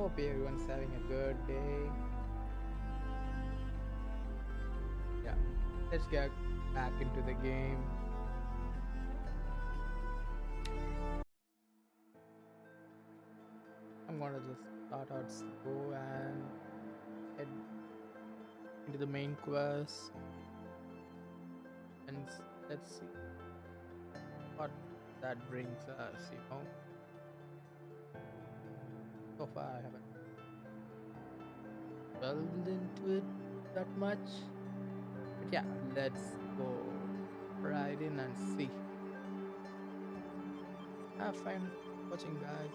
Hope everyone's having a good day. Yeah, let's get back into the game. I'm gonna just start out slow and head into the main quest and let's see what that brings us. So far, I haven't delved into it that much, but yeah, let's go right in and see. Have fun watching, guys.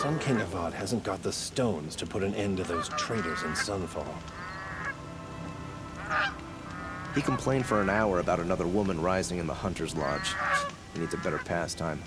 Sun King Avad hasn't got the stones to put an end to those traitors in Sunfall. He complained for an hour about another woman rising in the Hunter's Lodge. He needs a better pastime.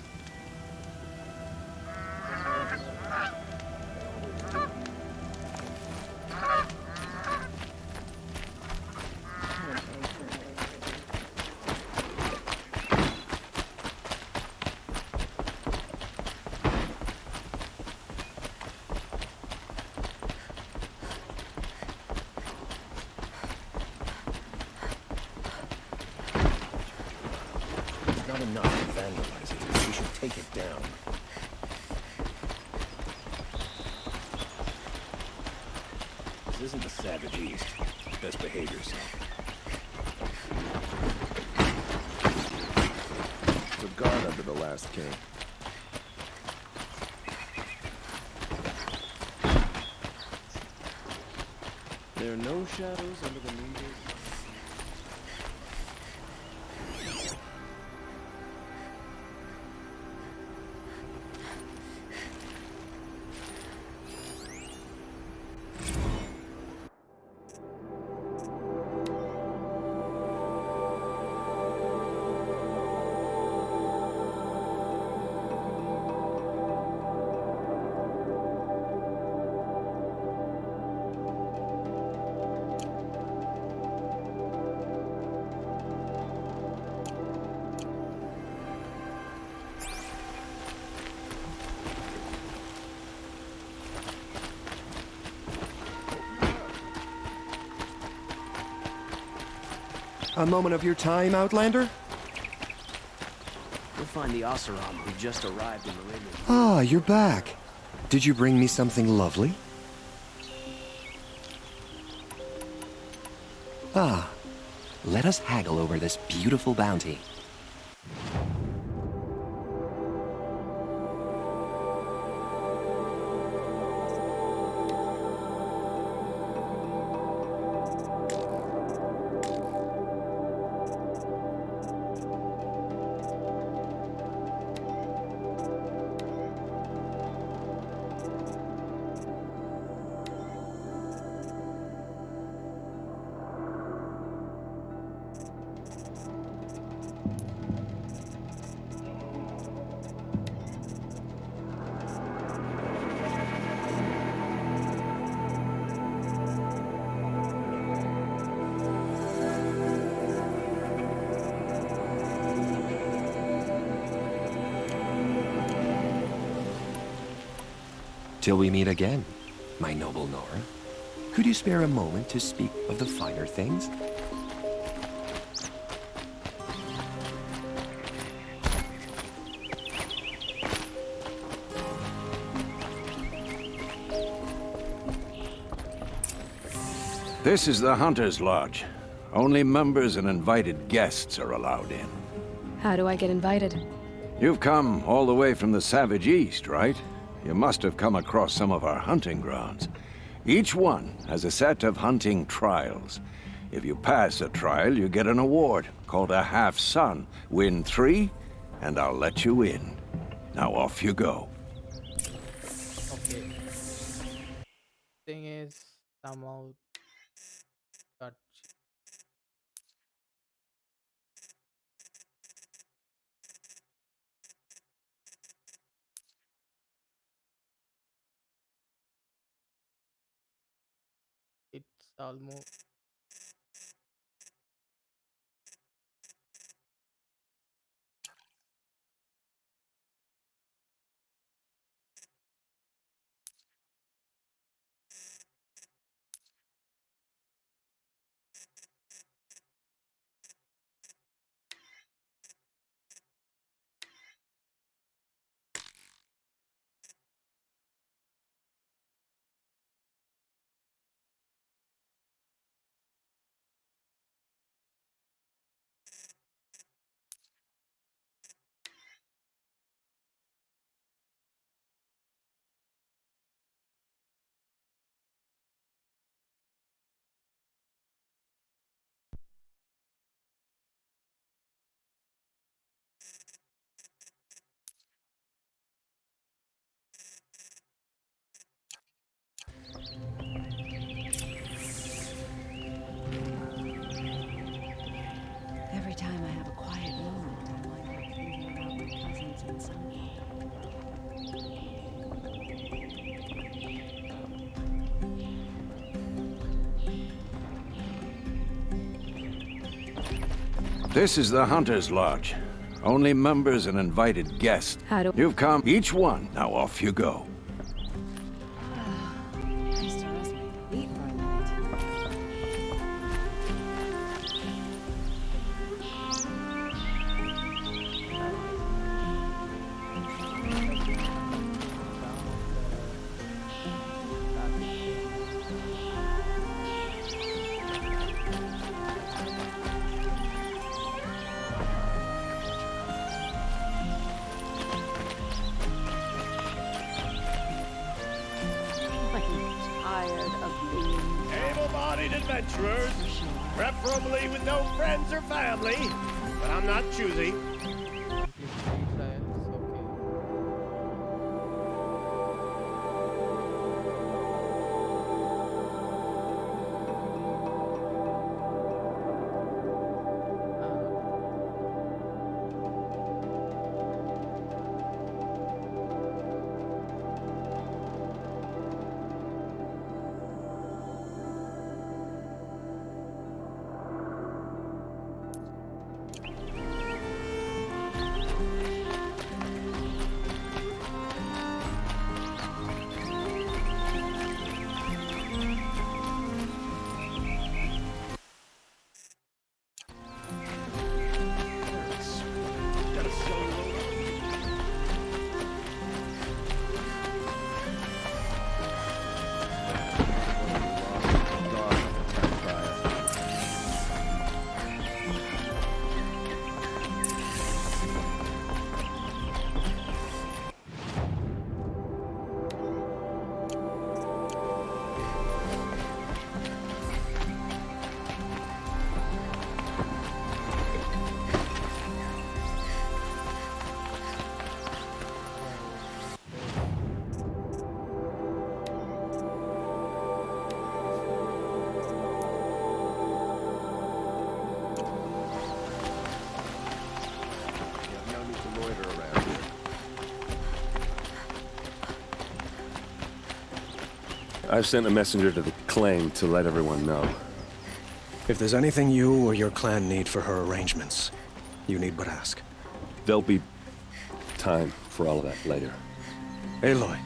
It's not enough to vandalize it. We should take it down. This isn't the Savage East. Best behave yourself. The guard under the last king. There are no shadows under the noonday. A moment of your time, Outlander? We'll find the Oseram who just arrived in Meridian. Ah, you're back. Did you bring me something lovely? Ah, let us haggle over this beautiful bounty. Till we meet again, my noble Nora. Could you spare a moment to speak of the finer things? This is the Hunter's Lodge. Only members and invited guests are allowed in. How do I get invited? You've come all the way from the Savage East, right? You must have come across some of our hunting grounds. Each one has a set of hunting trials. If you pass a trial, you get an award called a half-sun. Win 3, and I'll let you in. Now off you go. Okay. Thing is somehow got it's almost This is the Hunter's Lodge. Only members and invited guests. How do... You've come, each one. Now off you go. Able-bodied adventurers, preferably with no friends or family, but I'm not choosy. I've sent a messenger to the claim to let everyone know. If there's anything you or your clan need for her arrangements, you need but ask. There'll be time for all of that later. Aloy.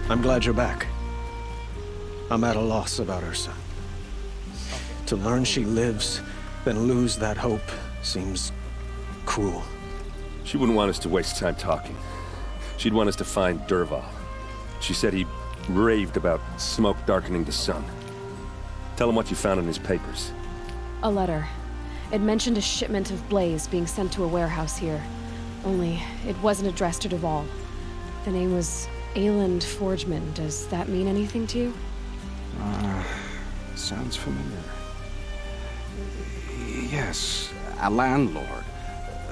I'm glad you're back. I'm at a loss about Ursa. To learn she lives, then lose that hope, seems cruel. She wouldn't want us to waste time talking. She'd want us to find Dervahl. She said he raved about smoke darkening the sun. Tell him what you found in his papers. A letter. It mentioned a shipment of blaze being sent to a warehouse here. Only, it wasn't addressed to Dervahl. The name was Ayland Forgeman. Does that mean anything to you? Sounds familiar. Yes, a landlord.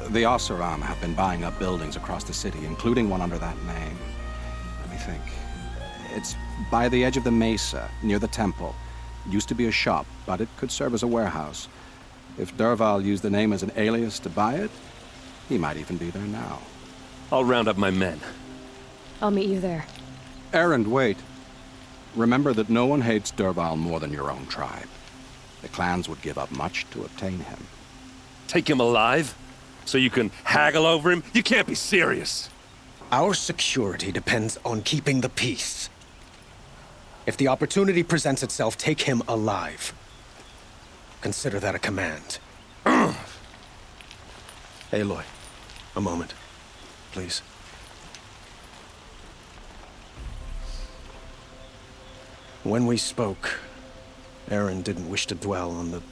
The Oseram have been buying up buildings across the city, including one under that name. Let me think. It's by the edge of the mesa, near the temple. Used to be a shop, but it could serve as a warehouse. If Dervahl used the name as an alias to buy it, he might even be there now. I'll round up my men. I'll meet you there. Erend, wait. Remember that no one hates Dervahl more than your own tribe. The clans would give up much to obtain him. Take him alive? So you can haggle over him? You can't be serious. Our security depends on keeping the peace. If the opportunity presents itself, take him alive. Consider that a command. Aloy, a moment, please. When we spoke, Erend didn't wish to dwell on the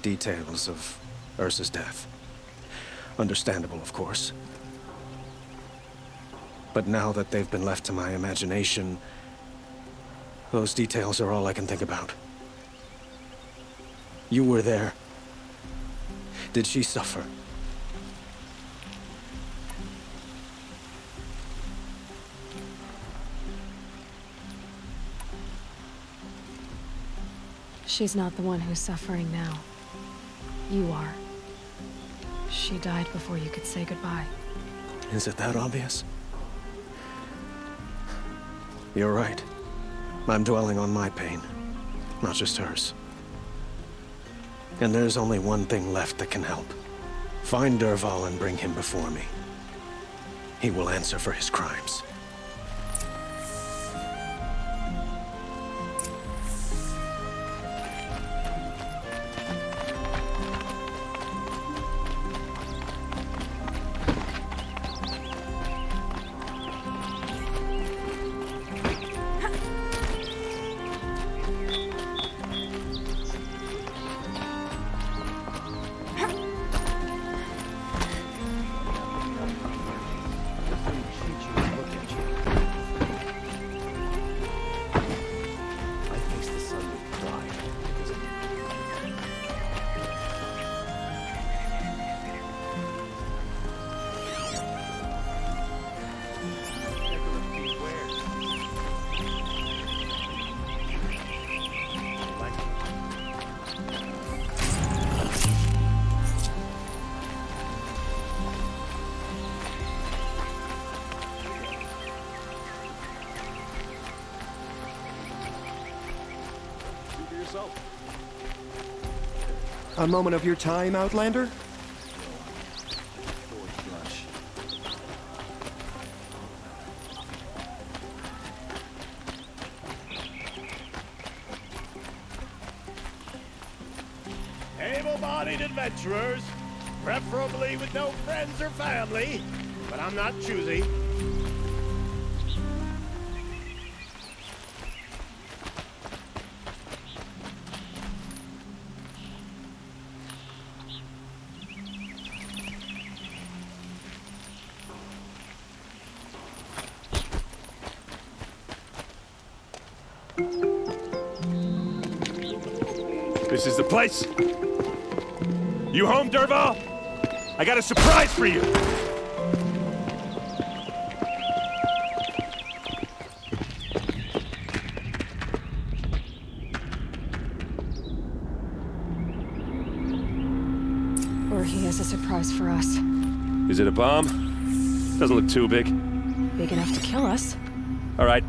details of Ursa's death. Understandable, of course. But now that they've been left to my imagination, those details are all I can think about. You were there. Did she suffer? She's not the one who's suffering now. You are. She died before you could say goodbye. Is it that obvious? You're right. I'm dwelling on my pain, not just hers. And there's only one thing left that can help. Find Dervahl and bring him before me. He will answer for his crimes. A moment of your time, Outlander? Able-bodied adventurers, preferably with no friends or family, but I'm not choosy. This is the place. You home, Dervahl? I got a surprise for you. Or he has a surprise for us. Is it a bomb? Doesn't look too big. Big enough to kill us. All right.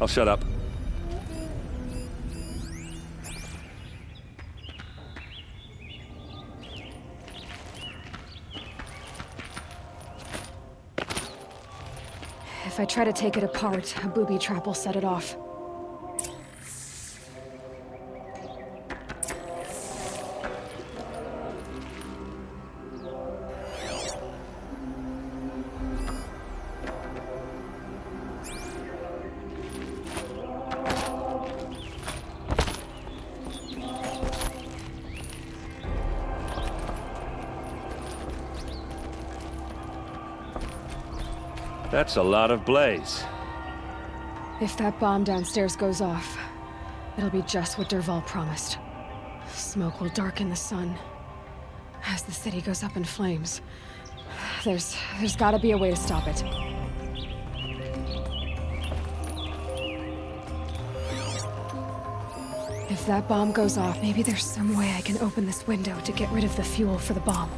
I'll shut up. If I try to take it apart, a booby trap will set it off. That's a lot of blaze. If that bomb downstairs goes off, it'll be just what Dervahl promised. Smoke will darken the sun as the city goes up in flames. There's gotta be a way to stop it. If that bomb goes off, maybe there's some way I can open this window to get rid of the fuel for the bomb.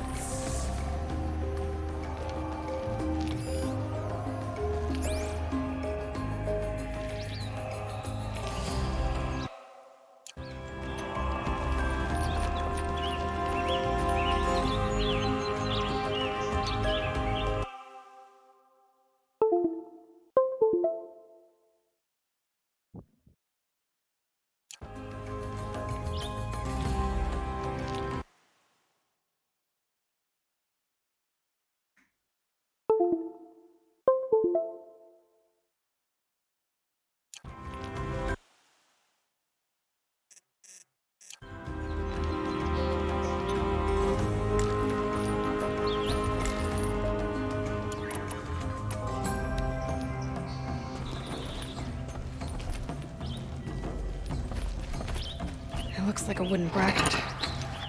Looks like a wooden bracket.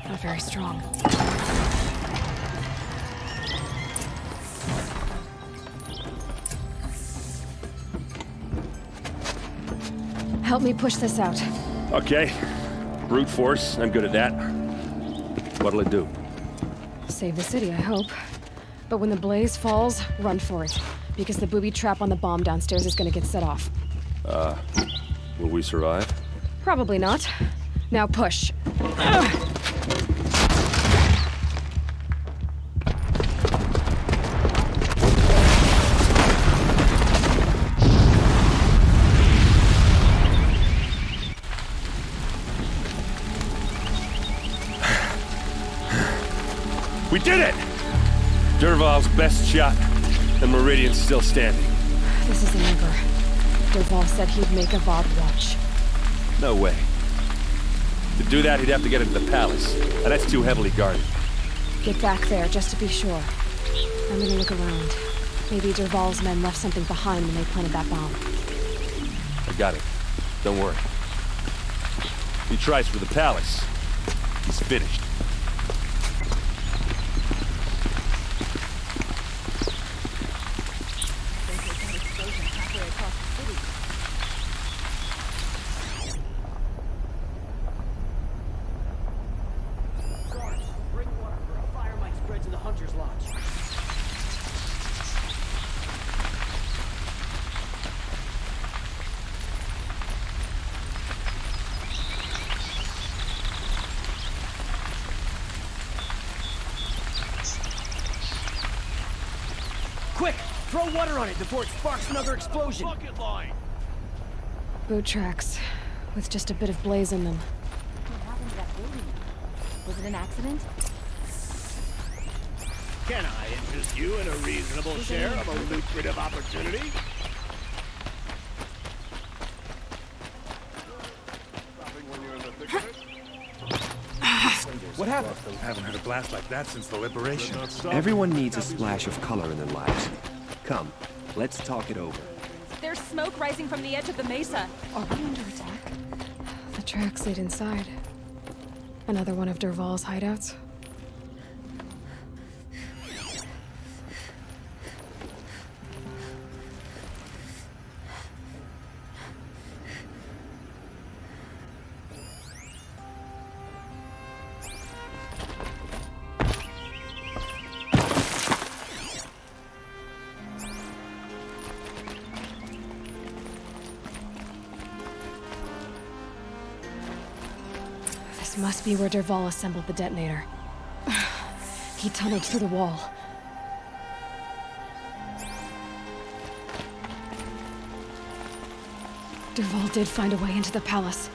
Not very strong. Help me push this out. Okay. Brute force, I'm good at that. What'll it do? Save the city, I hope. But when the blaze falls, run for it. Because the booby trap on the bomb downstairs is gonna get set off. Will we survive? Probably not. Now push. We did it! Dervahl's best shot, and Meridian's still standing. This isn't over. Dervahl said he'd make a VOD watch. No way. To do that, he'd have to get into the palace, and that's too heavily guarded. Get back there, just to be sure. I'm gonna look around. Maybe Dervahl's men left something behind when they planted that bomb. I got it. Don't worry. He tries for the palace. He's finished. Quick! Throw water on it before it sparks another explosion! Bucket line! Boot tracks, with just a bit of blaze in them. What happened to that building? Was it an accident? Can I interest you in a reasonable share of a lucrative opportunity? What happened? Haven't had a blast like that since the liberation. Everyone needs a splash of color in their lives. Come, let's talk it over. There's smoke rising from the edge of the mesa. Are we under attack? The tracks lead inside. Another one of Dervahl's hideouts. This must be where Dervahl assembled the detonator. He tunneled through the wall. Dervahl did find a way into the palace.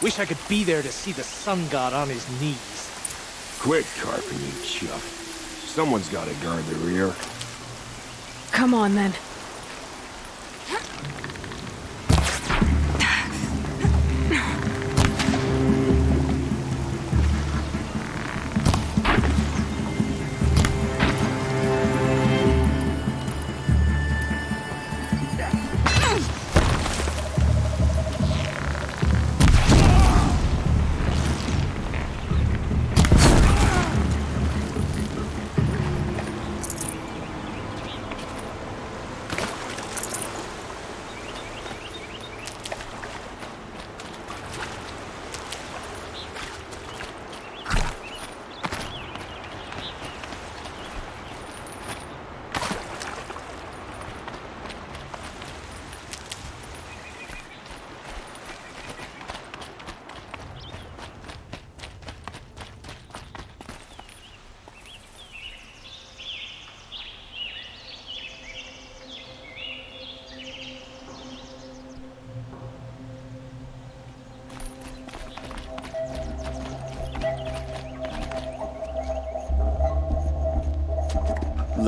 Wish I could be there to see the sun god on his knees. Quit carping, you chuck. Someone's got to guard the rear. Come on, then.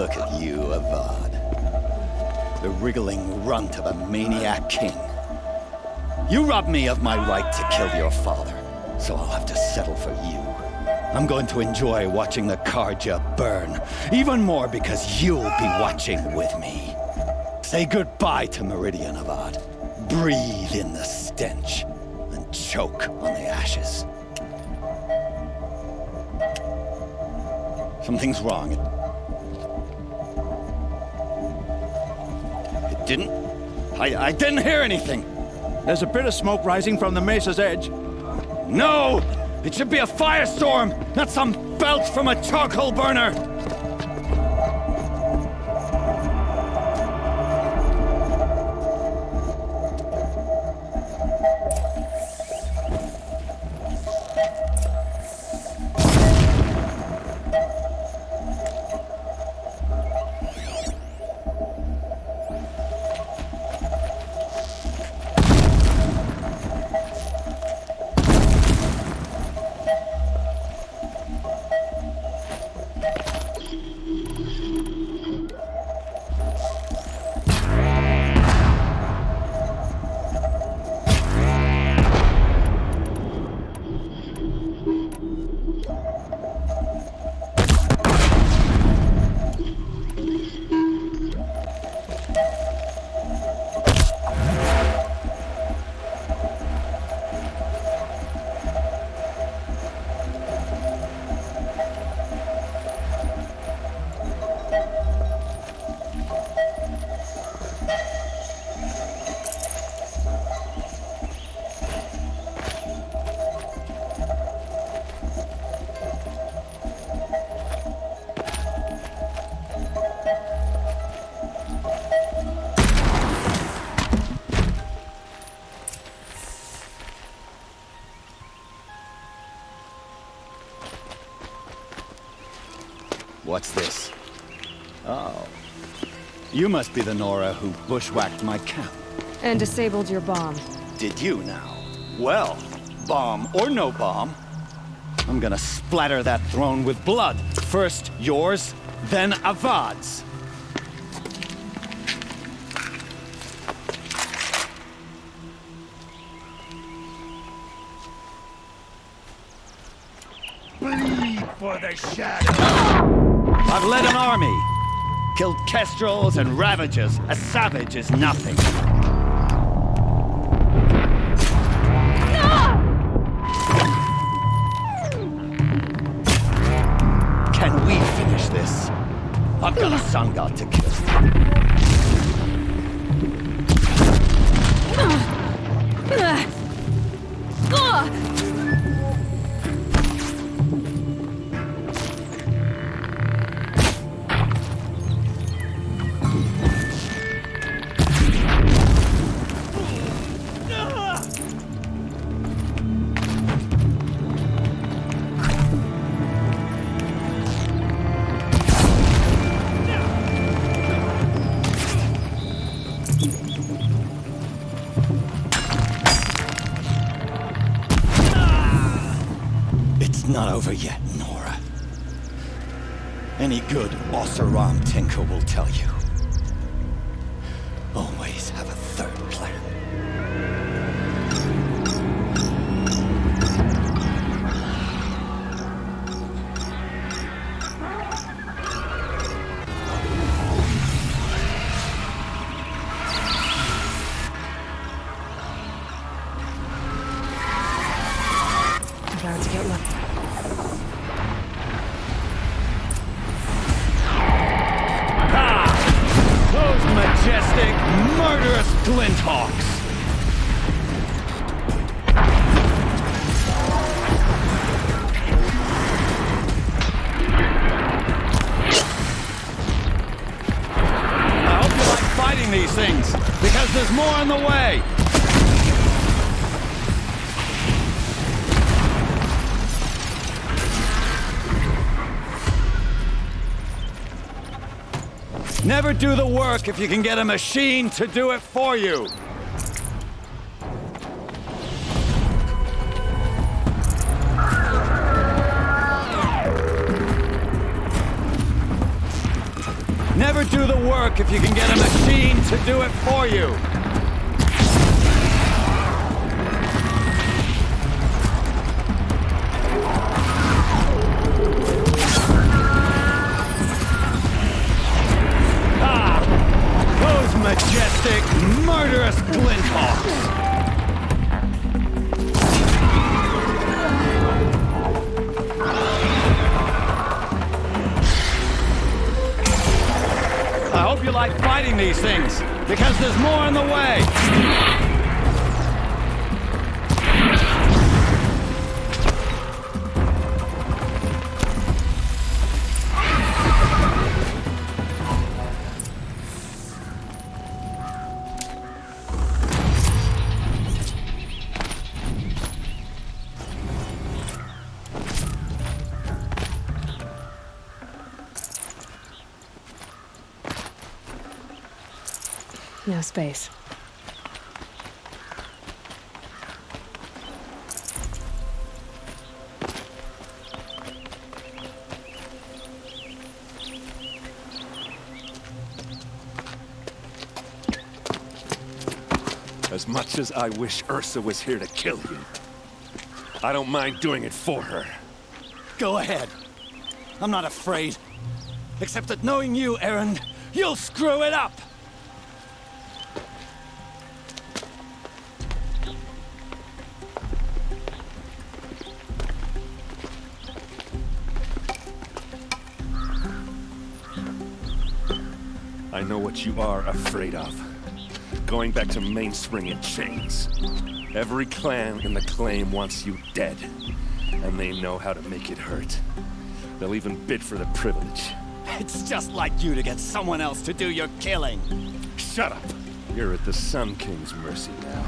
Look at you, Avad. The wriggling runt of a maniac king. You robbed me of my right to kill your father, so I'll have to settle for you. I'm going to enjoy watching the Karja burn, even more because you'll be watching with me. Say goodbye to Meridian, Avad. Breathe in the stench, and choke on the ashes. Something's wrong. It didn't... I didn't hear anything. There's a bit of smoke rising from the mesa's edge. No! It should be a firestorm, not some belch from a charcoal burner! What's this? Oh. You must be the Nora who bushwhacked my camp. And disabled your bomb. Did you now? Well, bomb or no bomb, I'm gonna splatter that throne with blood. First yours, then Avad's. Bleed for the shadow! I've led an army. Killed kestrels and ravagers. A savage is nothing. Can we finish this? I've got a sun god to kill. It's not over yet, Nora. Any good Oseram tinker will tell you. Always have a third plan. About to get lucky. Those majestic, murderous glinthawks! I hope you like fighting these things, because there's more on the way! Never do the work if you can get a machine to do it for you. do the work if you can get a machine to do it for you. Those majestic, murderous glinthawks! I hope you like fighting these things, because there's more on the way! No space. As much as I wish Ursa was here to kill you, I don't mind doing it for her. Go ahead. I'm not afraid. Except that knowing you, Aaron, you'll screw it up! I know what you are afraid of. Going back to Mainspring in chains. Every clan in the claim wants you dead. And they know how to make it hurt. They'll even bid for the privilege. It's just like you to get someone else to do your killing. Shut up! You're at the Sun King's mercy now.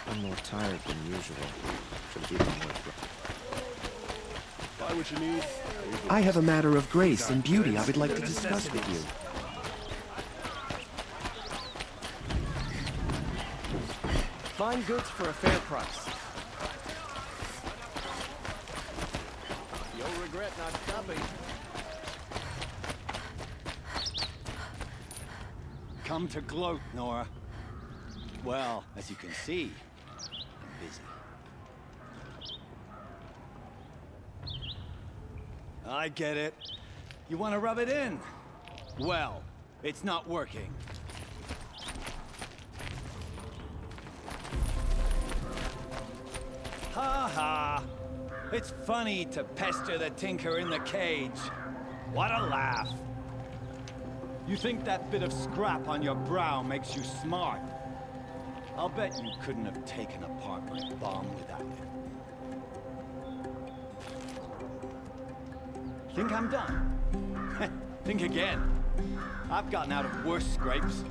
I'm more tired than usual. Should have eaten more. Buy what you need. I have a matter of grace and beauty I would like to discuss with you. Fine goods for a fair price. You'll regret not stopping. Come to gloat, Nora. Well, as you can see, I'm busy. I get it. You want to rub it in? Well, it's not working. Ha ha! It's funny to pester the tinker in the cage. What a laugh! You think that bit of scrap on your brow makes you smart? I'll bet you couldn't have taken apart my bomb without it. Think I'm done? Think again. I've gotten out of worse scrapes.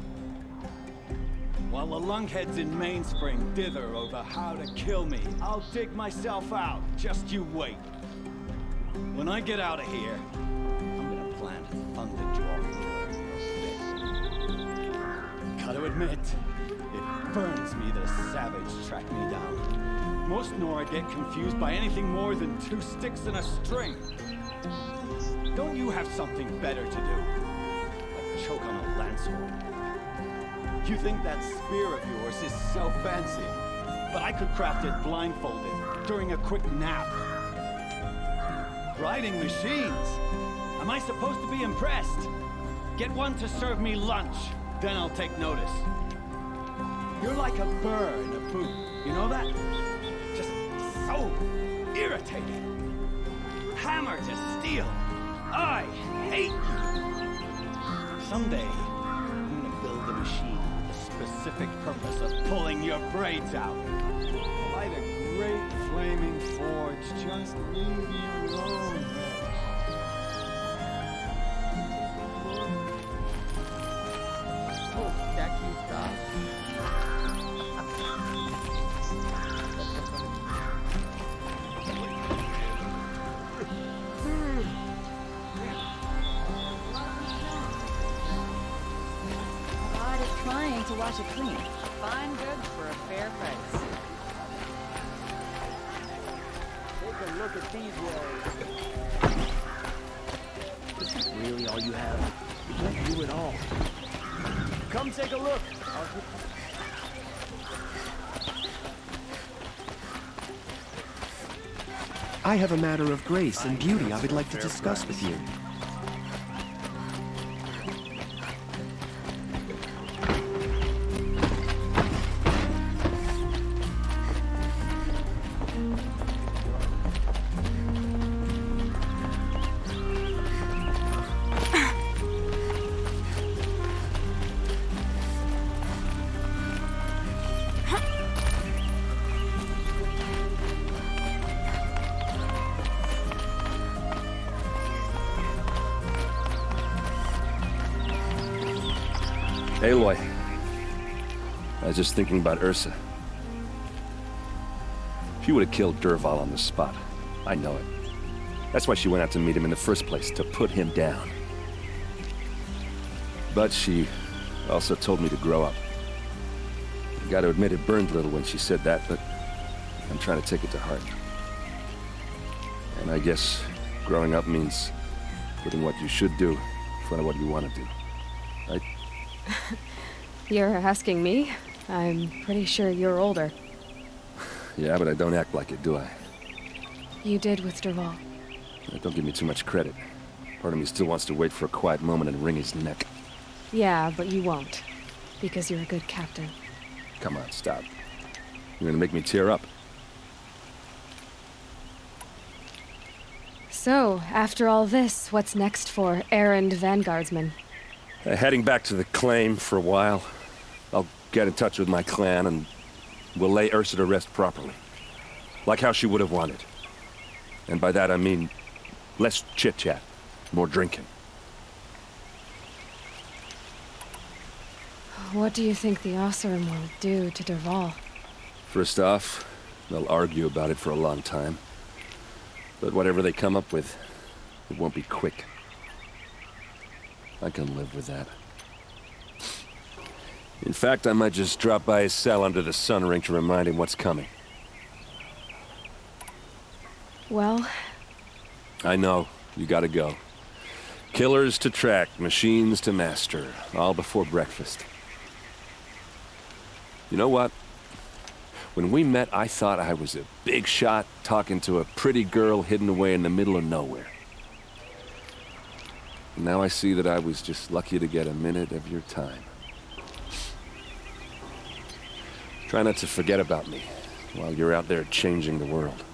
While the lunkheads in Mainspring dither over how to kill me, I'll dig myself out. Just you wait. When I get out of here, I'm gonna plant a thunder jaw in your bit. Gotta admit, it burns me that a savage tracked me down. Most Nora get confused by anything more than 2 sticks and a string. Don't you have something better to do? Like choke on a lancehorn. You think that spear of yours is so fancy, but I could craft it blindfolded during a quick nap. Riding machines? Am I supposed to be impressed? Get one to serve me lunch, then I'll take notice. You're like a burr in a boot, you know that? Just so irritating. Hammer to steel. I hate you. Someday, I'm gonna build a machine with the specific purpose of pulling your braids out. Light a great flaming forge. Just leave me alone. Oh, Jackie stuff. God is trying to wash it clean. Fine goods for a fair price. Take a look at these wares. This is really all you have? You can't do it all. Come take a look. I have a matter of grace and beauty I would like to discuss with you. Aloy, I was just thinking about Ursa. She would have killed Dervahl on the spot. I know it. That's why she went out to meet him in the first place, to put him down. But she also told me to grow up. I gotta admit it burned a little when she said that, but I'm trying to take it to heart. And I guess growing up means putting what you should do in front of what you want to do. Right? You're asking me? I'm pretty sure you're older. Yeah, but I don't act like it, do I? You did with Dervahl. Don't give me too much credit. Part of me still wants to wait for a quiet moment and wring his neck. Yeah, but you won't. Because you're a good captain. Come on, stop. You're gonna make me tear up. So, after all this, what's next for errand vanguardsman? Heading back to the claim for a while. I'll get in touch with my clan and we'll lay Ursa to rest properly. Like how she would have wanted. And by that I mean less chit-chat, more drinking. What do you think the Oseram will do to Dervahl? First off, they'll argue about it for a long time. But whatever they come up with, it won't be quick. I can live with that. In fact, I might just drop by his cell under the sun ring to remind him what's coming. Well... I know. You gotta go. Killers to track, machines to master. All before breakfast. You know what? When we met, I thought I was a big shot talking to a pretty girl hidden away in the middle of nowhere. Now I see that I was just lucky to get a minute of your time. Try not to forget about me while you're out there changing the world.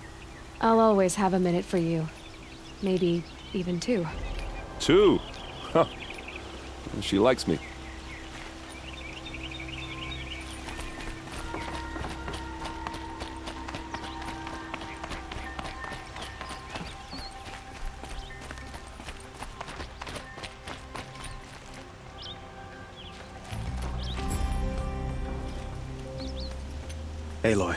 I'll always have a minute for you. Maybe even two. Two? Huh. She likes me. Aloy,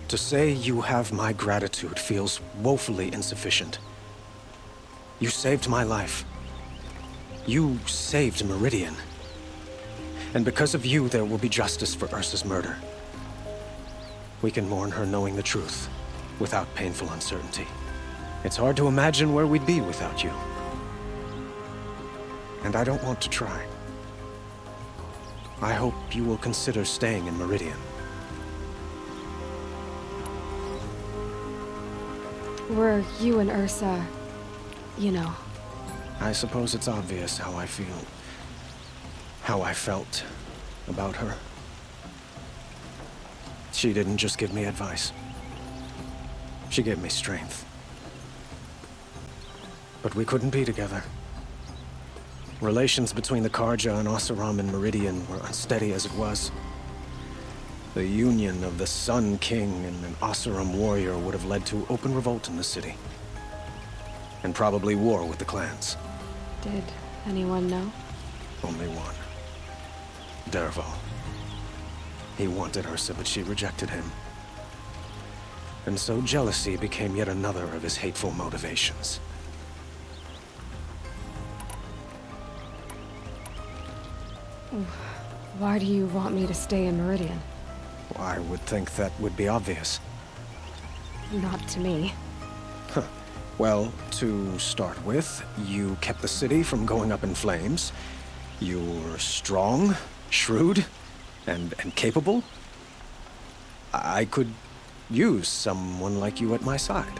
to say you have my gratitude feels woefully insufficient. You saved my life. You saved Meridian. And because of you, there will be justice for Ursa's murder. We can mourn her knowing the truth, without painful uncertainty. It's hard to imagine where we'd be without you. And I don't want to try. I hope you will consider staying in Meridian. Were you and Ursa, you know? I suppose it's obvious how I feel. How I felt about her. She didn't just give me advice. She gave me strength. But we couldn't be together. Relations between the Karja and Oseram and Meridian were unsteady as it was. The union of the Sun King and an Oseram warrior would have led to open revolt in the city. And probably war with the clans. Did anyone know? Only one. Dervahl. He wanted Ursa, but she rejected him. And so jealousy became yet another of his hateful motivations. Why do you want me to stay in Meridian? I would think that would be obvious. Not to me. Huh. Well, to start with, you kept the city from going up in flames. You're strong, shrewd, and capable. I could use someone like you at my side.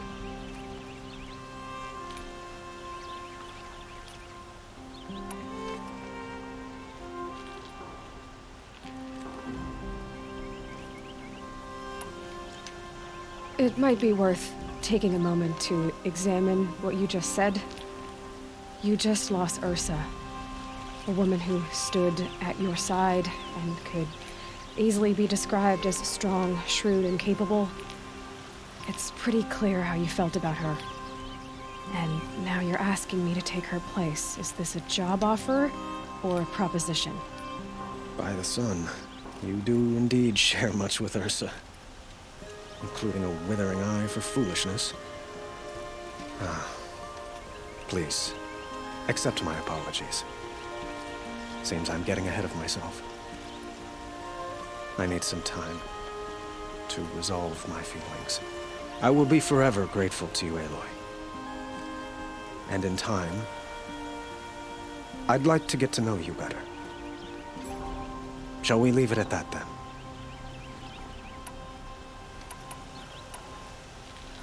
It might be worth taking a moment to examine what you just said. You just lost Ursa, a woman who stood at your side and could easily be described as strong, shrewd, and capable. It's pretty clear how you felt about her. And now you're asking me to take her place. Is this a job offer or a proposition? By the sun, you do indeed share much with Ursa. Including a withering eye for foolishness. Please, accept my apologies. Seems I'm getting ahead of myself. I need some time to resolve my feelings. I will be forever grateful to you, Aloy. And in time, I'd like to get to know you better. Shall we leave it at that, then?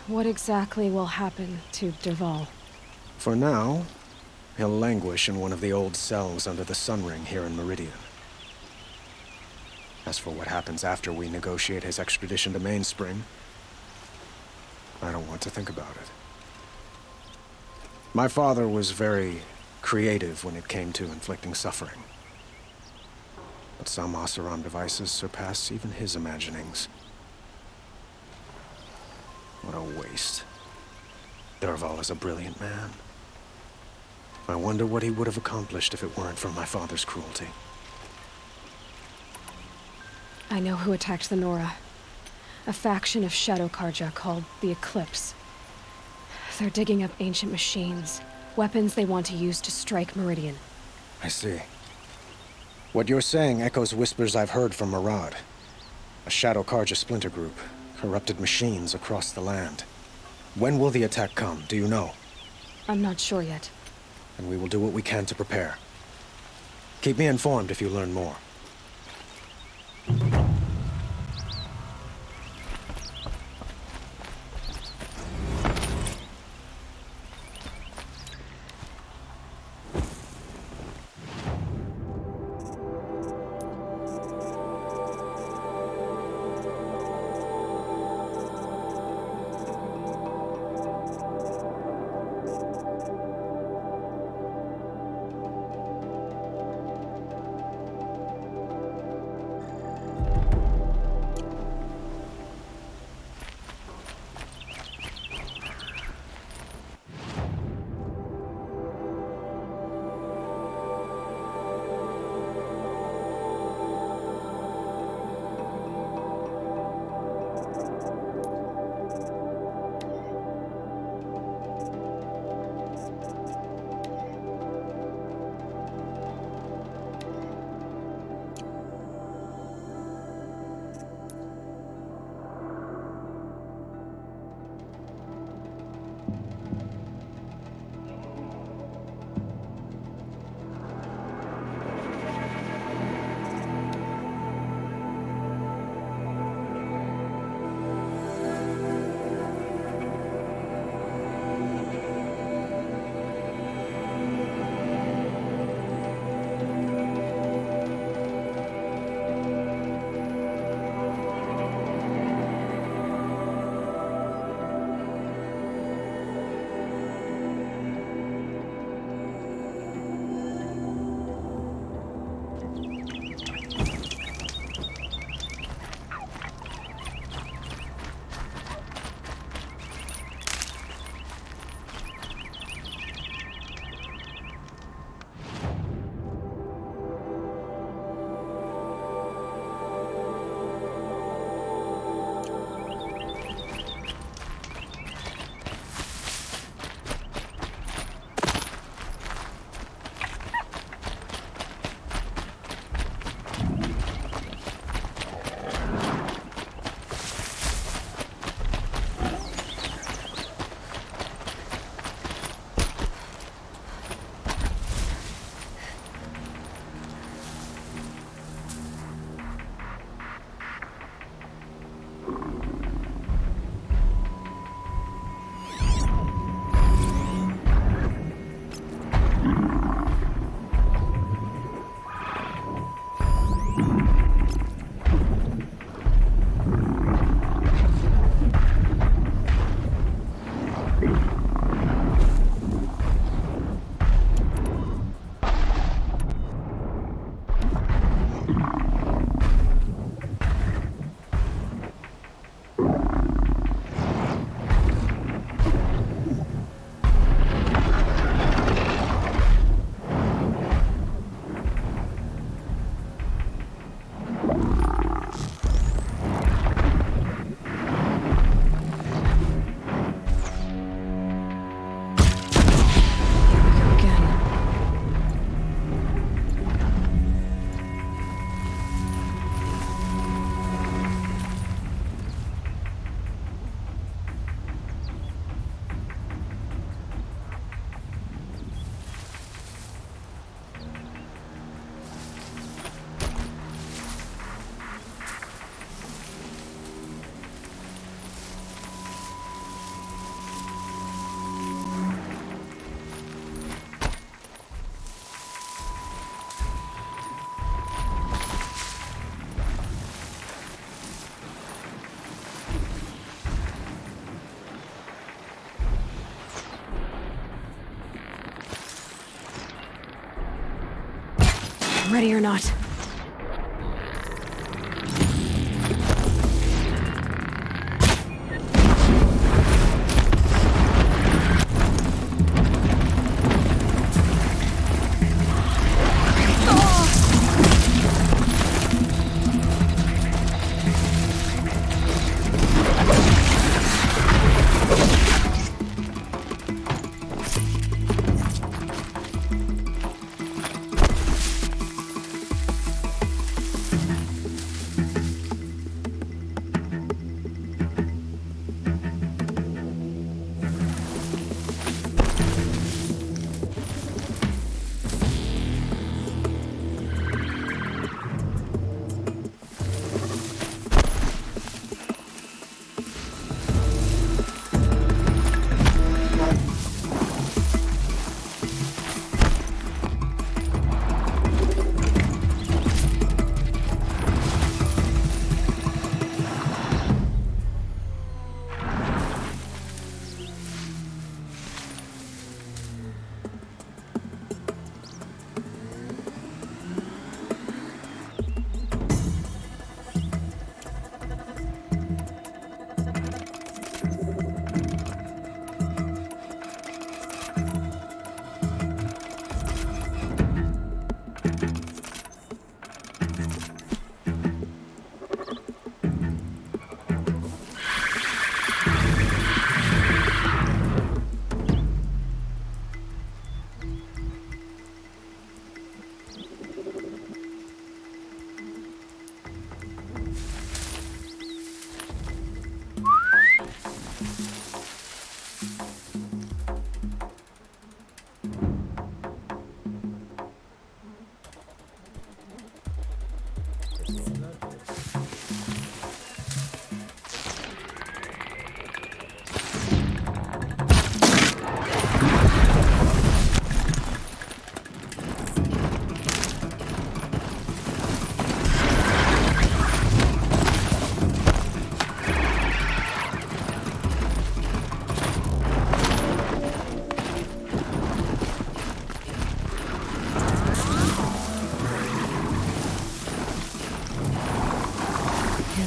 What exactly will happen to Dervahl? For now, he'll languish in one of the old cells under the Sun Ring here in Meridian. As for what happens after we negotiate his extradition to Mainspring, I don't want to think about it. My father was very creative when it came to inflicting suffering. But some Oseram devices surpass even his imaginings. What a waste. Dervahl is a brilliant man. I wonder what he would have accomplished if it weren't for my father's cruelty. I know who attacked the Nora. A faction of Shadow Karja called the Eclipse. They're digging up ancient machines, weapons they want to use to strike Meridian. I see. What you're saying echoes whispers I've heard from Murad. A Shadow Karja splinter group. Corrupted machines across the land. When will the attack come, do you know? I'm not sure yet. And we will do what we can to prepare. Keep me informed if you learn more. Ready or not.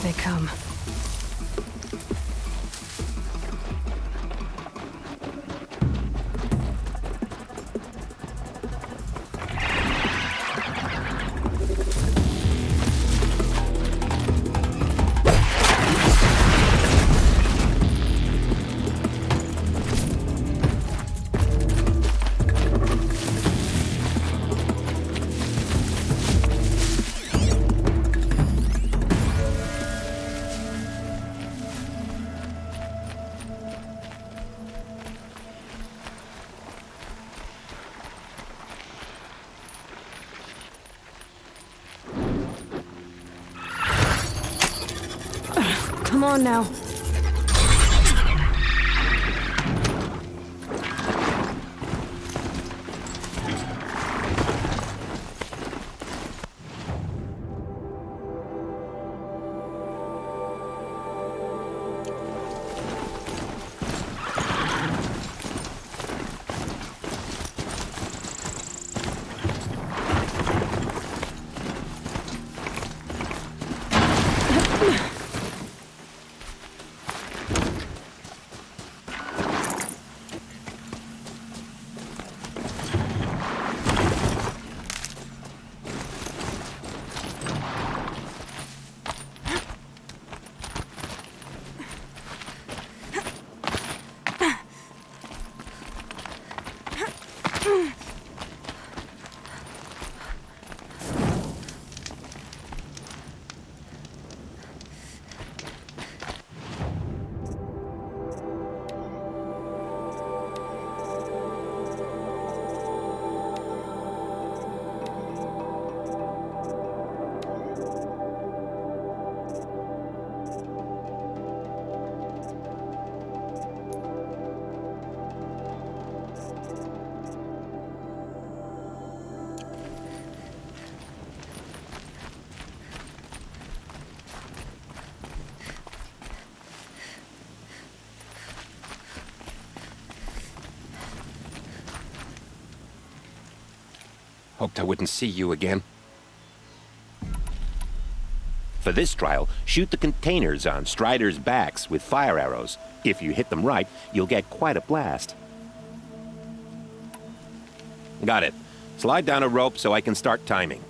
They come. Come on now. Hoped I wouldn't see you again. For this trial, shoot the containers on Striders' backs with fire arrows. If you hit them right, you'll get quite a blast. Got it. Slide down a rope so I can start timing.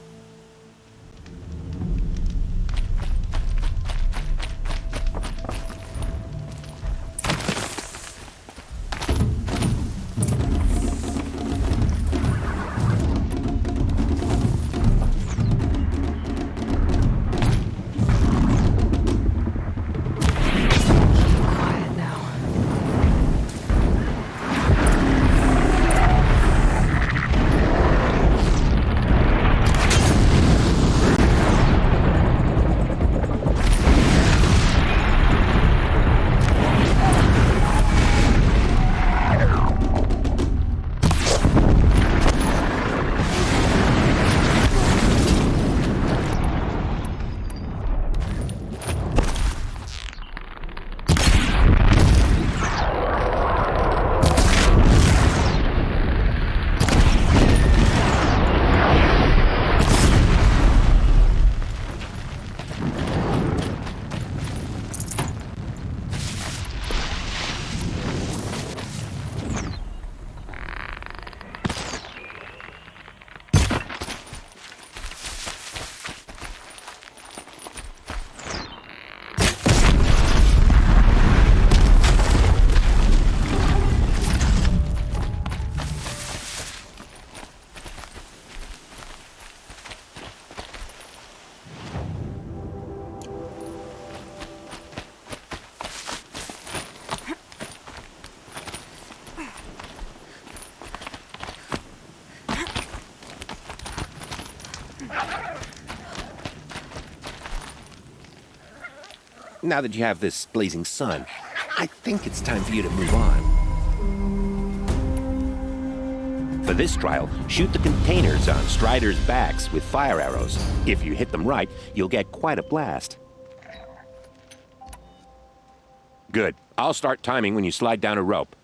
Now that you have this blazing sun, I think it's time for you to move on. For this trial, shoot the containers on Striders' backs with fire arrows. If you hit them right, you'll get quite a blast. Good. I'll start timing when you slide down a rope.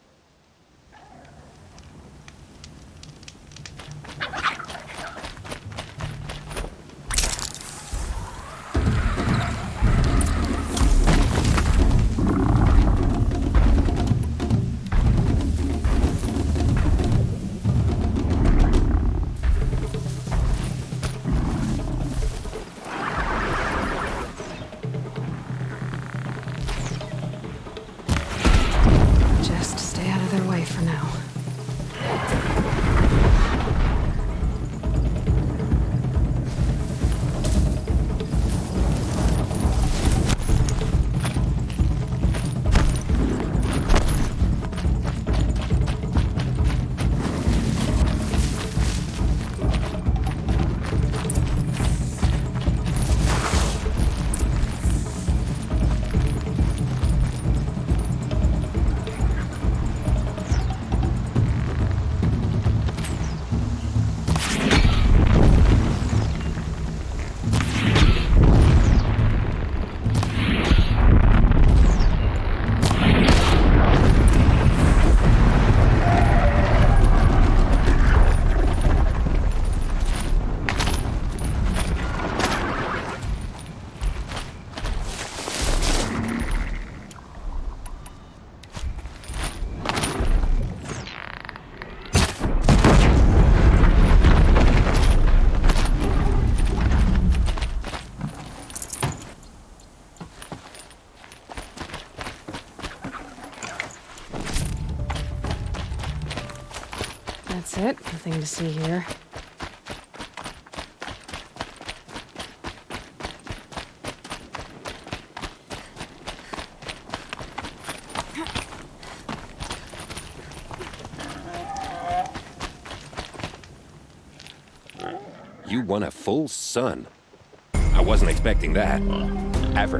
That's it. Nothing to see here. You won a full sun. I wasn't expecting that. Ever.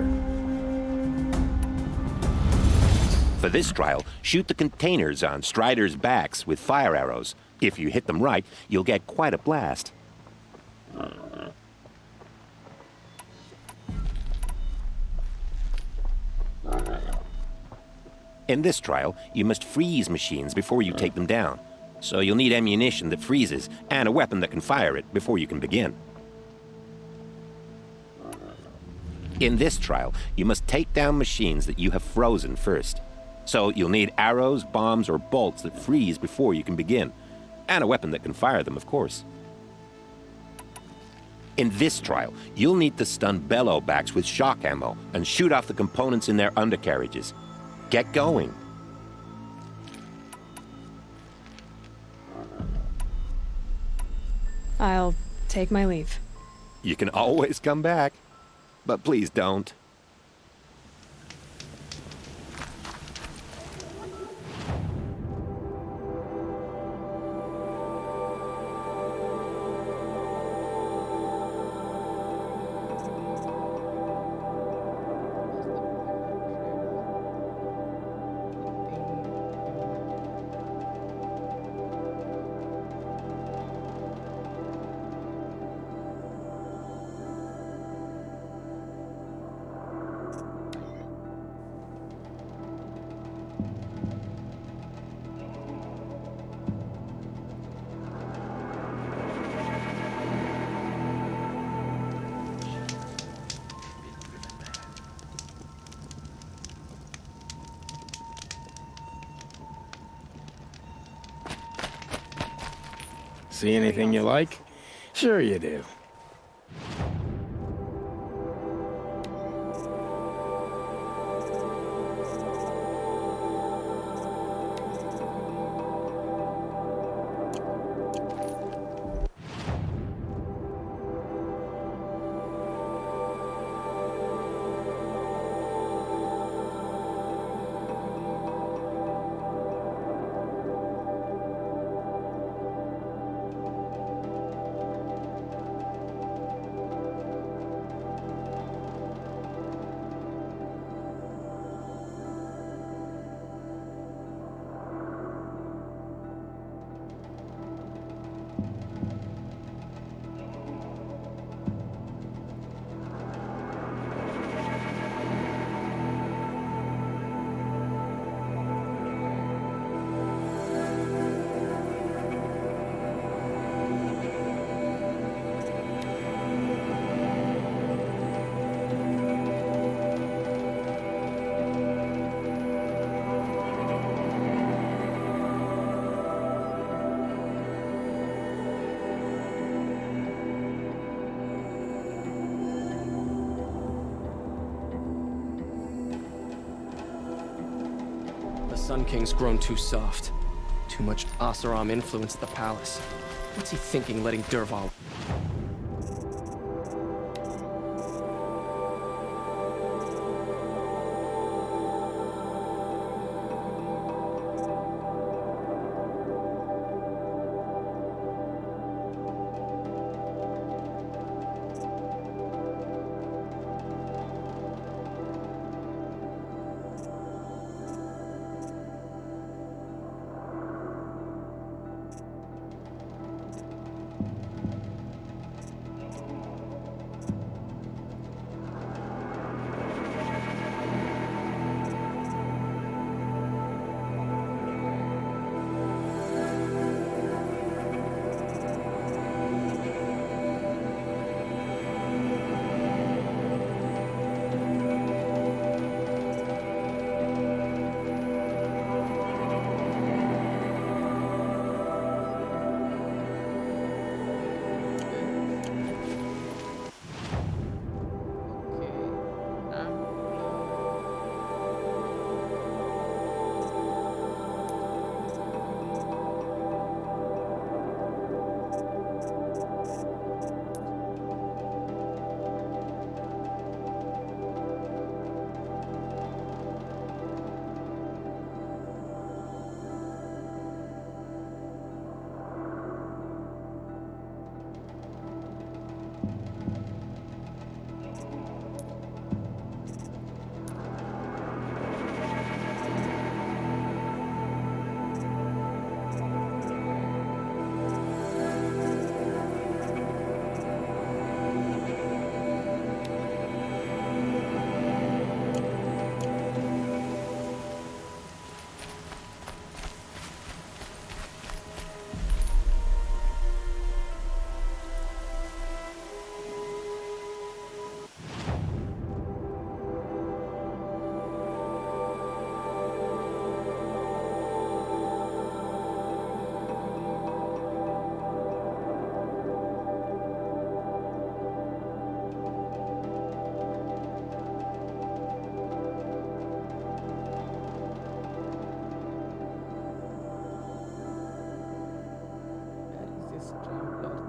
For this trial, shoot the containers on Striders' backs with fire arrows. If you hit them right, you'll get quite a blast. In this trial, you must freeze machines before you take them down. So you'll need ammunition that freezes and a weapon that can fire it before you can begin. In this trial, you must take down machines that you have frozen first. So you'll need arrows, bombs, or bolts that freeze before you can begin. And a weapon that can fire them, of course. In this trial, you'll need to stun bellowbacks with shock ammo and shoot off the components in their undercarriages. Get going. I'll take my leave. You can always come back, but please don't. See anything you like? Sure you do. Sun King's grown too soft. Too much Oseram influenced the palace. What's he thinking letting Dervahl... traveler.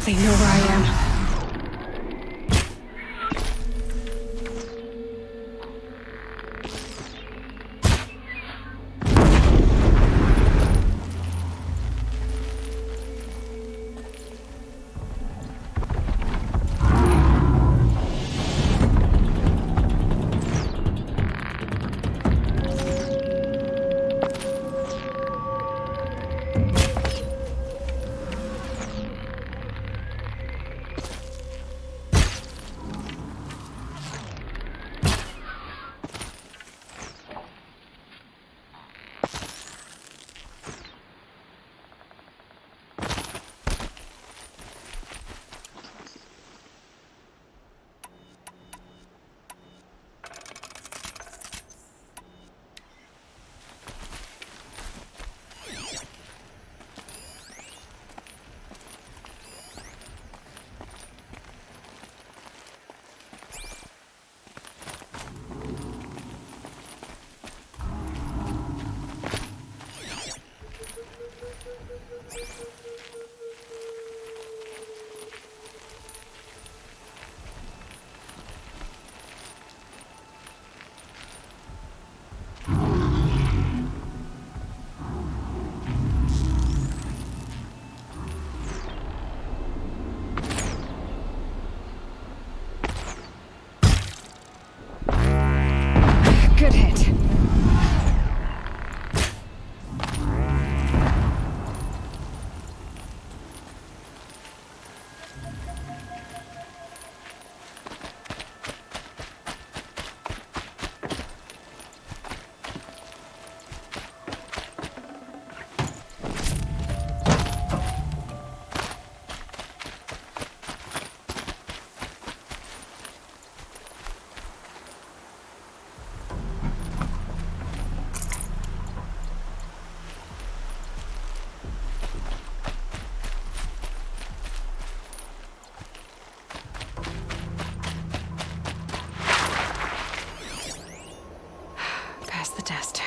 They know where I am. pass the test.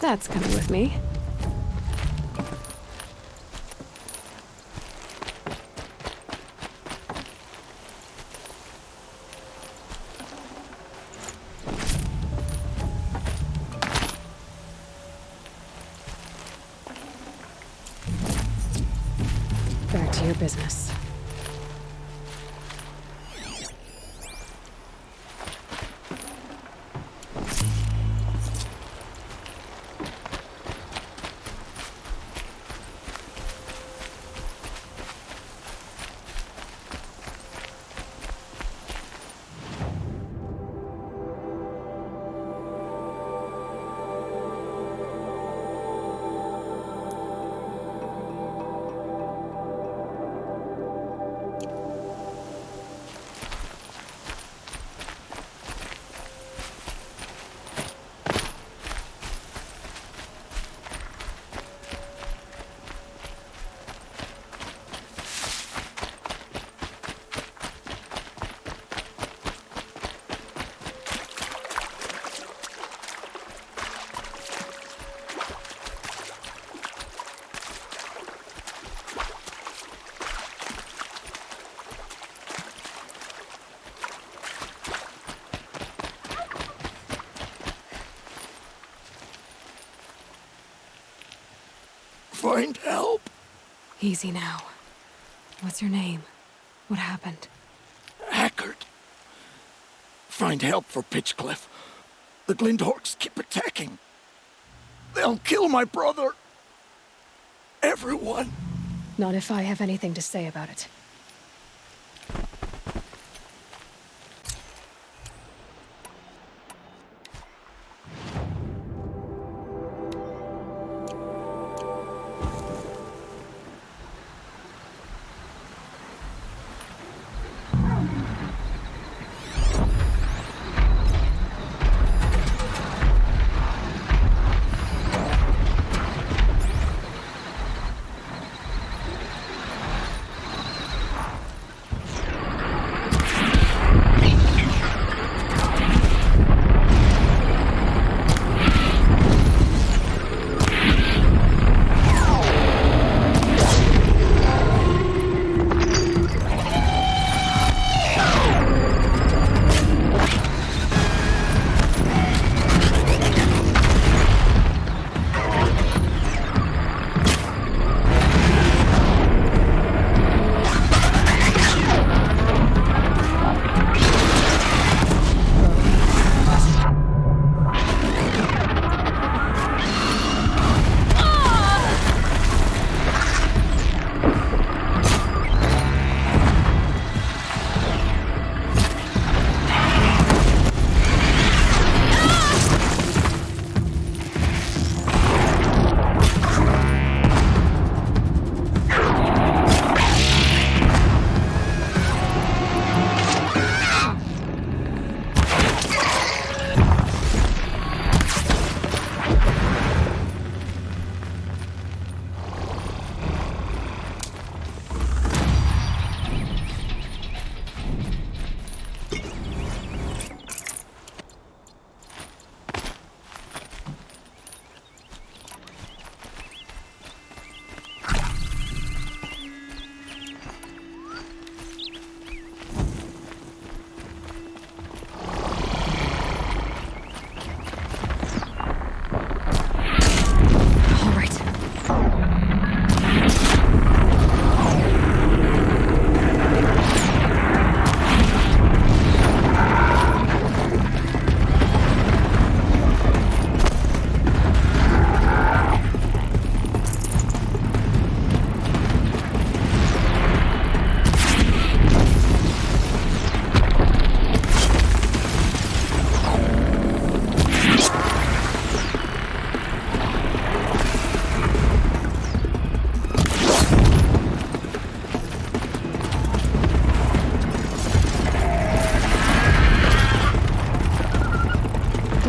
That's coming with me. Back to your business. Find help. Easy now. What's your name? What happened? Hackard. Find help for Pitchcliff. The Glendorks keep attacking. They'll kill my brother. Everyone. Not if I have anything to say about it.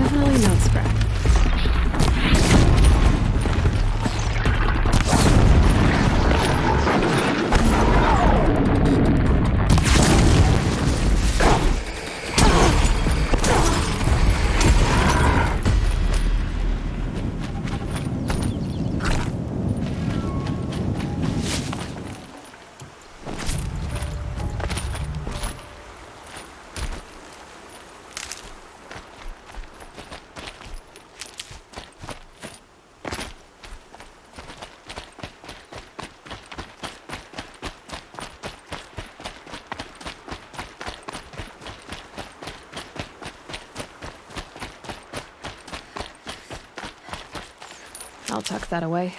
Definitely not scrap. I'll tuck that away.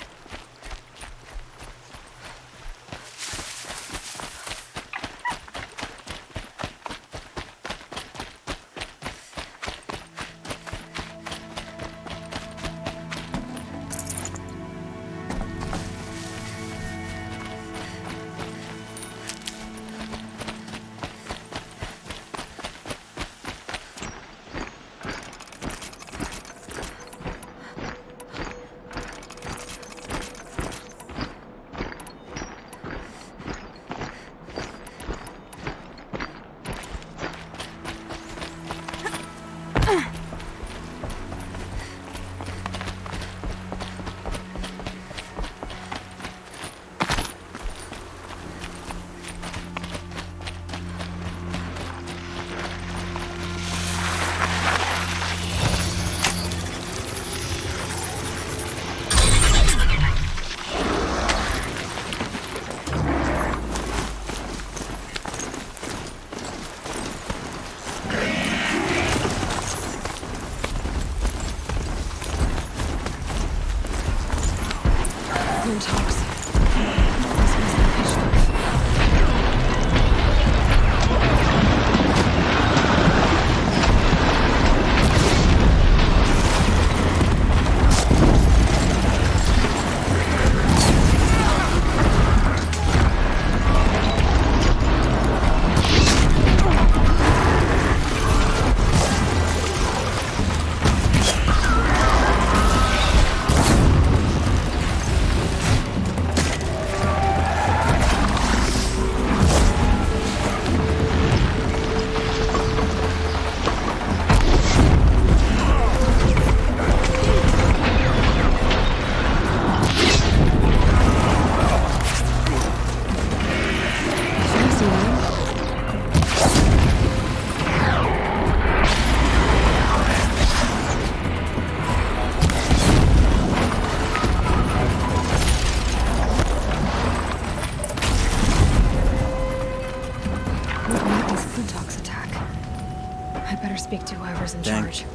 Speak to whoever's in charge.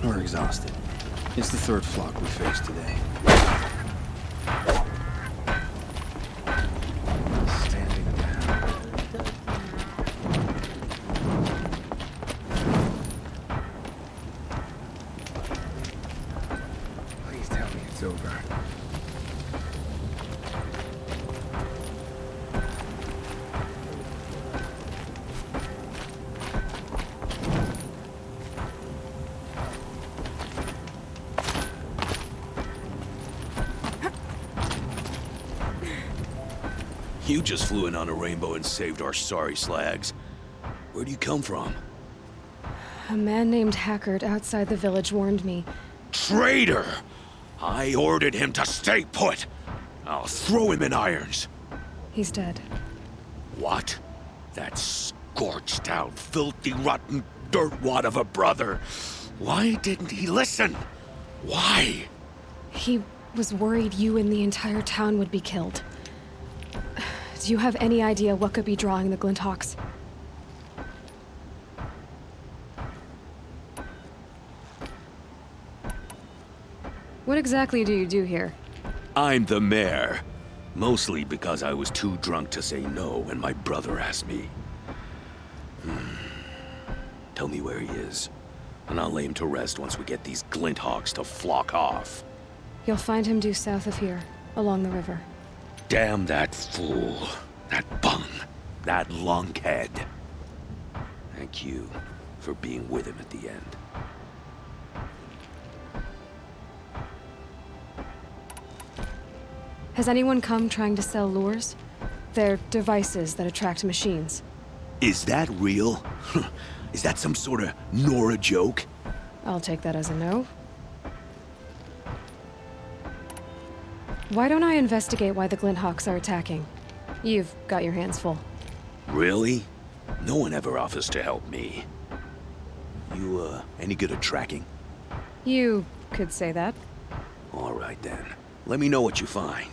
We're exhausted. It's the third flock we faced today. Standing down. Please tell me it's over. You just flew in on a rainbow and saved our sorry slags. Where do you come from? A man named Hackard outside the village warned me. Traitor! I ordered him to stay put! I'll throw him in irons. He's dead. What? That scorched out, filthy, rotten dirtwad of a brother. Why didn't he listen? Why? He was worried you and the entire town would be killed. Do you have any idea what could be drawing the Glinthawks? What exactly do you do here? I'm the mayor. Mostly because I was too drunk to say no when my brother asked me. Tell me where he is, and I'll lay him to rest once we get these Glinthawks to flock off. You'll find him due south of here, along the river. Damn that fool. That bum. That lunkhead. Thank you for being with him at the end. Has anyone come trying to sell lures? They're devices that attract machines. Is that real? Is that some sort of Nora joke? I'll take that as a no. Why don't I investigate why the Glinthawks are attacking? You've got your hands full. Really? No one ever offers to help me. You, any good at tracking? You could say that. All right, then. Let me know what you find.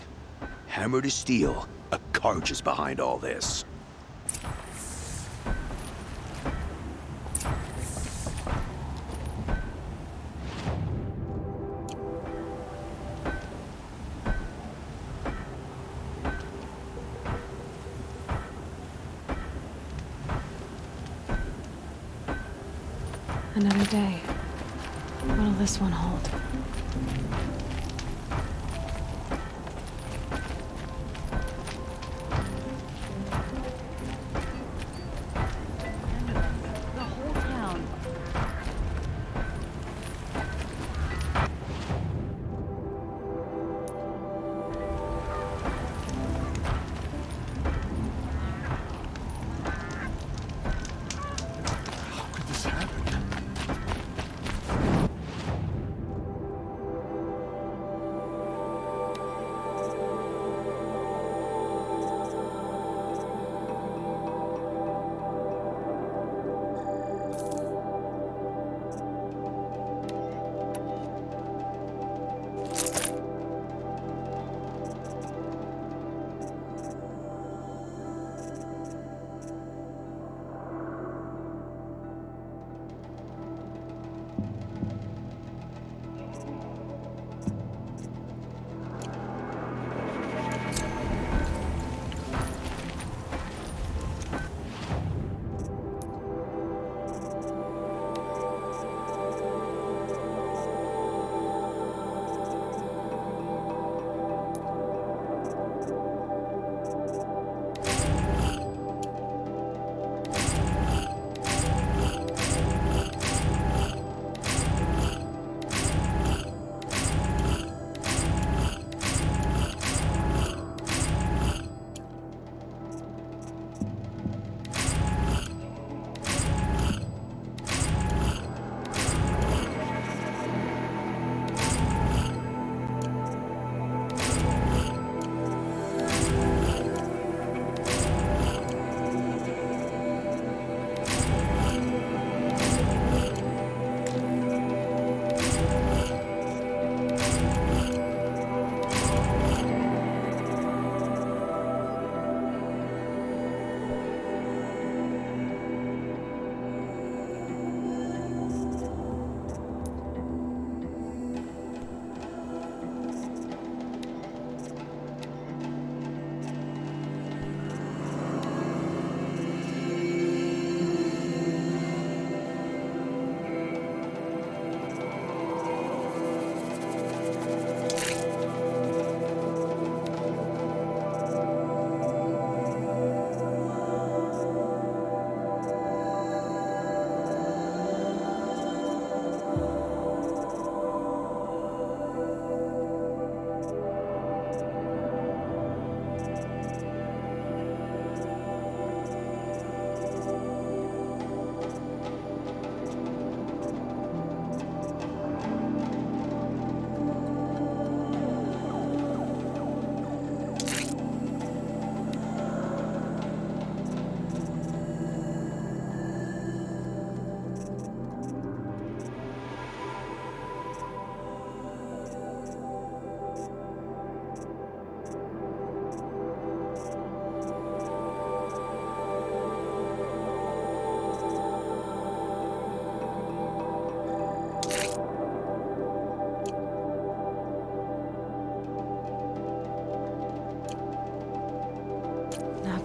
Hammer to steel, a Karch is behind all this. Another day. What'll this one hold? The whole town. How could this happen?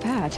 Bad.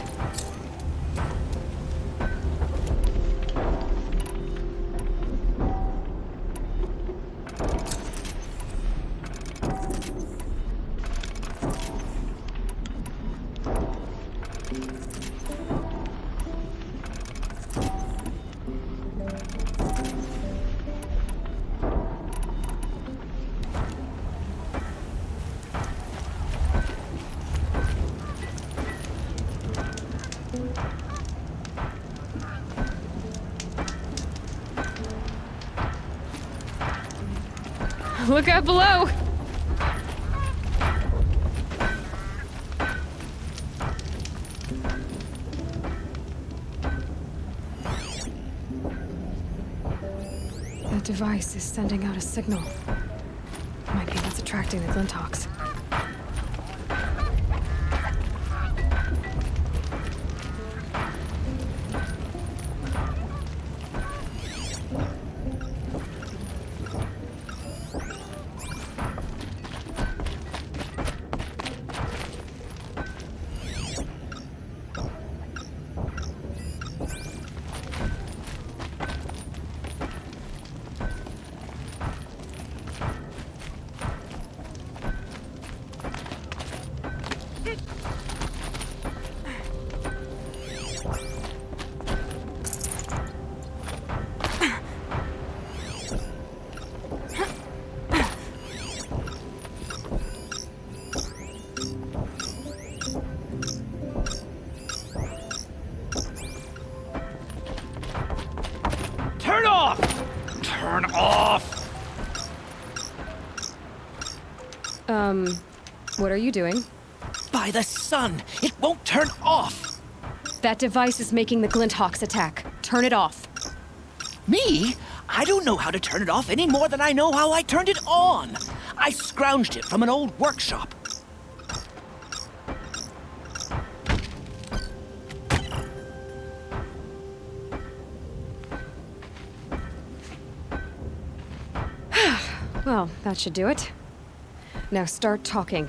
Look out below! That device is sending out a signal. Might be what's attracting the Glinthawks. Turn off! Turn off! What are you doing? By the sun! It won't turn off! That device is making the Glinthawks attack. Turn it off. Me? I don't know how to turn it off any more than I know how I turned it on. I scrounged it from an old workshop. Well, that should do it. Now start talking.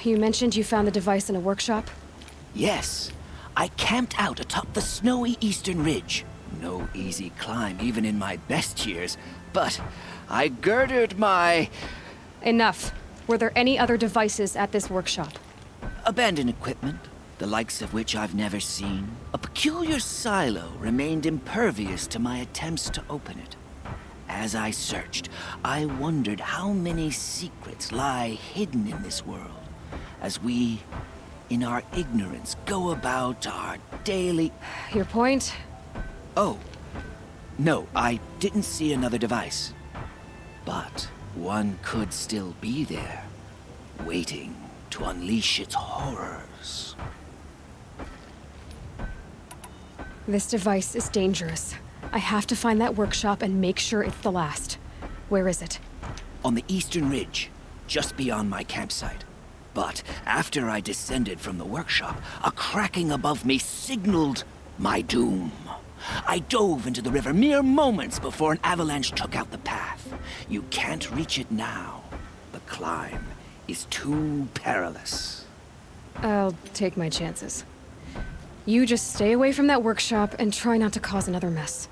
You mentioned you found the device in a workshop? Yes. I camped out atop the snowy eastern ridge. No easy climb, even in my best years. But I girded my... Enough. Were there any other devices at this workshop? abandoned equipment, the likes of which I've never seen. A peculiar silo remained impervious to my attempts to open it. As I searched, I wondered how many secrets lie hidden in this world, as we, in our ignorance, go about our daily... Your point? Oh, no, I didn't see another device. But one could still be there, waiting to unleash its horrors. This device is dangerous. I have to find that workshop and make sure it's the last. Where is it? On the eastern ridge, just beyond my campsite. But after I descended from the workshop, a cracking above me signaled my doom. I dove into the river mere moments before an avalanche took out the path. You can't reach it now. The climb is too perilous. I'll take my chances. You just stay away from that workshop and try not to cause another mess.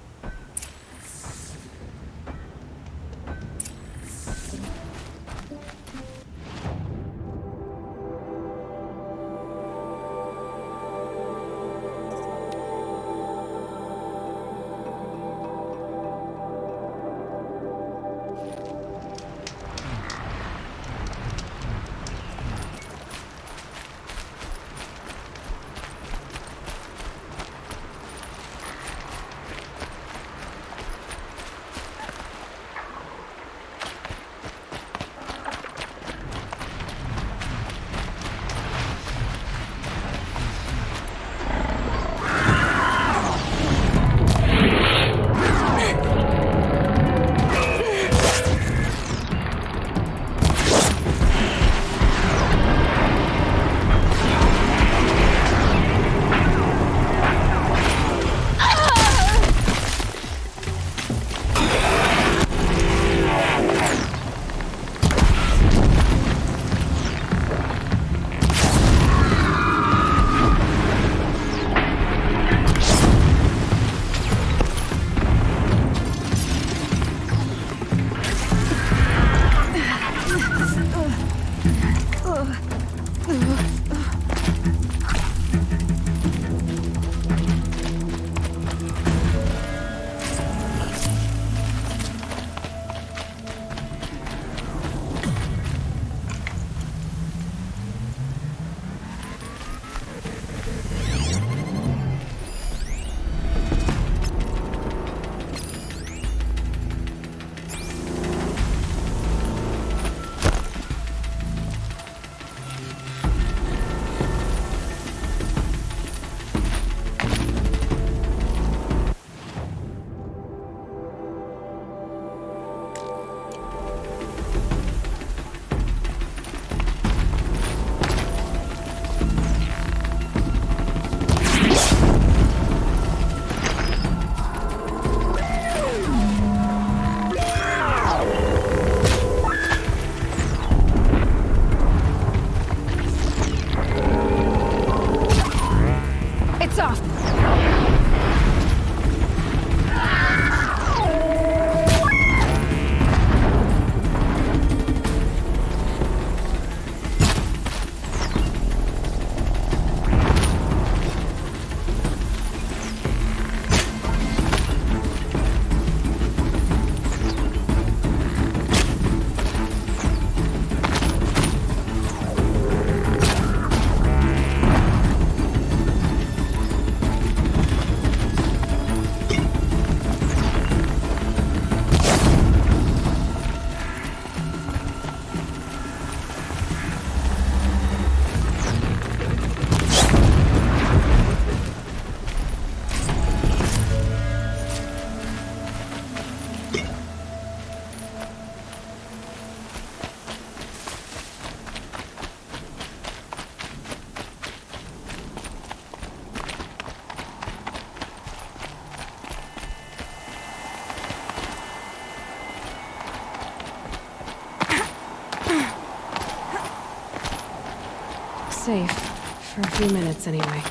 For a few minutes, anyway.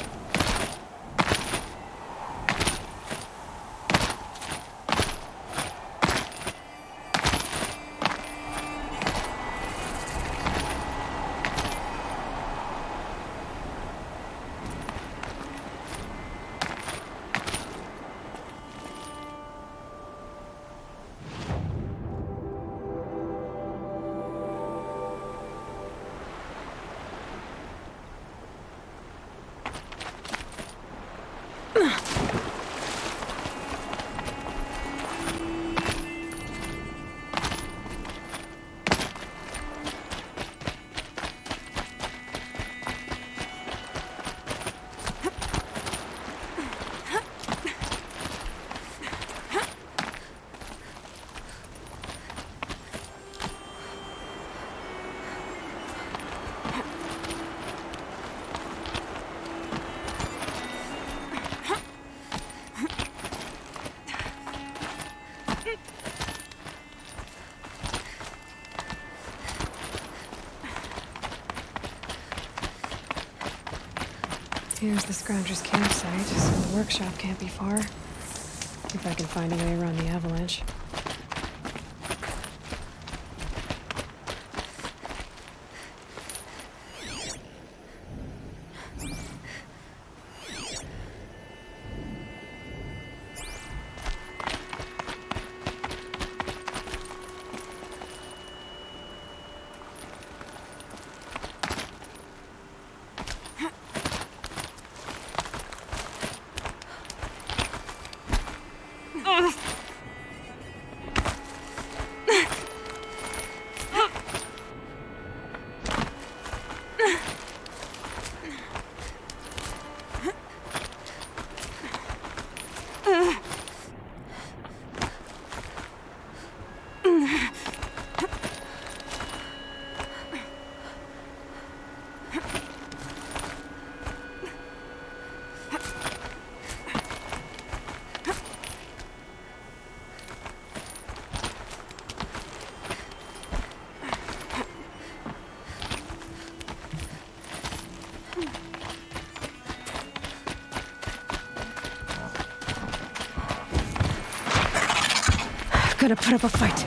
Here's the Scrounger's campsite, so the workshop can't be far. If I can find a way around the avalanche. Gotta put up a fight.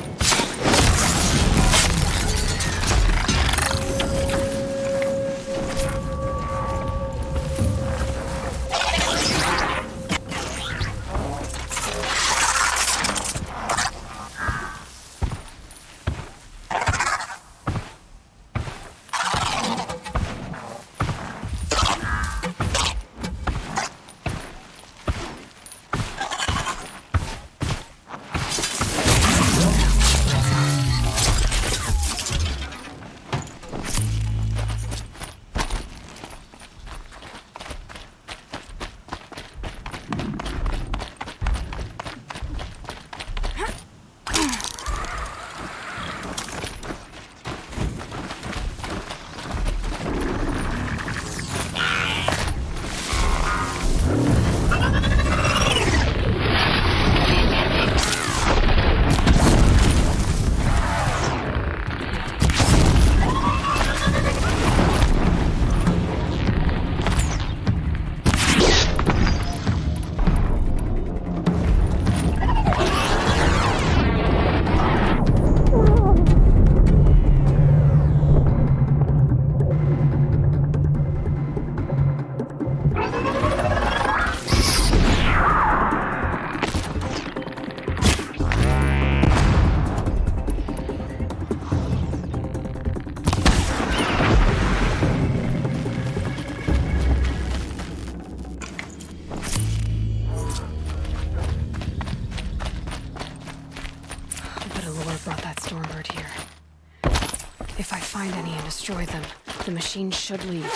If I find any and destroy them, the machine should leave.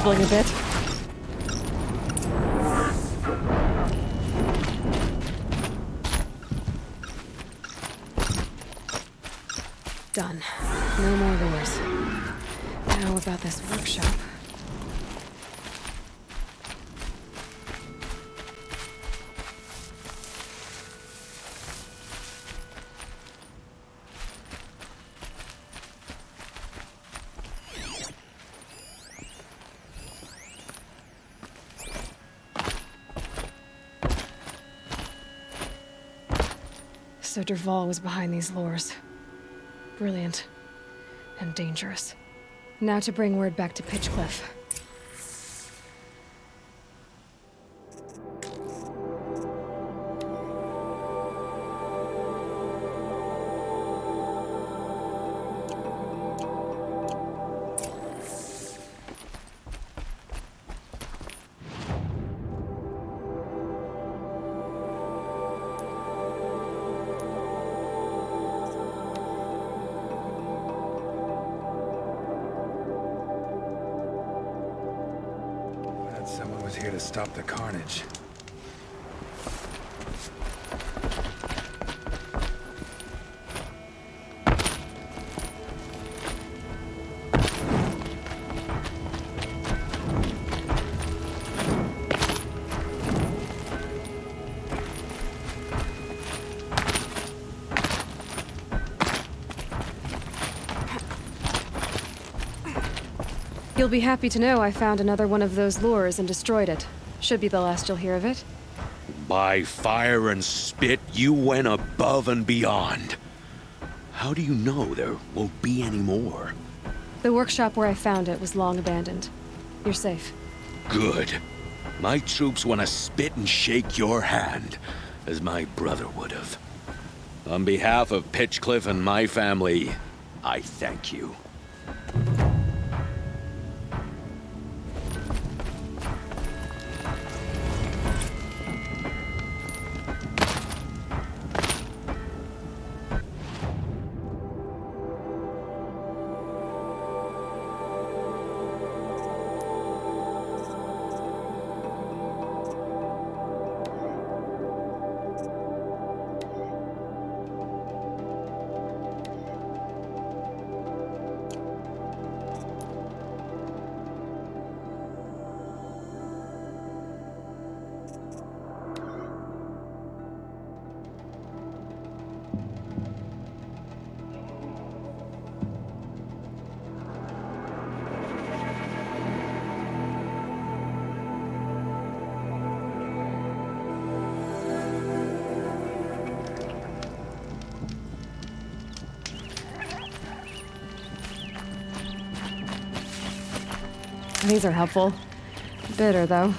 babbling a bit. Done. No more lures. Now about this workshop. So Dervahl was behind these lures. Brilliant. And dangerous. Now to bring word back to Pitchcliff. Someone was here to stop the carnage. You'll be happy to know I found another one of those lures and destroyed it. Should be the last you'll hear of it. By fire and spit, you went above and beyond. How do you know there won't be any more? The workshop where I found it was long abandoned. You're safe. Good. My troops want to spit and shake your hand, as my brother would have. On behalf of Pitchcliff and my family, I thank you. These are helpful. Bitter, though.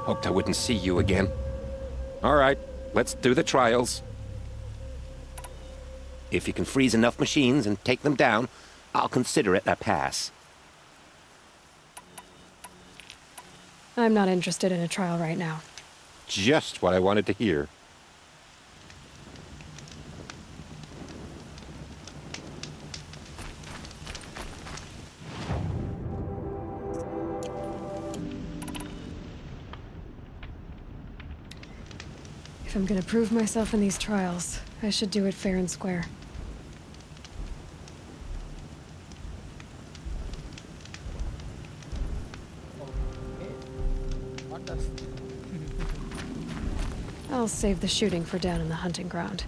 Hoped I wouldn't see you again. All right, let's do the trials. If you can freeze enough machines and take them down, I'll consider it a pass. I'm not interested in a trial right now. Just what I wanted to hear. If If I'm gonna prove myself in these trials, I should do it fair and square. Okay. What does... I'll save the shooting for down in the hunting ground.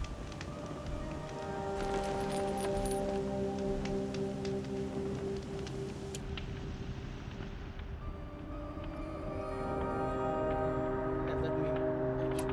Does that mean I should...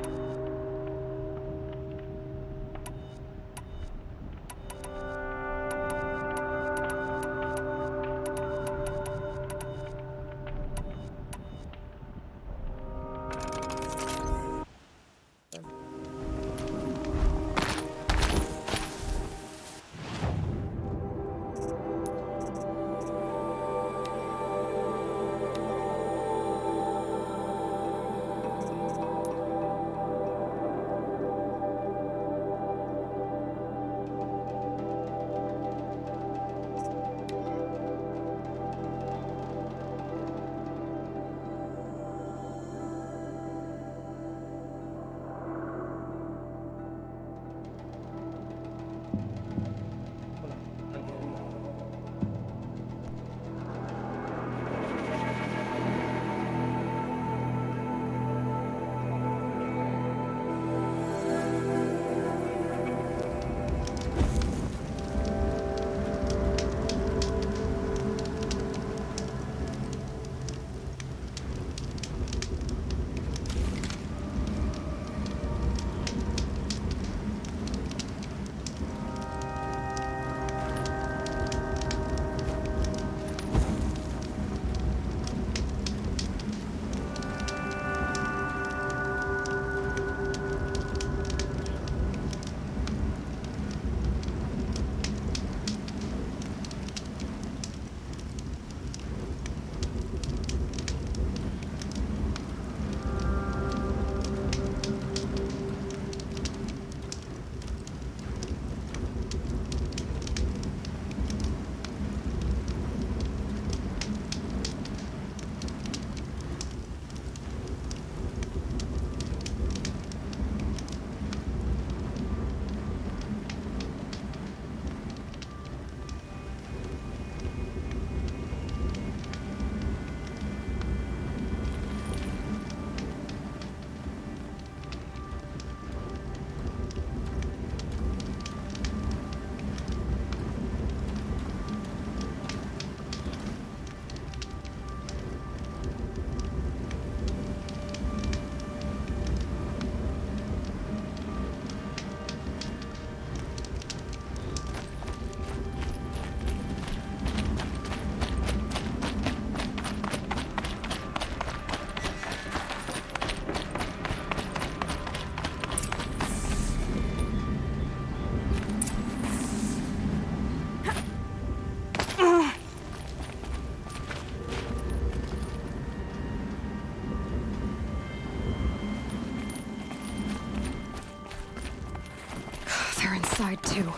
They're inside too.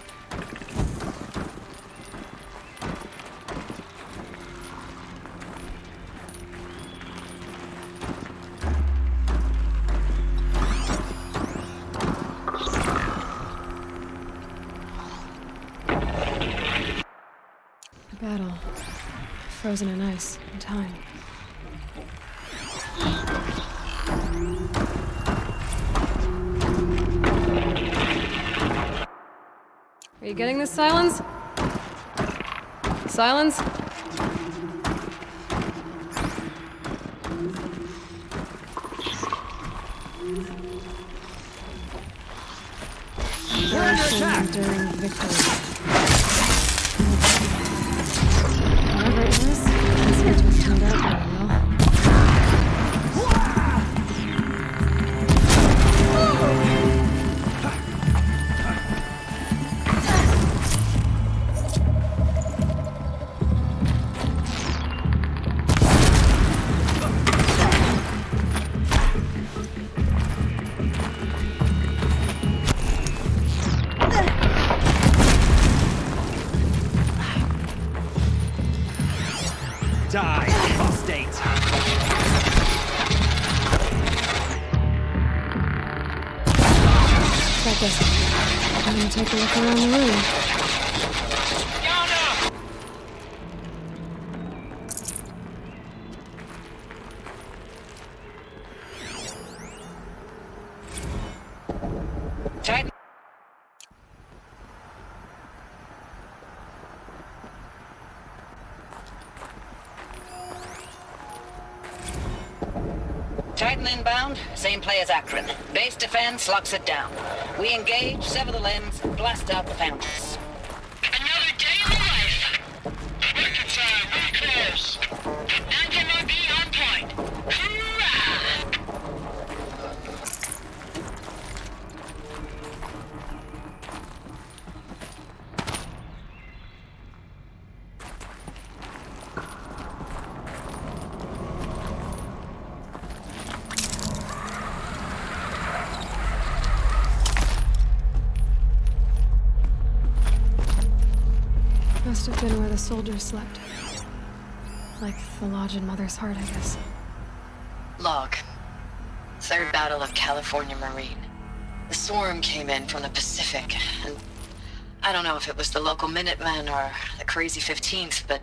A battle. Frozen in ice and time. Are you getting this, Silence? Silence? We're under attack! During victory. Whatever it was, this switch was turned out very well. Die, apostate! guess I'm gonna take a look around the room. Titan. Titan inbound, same play as Akron. Base defense locks it down. We engage, sever the limbs, blast out the foundries. Another day in the life. Record time, very close. Anti-MRB on point. Hoorah! Must have been where the soldiers slept. Like the lodge in Mother's Heart, I guess. Log. Third Battle of California Marine. The swarm came in from the Pacific, and I don't know if it was the local Minutemen or the crazy 15th, but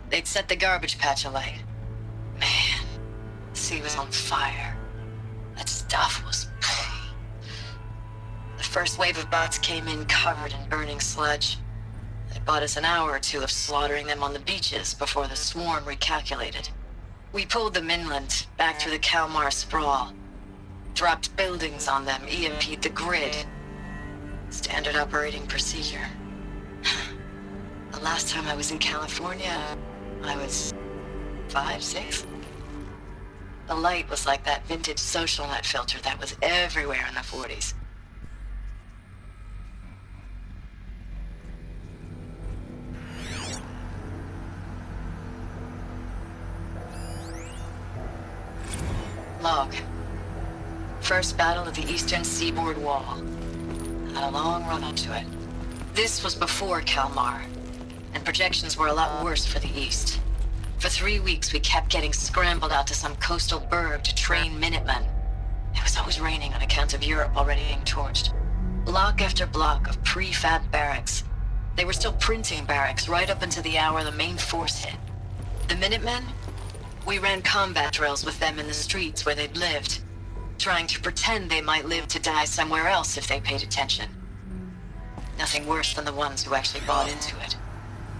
they'd set the garbage patch alight. Man, the sea was on fire. That stuff was... The first wave of bots came in covered in burning sludge. It bought us an hour or two of slaughtering them on the beaches before the swarm recalculated. We pulled them inland, back through the Kalmar sprawl. Dropped buildings on them, EMP'd the grid. Standard operating procedure. The last time I was in California, I was 5, 6. The light was like that vintage social net filter that was everywhere in the 40s. Log. First battle of the eastern seaboard wall. Had a long run up to it. This was before Kalmar, and projections were a lot worse for the east. For 3 weeks, we kept getting scrambled out to some coastal burg to train Minutemen. It was always raining on account of Europe already being torched. Block after block of prefab barracks. They were still printing barracks right up until the hour the main force hit. The Minutemen? We ran combat drills with them in the streets where they'd lived, trying to pretend they might live to die somewhere else if they paid attention. Nothing worse than the ones who actually bought into it.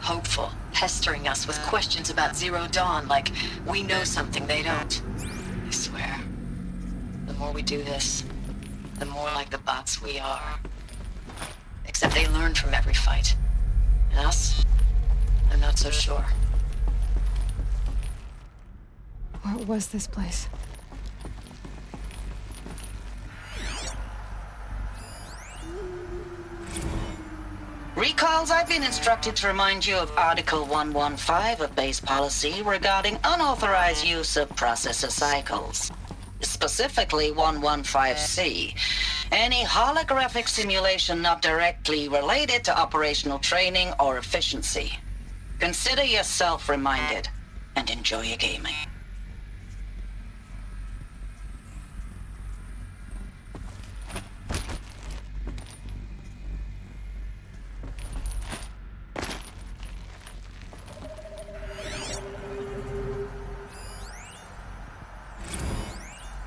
Hopeful, pestering us with questions about Zero Dawn like we know something they don't. I swear, the more we do this, the more like the bots we are. Except they learn from every fight. And us? I'm not so sure. What was this place? Recalls, I've been instructed to remind you of Article 115 of base policy regarding unauthorized use of processor cycles. Specifically 115C. Any holographic simulation not directly related to operational training or efficiency. Consider yourself reminded, and enjoy your gaming.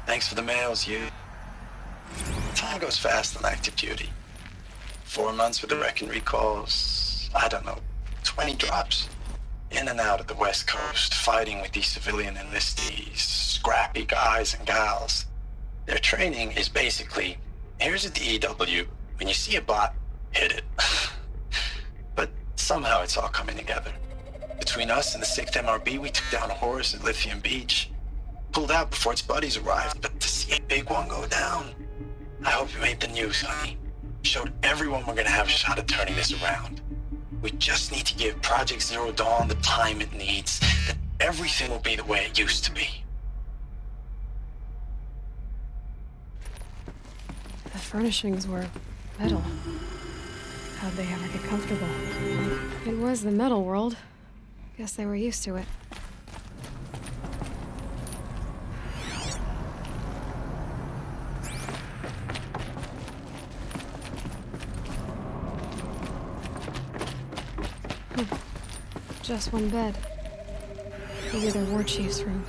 Thanks for the mails, you. Time goes fast on active duty. 4 months with the wrecking recalls, I don't know, 20 drops. In and out of the West Coast, fighting with these civilian enlistees, scrappy guys and gals. Their training is basically, here's a DEW, when you see a bot, hit it. But somehow it's all coming together. Between us and the 6th MRB, we took down Horus at Lithium Beach. Pulled out before its buddies arrived, but to see a big one go down, I hope you made the news, honey. Showed everyone we're gonna have a shot at turning this around. We just need to give Project Zero Dawn the time it needs, that everything will be the way it used to be. The furnishings were metal. How'd they ever get comfortable? It was the metal world. Guess they were used to it. Just one bed. Maybe their war chief's room.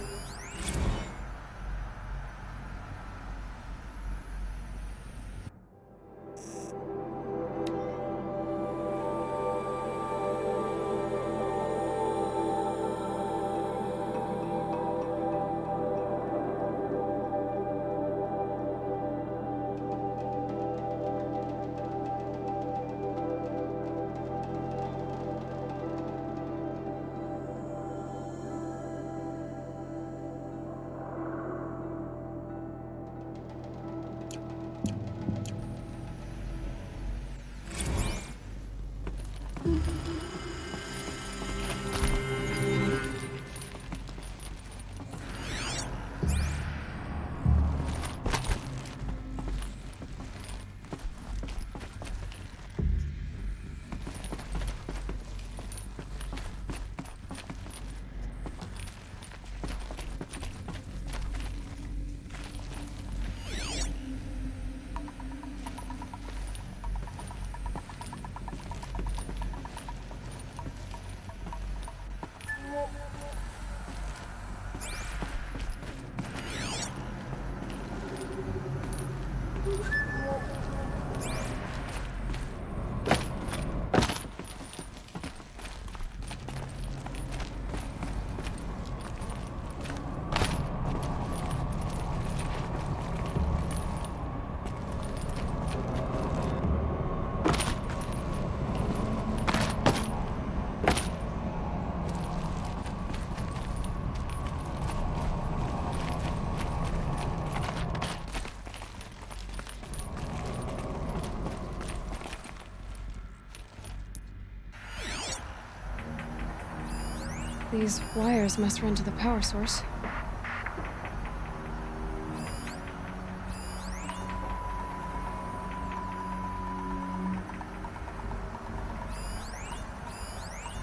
These wires must run to the power source.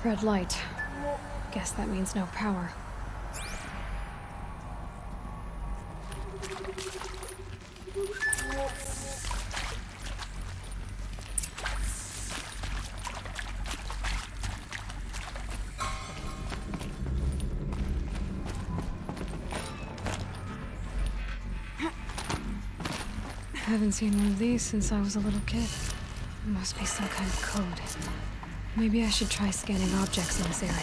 Red light. Guess that means no power. I haven't seen one of these since I was a little kid. It must be some kind of code. Maybe I should try scanning objects in this area.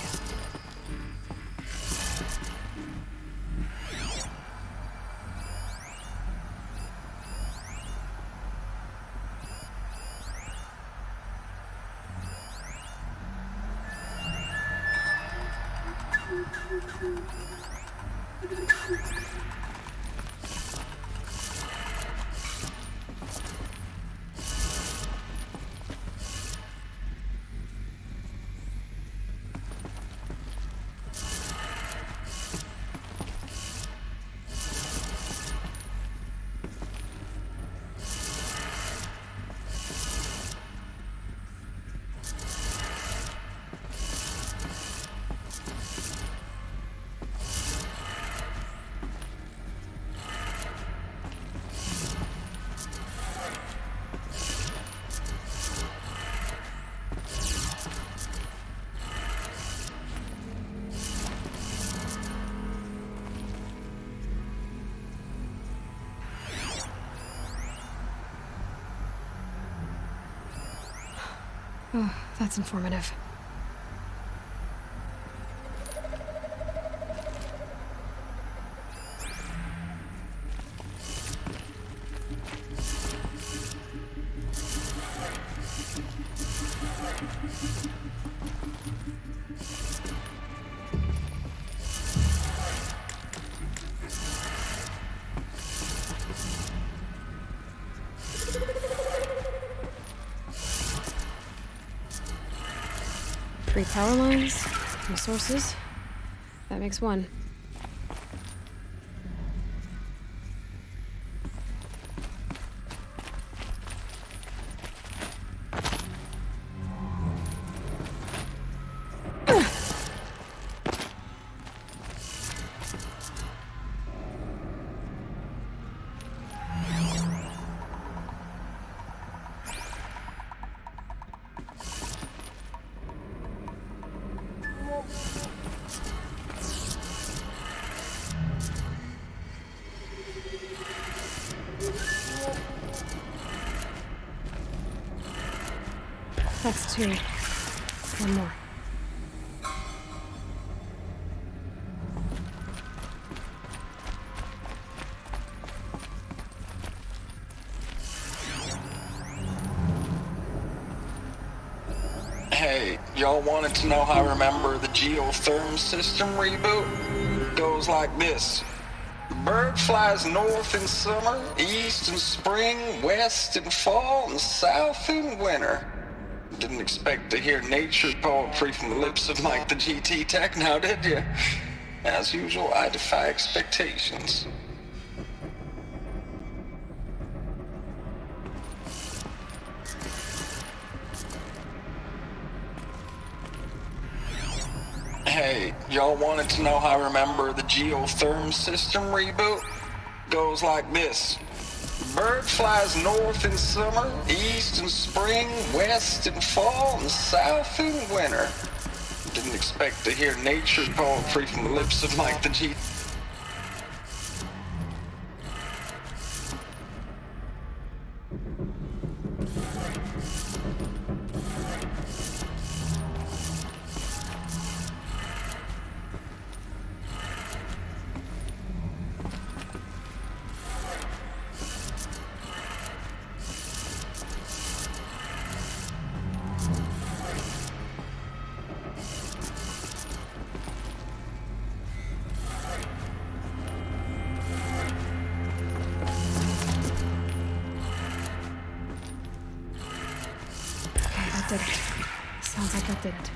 Oh, that's informative. Three power lines, resources. That makes one. That's 2. One more. Hey, y'all wanted to know how I remember the geotherm system reboot? It goes like this. Bird flies north in summer, east in spring, west in fall, and south in winter. Didn't expect to hear nature poetry from the lips of Mike the GT Tech now, did you? As usual, I defy expectations. Hey, y'all wanted to know how I remember the geotherm system reboot? Goes like this. Bird flies north in summer, east in spring, west in fall, and south in winter. Didn't expect to hear nature poetry from the lips of Mike the G. Did it. Sounds like that did it.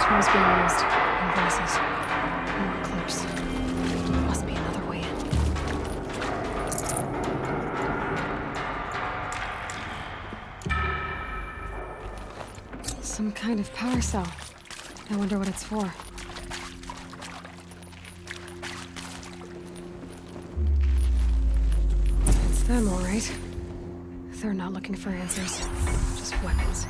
Tools being used. And voices. More close. Must be another way in. Some kind of power cell. I wonder what it's for. It's them, all right. They're not looking for answers. Just weapons.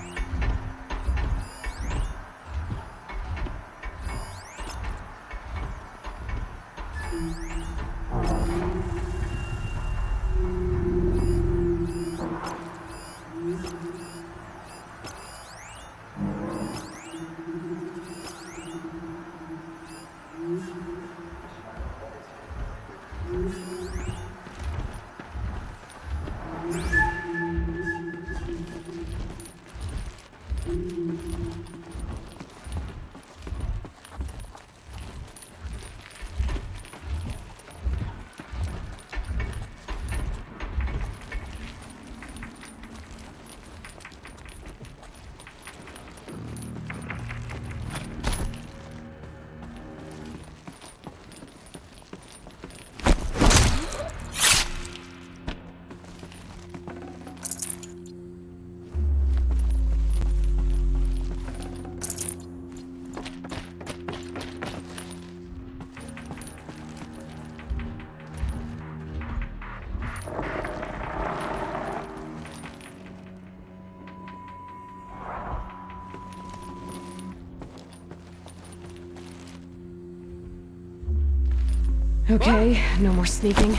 Okay, no more sneaking.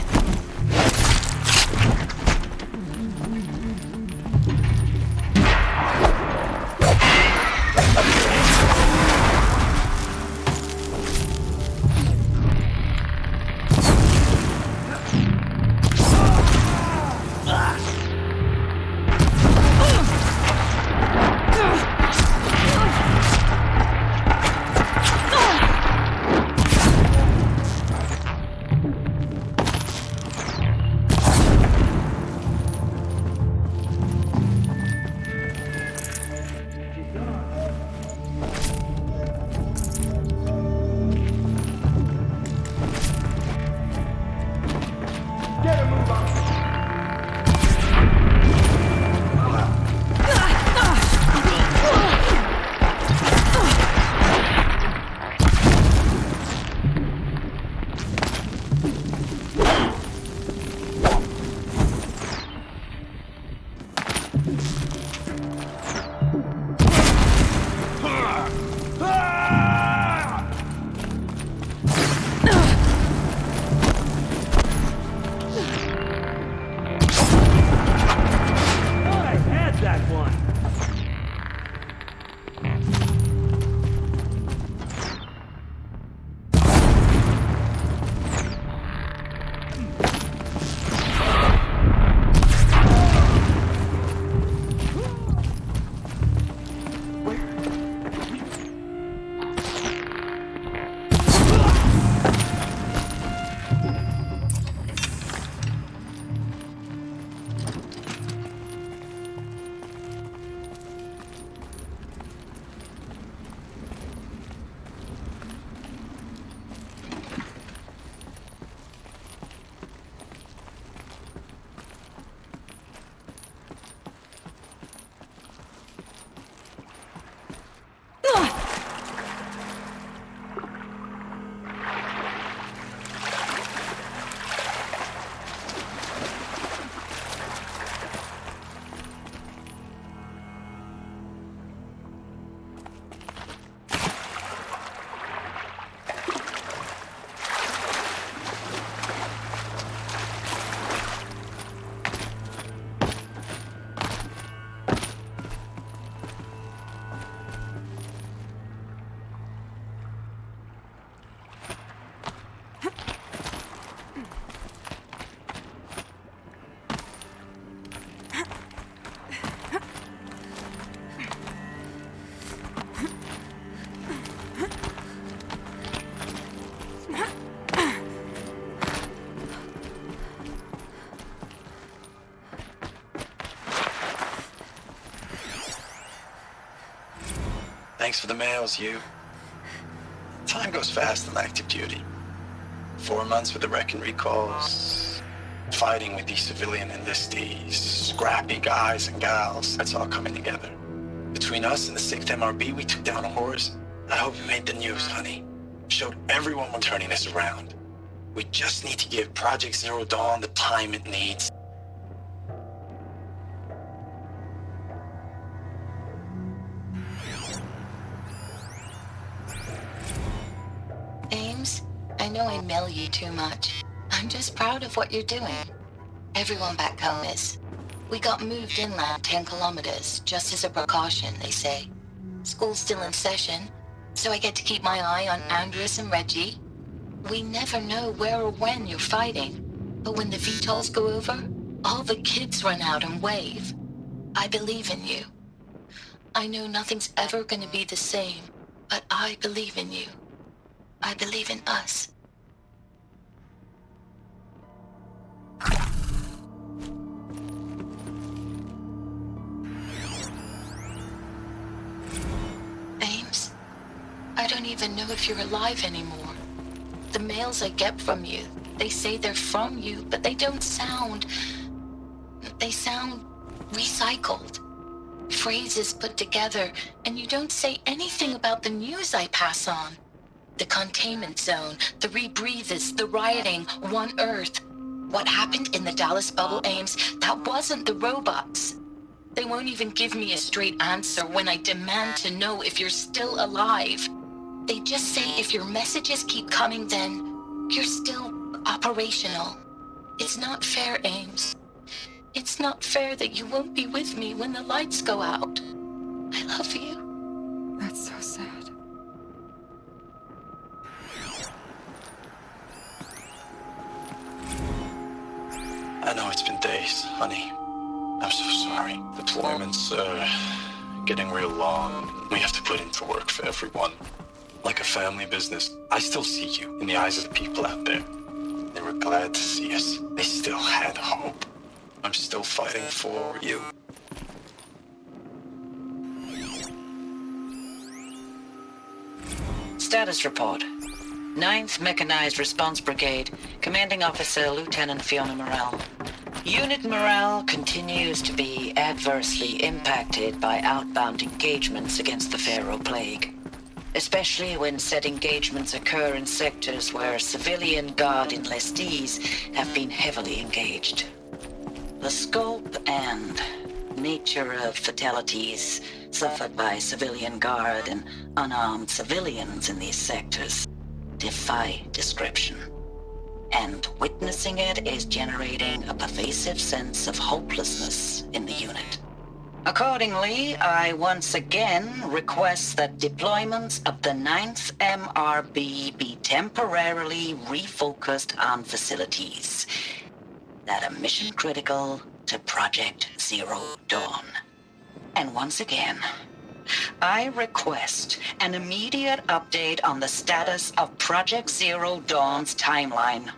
Thanks for the mails, you. Time goes fast on active duty. 4 months with the wreck and recalls, fighting with these civilian enlistees, scrappy guys and gals, that's all coming together. Between us and the 6th MRB, we took down a horse. I hope we made the news, honey. Showed everyone we're turning this around. We just need to give Project Zero Dawn the time it needs. Ames, I know I mail you too much. I'm just proud of what you're doing. Everyone back home is. We got moved inland 10 kilometers, just as a precaution, they say. School's still in session, so I get to keep my eye on Andres and Reggie. We never know where or when you're fighting, but when the VTOLs go over, all the kids run out and wave. I believe in you. I know nothing's ever gonna be the same, but I believe in you. I believe in us. Ames, I don't even know if you're alive anymore. The mails I get from you, they say they're from you, but they don't sound... They sound recycled. Phrases put together, and you don't say anything about the news I pass on. The containment zone, the rebreathers, the rioting, One Earth. What happened in the Dallas bubble, Ames, that wasn't the robots. They won't even give me a straight answer when I demand to know if you're still alive. They just say if your messages keep coming, then you're still operational. It's not fair, Ames. It's not fair that you won't be with me when the lights go out. I love you. That's so sad. I know it's been days, honey. I'm so sorry. Deployments are getting real long. We have to put into work for everyone. Like a family business. I still see you in the eyes of the people out there. They were glad to see us. They still had hope. I'm still fighting for you. Status report. 9th Mechanized Response Brigade, Commanding Officer Lieutenant Fiona Morrell. Unit morale continues to be adversely impacted by outbound engagements against the Pharaoh Plague, especially when said engagements occur in sectors where civilian guard enlistees have been heavily engaged. The scope and nature of fatalities suffered by civilian guard and unarmed civilians in these sectors defy description. And witnessing it is generating a pervasive sense of hopelessness in the unit. Accordingly, I once again request that deployments of the 9th MRB be temporarily refocused on facilities that are mission critical to Project Zero Dawn. And once again, I request an immediate update on the status of Project Zero Dawn's timeline.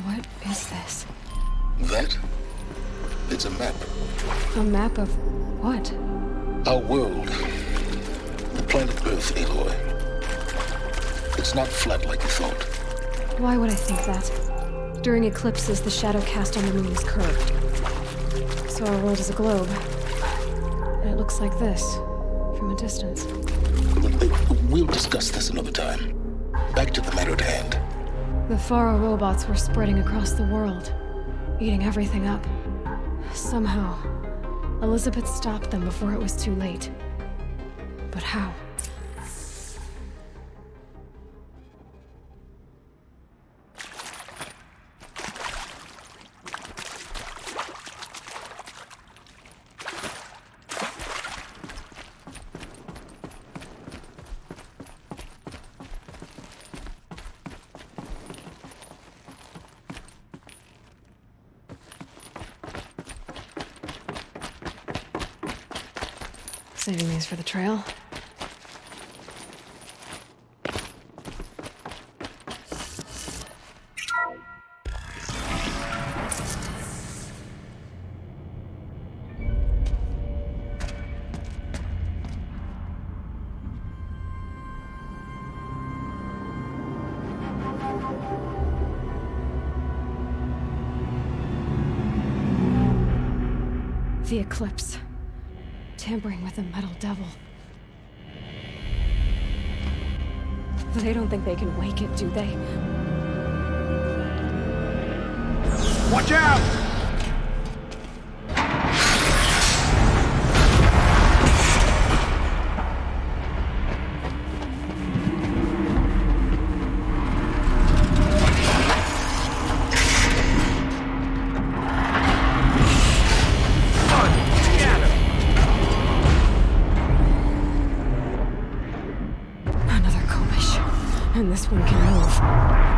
What is this? That? It's a map. A map of what? Our world. The planet Earth, Aloy. It's not flat like you thought. Why would I think that? During eclipses, the shadow cast on the moon is curved. So our world is a globe. And it looks like this, from a distance. We'll discuss this another time. Back to the matter at hand. The Faro robots were spreading across the world, eating everything up. Somehow, Elizabeth stopped them before it was too late. But how? Saving these for the trail. The eclipse. Tampering with the metal devil. They don't think they can wake it, do they? Watch out! And this one can move.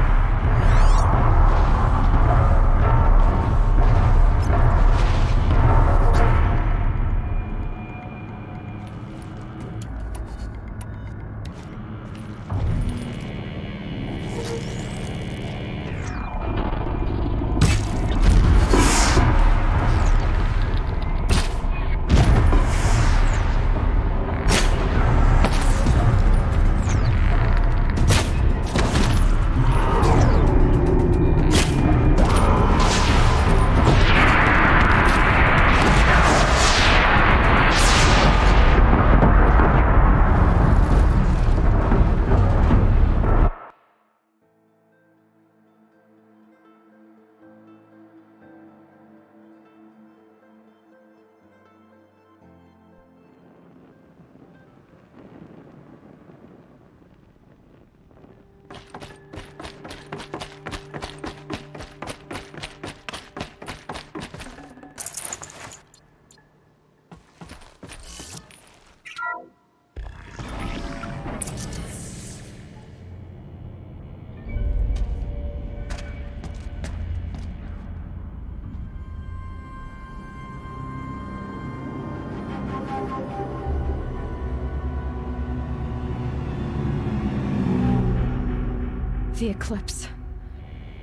The eclipse.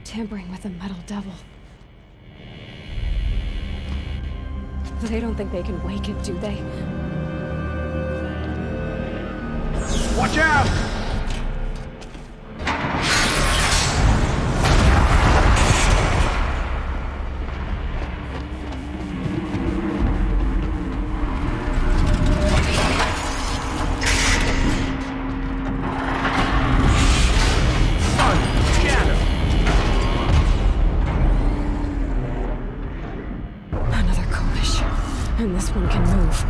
Tampering with the metal devil. They don't think they can wake it, do they? Watch out! And this one can move.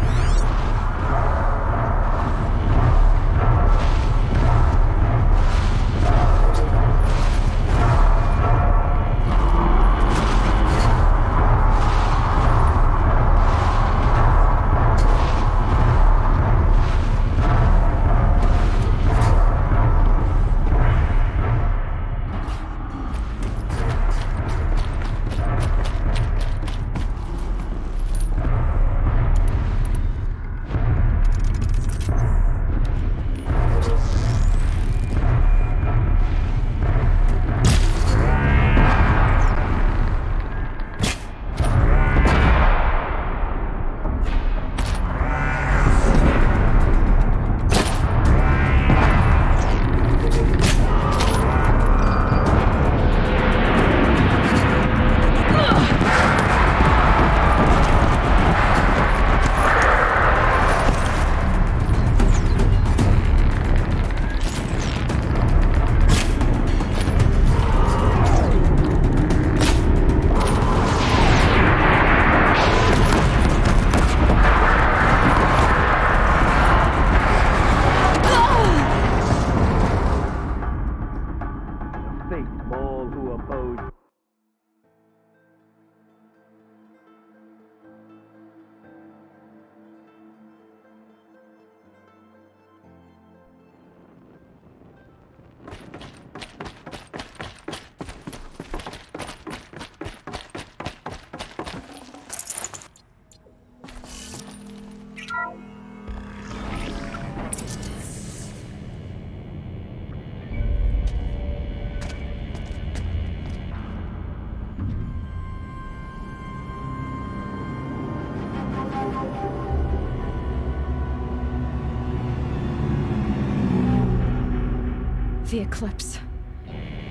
The eclipse.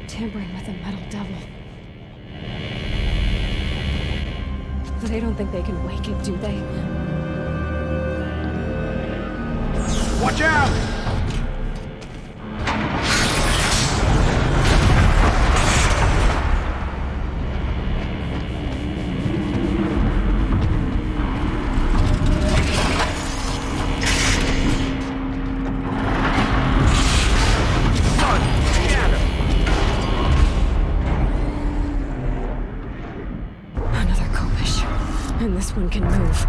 Tampering with a metal devil. They don't think they can wake it, do they? Watch out! And this one can move.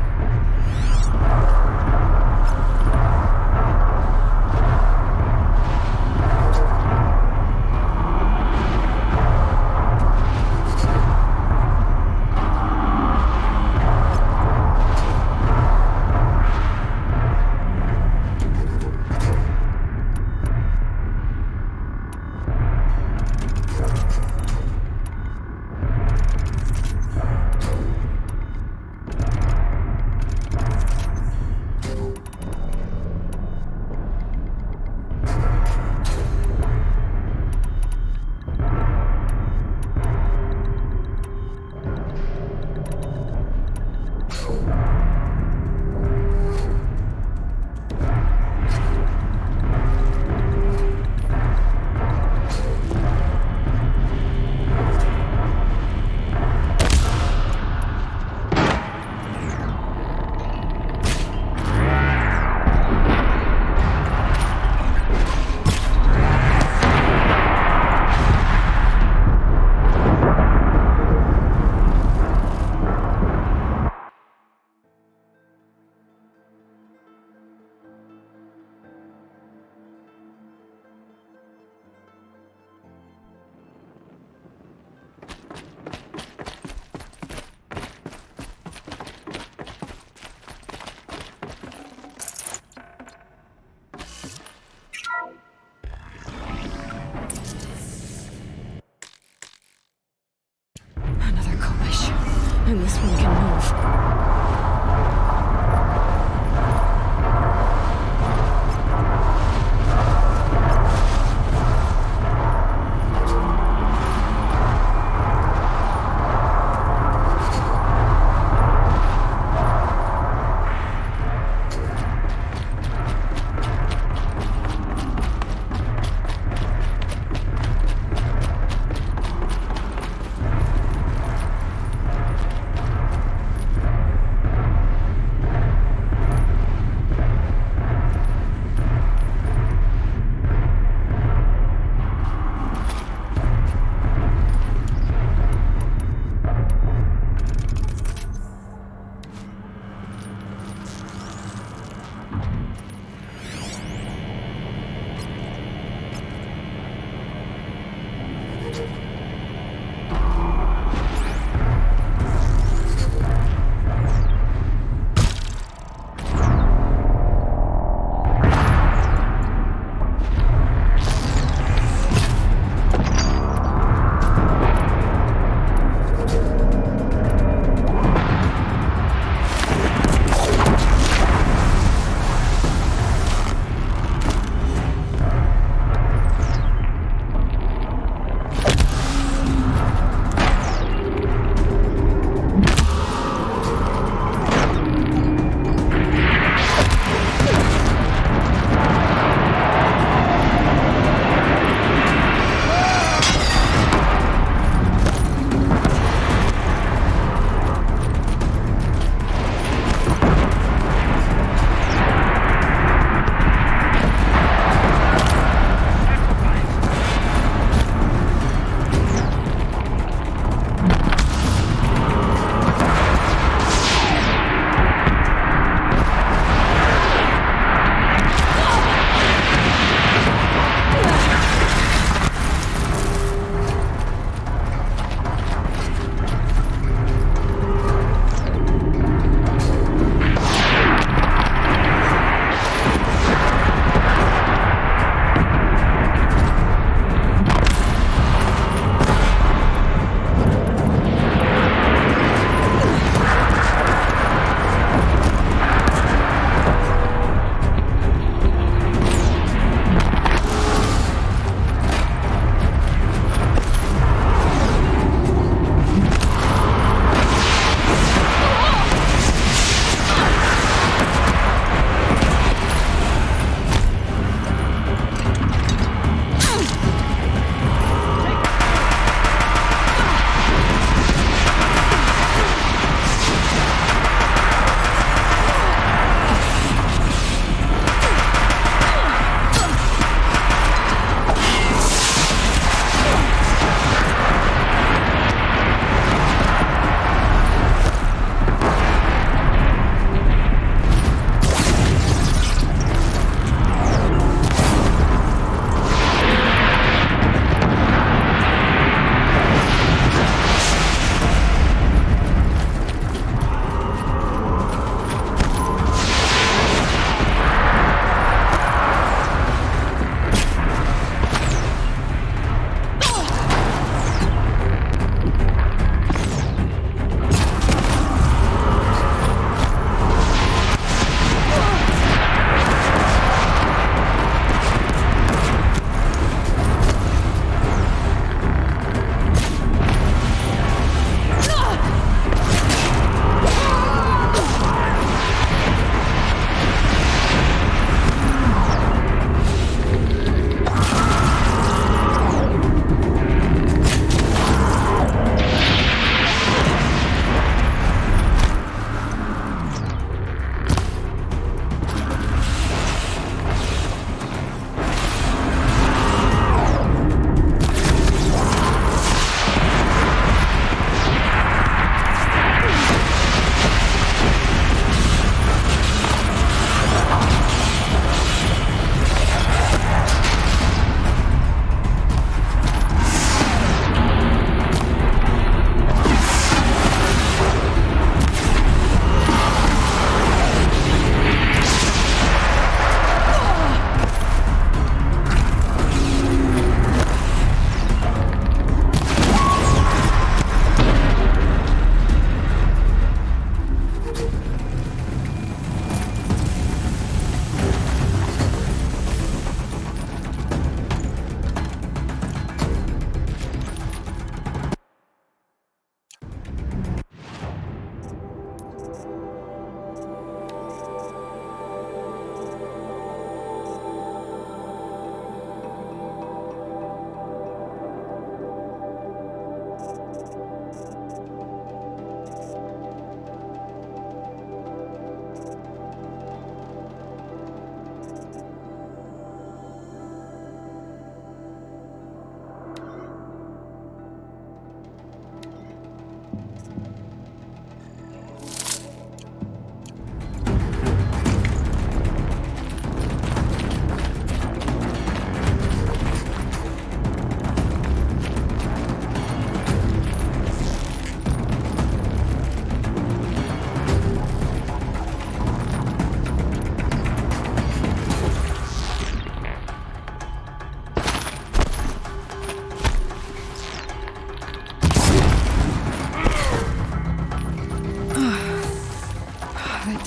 And this one can move.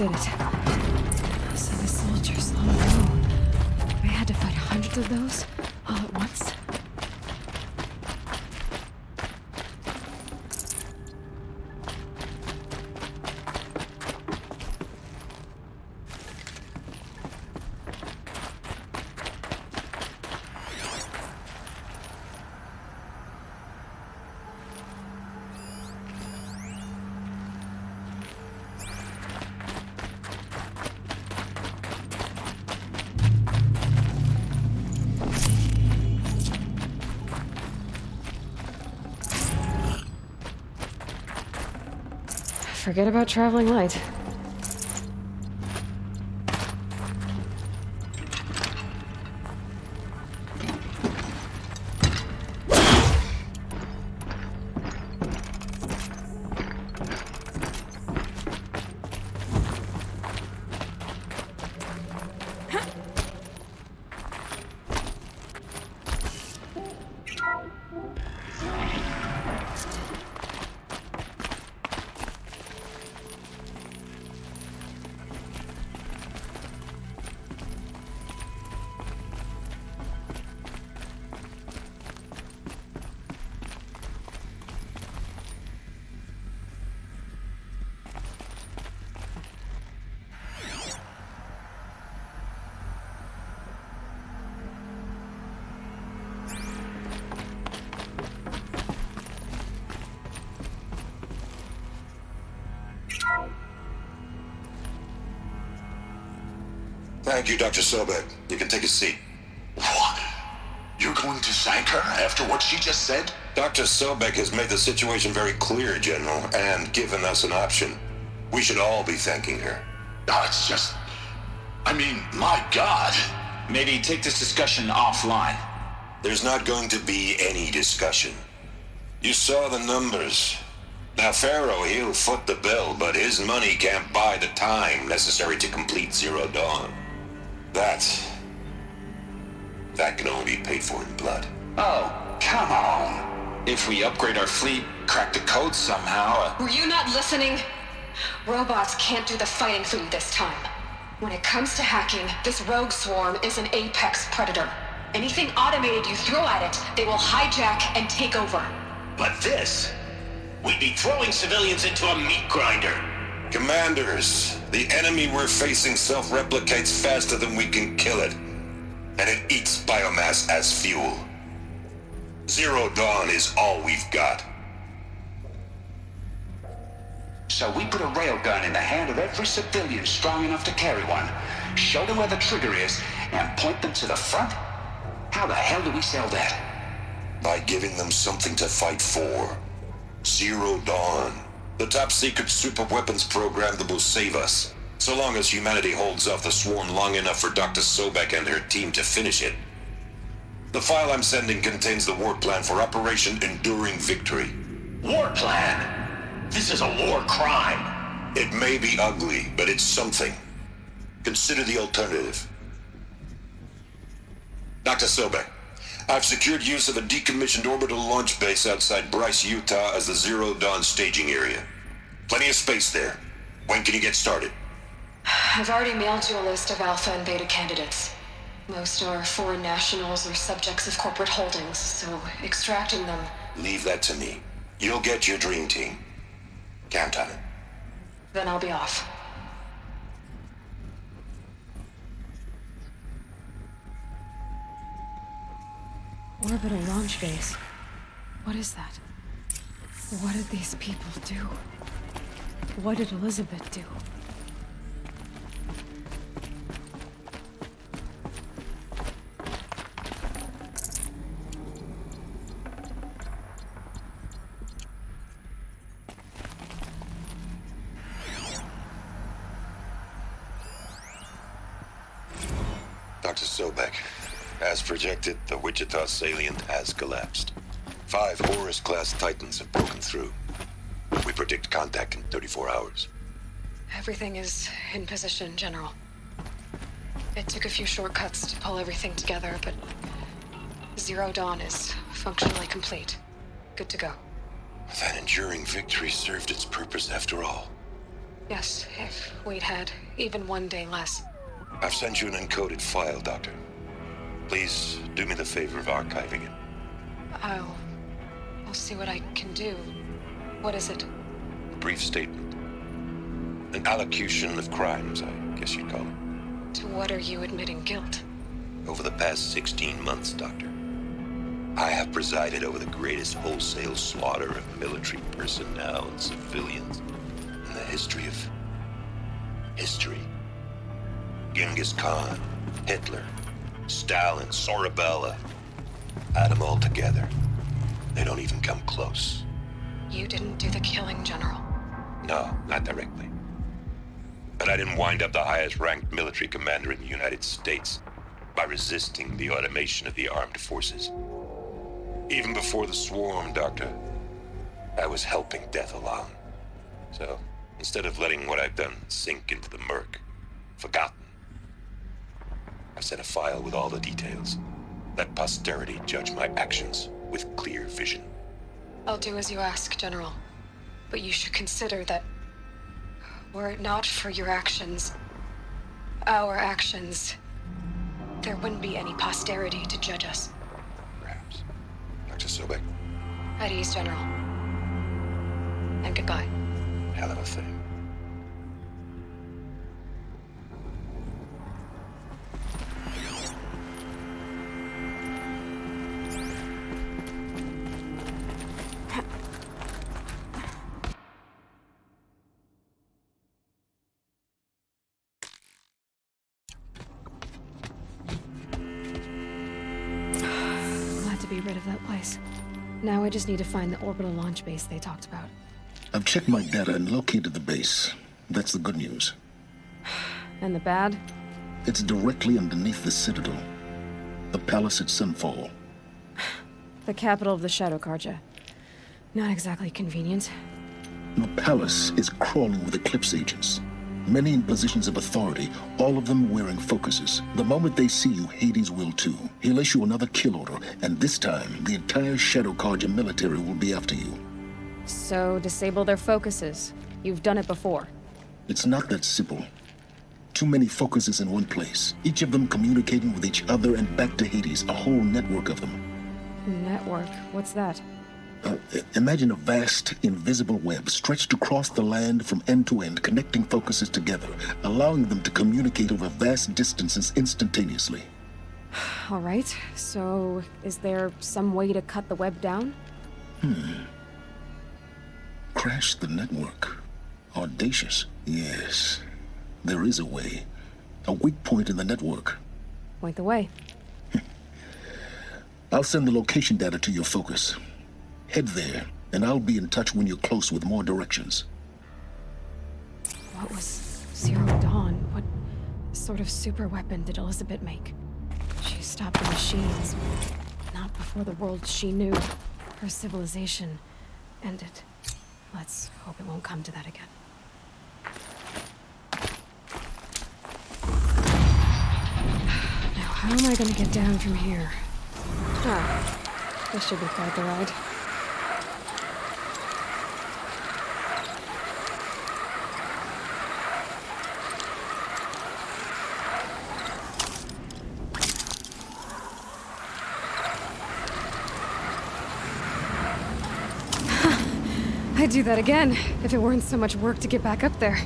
did it. So the soldiers, oh no. I had to fight hundreds of those all at once. Forget about traveling light. Thank you, Dr. Sobek. You can take a seat. What? You're going to thank her after what she just said? Dr. Sobek has made the situation very clear, General, and given us an option. We should all be thanking her. Oh, it's just... I mean, my God. Maybe take this discussion offline. There's not going to be any discussion. You saw the numbers. Now, Pharaoh, he'll foot the bill, but his money can't buy the time necessary to complete Zero Dawn. That can only be paid for in blood. Oh, come on. If we upgrade our fleet, crack the code somehow... Were you not listening? Robots can't do the fighting for you this time. When it comes to hacking, this rogue swarm is an apex predator. Anything automated you throw at it, they will hijack and take over. But this... we'd be throwing civilians into a meat grinder. Commanders, the enemy we're facing self-replicates faster than we can kill it. And it eats biomass as fuel. Zero Dawn is all we've got. So we put a railgun in the hand of every civilian strong enough to carry one, show them where the trigger is, and point them to the front? How the hell do we sell that? By giving them something to fight for. Zero Dawn. The top-secret super-weapons program that will save us. So long as humanity holds off the swarm long enough for Dr. Sobek and her team to finish it. The file I'm sending contains the war plan for Operation Enduring Victory. War plan? This is a war crime. It may be ugly, but it's something. Consider the alternative. Dr. Sobek, I've secured use of a decommissioned orbital launch base outside Bryce, Utah as the Zero Dawn staging area. Plenty of space there. When can you get started? I've already mailed you a list of alpha and beta candidates. Most are foreign nationals or subjects of corporate holdings, so extracting them... Leave that to me. You'll get your dream team. Count on it. Then I'll be off. Orbital launch base. What is that? What did these people do? What did Elizabeth do? Dr. Sobek, as projected, the Wichita salient has collapsed. 5 Horus-class Titans have broken through. We predict contact in 34 hours. Everything is in position, General. It took a few shortcuts to pull everything together, but Zero Dawn is functionally complete. Good to go. That enduring victory served its purpose after all. Yes, if we'd had even one day less. I've sent you an encoded file, Doctor. Please do me the favor of archiving it. I'll see what I can do. What is it? A brief statement. An allocution of crimes, I guess you'd call it. To what are you admitting guilt? Over the past 16 months, Doctor, I have presided over the greatest wholesale slaughter of military personnel and civilians in the history of history. Genghis Khan, Hitler, Stalin, Sorabella. Add them all together. They don't even come close. You didn't do the killing, General. No, not directly. But I didn't wind up the highest-ranked military commander in the United States by resisting the automation of the armed forces. Even before the swarm, Doctor, I was helping death along. So, instead of letting what I've done sink into the murk, forgotten, I sent a file with all the details. Let posterity judge my actions with clear vision. I'll do as you ask, General. But you should consider that were it not for your actions, our actions, there wouldn't be any posterity to judge us. Perhaps. Dr. Sobek. At ease, General. And goodbye. Hell of a thing. Glad to be rid of that place. Now I just need to find the orbital launch base they talked about. I've checked my data and located the base. That's the good news. And the bad? It's directly underneath the Citadel. The palace at Sunfall. The capital of the Shadow Carja. Not exactly convenient. The palace is crawling with Eclipse agents. Many in positions of authority, all of them wearing focuses. The moment they see you, Hades will too. He'll issue another kill order, and this time, the entire Shadow Carja military will be after you. So, disable their focuses. You've done it before. It's not that simple. Too many focuses in one place, each of them communicating with each other and back to Hades, a whole network of them. Network? What's that? Imagine a vast, invisible web stretched across the land from end to end, connecting focuses together, allowing them to communicate over vast distances instantaneously. All right, so is there some way to cut the web down? Crash the network. Audacious. Yes, there is a way. A weak point in the network. Point the way. I'll send the location data to your focus. Head there, and I'll be in touch when you're close with more directions. What was Zero Dawn? What sort of super weapon did Elizabeth make? She stopped the machines. Not before the world she knew. Her civilization ended. Let's hope it won't come to that again. Now, how am I gonna get down from here? This should be quite the ride. I'd do that again, if it weren't so much work to get back up there.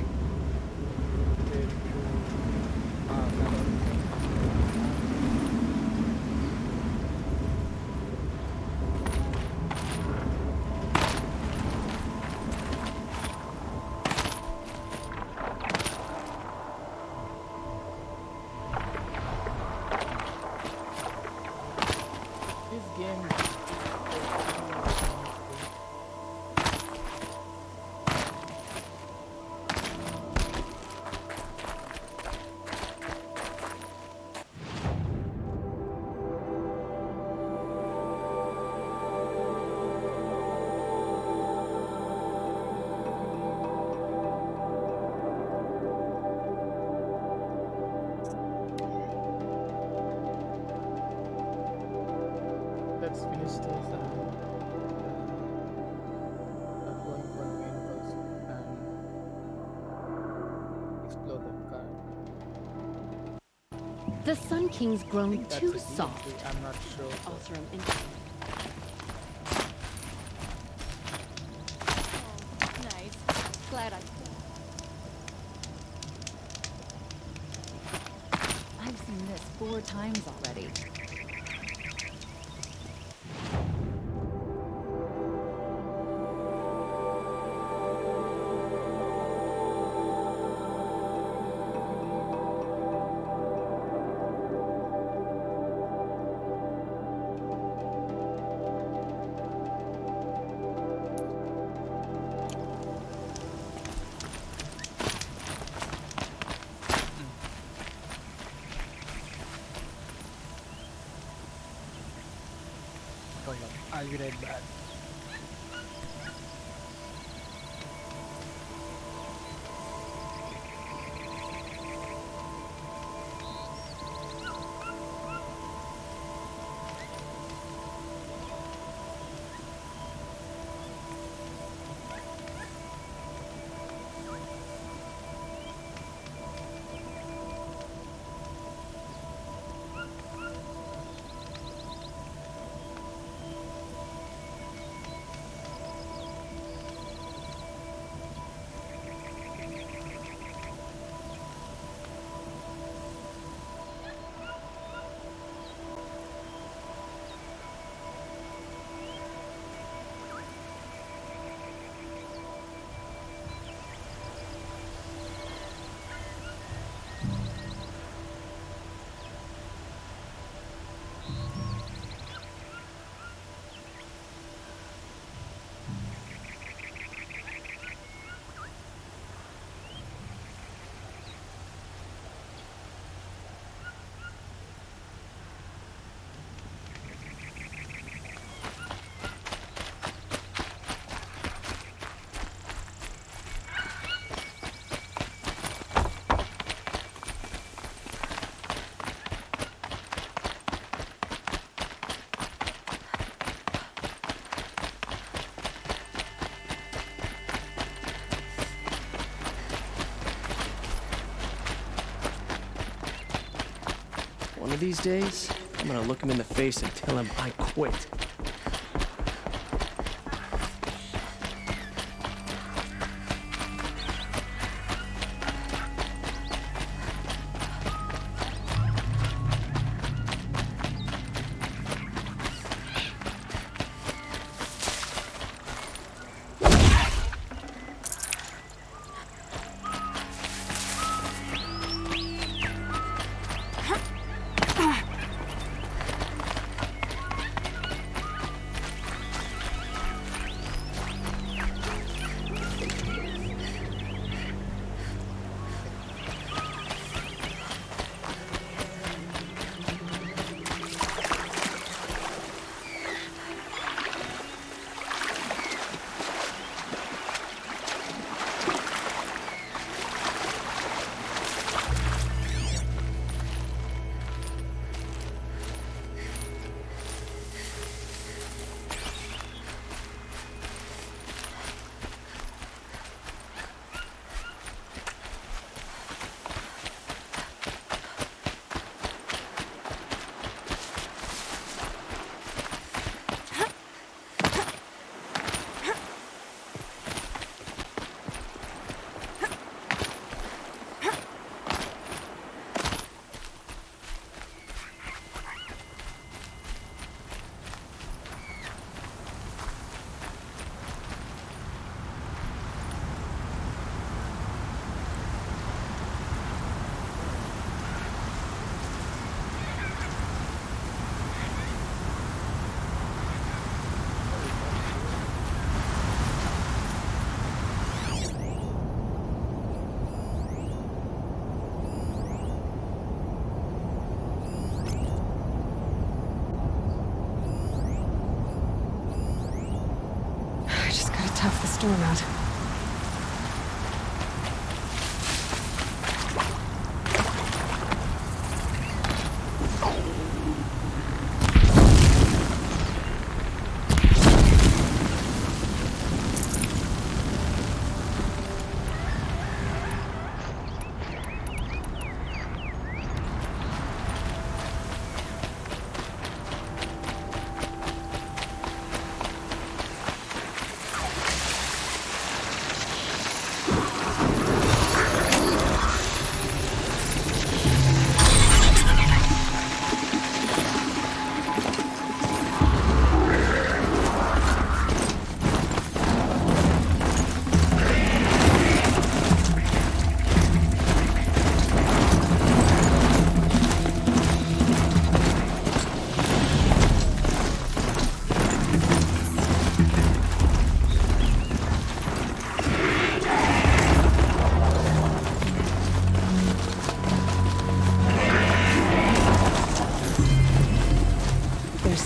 Let's finish this going for the main quest and The Sun King's grown too soft. I'm not sure. Oseram influence. Nice. Glad I've seen this 4 times already. Hold on, I'll be right back. One of these days, I'm gonna look him in the face and tell him I quit. Tough the storm out.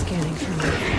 scanning for me.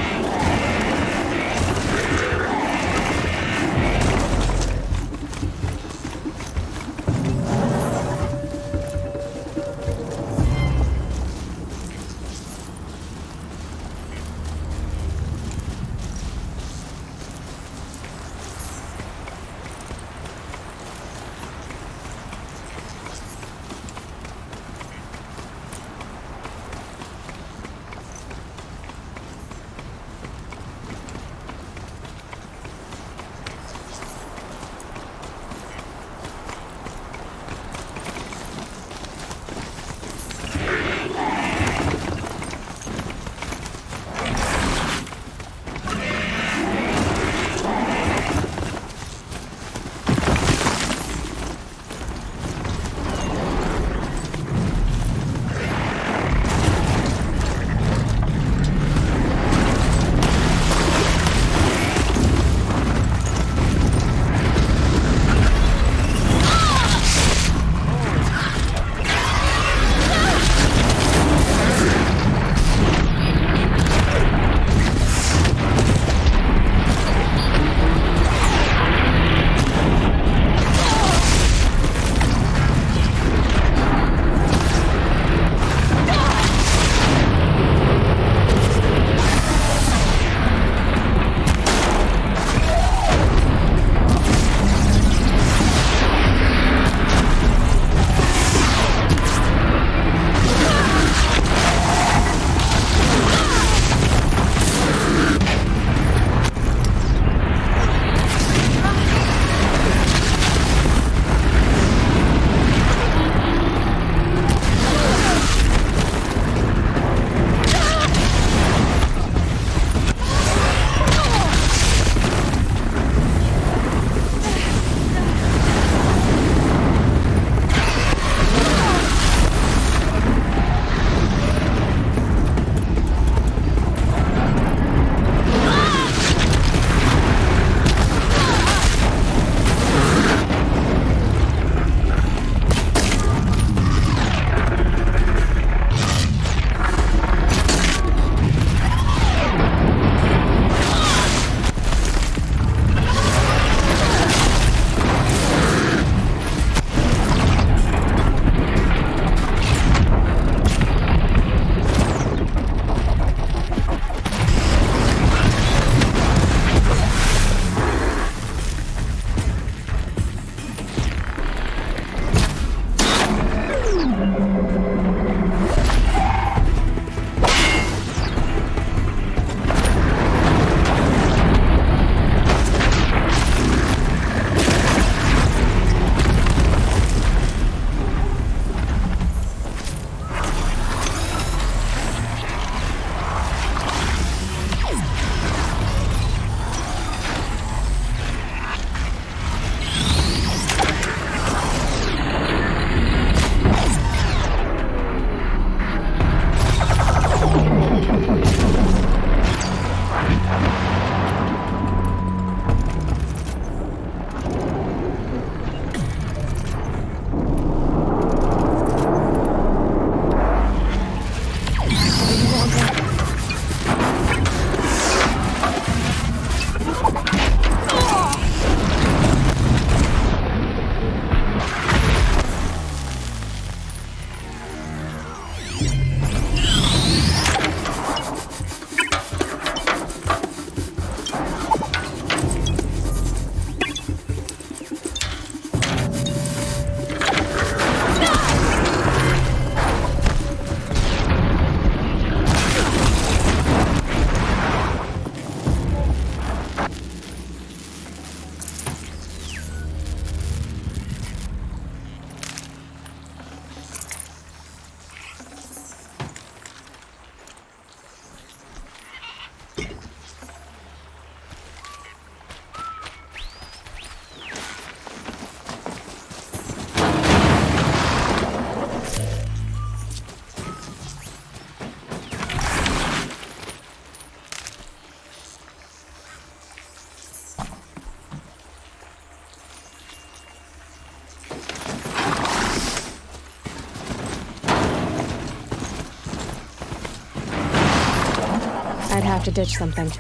I'd have to ditch something.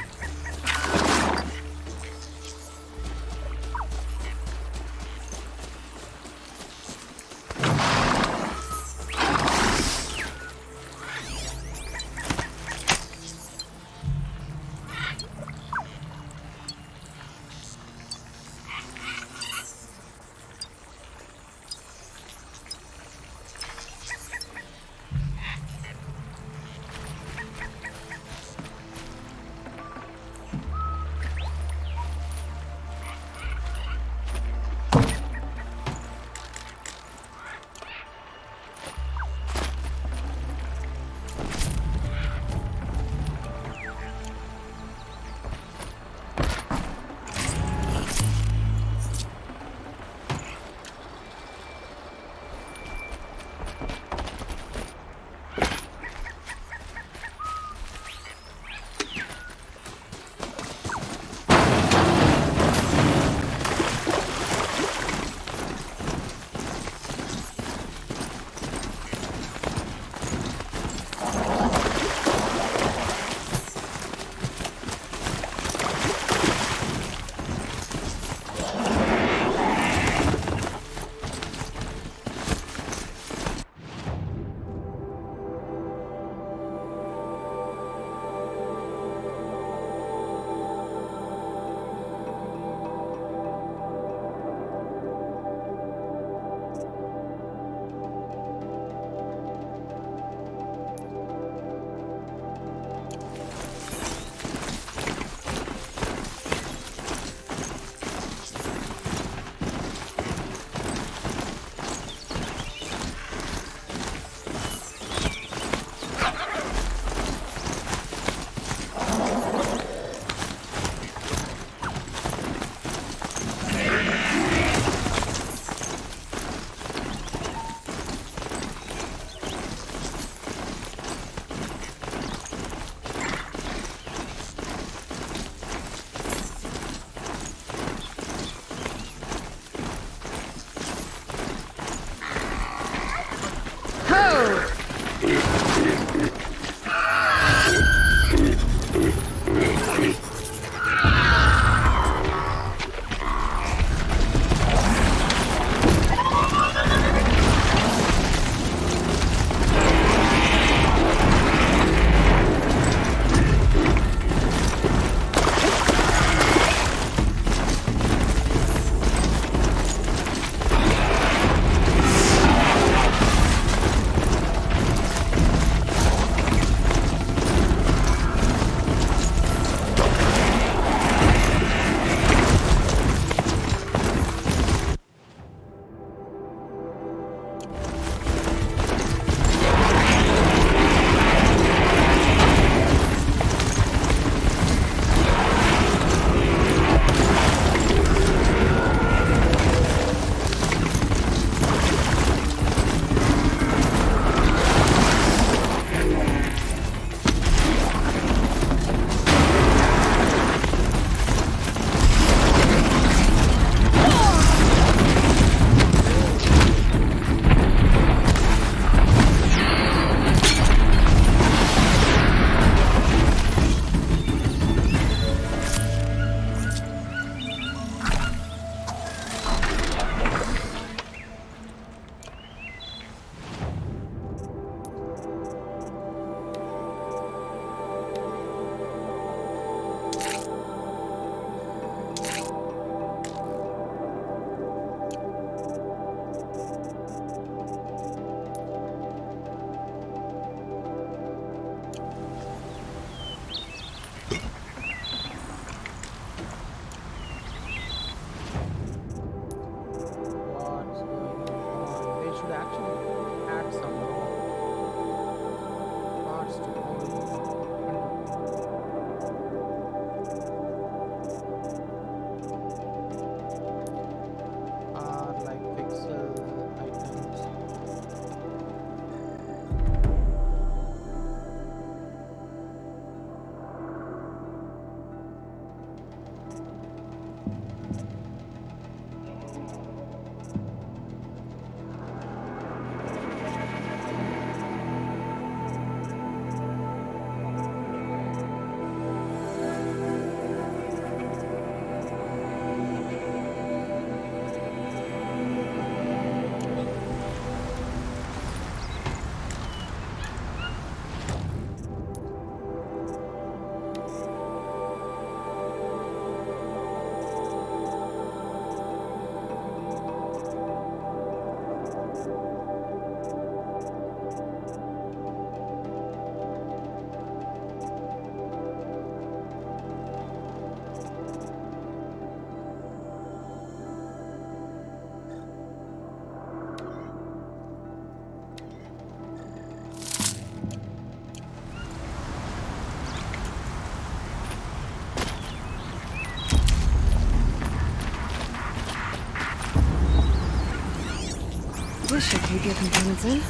Keep your components in.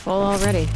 Full already.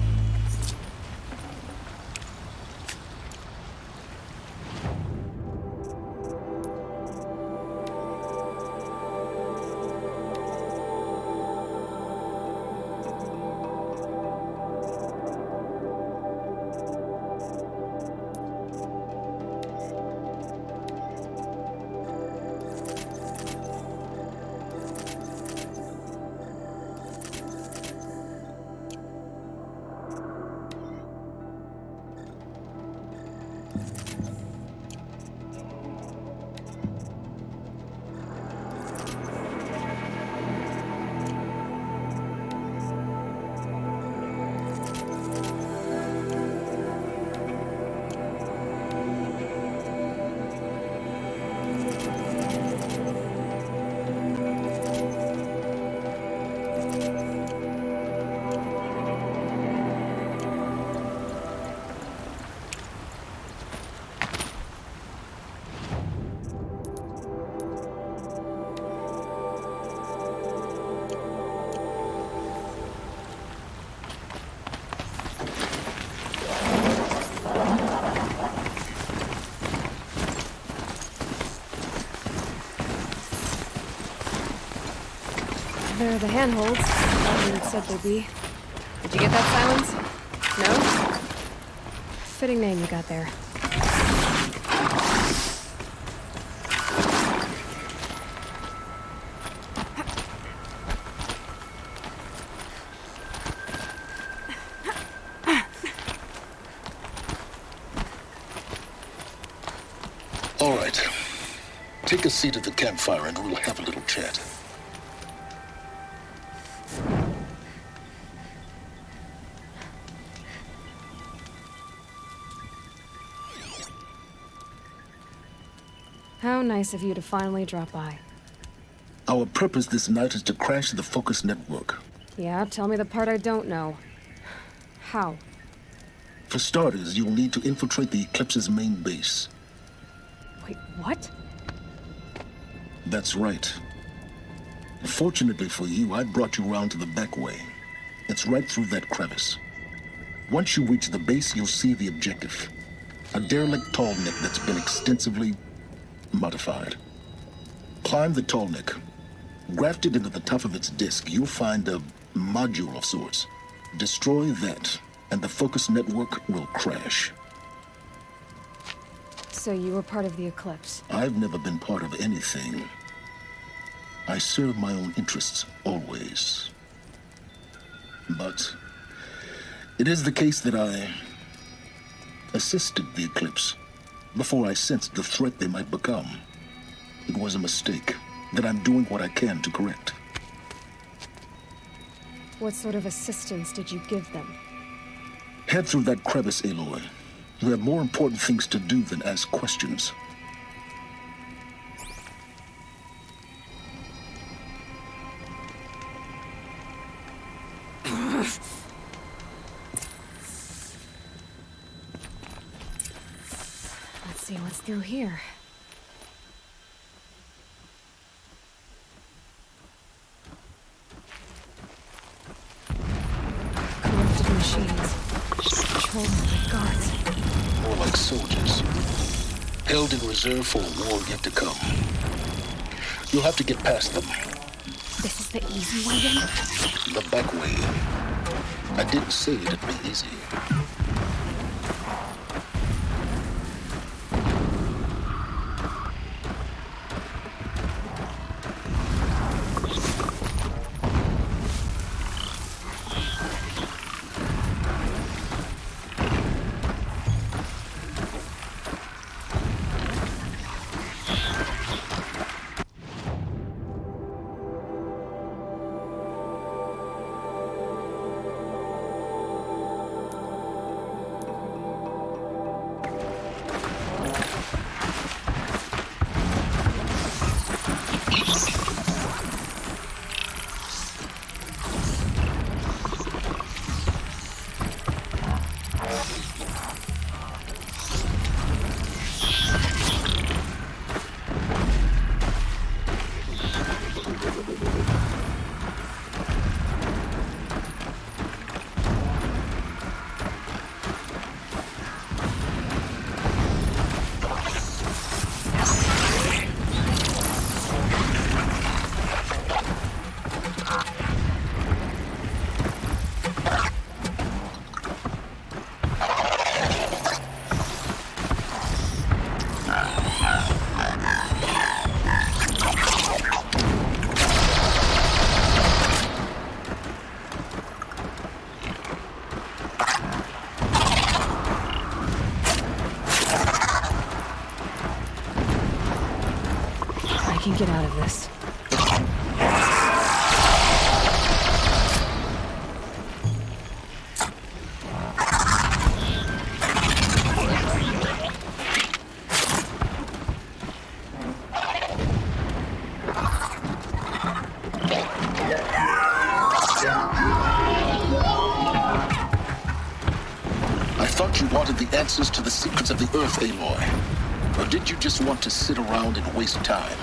There are the handholds. Like you said they'd be. Did you get that, Silence? No? Fitting name you got there. All right. Take a seat at the campfire and we'll have a little chat. How nice of you to finally drop by. Our purpose this night is to crash the Focus network. Yeah, tell me the part I don't know. How? For starters, you'll need to infiltrate the Eclipse's main base. Wait, what? That's right. Fortunately for you, I brought you round to the back way. It's right through that crevice. Once you reach the base, you'll see the objective. A derelict tall neck that's been extensively modified. Climb the tall neck. Grafted into the top of its disk, you'll find a module of sorts. Destroy that, and the Focus network will crash. So you were part of the Eclipse? I've never been part of anything. I serve my own interests, always. But it is the case that I assisted the Eclipse before I sensed the threat they might become. It was a mistake that I'm doing what I can to correct. What sort of assistance did you give them? Head through that crevice, Aloy. You have more important things to do than ask questions. Let's see what's through here. Corrupted machines. Oh my god. More like soldiers. Held in reserve for a war yet to come. You'll have to get past them. This is the easy way in? The back way. I didn't say it'd be easy. I can get out of this. I thought you wanted the answers to the secrets of the Earth, Aloy. Or did you just want to sit around and waste time?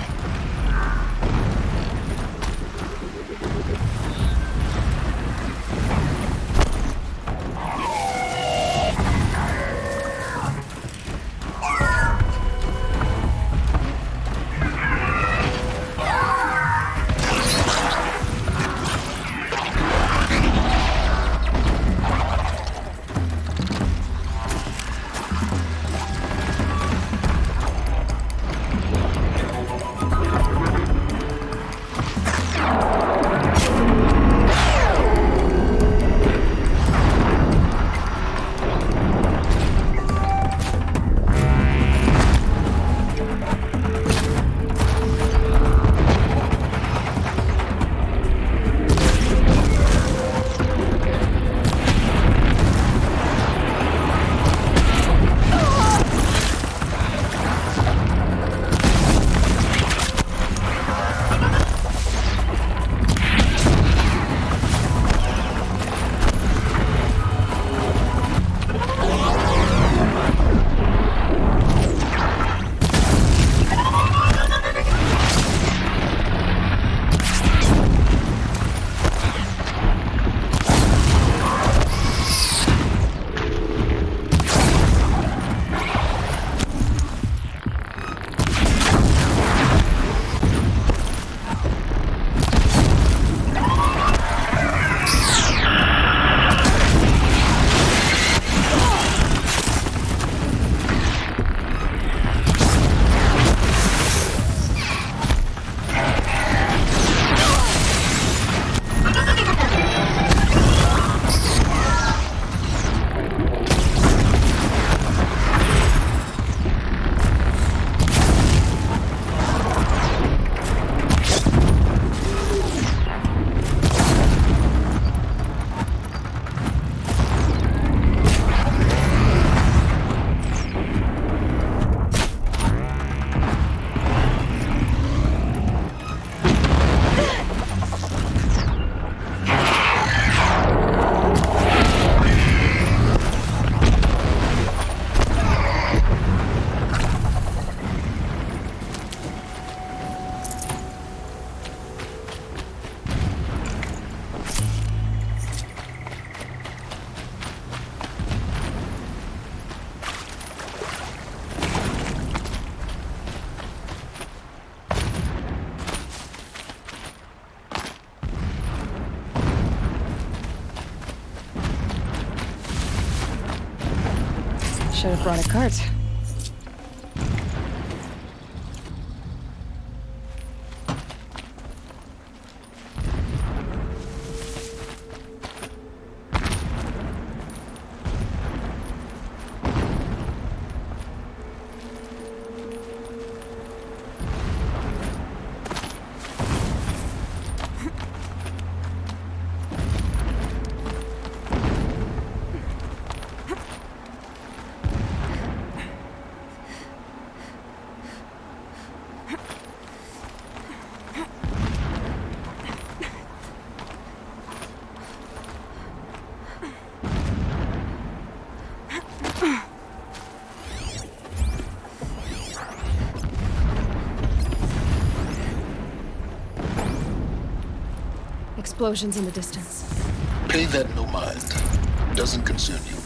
Should have brought a cart. Explosions in the distance. Pay that no mind. Doesn't concern you.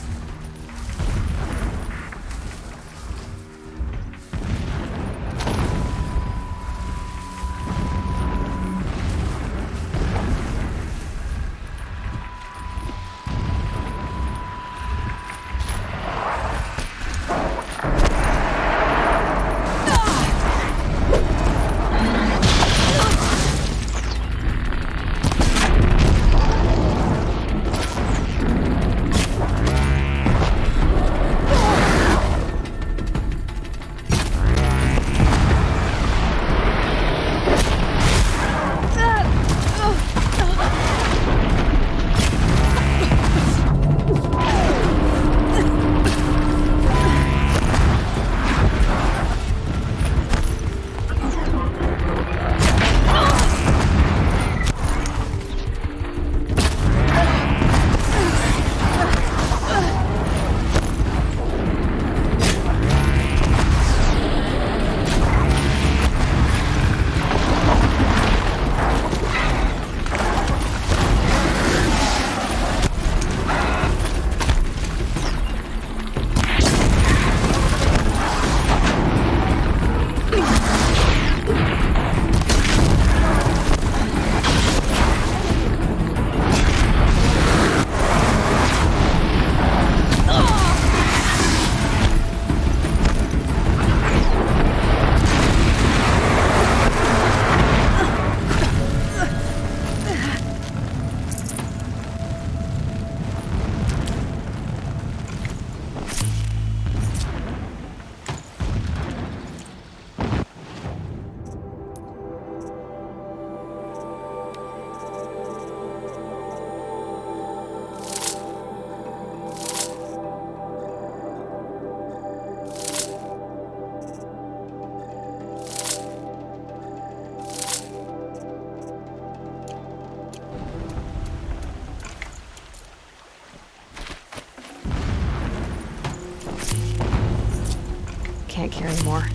Can't carry more.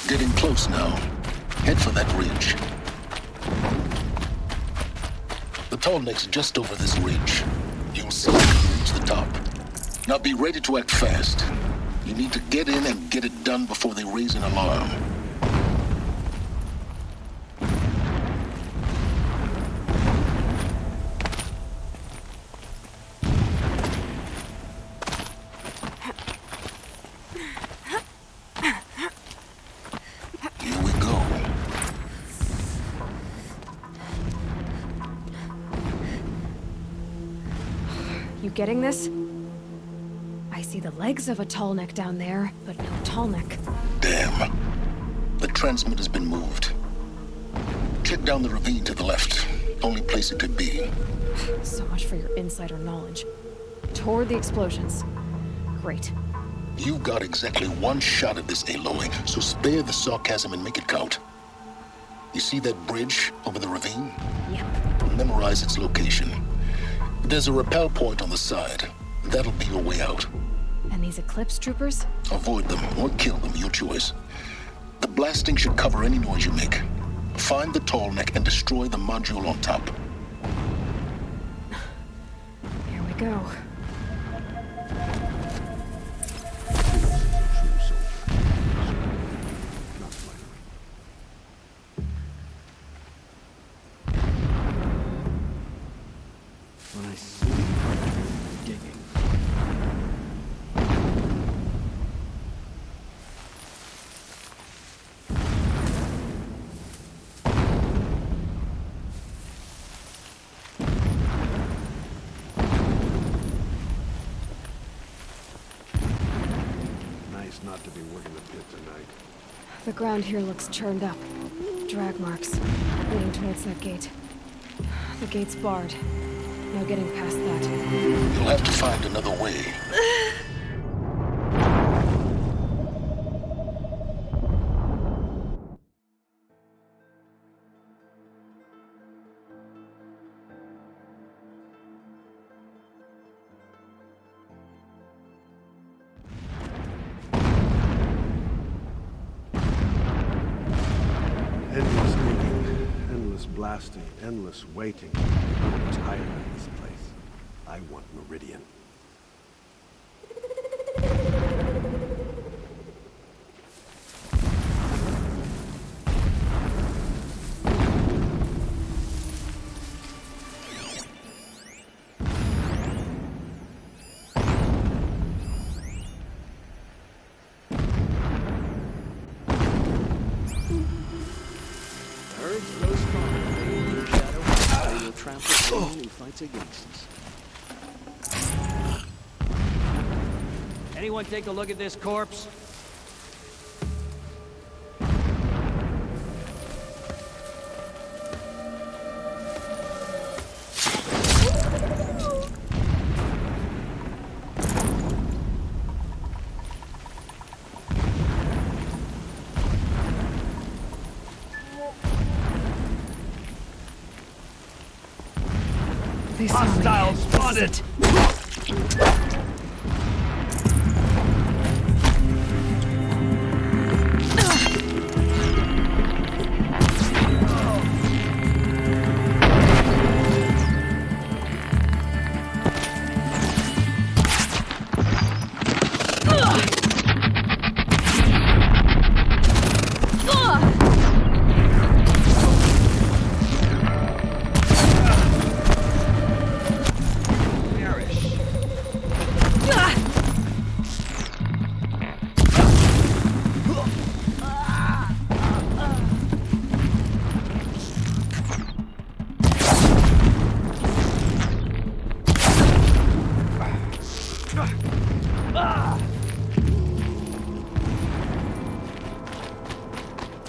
Getting close now. Head for that ridge. The tall neck's just over this ridge. You'll see when you reach the top. Now be ready to act fast. You need to get in and get it done before they raise an alarm. Here we go. You getting this? I see the legs of a tall neck down there, but no tall neck. Damn. The transmitter's been moved. Check down the ravine to the left. Only place it could be. So much for your insider knowledge. Toward the explosions. Great. You've got exactly one shot at this, Aloy, so spare the sarcasm and make it count. You see that bridge over the ravine? Yep. Memorize its location. There's a rappel point on the side. That'll be your way out. And these Eclipse troopers? Avoid them or kill them, your choice. The blasting should cover any noise you make. Find the tall neck and destroy the module on top. Here we go. When I see digging. Nice not to be working the pit tonight. The ground here looks churned up. Drag marks, leading towards that gate. The gate's barred. No getting past that. You'll have to find another way. Endless digging, endless blasting, endless waiting. I'm tired of this place. I want Meridian. Urge grows stronger the day in your shadow, so you'll trample pain who fights against us. Anyone take a look at this corpse? Hostile spotted!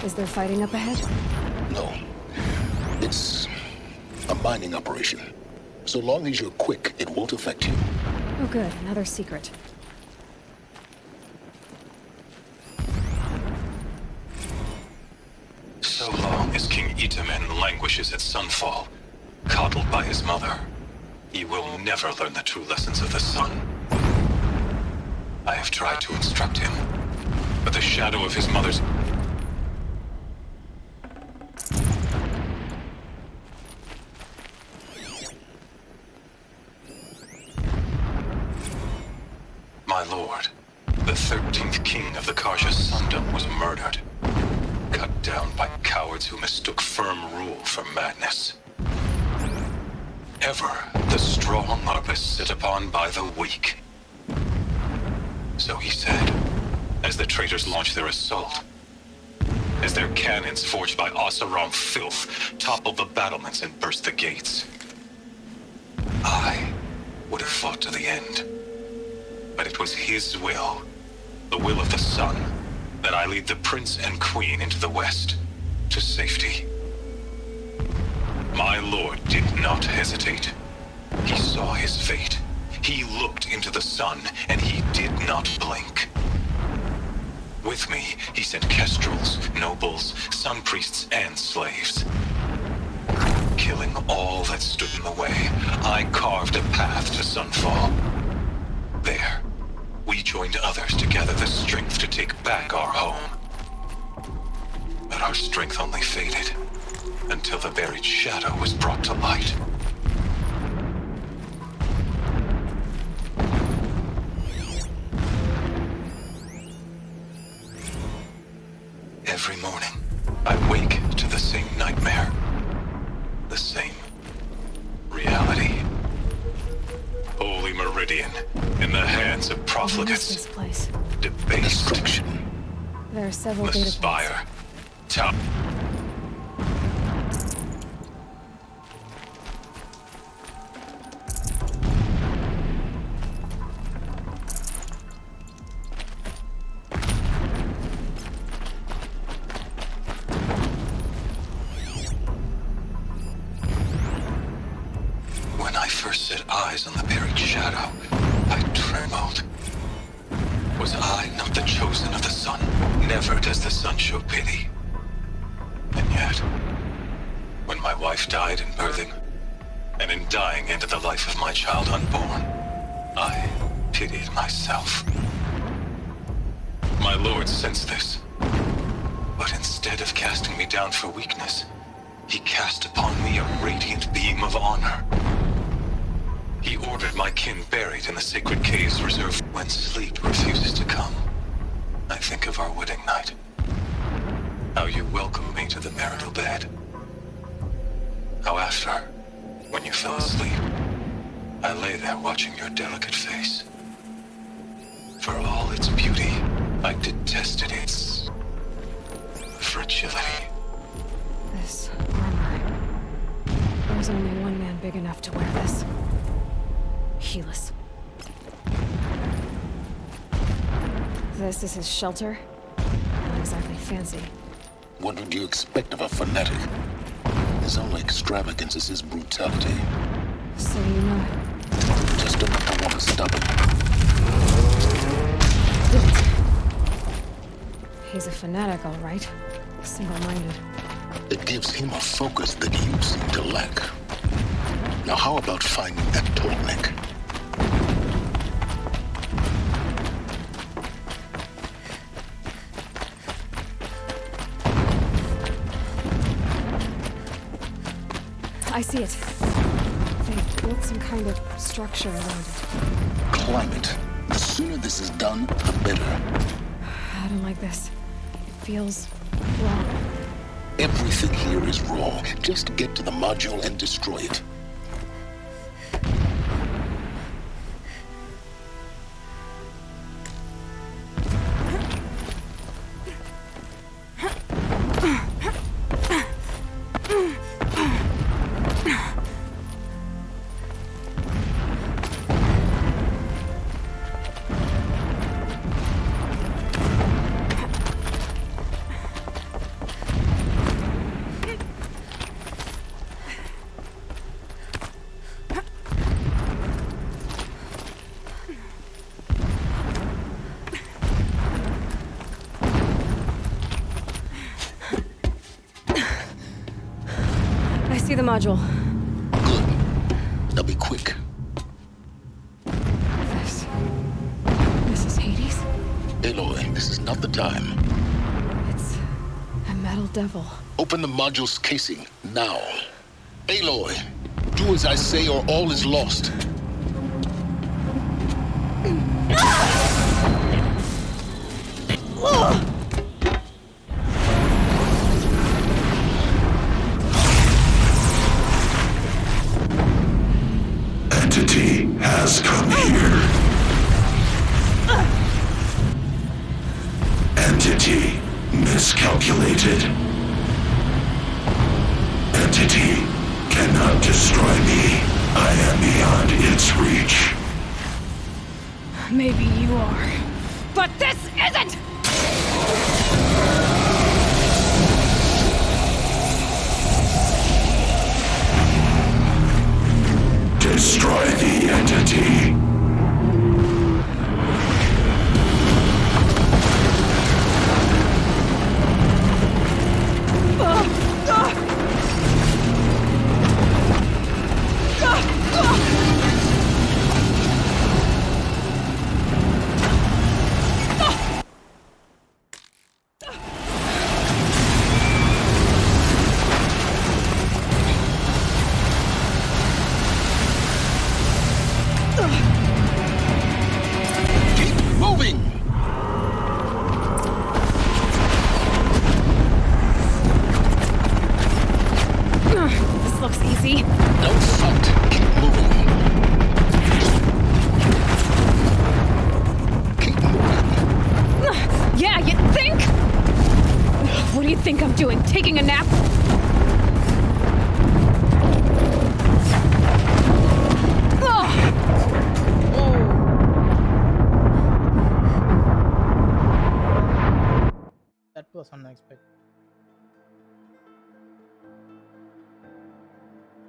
Is there fighting up ahead? No. It's a mining operation. So long as you're quick, it won't affect you. Oh good, another secret. So long as King Itamen languishes at Sunfall, coddled by his mother, he will never learn the true lessons of the sun. I have tried to instruct him, but the shadow of his mother's... My lord, the 13th king of the Karja Sundom was murdered. Cut down by cowards who mistook firm rule for madness. Ever the strong are beset upon by the weak. So he said, as the traitors launched their assault. As their cannons forged by Oseram filth toppled the battlements and burst the gates. I would have fought to the end. But it was his will, the will of the sun, that I lead the prince and queen into the west, to safety. My lord did not hesitate. He saw his fate. He looked into the sun, and he did not blink. With me, he sent kestrels, nobles, sun priests, and slaves. Killing all that stood in the way, I carved a path to Sunfall. There, we joined others to gather the strength to take back our home. But our strength only faded until the buried shadow was brought to light. Every morning, I wake to the same nightmare. The same reality. Holy Meridian, in the hands of profligates. This place. Debased. Destruction. There are several The data points. spire. Top. When I first set eyes on the buried shadow, I trembled. Was I not the chosen of the sun? Never does the sun show pity. And yet, when my wife died in birthing, and in dying ended the life of my child unborn, I pitied myself. My lord sensed this, but instead of casting me down for weakness, he cast upon me a radiant beam of honor. He ordered my kin buried in the sacred caves reserved. When sleep refuses to come, I think of our wedding night. How you welcomed me to the marital bed. How after, when you fell asleep, I lay there watching your delicate face. For all its beauty, I detested its fragility. This armor. There's only one man big enough to wear this. Helis. This is his shelter? Not exactly fancy. What would you expect of a fanatic? His only extravagance is his brutality. So you know it? Just enough to want to stop it. He's a fanatic, all right. Single-minded. It gives him a focus that you seem to lack. Now how about finding that turtleneck? I see it. They built some kind of structure around it. Climb it. The sooner this is done, the better. I don't like this. It feels wrong. Everything here is raw. Just get to the module and destroy it. See the module. Good. Now be quick. This is Hades? Aloy, this is not the time. It's a metal devil. Open the module's casing, now. Aloy, do as I say or all is lost. Entity has come here. Entity miscalculated. Entity cannot destroy me. I am beyond its reach. Maybe you are, but this isn't! Destroy the entity. unexpected.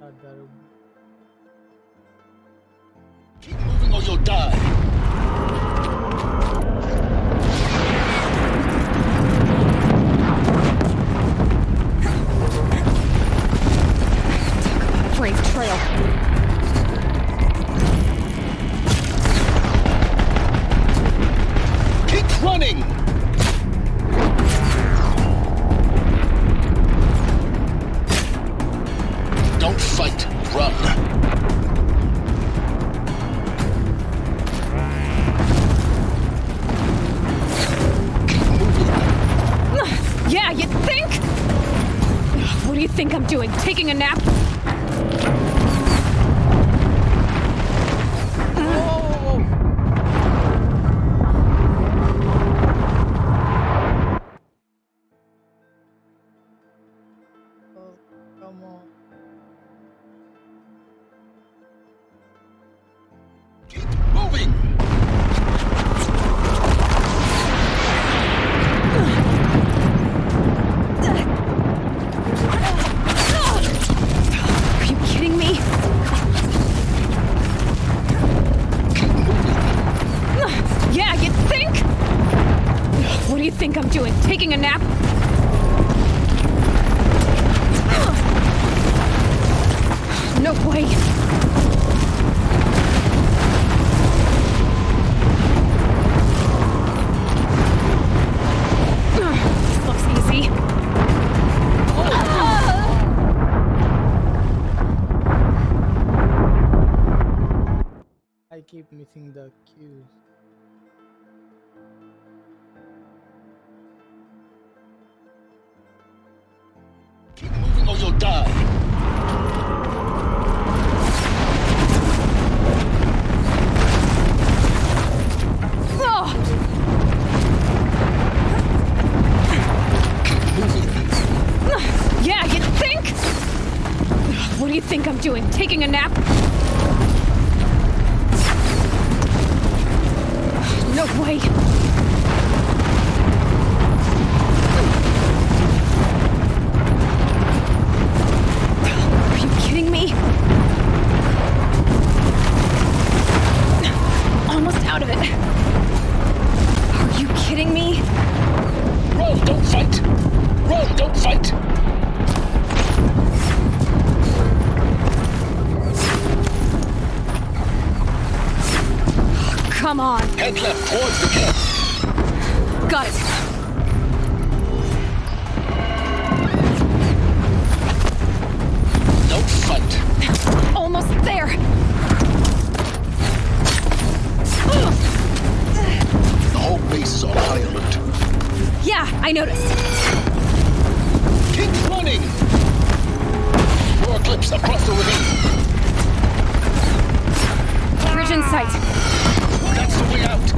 Thought that would Keep moving or you'll die. Brave trail. Keep running! Don't fight, run. Yeah, you think? What do you think I'm doing? Taking a nap? Oh, come on. Keep moving! Are you kidding me? Yeah, you think? What do you think I'm doing? Taking a nap? No way. This looks easy. I keep missing the cues. Keep moving or you'll die. Yeah, you think? What do you think I'm doing? Taking a nap? No way. Are you kidding me? Almost out of it. Are you kidding me? Run, don't fight! Run, don't fight! Come on. Head left towards the camp. Got it. Don't fight. Almost there. The whole base is on high alert. Yeah, I noticed. Keep running! More clips across the ravine. Bridge in sight. That's the way out.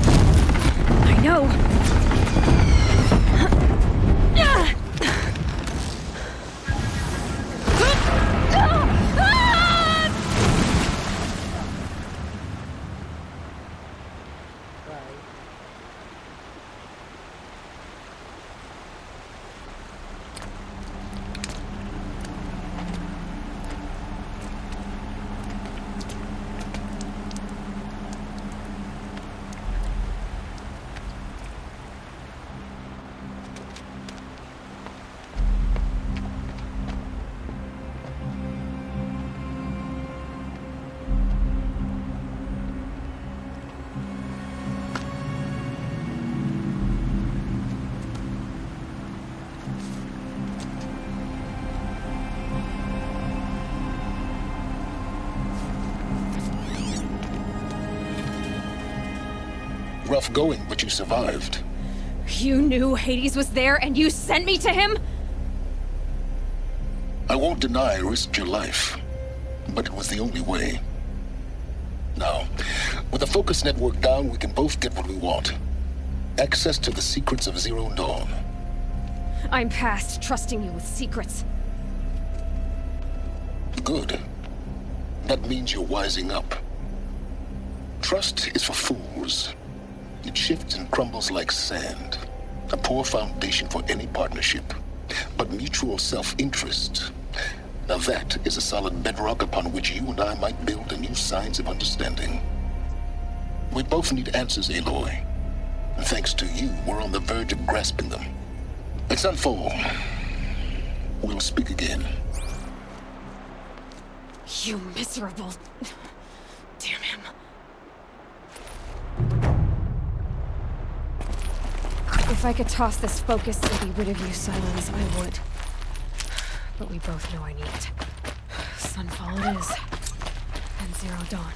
I know. Rough going, but you survived. You knew Hades was there and you sent me to him? I won't deny I risked your life, but it was the only way. Now, with the focus network down, we can both get what we want. Access to the secrets of Zero Dawn. I'm past trusting you with secrets. Good. That means you're wising up. Trust is for fools. It shifts and crumbles like sand. A poor foundation for any partnership. But mutual self-interest. Now that is a solid bedrock upon which you and I might build a new science of understanding. We both need answers, Aloy. And thanks to you, we're on the verge of grasping them. Let's unfold. We'll speak again. You miserable... Damn him. If I could toss this focus and be rid of you, Silence, I would. But we both know I need it. Sunfall it is. And Zero Dawn.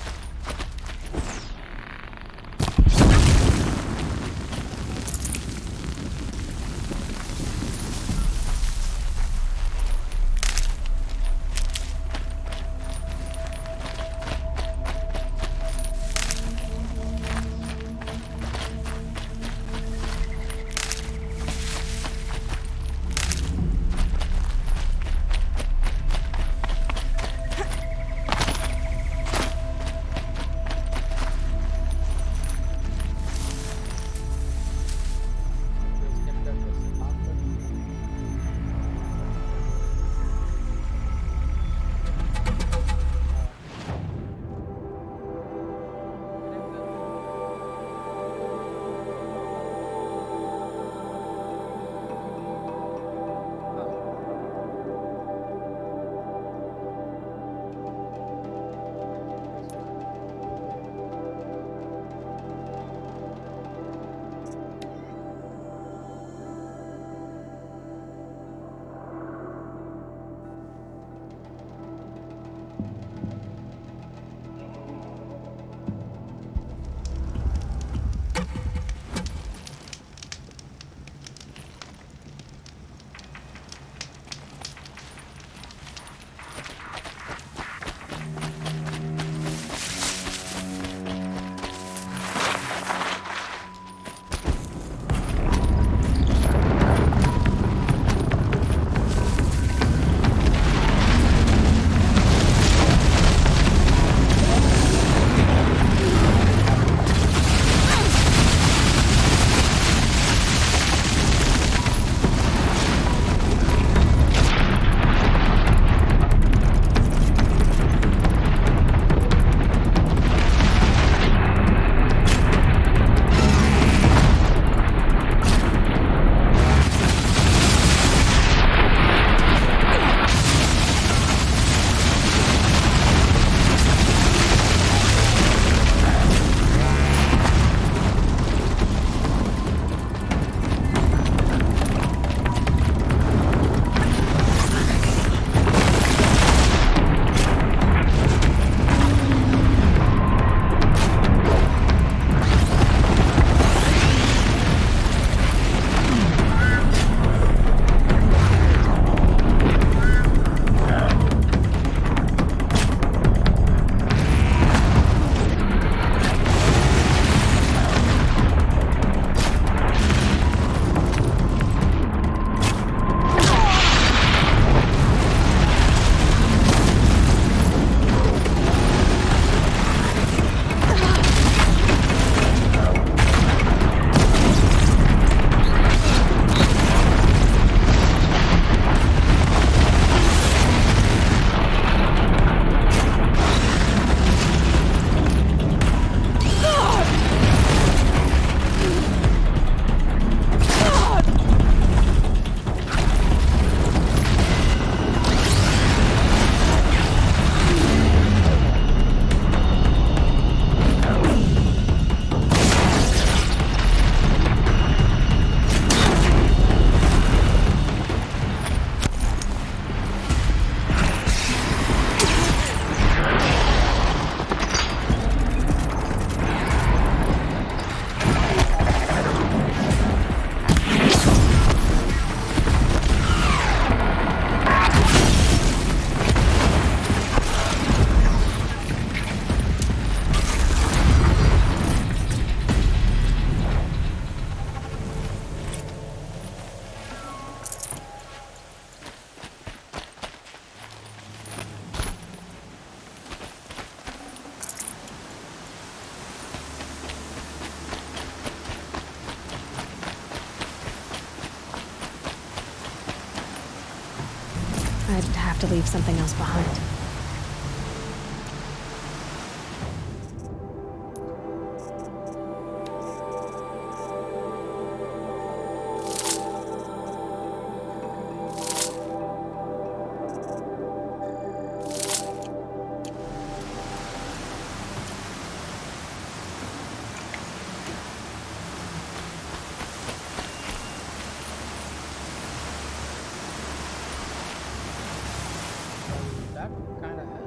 I'd have to leave something else behind. That kind of helped.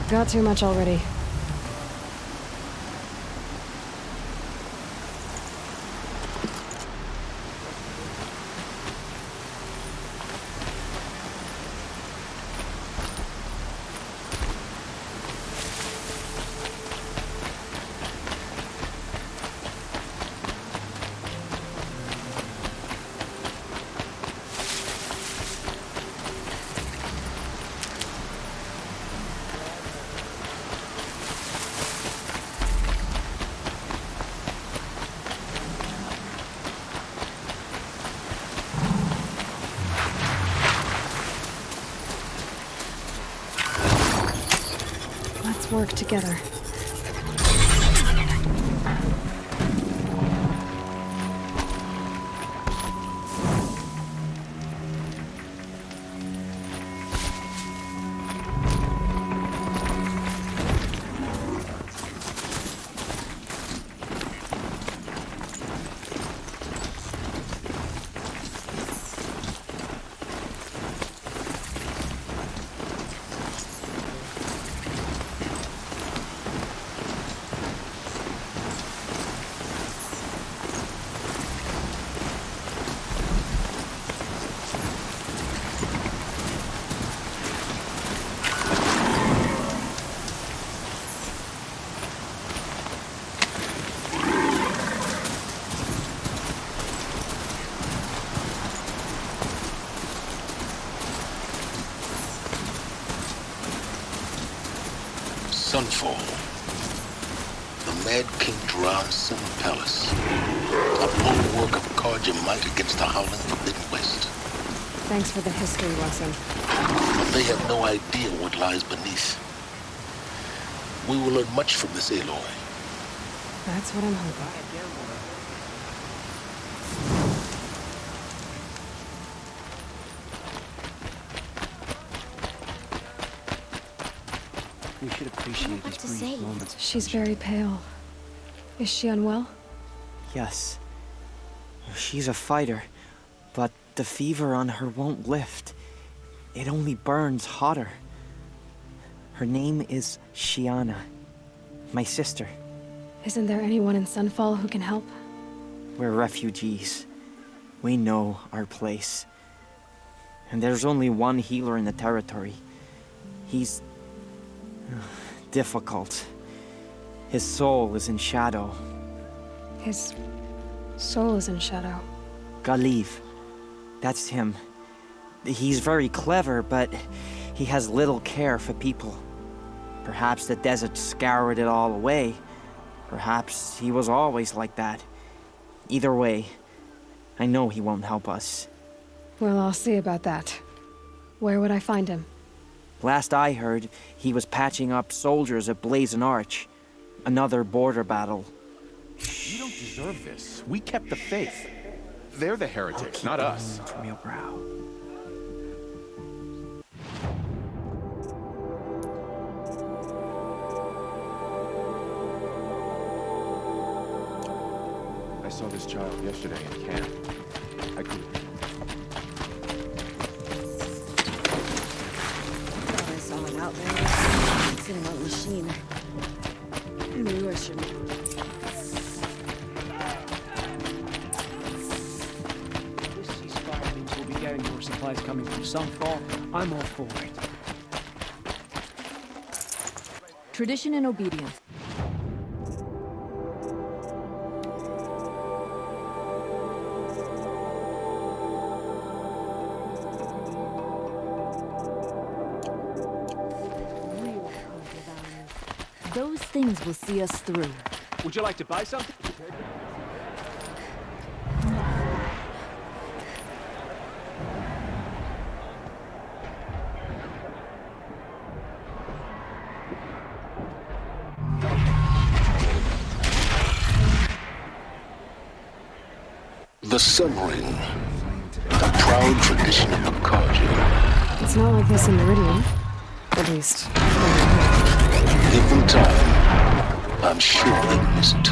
Got too much already. Let's work together. Sunfall. The Mad King Duran's summer palace. A bulwark of guard your might against the howling forbidden west. Thanks for the history lesson. But they have no idea what lies beneath. We will learn much from this Aloy. That's what I'm hoping. We should appreciate these brief moments. She's very pale. Is she unwell? Yes. She's a fighter, but the fever on her won't lift. It only burns hotter. Her name is Shiana, my sister. Isn't there anyone in Sunfall who can help? We're refugees. We know our place. And there's only one healer in the territory. He's difficult. His soul is in shadow. His soul is in shadow. Galiv. That's him. He's very clever, but he has little care for people. Perhaps the desert scoured it all away. Perhaps he was always like that. Either way, I know he won't help us. Well, I'll see about that. Where would I find him? Last I heard, he was patching up soldiers at Blazon Arch. Another border battle. You don't deserve this. We kept the faith. They're the heretics, not us. From your brow. I saw this child yesterday in camp. I could... Thought I saw him out there, sitting on a machine. I knew I shouldn't. This ceasefire means we'll be getting more supplies coming from Sunfall. I'm all for it. Tradition and obedience. Those things will see us through. Would you like to buy something? The Sun Ring, a proud tradition of the Carja. It's not like this in Meridian. At least. Given time, I'm sure it isn't.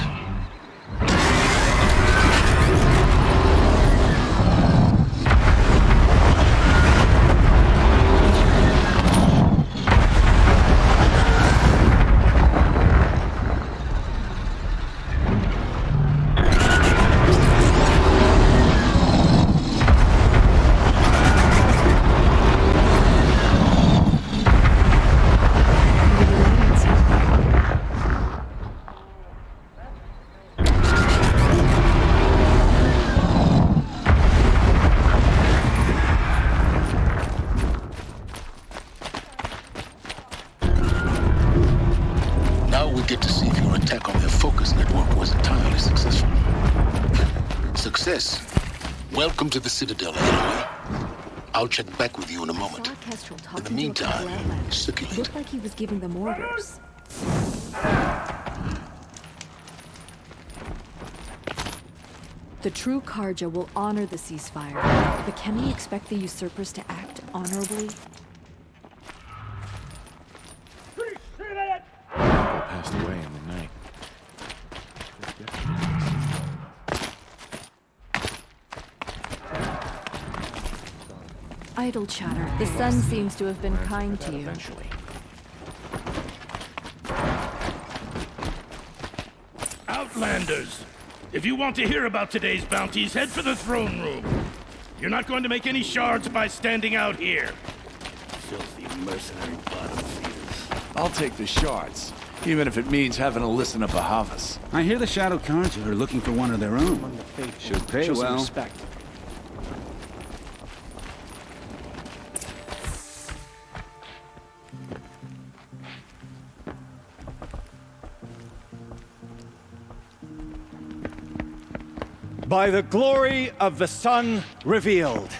Get to see if your attack on their focus network was entirely successful. Success. Welcome to the Citadel, Aloy. I'll check back with you in a moment. In the meantime, circulate. Looked like he was giving them orders. The true Carja will honor the ceasefire, but can we expect the usurpers to act honorably? Passed away in the night. Idle chatter. The sun seems to have been kind to you. Eventually. Outlanders! If you want to hear about today's bounties, head for the throne room. You're not going to make any shards by standing out here. Filthy mercenary bottom feeders. I'll take the shards, even if it means having to listen to Bahavas. I hear the Shadow Carja are looking for one of their own. Should pay Show some well. respect. By the glory of the sun revealed.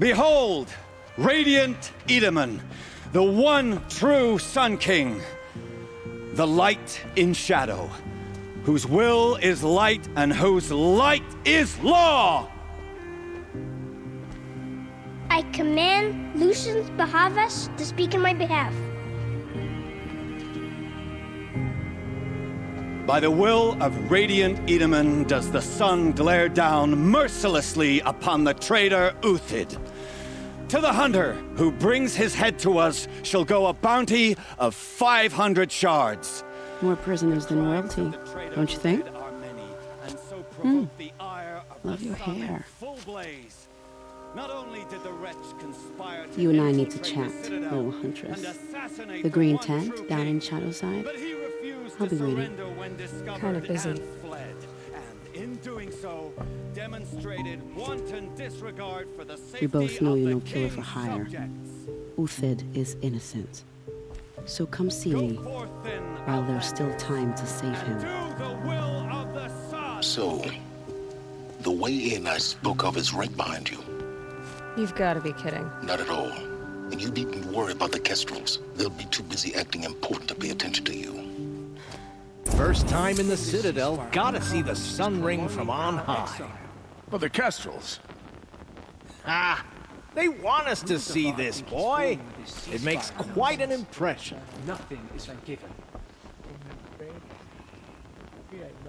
Behold, radiant Edaman, the one true Sun King, the light in shadow, whose will is light and whose light is law! I command Lucius Bahavas to speak in my behalf. By the will of radiant Edaman does the sun glare down mercilessly upon the traitor Uthid. To the hunter who brings his head to us shall go a bounty of 500 shards. More prisoners than royalty, don't you think? Love your hair. You and I need to chat, little huntress. The green tent down in Shadowside. I'll be waiting. Kind of busy. We both know you're no killer for hire. Uthid is innocent. So come see me while there's still time to save him. So, the way in I spoke of is right behind you. You've got to be kidding. Not at all. And you needn't worry about the Kestrels. They'll be too busy acting important to pay attention to you. First time in the Citadel, gotta see the sun ring from on high. Well, the Kestrels. Ah, they want us to see this, boy. It makes quite an impression. Nothing is forgiven.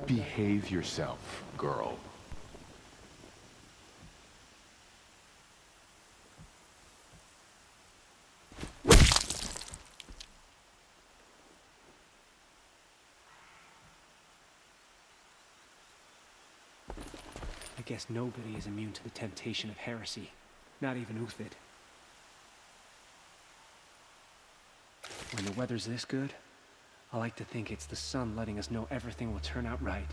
Behave yourself, girl. I guess nobody is immune to the temptation of heresy. Not even Uthid. When the weather's this good, I like to think it's the sun letting us know everything will turn out right.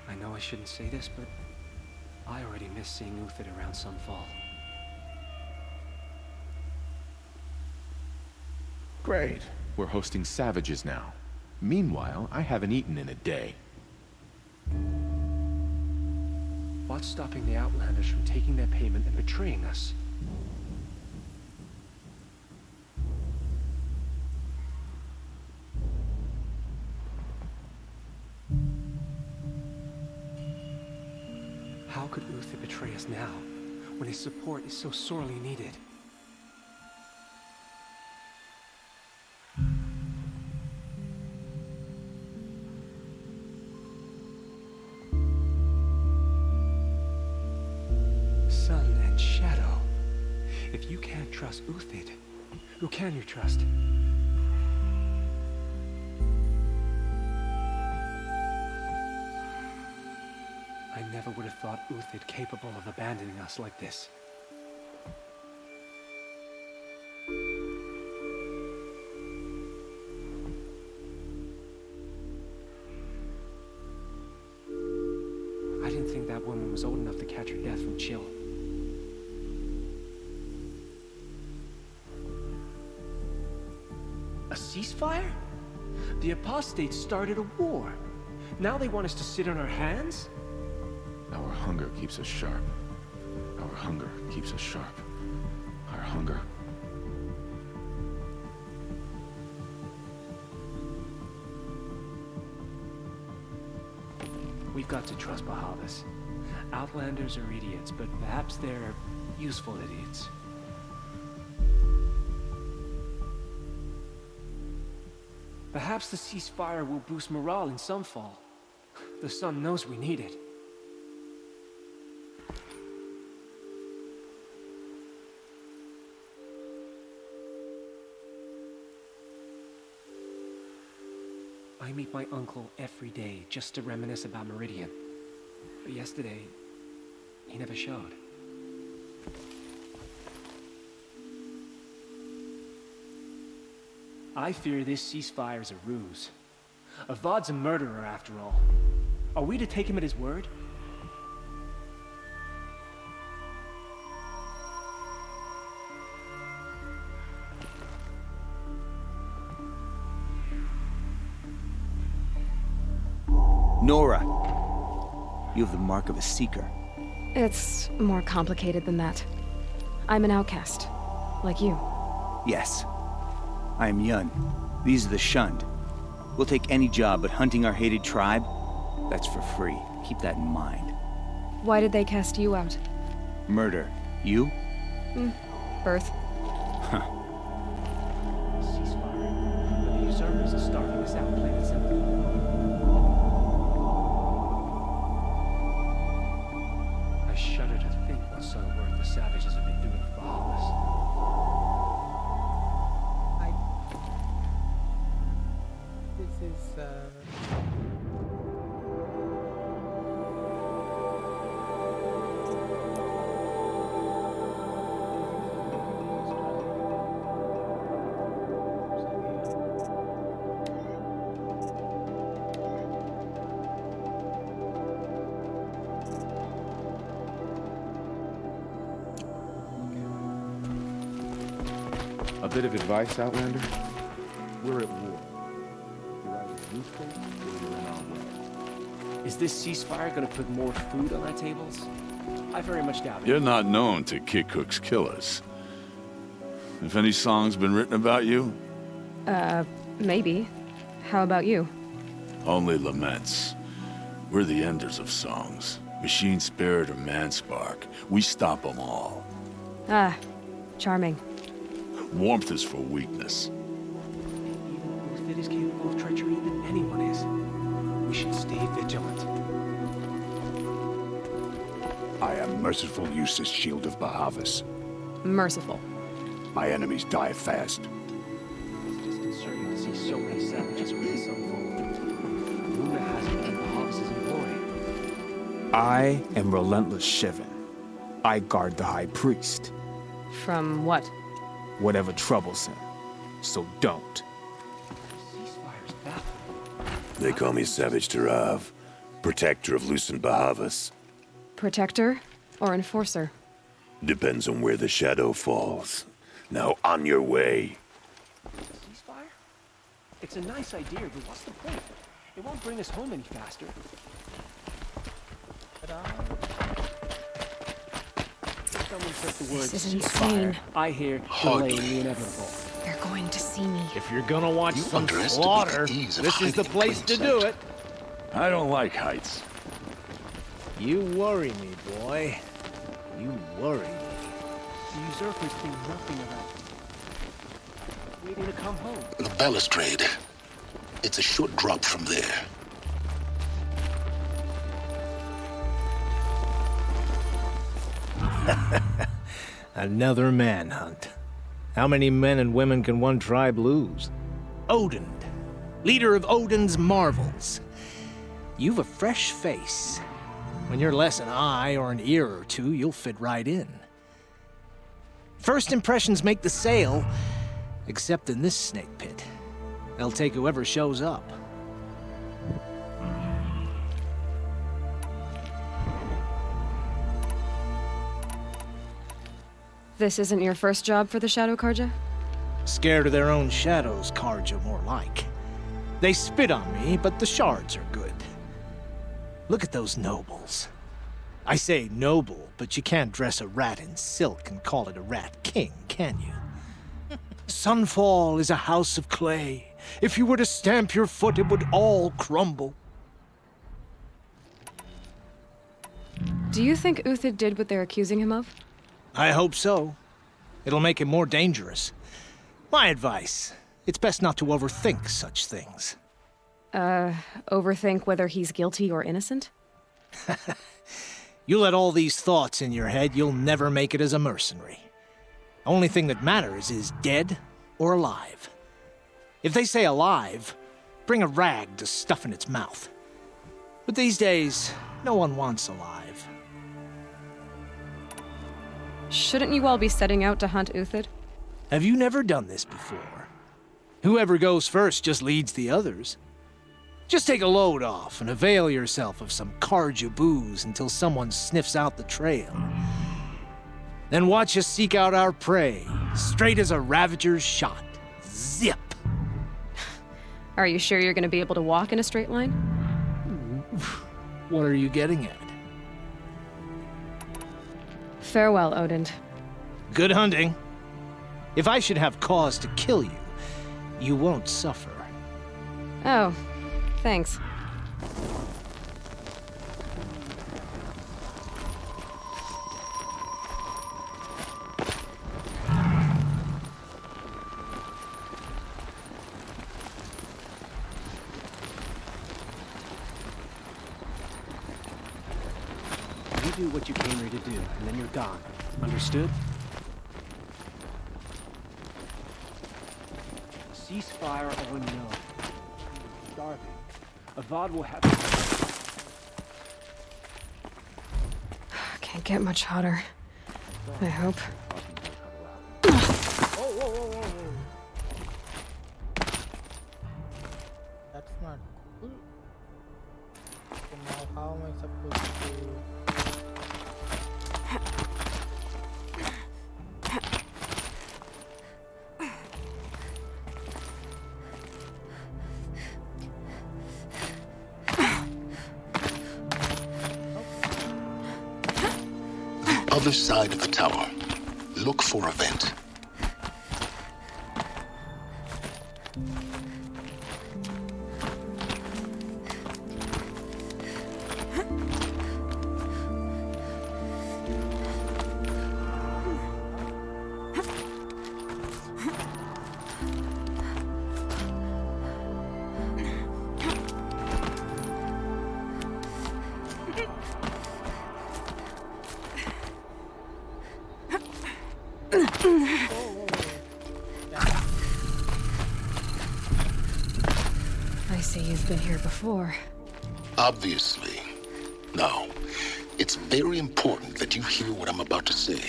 I know I shouldn't say this, but I already miss seeing Uthid around Sunfall. Great. We're hosting savages now. Meanwhile, I haven't eaten in a day. What's stopping the Outlanders from taking their payment and betraying us? How could Uthid betray us now, when his support is so sorely needed? Sun and shadow. If you can't trust Uthid, who can you trust? I never would have thought Uthid capable of abandoning us like this. I didn't think that woman was old enough to catch her death from chill. A ceasefire? The apostates started a war. Now they want us to sit on our hands? Our hunger keeps us sharp. Our hunger keeps us sharp. Our hunger. We've got to trust Bahavas. Outlanders are idiots, but perhaps they're useful idiots. Perhaps the ceasefire will boost morale in Sunfall. The sun knows we need it. I meet my uncle every day just to reminisce about Meridian. But yesterday, he never showed. I fear this ceasefire is a ruse. Avad's a murderer, after all. Are we to take him at his word? Nora, you have the mark of a seeker. It's more complicated than that. I'm an outcast, like you. Yes. I am Yun. These are the shunned. We'll take any job, but hunting our hated tribe, that's for free. Keep that in mind. Why did they cast you out? Murder. You? Birth. Huh. Ceasefire. But the usurpers are starving us out, plain and simple. I shudder to think what sort of work the savages have been doing for Bahamas. This is bit of advice, Outlander? We're at war. You're either useful or you're in our way. Is this ceasefire gonna put more food on our tables? I very much doubt it. You're not known to kick Cook's killers. If any song's been written about you, Maybe. How about you? only laments. We're the enders of songs. Machine spirit or man spark. We stop them all. Ah, charming. Warmth is for weakness. Even Uthid is capable of treachery than anyone is. We should stay vigilant. I am merciful Eustace, Shield of Bahavas. Merciful. My enemies die fast. It's disconcerting to see so many savages with so full. Luna hasn't been Bahavas' employee. I am relentless Shivan. I guard the High Priest. From what? Whatever troubles him. So don't. Ceasefire's back. They call me Savage Tarav, protector of Lucent Bahavas. Protector or enforcer? Depends on where the shadow falls. Now on your way. Ceasefire? It's a nice idea, but what's the point? It won't bring us home any faster. Someone said the word This is ceasefire. insane. I hear delaying the inevitable. They're going to see me. If you're gonna watch You some underestimate slaughter, the ease of this is the hiding place to plain do sight. it. I don't like heights. You worry me, boy. You worry me. The usurpers think nothing about waiting to come home. The balustrade. It's a short drop from there. Another manhunt. How many men and women can one tribe lose? Odin, leader of Odin's marvels. You've a fresh face. When you're less an eye or an ear or two, you'll fit right in. First impressions make the sale, except in this snake pit. They'll take whoever shows up. This isn't your first job for the Shadow Karja? Scared of their own shadows, Karja more like. They spit on me, but the shards are good. Look at those nobles. I say noble, but you can't dress a rat in silk and call it a rat king, can you? Sunfall is a house of clay. If you were to stamp your foot, it would all crumble. Do you think Uthid did what they're accusing him of? I hope so. It'll make him more dangerous. My advice, it's best not to overthink such things. Overthink whether he's guilty or innocent? You let all these thoughts in your head, you'll never make it as a mercenary. Only thing that matters is dead or alive. If they say alive, bring a rag to stuff in its mouth. But these days, no one wants alive. Shouldn't you all be setting out to hunt Uthid? Have you never done this before? Whoever goes first just leads the others. Just take a load off and avail yourself of some Karja booze until someone sniffs out the trail. Then watch us seek out our prey, straight as a ravager's shot. Zip! Are you sure you're going to be able to walk in a straight line? What are you getting at? Farewell, Odin. Good hunting. If I should have cause to kill you, you won't suffer. Oh, thanks. You do what you came here to do, and then you're gone. Understood? Ceasefire or no. Starving. Avad will have... Can't get much hotter. I hope. That's not cool. So now how am I supposed to... other side of the tower. Look for a vent. I see you've been here before. Obviously. Now, it's very important that you hear what I'm about to say.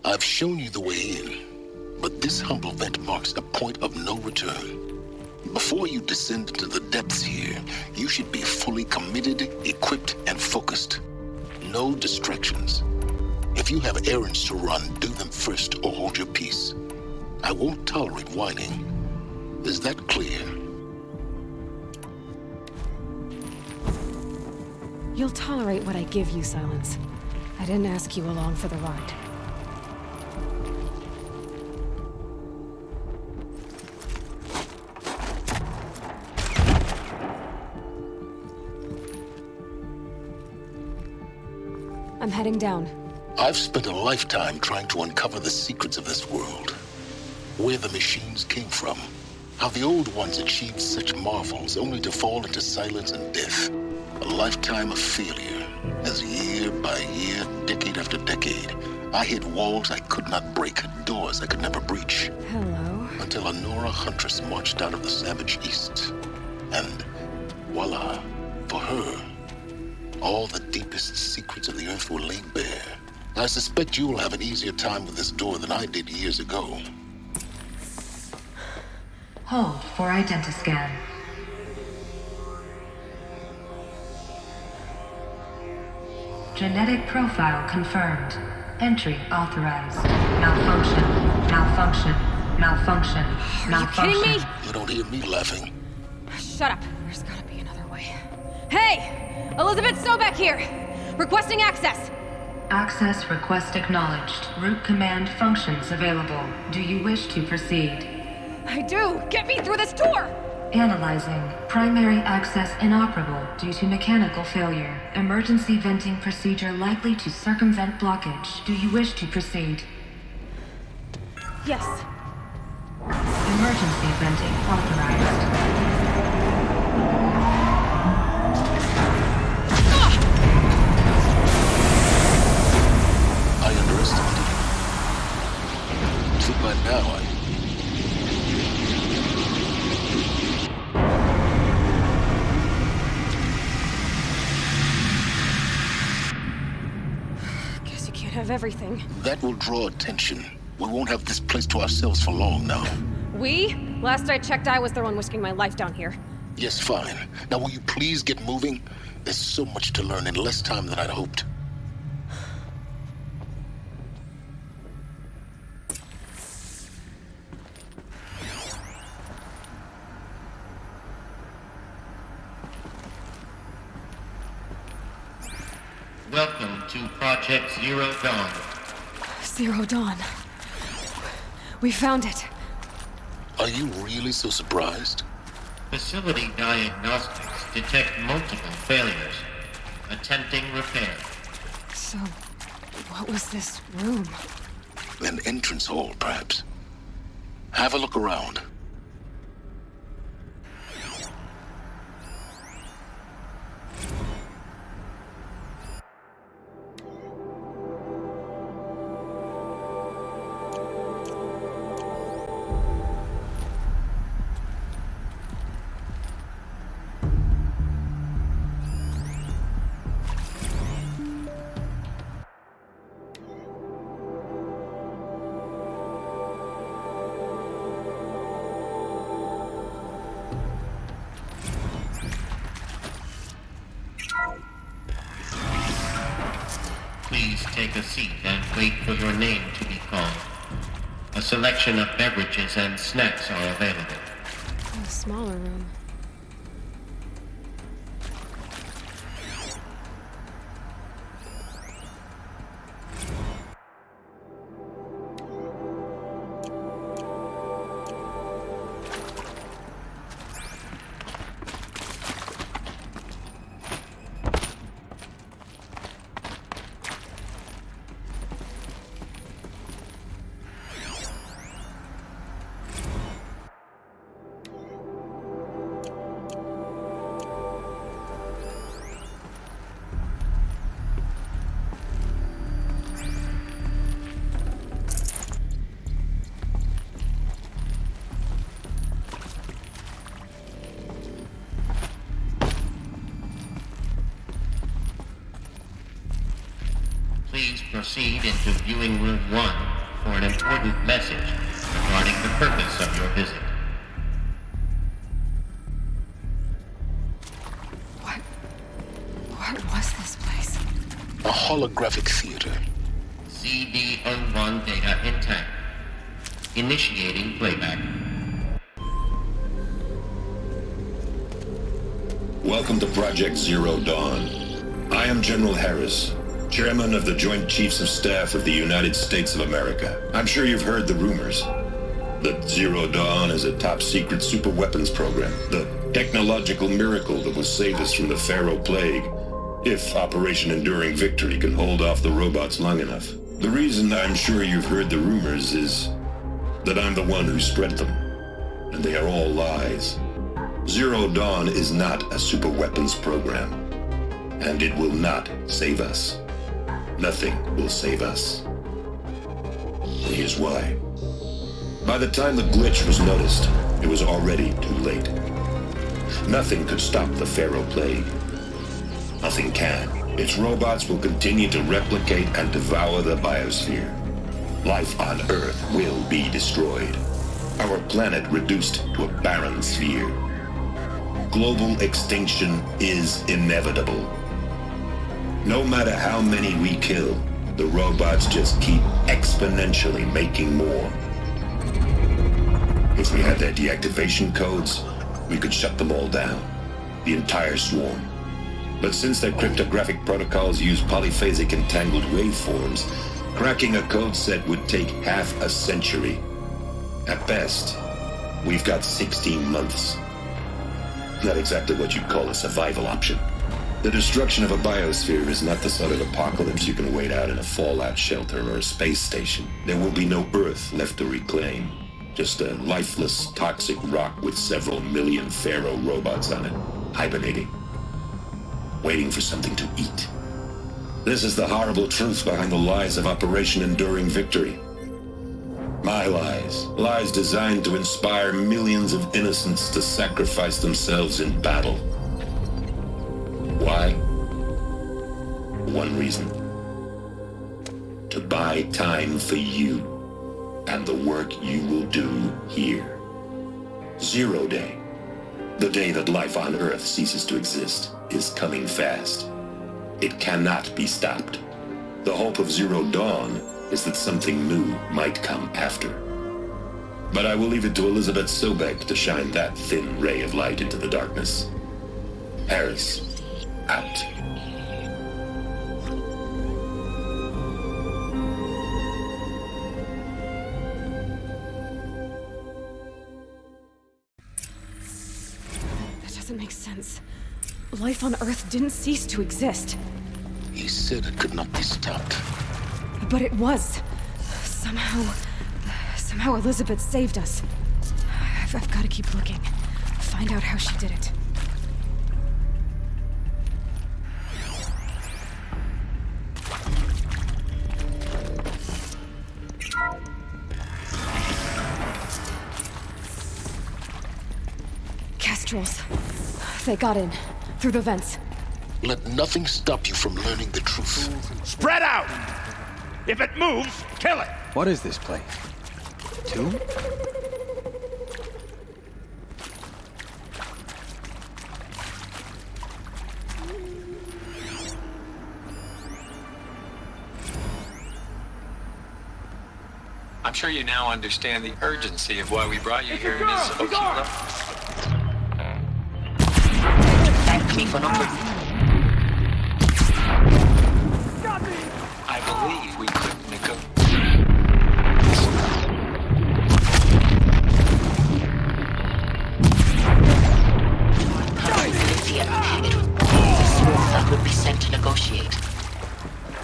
I've shown you the way in, but this humble vent marks a point of no return. Before you descend into the depths here, you should be fully committed, equipped, and focused. No distractions. If you have errands to run, do them first or hold your peace. I won't tolerate whining. Is that clear? You'll tolerate what I give you, Silence. I didn't ask you along for the ride. I'm heading down. I've spent a lifetime trying to uncover the secrets of this world. Where the machines came from. How the old ones achieved such marvels only to fall into silence and death. A lifetime of failure, as year by year, decade after decade, I hit walls I could not break, doors I could never breach. Hello. Until a Nora huntress marched out of the savage east. And voila, for her, all the deepest secrets of the earth were laid bare. I suspect you'll have an easier time with this door than I did years ago. Hold for identiscan. Genetic profile confirmed. Entry authorized. Malfunction. Malfunction. Malfunction. Malfunction. Are you kidding me? You don't hear me laughing. Shut up. There's gotta be another way. Hey! Elizabeth Sobeck here! Requesting access! Access request acknowledged. Root command functions available. Do you wish to proceed? I do! Get me through this door! Analyzing. Primary access inoperable due to mechanical failure. Emergency venting procedure likely to circumvent blockage. Do you wish to proceed? Yes. Emergency venting authorized. I underestimated you. So by now, Guess you can't have everything. that will draw attention. We won't have this place to ourselves for long now. We? Last I checked, I was the one risking my life down here. Yes, fine. Now will you please get moving? There's so much to learn in less time than I'd hoped. Welcome to Project Zero Dawn. Zero Dawn. We found it. Are you really so surprised? Facility diagnostics detect multiple failures. Attempting repair. So, what was this room? An entrance hall, perhaps. Have a look around. Please take a seat and wait for your name to be called. A selection of beverages and snacks are available. A smaller room. Please proceed into viewing room 1 for an important message regarding the purpose of your visit. What was this place? A holographic theater. CD01 data intact. Initiating playback. Welcome to Project Zero Dawn. I am General Harris, Chairman of the Joint Chiefs of Staff of the United States of America. I'm sure you've heard the rumors that Zero Dawn is a top-secret superweapons program, the technological miracle that will save us from the Pharaoh Plague, if Operation Enduring Victory can hold off the robots long enough. The reason I'm sure you've heard the rumors is that I'm the one who spread them, and they are all lies. Zero Dawn is not a superweapons program, and it will not save us. Nothing will save us. Here's why. By the time the glitch was noticed, it was already too late. Nothing could stop the Pharaoh Plague. Nothing can. Its robots will continue to replicate and devour the biosphere. Life on Earth will be destroyed. Our planet reduced to a barren sphere. Global extinction is inevitable. No matter how many we kill, the robots just keep exponentially making more. If we had their deactivation codes, we could shut them all down. The entire swarm. But since their cryptographic protocols use polyphasic entangled waveforms, cracking a code set would take half a century. At best, we've got 16 months. Not exactly what you'd call a survival option. The destruction of a biosphere is not the sort of apocalypse you can wait out in a fallout shelter or a space station. There will be no Earth left to reclaim. Just a lifeless, toxic rock with several million Pharaoh robots on it, hibernating, waiting for something to eat. This is the horrible truth behind the lies of Operation Enduring Victory. My lies. Lies designed to inspire millions of innocents to sacrifice themselves in battle. Why? One reason. To buy time for you and the work you will do here. Zero Day, the day that life on Earth ceases to exist, is coming fast. It cannot be stopped. The hope of Zero Dawn is that something new might come after. But I will leave it to Elizabeth Sobek to shine that thin ray of light into the darkness. Harris, out. That doesn't make sense. Life on Earth didn't cease to exist. He said it could not be stopped. But it was. Somehow Elizabeth saved us. I've got to keep looking. Find out how she did it. Kestrels. They got in. Through the vents. Let nothing stop you from learning the truth. Spread out! If it moves, kill it! What is this place? Tomb? I'm sure you now understand the urgency of why we brought you here, Miss Okila. Thank me for not... I believe we could negotiate. That would be sent to negotiate.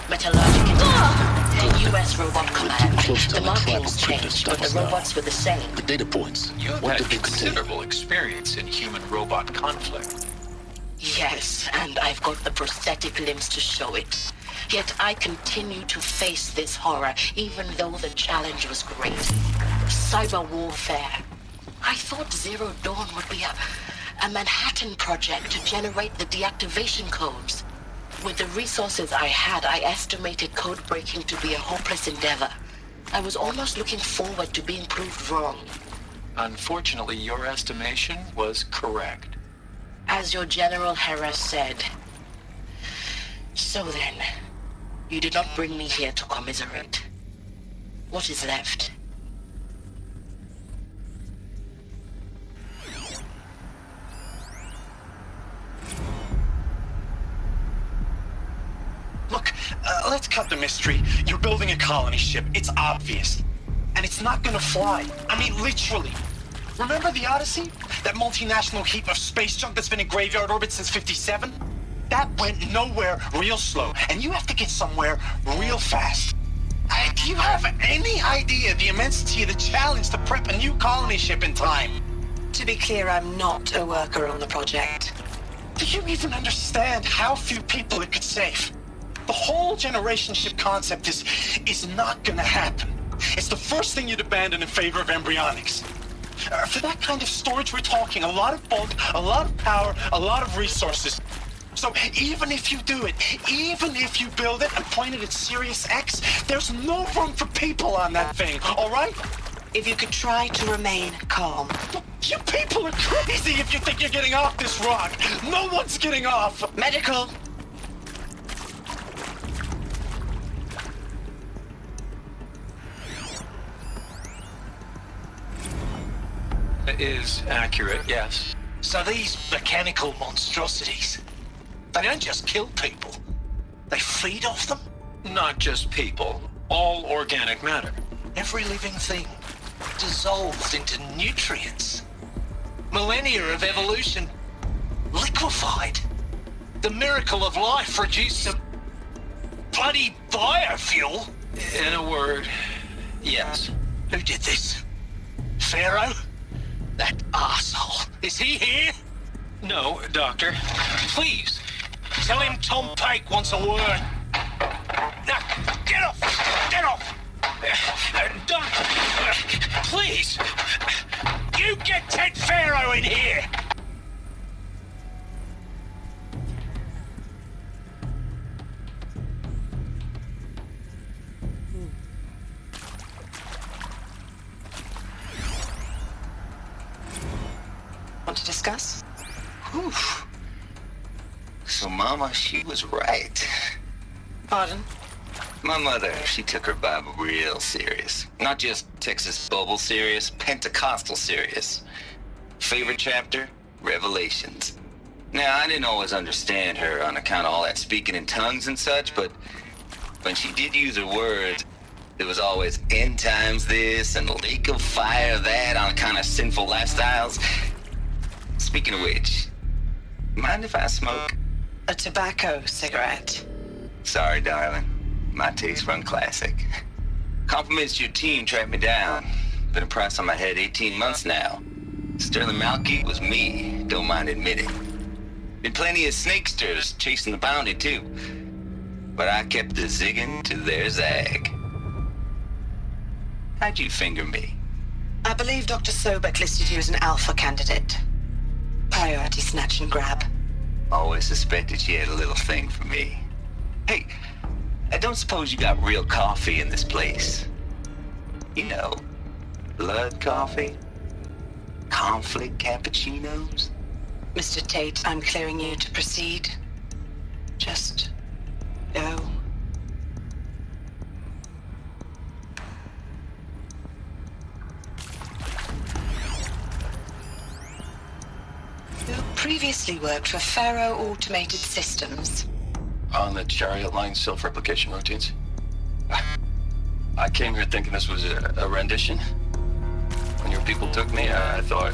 Metallurgic the U.S. Robot Command. The markings changed, but the robots were the same. The data points. You have had considerable experience in human-robot conflict. Yes, and I've got the prosthetic limbs to show it. Yet I continue to face this horror, even though the challenge was great. Cyber warfare. I thought Zero Dawn would be a Manhattan project to generate the deactivation codes. With the resources I had, I estimated code breaking to be a hopeless endeavor. I was almost looking forward to being proved wrong. Unfortunately, your estimation was correct. As your General Hera said. So then, you did not bring me here to commiserate. What is left? Look, let's cut the mystery. You're building a colony ship. It's obvious. And it's not gonna fly. I mean, literally. Remember the Odyssey? That multinational heap of space junk that's been in graveyard orbit since 57? That went nowhere real slow. And you have to get somewhere real fast. Do you have any idea the immensity of the challenge to prep a new colony ship in time? To be clear, I'm not a worker on the project. Do you even understand how few people it could save? The whole generation ship concept is not gonna happen. It's the first thing you'd abandon in favor of embryonics. For that kind of storage, we're talking a lot of bulk, a lot of power, a lot of resources. So even if you do it, even if you build it and point it at Sirius X, there's no room for people on that thing, all right? If you could try to remain calm. You people are crazy if you think you're getting off this rock. No one's getting off. Medical. Is accurate, yes. So these mechanical monstrosities, they don't just kill people. They feed off them? Not just people. All organic matter. Every living thing dissolved into nutrients. Millennia of evolution liquefied. The miracle of life reduced to bloody biofuel. In a word, yes. Who did this? Pharaoh? That arsehole. Is he here? No, Doctor. Please, tell him Tom Pike wants a word. Now, get off! Get off! Doctor, please! You get Ted Pharaoh in here! Want to discuss? Whew. So Mama, she was right. Pardon? My mother, she took her Bible real serious. Not just Texas Bible serious, Pentecostal serious. Favorite chapter? Revelations. Now, I didn't always understand her on account of all that speaking in tongues and such, but when she did use her words, there was always end times this and lake of fire that on account of sinful lifestyles. Speaking of which, mind if I smoke? A tobacco cigarette. Sorry, darling. My taste run classic. Compliments to your team tracked me down. Been a price on my head 18 months now. Sterling Malky was me, don't mind admitting. Been plenty of snakesters chasing the bounty too. But I kept the zigging to their zag. How'd you finger me? I believe Dr. Sobek listed you as an alpha candidate. Priority snatch and grab. Always suspected she had a little thing for me. Hey, I don't suppose you got real coffee in this place. You know, blood coffee? Conflict cappuccinos? Mr. Tate, I'm clearing you to proceed. Just go. You previously worked for Pharaoh Automated Systems. On the Chariot Line self-replication routines. I came here thinking this was a rendition. When your people took me, I thought,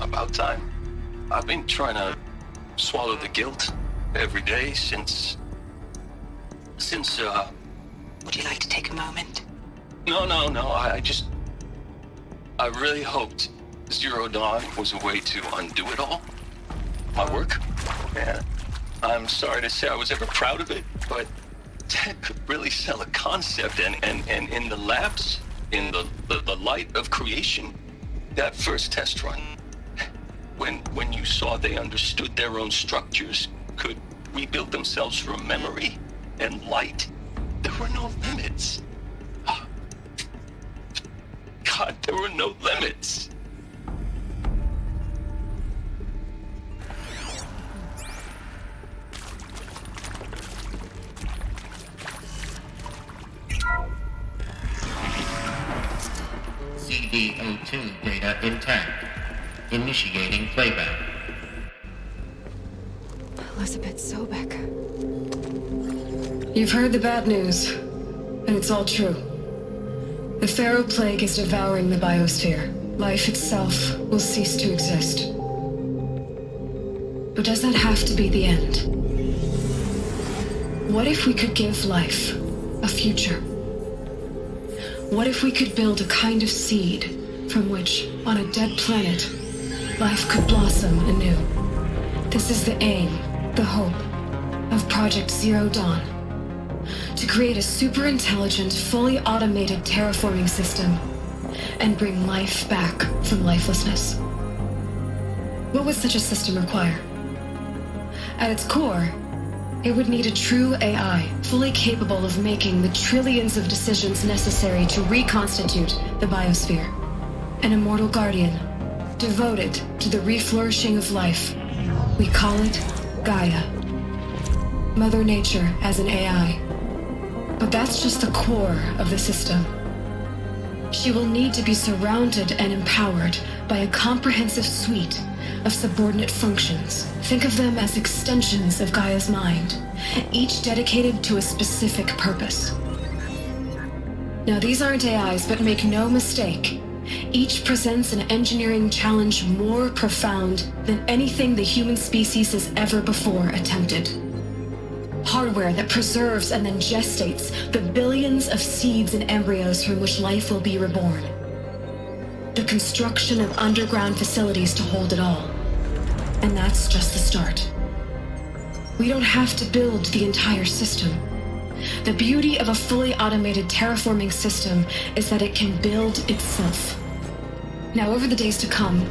about time. I've been trying to swallow the guilt every day since... Would you like to take a moment? No, I really hoped Zero Dawn was a way to undo it all. My work. Yeah. I'm sorry to say I was ever proud of it, but Ted could really sell a concept, and in the labs, in the light of creation, that first test run, when you saw they understood their own structures, could rebuild themselves from memory and light. There were no limits. God, there were no limits. CD02 data intact. Initiating playback. Elizabeth Sobek. You've heard the bad news, and it's all true. The Pharaoh Plague is devouring the biosphere. Life itself will cease to exist. But does that have to be the end? What if we could give life a future? What if we could build a kind of seed from which, on a dead planet, life could blossom anew? This is the aim, the hope, of Project Zero Dawn. To create a super-intelligent, fully automated terraforming system and bring life back from lifelessness. What would such a system require? At its core, it would need a true AI, fully capable of making the trillions of decisions necessary to reconstitute the biosphere. An immortal guardian, devoted to the reflourishing of life. We call it Gaia. Mother Nature as an AI. But that's just the core of the system. She will need to be surrounded and empowered by a comprehensive suite of subordinate functions. Think of them as extensions of Gaia's mind, each dedicated to a specific purpose. Now, these aren't AIs, but make no mistake, each presents an engineering challenge more profound than anything the human species has ever before attempted. Hardware that preserves and then gestates the billions of seeds and embryos from which life will be reborn. The construction of underground facilities to hold it all. And that's just the start. We don't have to build the entire system. The beauty of a fully automated terraforming system is that it can build itself. Now, over the days to come,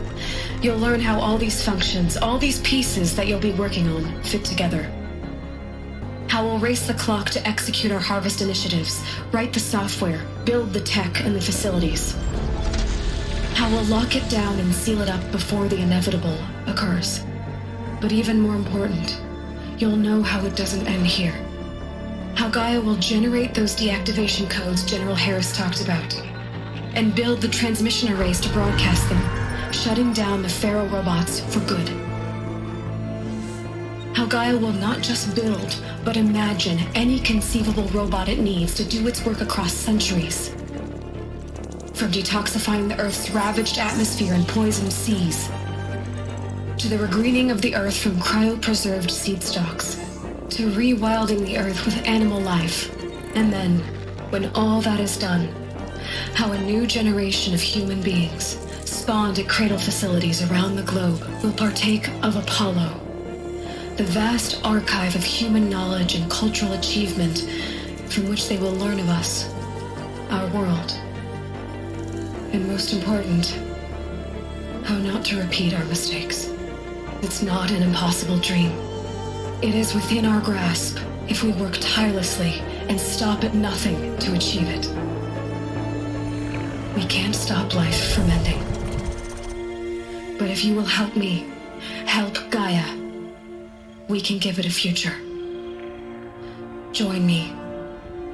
you'll learn how all these functions, all these pieces that you'll be working on, fit together. How we'll race the clock to execute our harvest initiatives, write the software, build the tech and the facilities. How we'll lock it down and seal it up before the inevitable occurs. But even more important, you'll know how it doesn't end here. How Gaia will generate those deactivation codes General Harris talked about, and build the transmission arrays to broadcast them, shutting down the Pharaoh robots for good. How Gaia will not just build, but imagine any conceivable robot it needs to do its work across centuries. From detoxifying the Earth's ravaged atmosphere and poisoned seas, to the regreening of the Earth from cryopreserved seed stalks, to rewilding the Earth with animal life. And then, when all that is done, how a new generation of human beings, spawned at cradle facilities around the globe, will partake of Apollo, the vast archive of human knowledge and cultural achievement from which they will learn of us, our world. And most important, how not to repeat our mistakes. It's not an impossible dream. It is within our grasp if we work tirelessly and stop at nothing to achieve it. We can't stop life from ending. But if you will help me, help Gaia, we can give it a future. Join me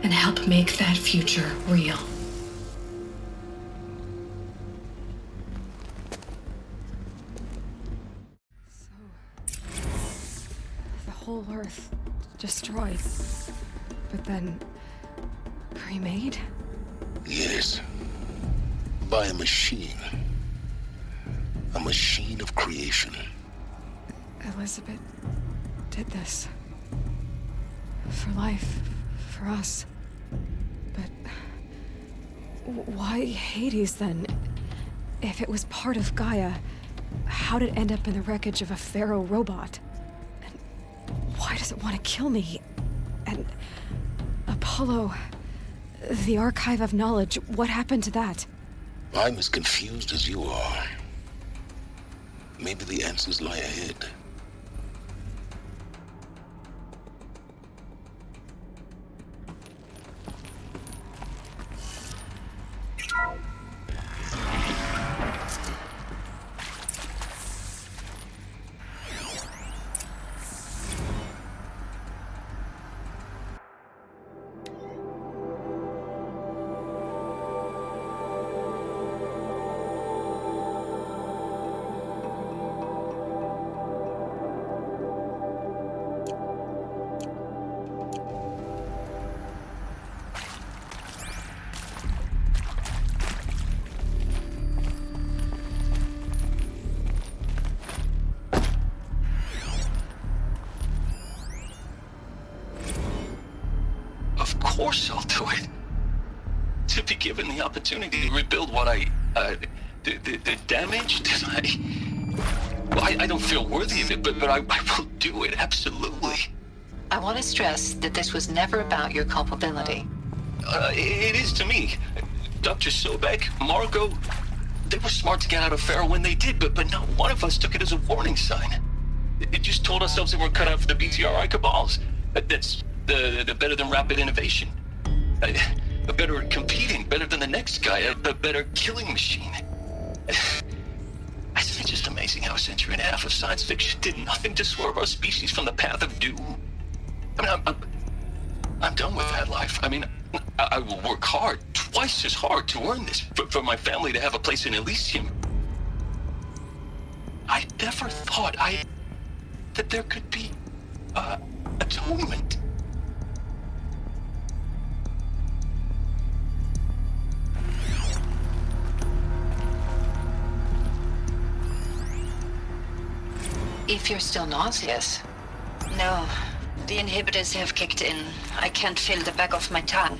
and help make that future real. The whole Earth destroyed, but then remade? Yes. By a machine. A machine of creation. Elizabeth did this. For life, for us. But why Hades then? If it was part of Gaia, how'd it end up in the wreckage of a Pharaoh robot? And why does it want to kill me? And Apollo, the archive of knowledge, what happened to that? I'm as confused as you are. Maybe the answers lie ahead. foresight to it. To be given the opportunity to rebuild what the damage that I don't feel worthy of it, but I will do it, absolutely. I want to stress that this was never about your culpability. It is to me. Dr. Sobek, Margot, they were smart to get out of Pharaoh when they did, but not one of us took it as a warning sign. It just told ourselves that we're cut out for the BTRI cabals. That's the better than rapid innovation. Better at competing, better than the next guy, a better killing machine. It's just amazing how a century and a half of science fiction did nothing to swerve our species from the path of doom. I mean, I'm done with that life. I mean, I will work hard, twice as hard, to earn this, for my family to have a place in Elysium. I never thought that there could be atonement. If you're still nauseous. No. The inhibitors have kicked in. I can't feel the back of my tongue.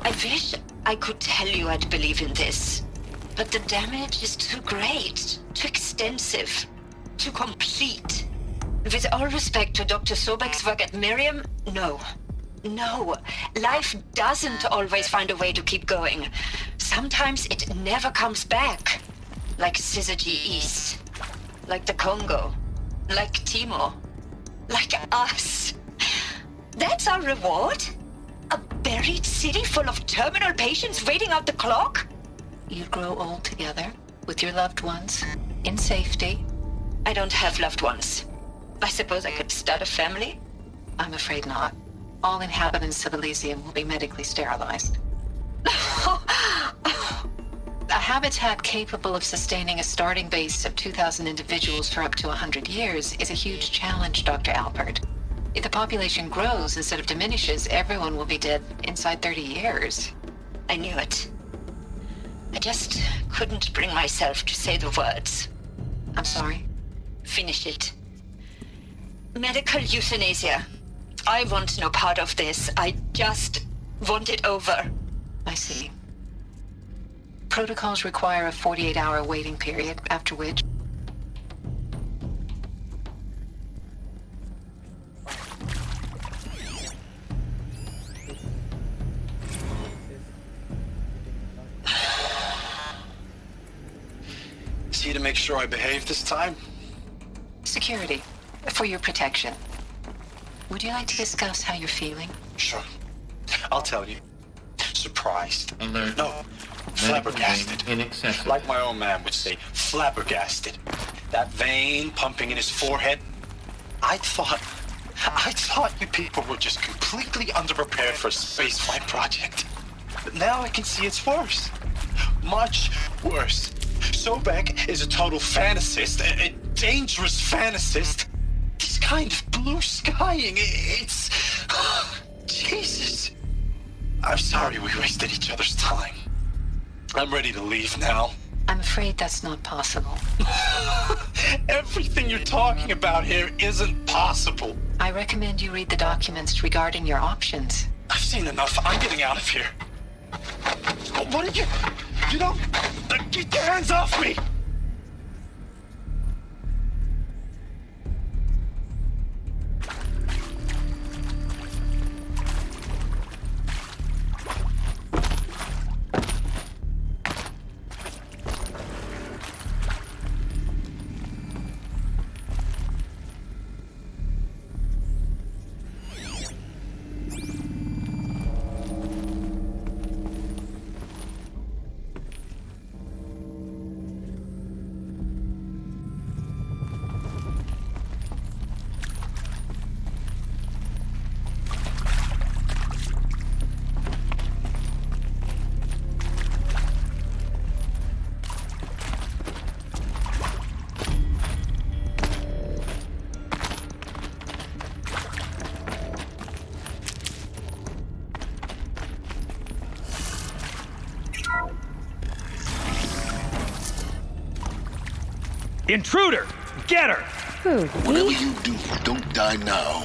I wish I could tell you I'd believe in this. But the damage is too great, too extensive, too complete. With all respect to Dr. Sobek's work at Miriam, no. No. Life doesn't always find a way to keep going. Sometimes it never comes back. Like Syzygy East. Like the Congo. Like Timo. Like us. That's our reward? A buried city full of terminal patients waiting out the clock? You grow old together, with your loved ones, in safety. I don't have loved ones. I suppose I could start a family? I'm afraid not. All inhabitants of Elysium will be medically sterilized. A habitat capable of sustaining a starting base of 2,000 individuals for up to 100 years is a huge challenge, Dr. Alpert. If the population grows instead of diminishes, everyone will be dead inside 30 years. I knew it. I just couldn't bring myself to say the words. I'm sorry? Finish it. Medical euthanasia. I want no part of this. I just want it over. I see. Protocols require a 48-hour waiting period, after which... Is he to make sure I behave this time? Security. For your protection. Would you like to discuss how you're feeling? Sure. I'll tell you. Surprised. Alert. No. Flabbergasted. Inaccessible. Like my own man would say, flabbergasted. That vein pumping in his forehead. I thought you people were just completely underprepared for a spaceflight project. But now I can see it's worse. Much worse. Sobek is a total fantasist, a dangerous fantasist. He's kind of blue skying. It's... Jesus. I'm sorry we wasted each other's time. I'm ready to leave now. I'm afraid that's not possible. Everything you're talking about here isn't possible. I recommend you read the documents regarding your options. I've seen enough. I'm getting out of here. What did you... You don't... Get your hands off me! Intruder! Get her! Who? Whatever you do, don't die now.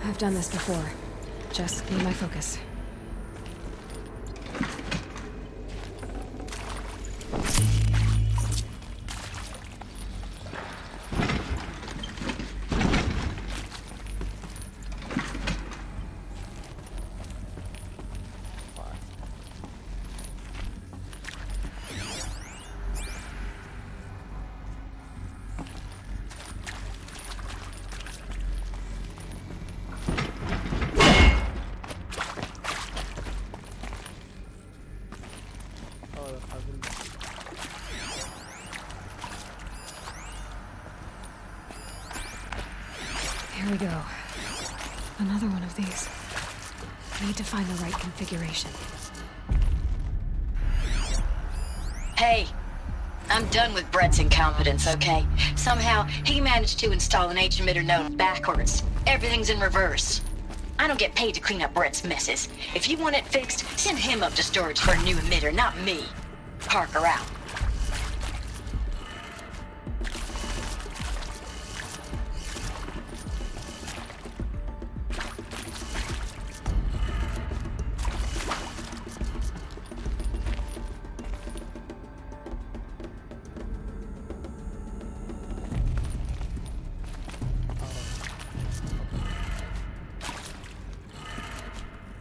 I've done this before. Just need my focus. Here we go. Another one of these. Need to find the right configuration. Hey, I'm done with Brett's incompetence, okay? Somehow, he managed to install an H-emitter node backwards. Everything's in reverse. I don't get paid to clean up Brett's messes. If you want it fixed, send him up to storage for a new emitter, not me. Parker out.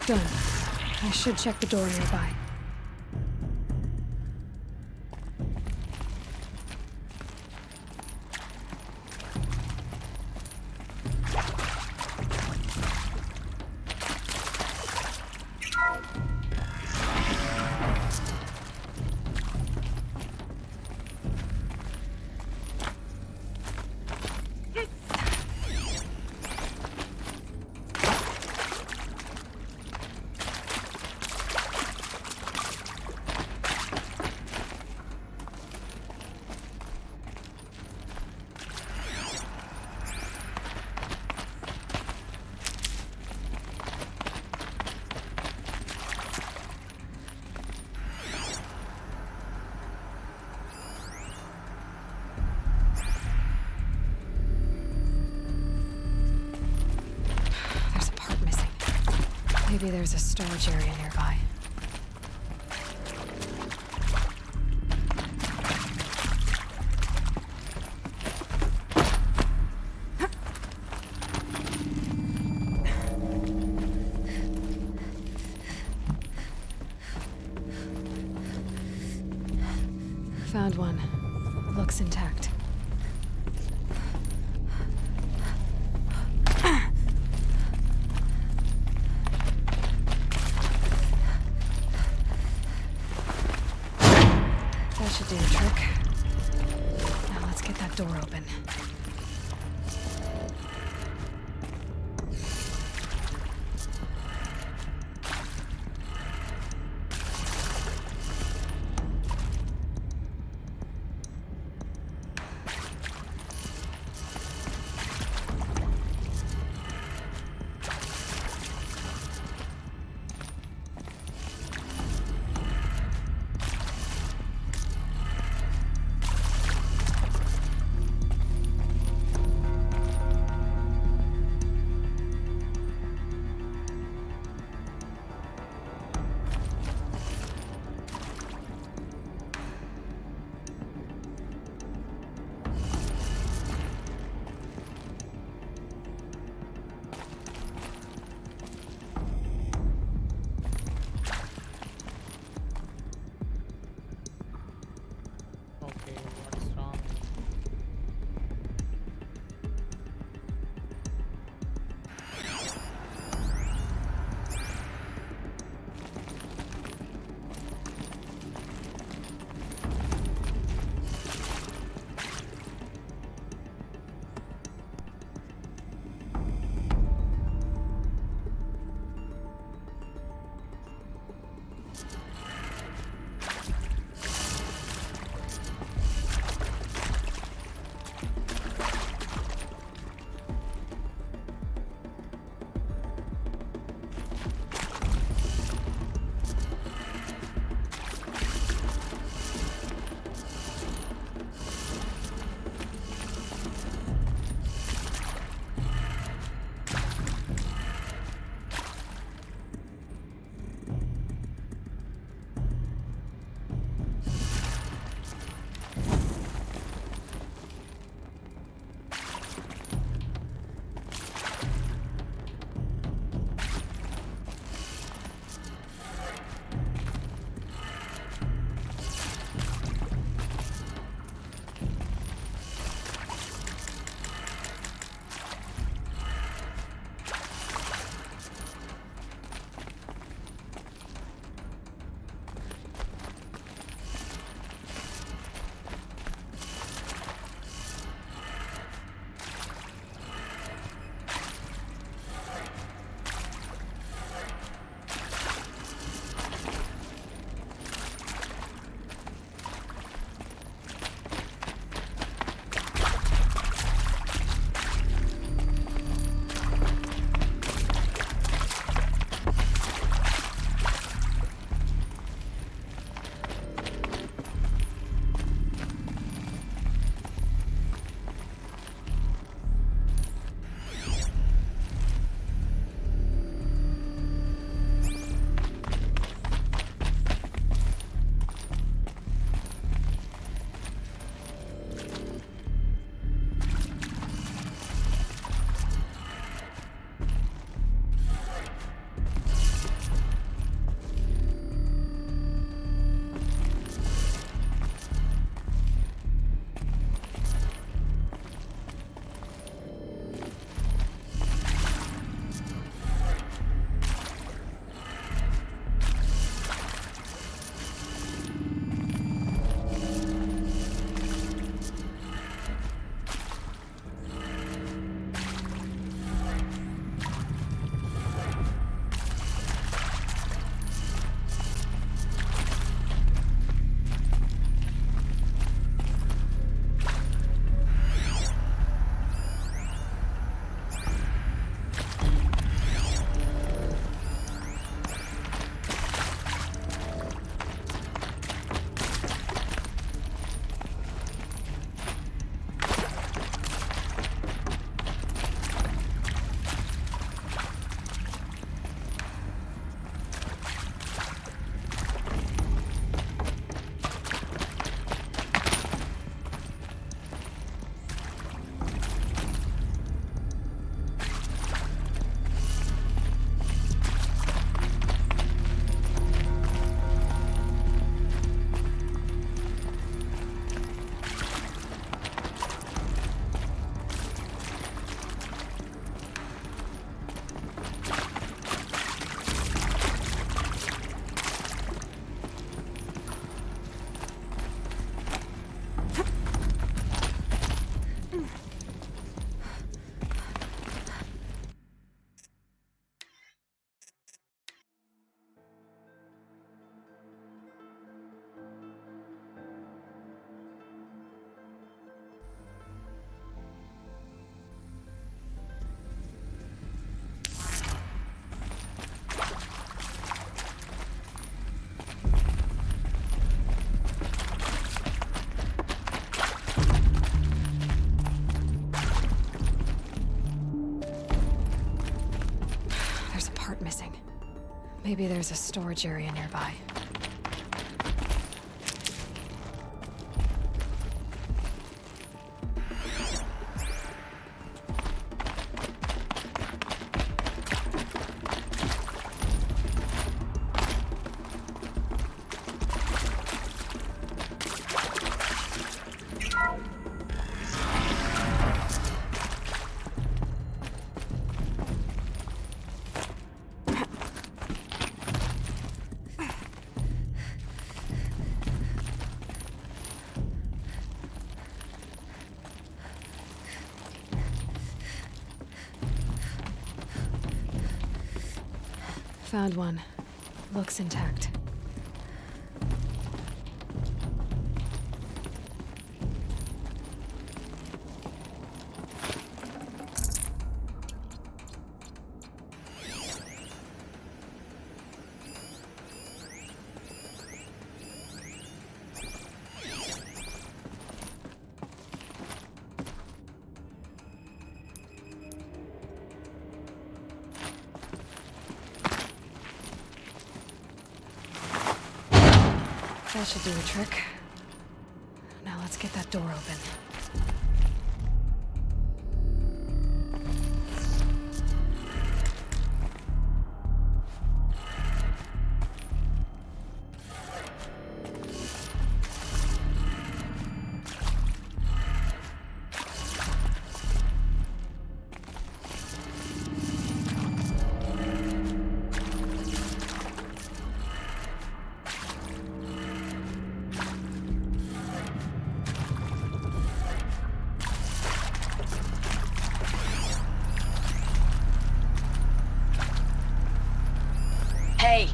Done. I should check the door nearby. Maybe there's a storage area nearby. Found one. Looks intact. That should do the trick. Now let's get that door open. part missing. Maybe there's a storage area nearby. Found one. Looks intact. That should do the trick. Now let's get that door open. Hey,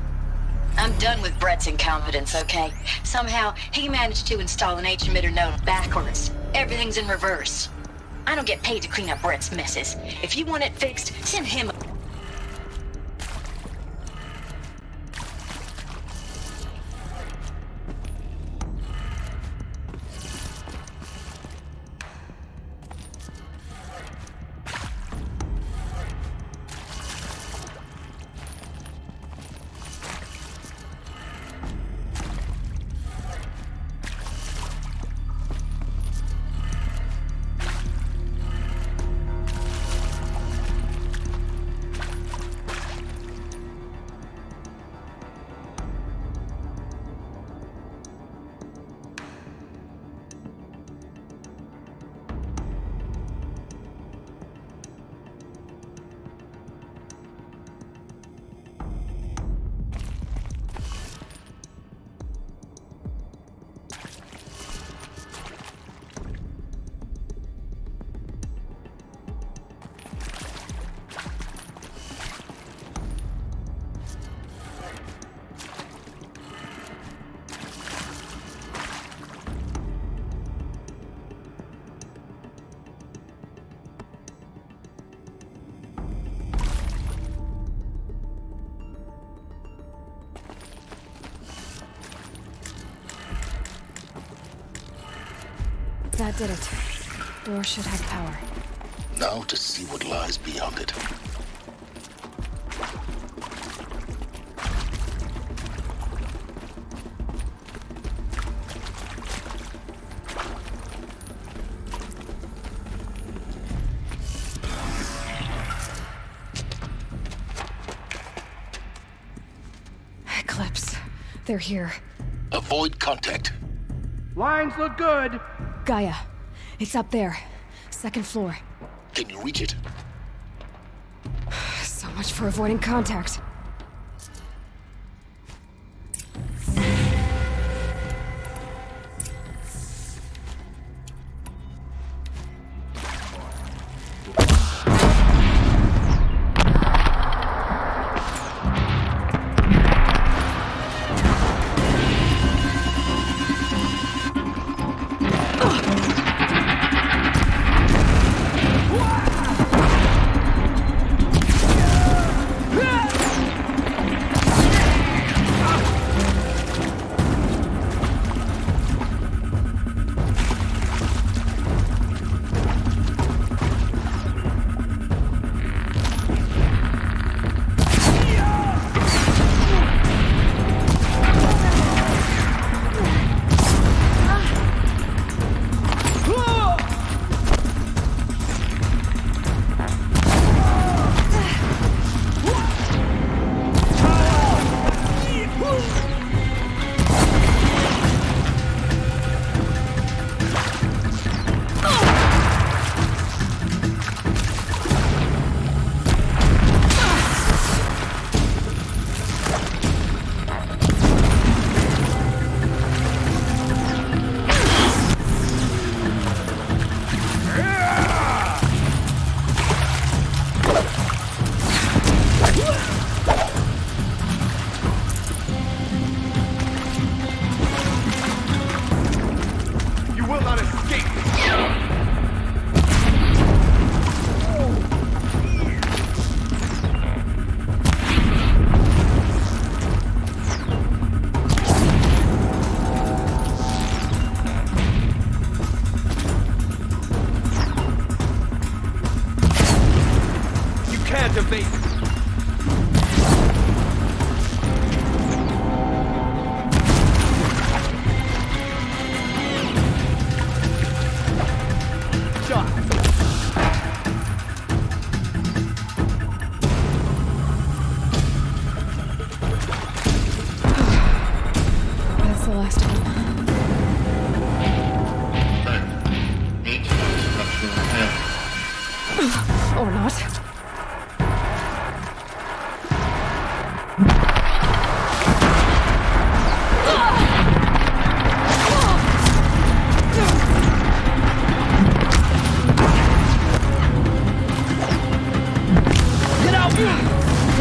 I'm done with Brett's incompetence, okay? Somehow, he managed to install an H-emitter node backwards. Everything's in reverse. I don't get paid to clean up Brett's messes. If you want it fixed, send him a... That did it. Door should have power. Now to see what lies beyond it. Eclipse. They're here. Avoid contact. Lines look good. Gaia. It's up there. Second floor. Can you reach it? So much for avoiding contact.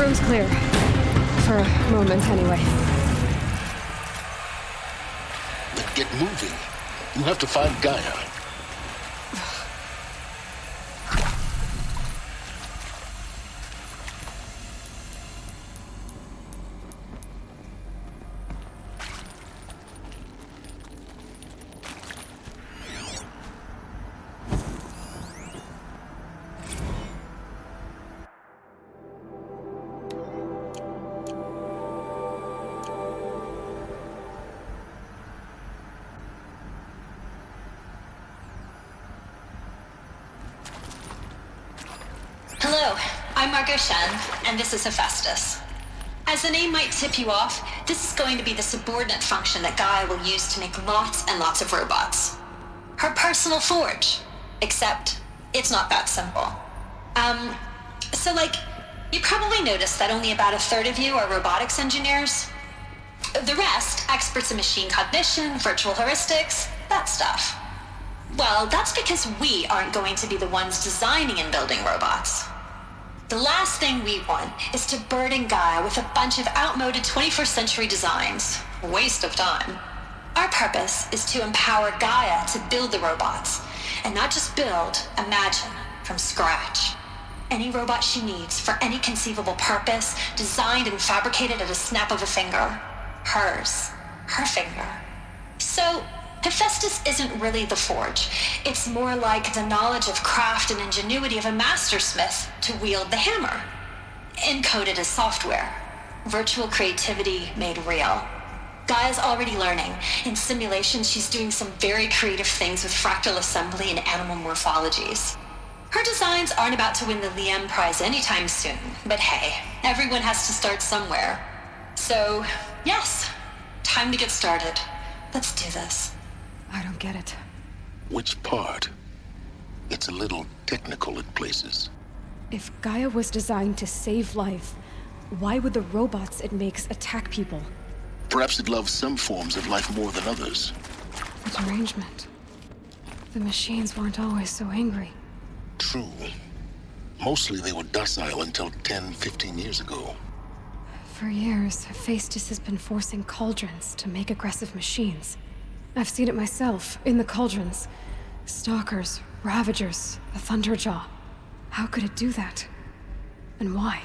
room's clear. For a moment, anyway. Then get moving. You have to find Gaia. Hello, I'm Margot Shen, and this is Hephaestus. As the name might tip you off, this is going to be the subordinate function that Gaia will use to make lots and lots of robots. Her personal forge. Except, it's not that simple. You probably noticed that only about a third of you are robotics engineers. The rest, experts in machine cognition, virtual heuristics, that stuff. Well, that's because we aren't going to be the ones designing and building robots. The last thing we want is to burden Gaia with a bunch of outmoded 21st century designs. Waste of time. Our purpose is to empower Gaia to build the robots, and not just build, imagine, from scratch. Any robot she needs for any conceivable purpose, designed and fabricated at a snap of a finger. Hers. Her finger. So, Hephaestus isn't really the forge. It's more like the knowledge of craft and ingenuity of a mastersmith to wield the hammer. Encoded as software. Virtual creativity made real. Gaia's already learning. In simulation, she's doing some very creative things with fractal assembly and animal morphologies. Her designs aren't about to win the Liam Prize anytime soon, but hey, everyone has to start somewhere. So, yes, time to get started. Let's do this. I don't get it. Which part? It's a little technical in places. If Gaia was designed to save life, why would the robots it makes attack people? Perhaps it loves some forms of life more than others. The derangement. The machines weren't always so angry. True. Mostly they were docile until 10, 15 years ago. For years, Hephaestus has been forcing cauldrons to make aggressive machines. I've seen it myself, in the cauldrons. Stalkers, Ravagers, a Thunderjaw. How could it do that? And why?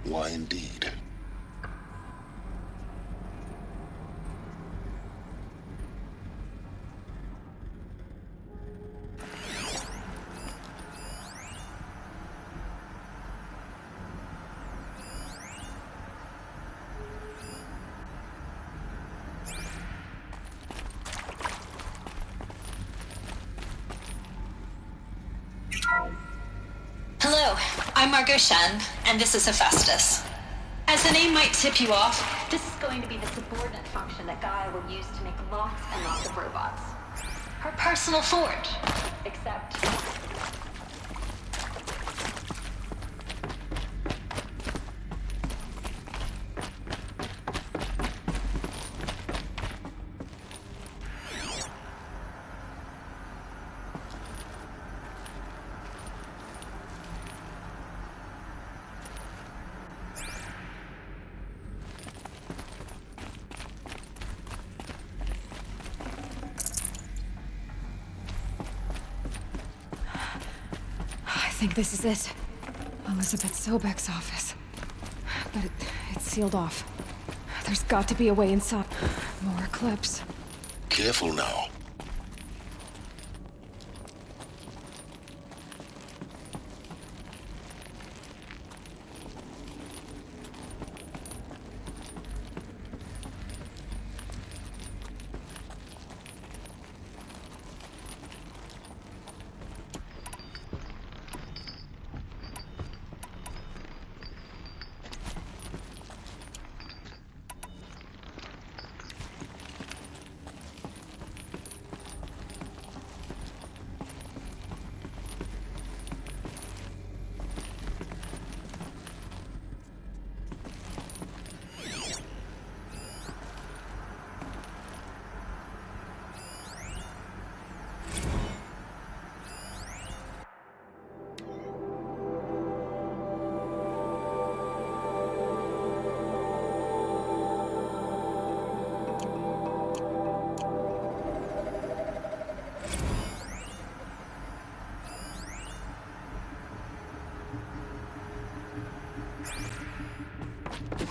Why indeed? Hello, I'm Margot Shen, and this is Hephaestus. As the name might tip you off, this is going to be the subordinate function that Gaia will use to make lots and lots of robots. Her personal forge. Except... I think this is it. Elizabeth Sobek's office. But it's sealed off. There's got to be a way inside. More clips. Careful now.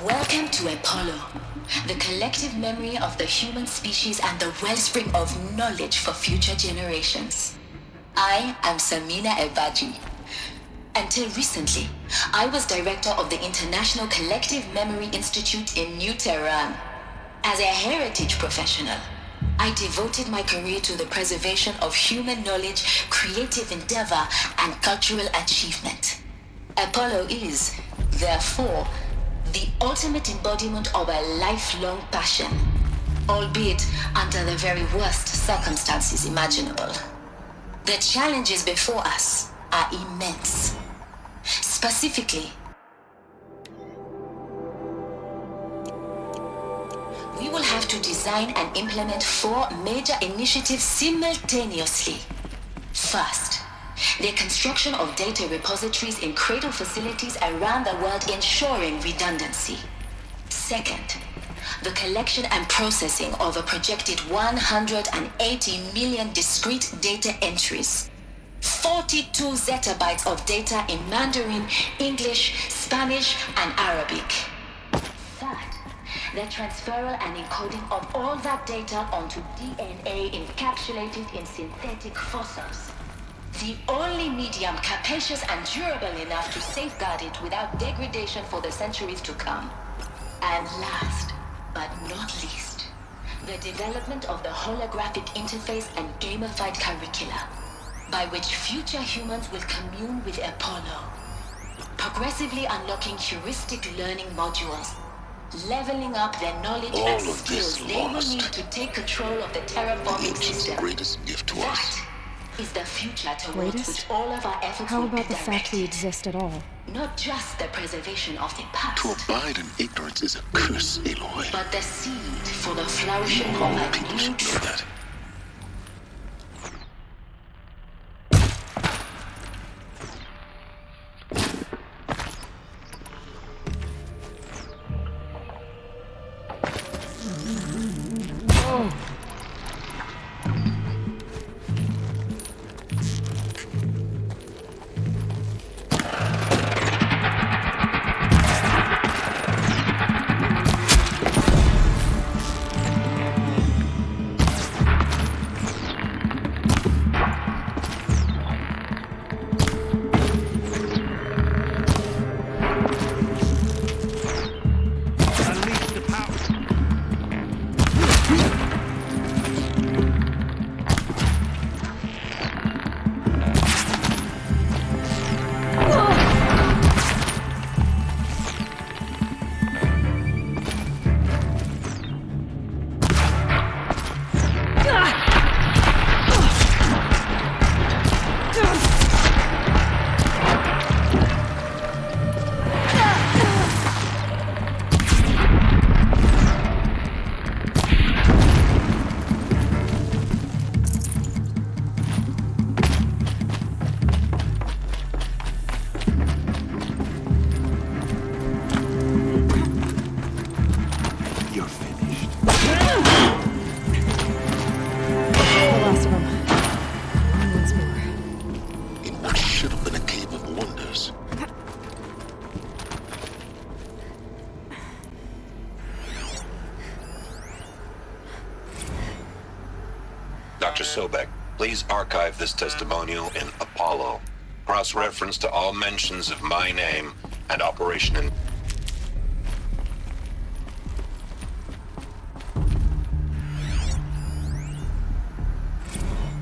Welcome to Apollo, the collective memory of the human species and the wellspring of knowledge for future generations. I am Samina Ebaji. Until recently, I was director of the International Collective Memory Institute in New Tehran. As a heritage professional, I devoted my career to the preservation of human knowledge, creative endeavor, and cultural achievement. Apollo is, therefore, the ultimate embodiment of a lifelong passion, albeit under the very worst circumstances imaginable. The challenges before us are immense. Specifically, we will have to design and implement 4 major initiatives simultaneously. First, the construction of data repositories in cradle facilities around the world ensuring redundancy. Second, the collection and processing of a projected 180 million discrete data entries. 42 zettabytes of data in Mandarin, English, Spanish, and Arabic. Third, the transferal and encoding of all that data onto DNA encapsulated in synthetic fossils. The only medium capacious and durable enough to safeguard it without degradation for the centuries to come. And last, but not least, the development of the holographic interface and gamified curricula, by which future humans will commune with Apollo, progressively unlocking heuristic learning modules, leveling up their knowledge All and of skills this they will lost. need to take control of the terraforming Nature's system. greatest gift to us. That is the future towards Greatest? which all of our efforts How will be about the fact we directed. exist at all? Not just the preservation of the past, To abide in ignorance is a curse, Aloy. but the seed for the flourishing of All a people new should know that. Dr. Sobek, please archive this testimonial in Apollo. Cross-reference to all mentions of my name and Operation in...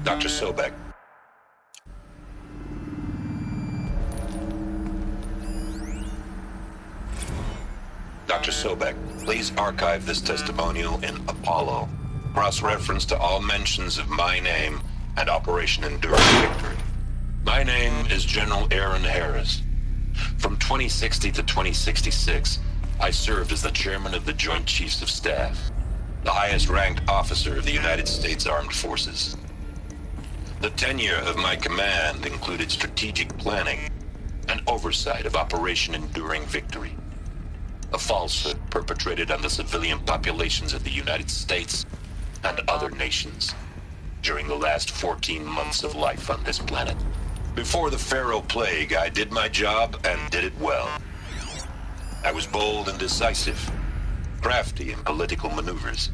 Dr. Sobek. Dr. Sobek, please archive this testimonial in Apollo. Cross-reference to all mentions of my name and Operation Enduring Victory. My name is General Aaron Harris. From 2060 to 2066, I served as the chairman of the Joint Chiefs of Staff, the highest-ranked officer of the United States Armed Forces. The tenure of my command included strategic planning and oversight of Operation Enduring Victory, a falsehood perpetrated on the civilian populations of the United States and other nations during the last 14 months of life on this planet. Before the Pharaoh Plague, I did my job and did it well. I was bold and decisive, crafty in political maneuvers.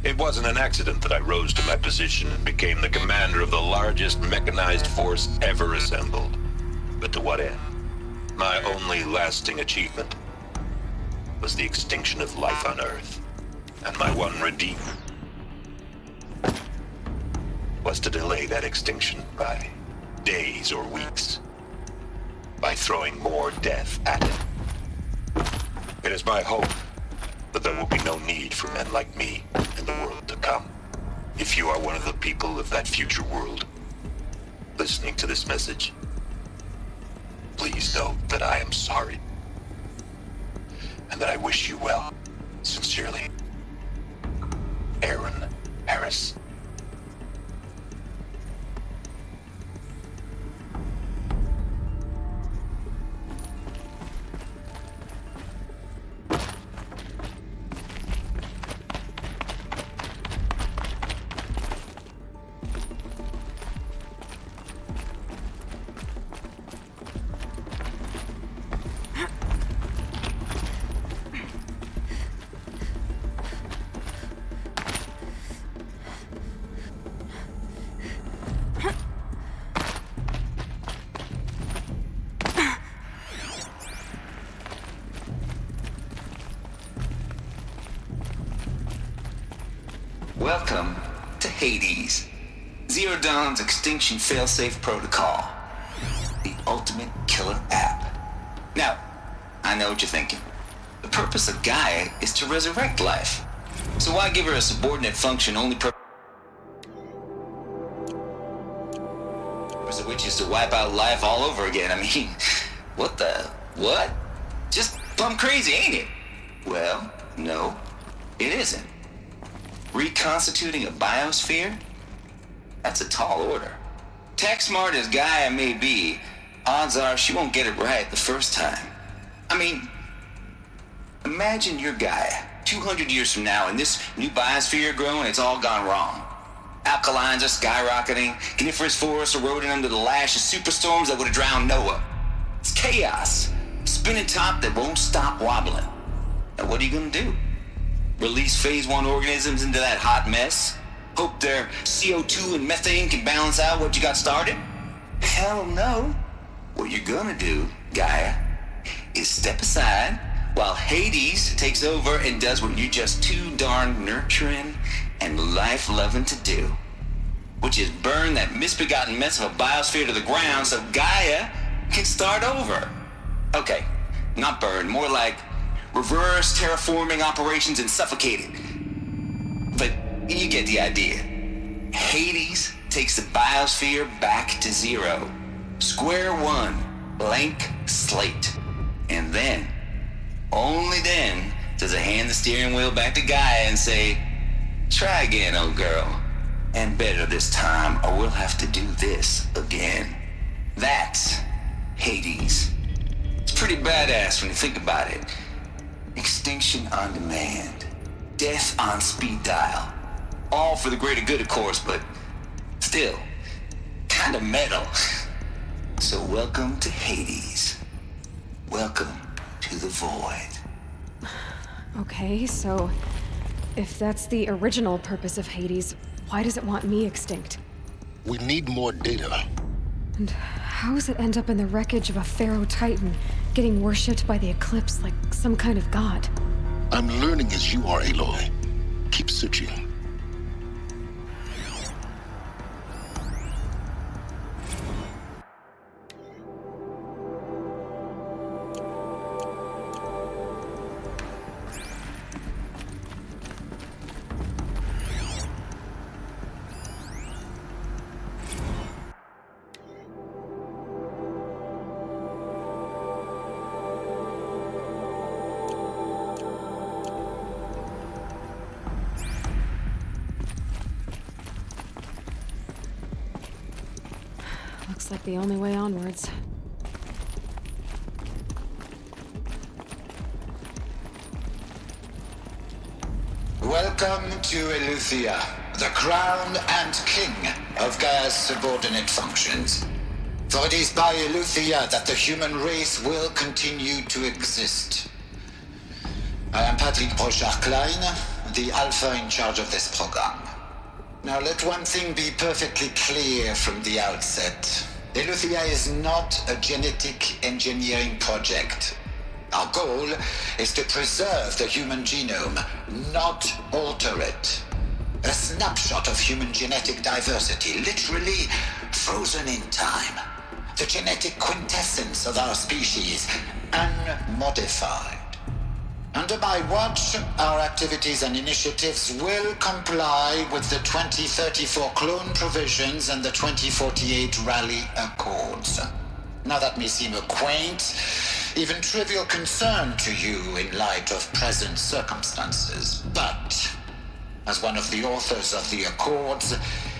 It wasn't an accident that I rose to my position and became the commander of the largest mechanized force ever assembled. But to what end? My only lasting achievement was the extinction of life on Earth. And my one redeem was to delay that extinction by days or weeks, by throwing more death at it. It is my hope that there will be no need for men like me in the world to come. If you are one of the people of that future world listening to this message, please know that I am sorry and that I wish you well. Sincerely, Aaron Harris. Welcome to Hades, Zero Dawn's extinction failsafe protocol, the ultimate killer app. Now, I know what you're thinking. The purpose of Gaia is to resurrect life. So why give her a subordinate function only purpose of which is to wipe out life all over again? I mean, what? Just plumb crazy, ain't it? Well, no, it isn't. Reconstituting a biosphere? That's a tall order. Tech smart as Gaia may be, odds are she won't get it right the first time. I mean, imagine you're Gaia, 200 years from now, and this new biosphere growing, it's all gone wrong. Alkalines are skyrocketing, coniferous forests eroding under the lash of superstorms that would have drowned Noah. It's chaos, spinning top that won't stop wobbling. Now what are you gonna do? Release phase 1 organisms into that hot mess? Hope their CO2 and methane can balance out what you got started? Hell no. What you're gonna do, Gaia, is step aside while Hades takes over and does what you're just too darn nurturing and life-loving to do, which is burn that misbegotten mess of a biosphere to the ground so Gaia can start over. Okay, not burn, more like reverse terraforming operations and suffocate it. But you get the idea. Hades takes the biosphere back to zero. Square one, blank slate. And then, only then, does it hand the steering wheel back to Gaia and say, try again, old girl. And better this time, or we'll have to do this again. That's Hades. It's pretty badass when you think about it. Extinction on demand. Death on speed dial. All for the greater good, of course, but still, kind of metal. So welcome to Hades. Welcome to the void. Okay, so if that's the original purpose of Hades, why does it want me extinct? We need more data. And how does it end up in the wreckage of a Pharaoh Titan, getting worshipped by the Eclipse like some kind of god? I'm learning as you are, Aloy. Keep searching. Looks like the only way onwards. Welcome to Eleuthia, the crown and king of Gaia's subordinate functions. For it is by Eleuthia that the human race will continue to exist. Kathleen Brochard-Klein, the Alpha in charge of this program. Now let one thing be perfectly clear from the outset. Eleuthia is not a genetic engineering project. Our goal is to preserve the human genome, not alter it. A snapshot of human genetic diversity, literally frozen in time. The genetic quintessence of our species, unmodified. Under my watch, our activities and initiatives will comply with the 2034 clone provisions and the 2048 Rally Accords. Now that may seem a quaint, even trivial concern to you in light of present circumstances, but as one of the authors of the Accords,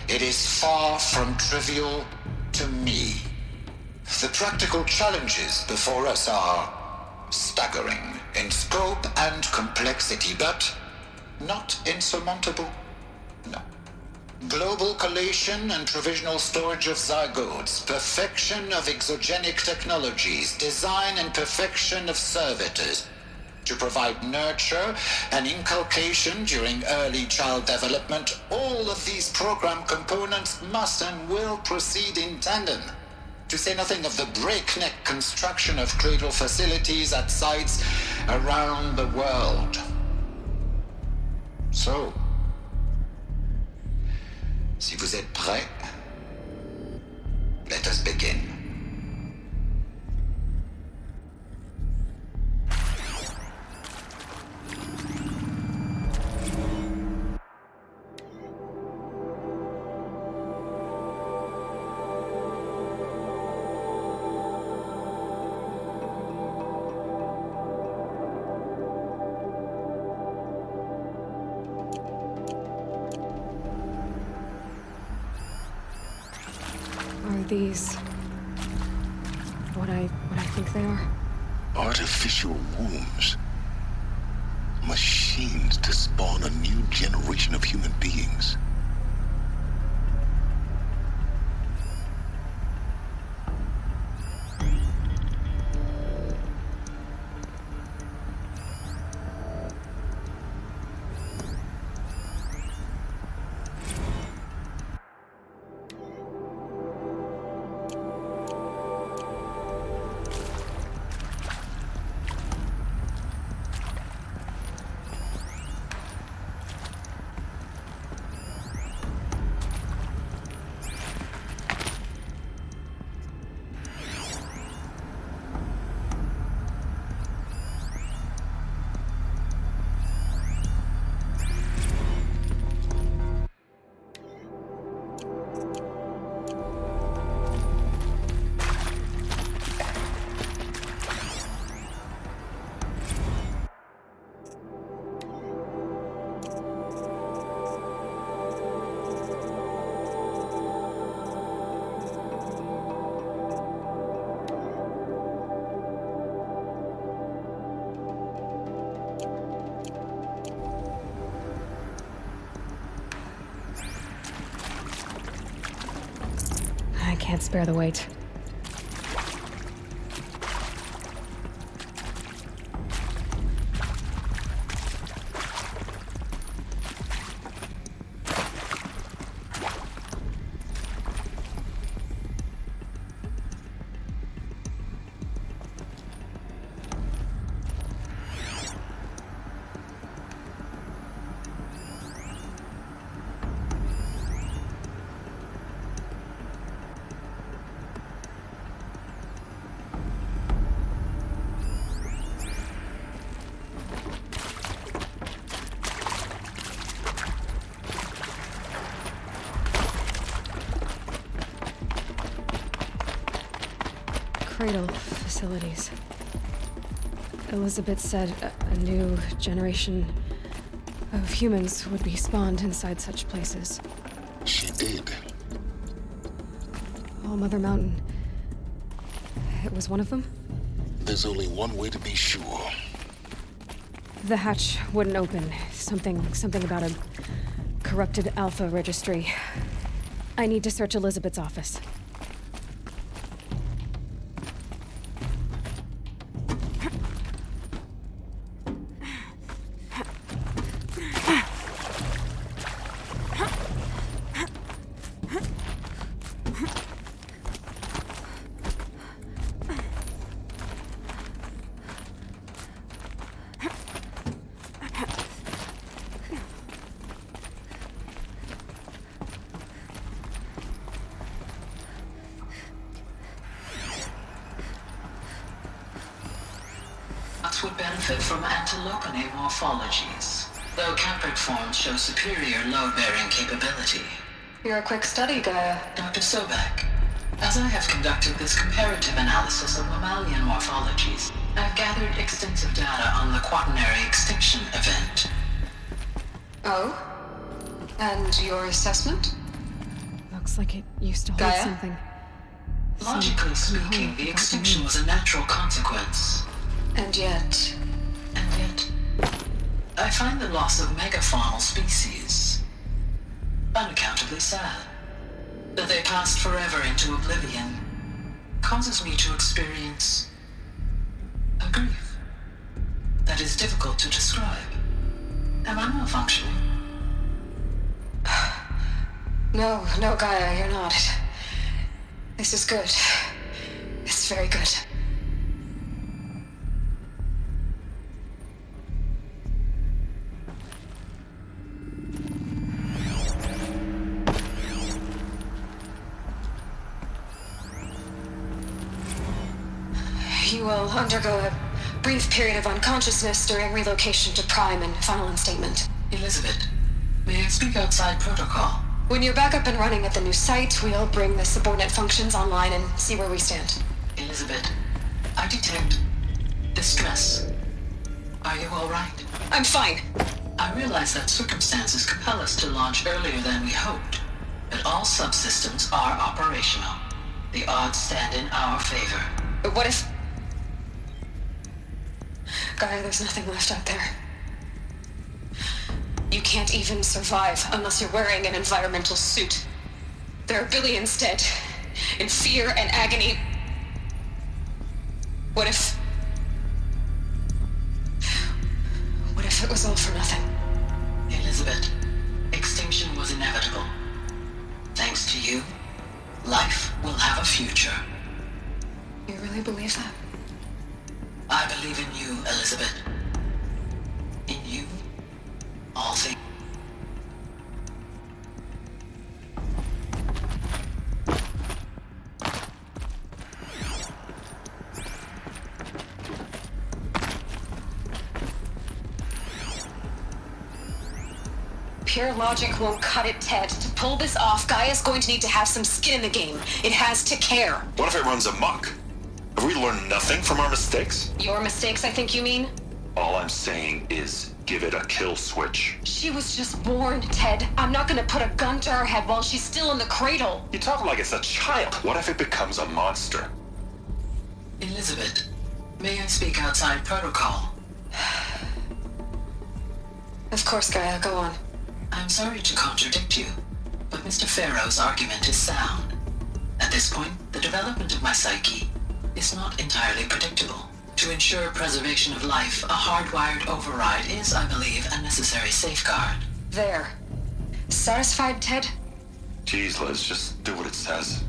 it is far from trivial to me. The practical challenges before us are staggering in scope and complexity, but not insurmountable. No. Global collation and provisional storage of zygotes, perfection of exogenic technologies, design and perfection of servitors to provide nurture and inculcation during early child development. All of these program components must and will proceed in tandem. To say nothing of the breakneck construction of cradle facilities at sites around the world. So, si vous êtes prêts, let us begin. These... what I think they are? Artificial wombs. Machines to spawn a new generation of human beings. I can't spare the weight. Cradle facilities. Elizabeth said a new generation of humans would be spawned inside such places. She did. All Mother Mountain. It was one of them? There's only one way to be sure. The hatch wouldn't open. Something about a corrupted Alpha registry. I need to search Elizabeth's office. plants would benefit from antilopinate morphologies, though Capricorns show superior load-bearing capability. You're a quick study, Gaia. Dr. Sobek, as I have conducted this comparative analysis of mammalian morphologies, I've gathered extensive data on the quaternary extinction event. Oh? And your assessment? Looks like it used to hold Gaia? something. Logically speaking, the extinction was a natural consequence. And yet, I find the loss of megafaunal species unaccountably sad. That they passed forever into oblivion causes me to experience a grief that is difficult to describe. Am I malfunctioning? No, Gaia, you're not. This is good. It's very good. You will undergo a brief period of unconsciousness during relocation to Prime and final instatement. Elizabeth, may I speak outside protocol? When you're back up and running at the new site, we'll bring the subordinate functions online and see where we stand. Elizabeth, I detect distress. Are you all right? I'm fine. I realize that circumstances compel us to launch earlier than we hoped, but all subsystems are operational. The odds stand in our favor. But what if... Gaia, there's nothing left out there. You can't even survive unless you're wearing an environmental suit. There are billions dead, in fear and agony. What if it was all for nothing? Elizabeth, extinction was inevitable. Thanks to you, life will have a future. You really believe that? I believe in you, Elizabeth. In you, all things. Pure logic won't cut it, Ted. To pull this off, Gaia's going to need to have some skin in the game. It has to care. What if it runs amok? Have we learned nothing from our mistakes? Your mistakes, I think you mean? All I'm saying is give it a kill switch. She was just born, Ted. I'm not gonna put a gun to her head while she's still in the cradle. You talk like it's a child. What if it becomes a monster? Elizabeth, may I speak outside protocol? Of course, Gaia, go on. I'm sorry to contradict you, but Mr. Farrow's argument is sound. At this point, the development of my psyche is not entirely predictable. To ensure preservation of life, a hardwired override is, I believe, a necessary safeguard. There. Satisfied, Ted? Jeez, Liz, just do what it says.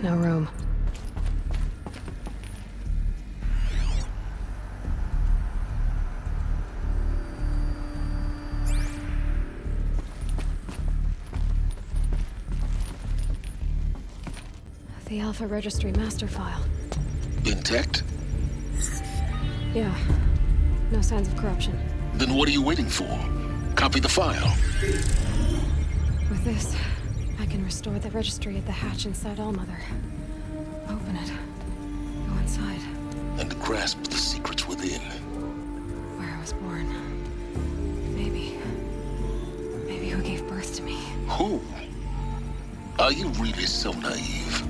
No room. The Alpha Registry master file. Intact? Yeah. No signs of corruption. Then what are you waiting for? Copy the file. With this, I can restore the registry at the hatch inside Allmother. Open it. Go inside. And grasp the secrets within. Where I was born. Maybe who gave birth to me. Who? Are you really so naive?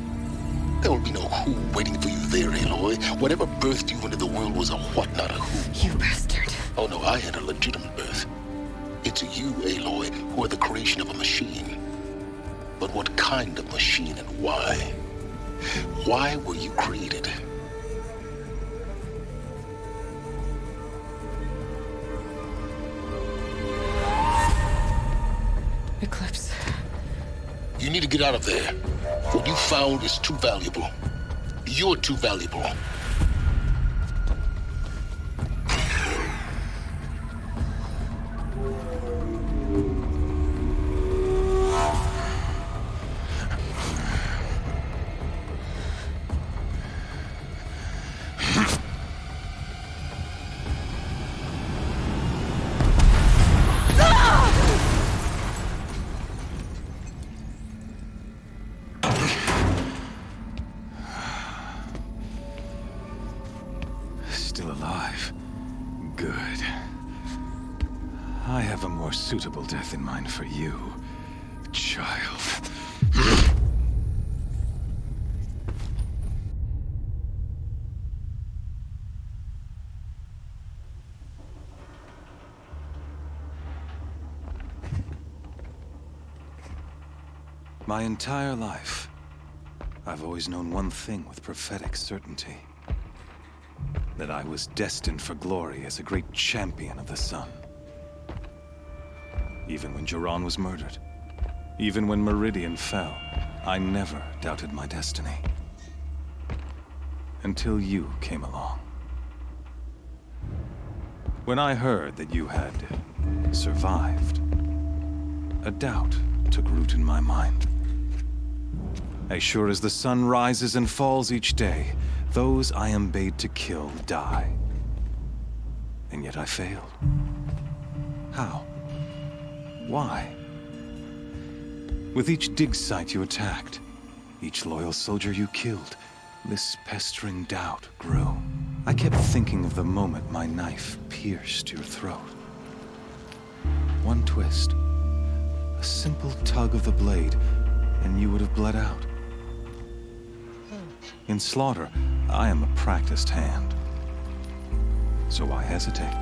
There will be no who waiting for you there, Aloy. Whatever birthed you into the world was a what, not a who. You bastard. Oh no, I had a legitimate birth. It's you, Aloy, who are the creation of a machine. But what kind of machine and why? Why were you created? Eclipse. You need to get out of there. What you found is too valuable. You're too valuable. Still alive. Good. I have a more suitable death in mind for you, child. My entire life, I've always known one thing with prophetic certainty. That I was destined for glory as a great champion of the sun. Even when Jiran was murdered, even when Meridian fell, I never doubted my destiny. Until you came along. When I heard that you had survived, a doubt took root in my mind. As sure as the sun rises and falls each day, those I am bade to kill die. And yet I failed. How? Why? With each dig site you attacked, each loyal soldier you killed, this pestering doubt grew. I kept thinking of the moment my knife pierced your throat. One twist, a simple tug of the blade, and you would have bled out. In slaughter, I am a practiced hand. So why hesitate?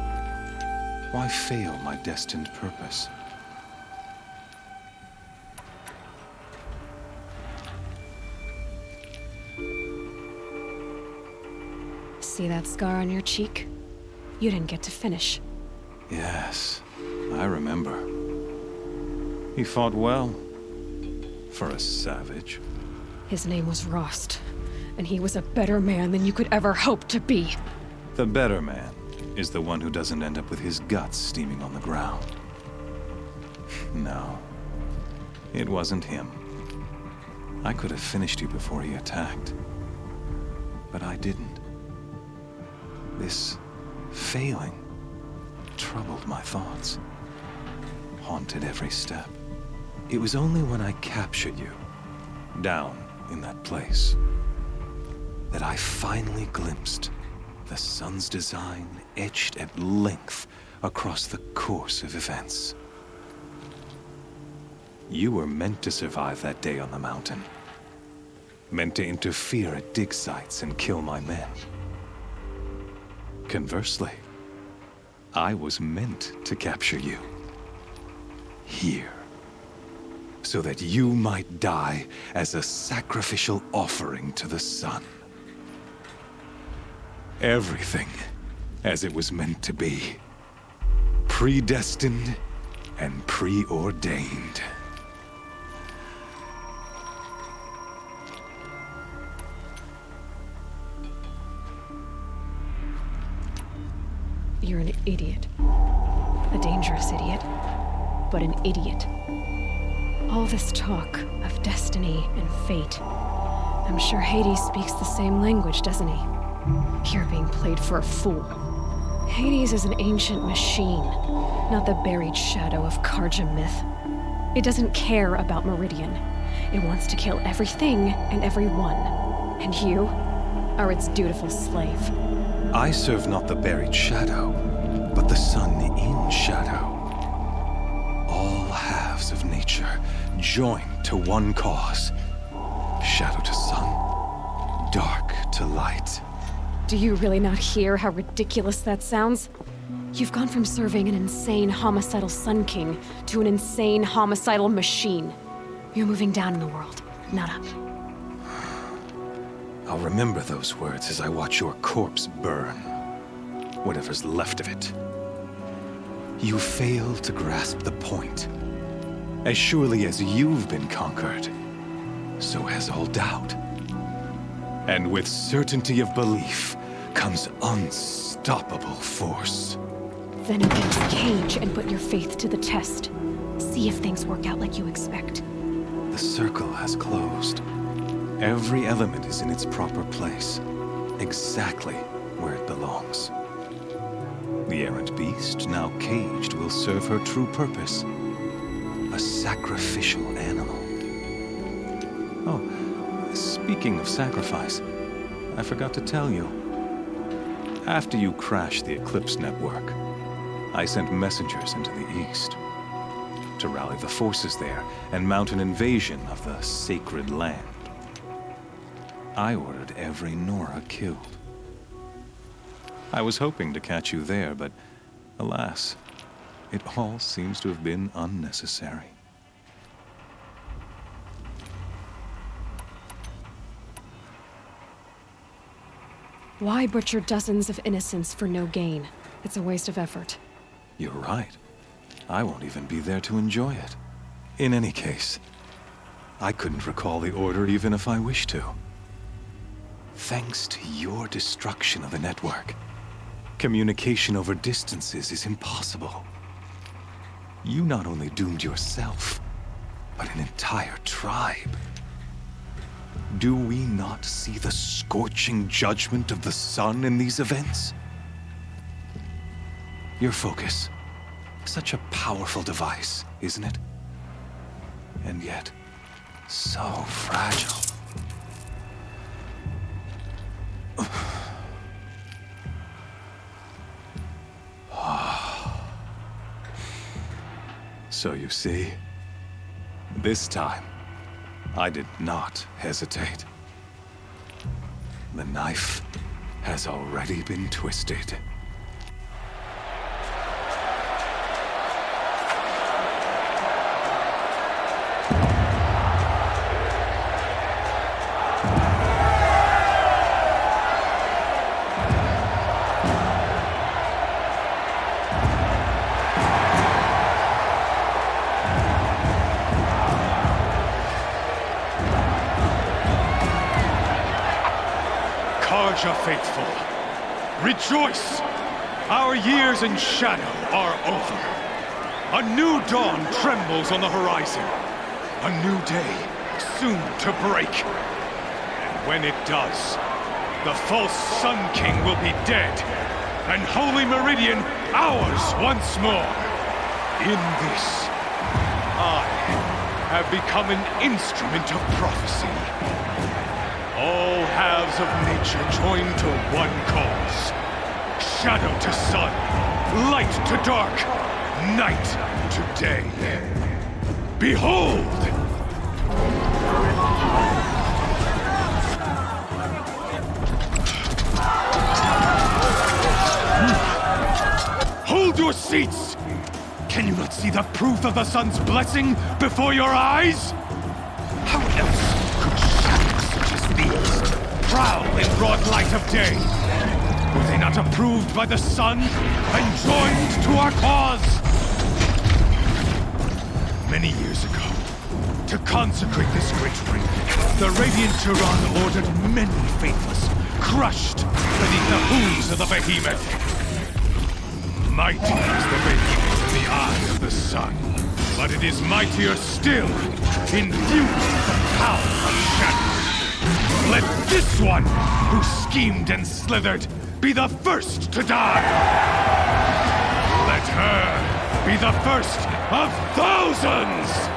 Why fail my destined purpose? See that scar on your cheek? You didn't get to finish. Yes, I remember. He fought well. For a savage. His name was Rost. And he was a better man than you could ever hope to be. The better man is the one who doesn't end up with his guts steaming on the ground. No, it wasn't him. I could have finished you before he attacked. But I didn't. This failing troubled my thoughts, haunted every step. It was only when I captured you, down in that place, that I finally glimpsed the sun's design etched at length across the course of events. You were meant to survive that day on the mountain. Meant to interfere at dig sites and kill my men. Conversely, I was meant to capture you. Here. So that you might die as a sacrificial offering to the sun. Everything as it was meant to be. Predestined and preordained. You're an idiot. A dangerous idiot. But an idiot. All this talk of destiny and fate. I'm sure Hades speaks the same language, doesn't he? You're being played for a fool. Hades is an ancient machine, not the buried shadow of Karja myth. It doesn't care about Meridian. It wants to kill everything and everyone. And you are its dutiful slave. I serve not the buried shadow, but the sun in shadow. All halves of nature joined to one cause. Shadow to sun, dark to light. Do you really not hear how ridiculous that sounds? You've gone from serving an insane homicidal Sun King to an insane homicidal machine. You're moving down in the world, not up. I'll remember those words as I watch your corpse burn. Whatever's left of it. You fail to grasp the point. As surely as you've been conquered, so has all doubt. And with certainty of belief comes unstoppable force. Then open this cage and put your faith to the test. See if things work out like you expect. The circle has closed. Every element is in its proper place, exactly where it belongs. The errant beast, now caged, will serve her true purpose. A sacrificial animal. Oh, speaking of sacrifice, I forgot to tell you. After you crashed the Eclipse network, I sent messengers into the east to rally the forces there and mount an invasion of the sacred land. I ordered every Nora killed. I was hoping to catch you there, but alas, it all seems to have been unnecessary. Why butcher dozens of innocents for no gain? It's a waste of effort. You're right. I won't even be there to enjoy it. In any case, I couldn't recall the order even if I wished to. Thanks to your destruction of the network, communication over distances is impossible. You not only doomed yourself, but an entire tribe. Do we not see the scorching judgment of the sun in these events? Your focus, such a powerful device, isn't it? And yet, so fragile. So you see, this time, I did not hesitate. The knife has already been twisted. Karja faithful, rejoice! Our years in shadow are over. A new dawn trembles on the horizon. A new day soon to break. And when it does, the false Sun King will be dead, and Holy Meridian ours once more. In this, I have become an instrument of prophecy. All halves of nature joined to one cause. Shadow to sun, light to dark, night to day. Behold! Hold your seats! Can you not see the proof of the sun's blessing before your eyes? How else could shadows such as these prowl in broad light of day? Were they not approved by the sun and joined to our cause? Many years ago, to consecrate this great ring, the Radiant Turan ordered many faithless, crushed beneath the hooves of the behemoth. Mighty is the behemoth in the eye of the sun, but it is mightier still, infused with the power of shadow. Let this one, who schemed and slithered, be the first to die. Let her be the first of thousands!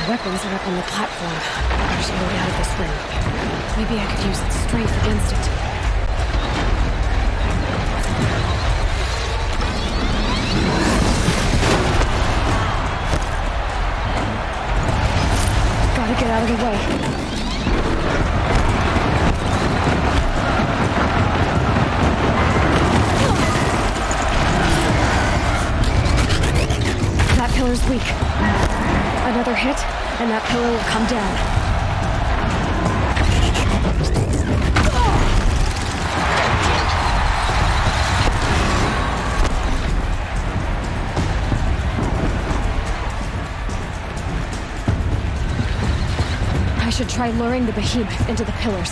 Weapons are up on the platform. I should get out of this room. Maybe I could use its strength against it. Gotta get out of the way. That pillar's weak. Another hit, and that pillar will come down. I should try luring the behemoth into the pillars.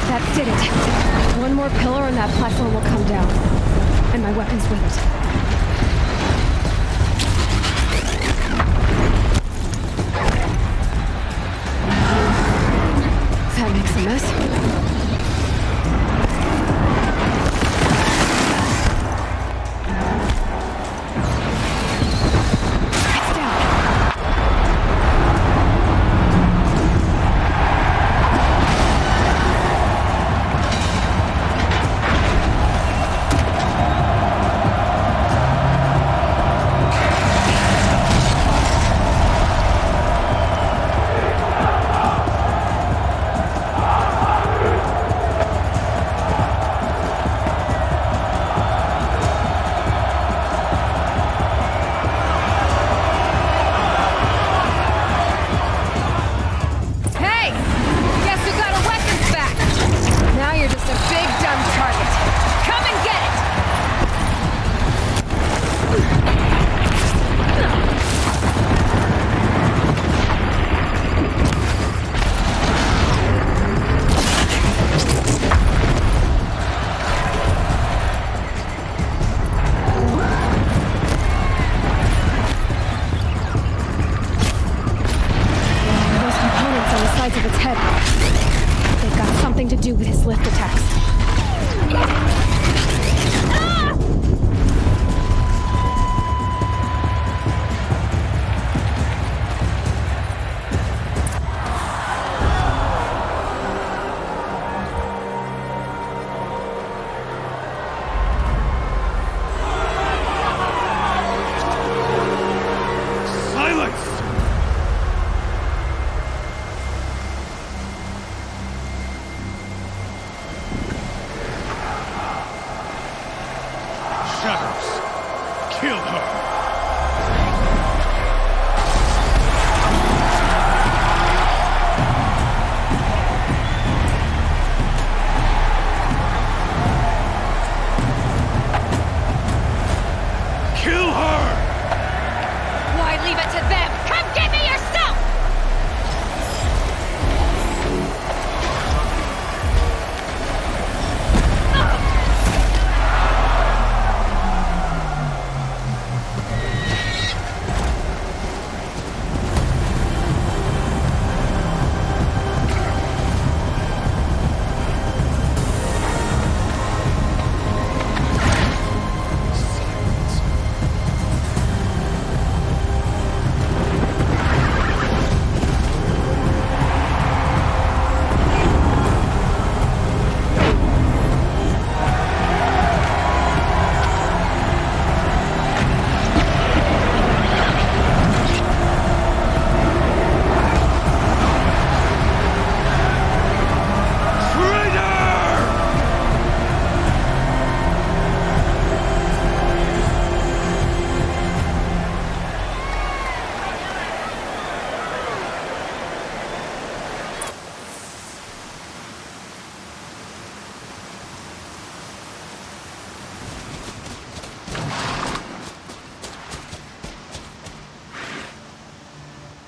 That did it. One more pillar and that platform will come down. And my weapons with it. That makes a mess.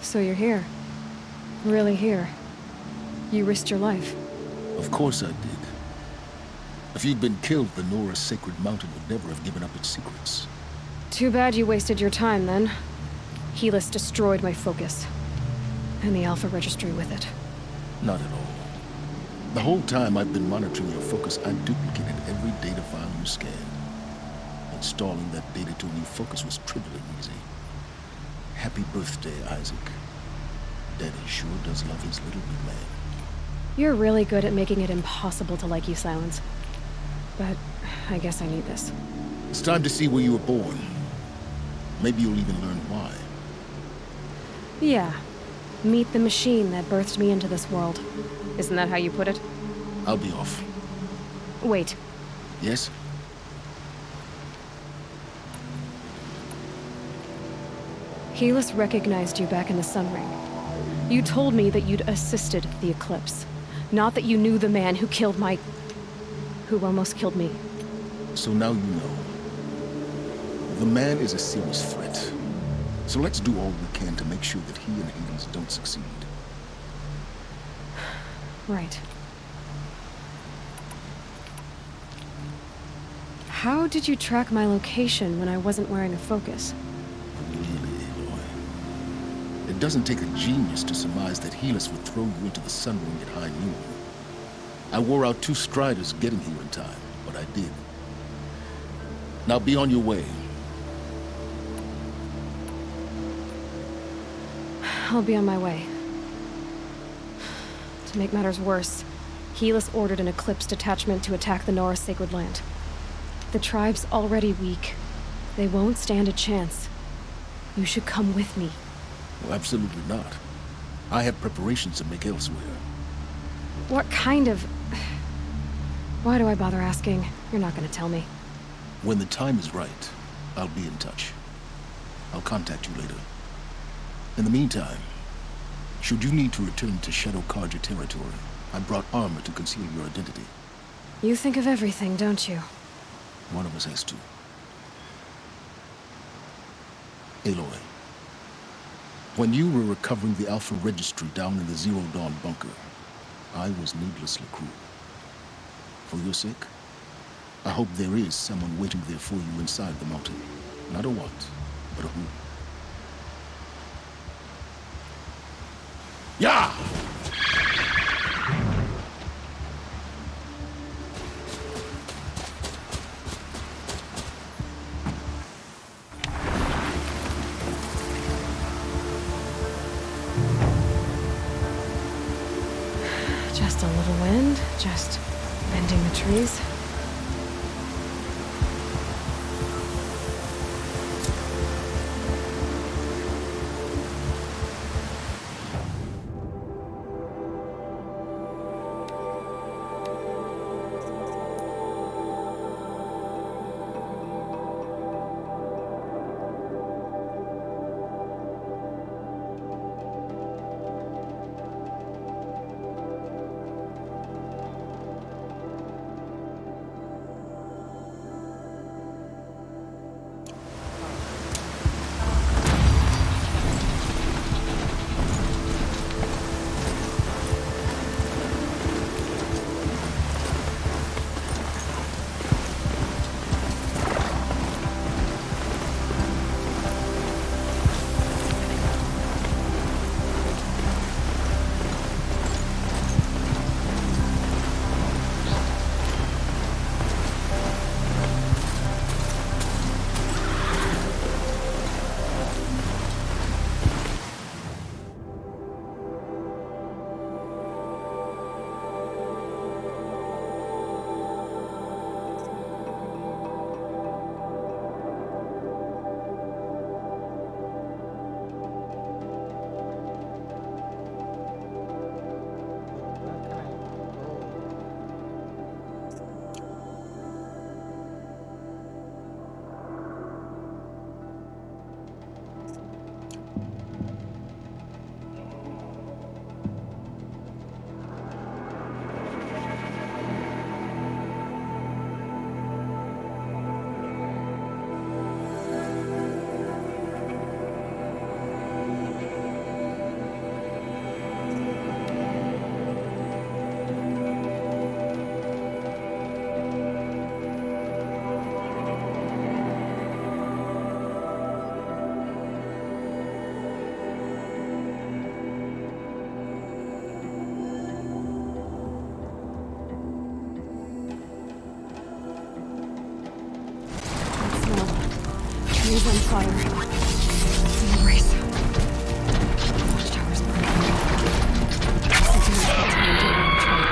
So you're here. Really here. You risked your life. Of course I did. If you'd been killed, the Nora's sacred mountain would never have given up its secrets. Too bad you wasted your time, then. Helis destroyed my focus. And the Alpha Registry with it. Not at all. The whole time I've been monitoring your focus, I duplicated every data file you scanned. Installing that data to a new focus was trivially easy. Happy birthday, Isaac. Daddy sure does love his little big man. You're really good at making it impossible to like you, Silence. But I guess I need this. It's time to see where you were born. Maybe you'll even learn why. Yeah. Meet the machine that birthed me into this world. Isn't that how you put it? I'll be off. Wait. Yes? Helis recognized you back in the Sun Ring. You told me that you'd assisted the Eclipse. Not that you knew the man who killed my... who almost killed me. So now you know. The man is a serious threat. So let's do all we can to make sure that he and Hades don't succeed. Right. How did you track my location when I wasn't wearing a focus? Really, Aloy. It doesn't take a genius to surmise that Helis would throw you into the Sun Ring at high noon. I wore out 2 striders getting here in time, but I did. Now be on your way. I'll be on my way. To make matters worse, Helis ordered an Eclipse detachment to attack the Nora Sacred Land. The tribe's already weak. They won't stand a chance. You should come with me. Well, absolutely not. I have preparations to make elsewhere. What kind of... Why do I bother asking? You're not gonna tell me. When the time is right, I'll be in touch. I'll contact you later. In the meantime, should you need to return to Shadow Karja territory, I brought armor to conceal your identity. You think of everything, don't you? One of us has to. Aloy, when you were recovering the Alpha Registry down in the Zero Dawn bunker, I was needlessly cruel. For your sake, I hope there is someone waiting there for you inside the mountain. Not a what, but a who. Yeah! Just a little wind, just bending the trees. Embrace. Watchtower's burning. Something is behind the trap.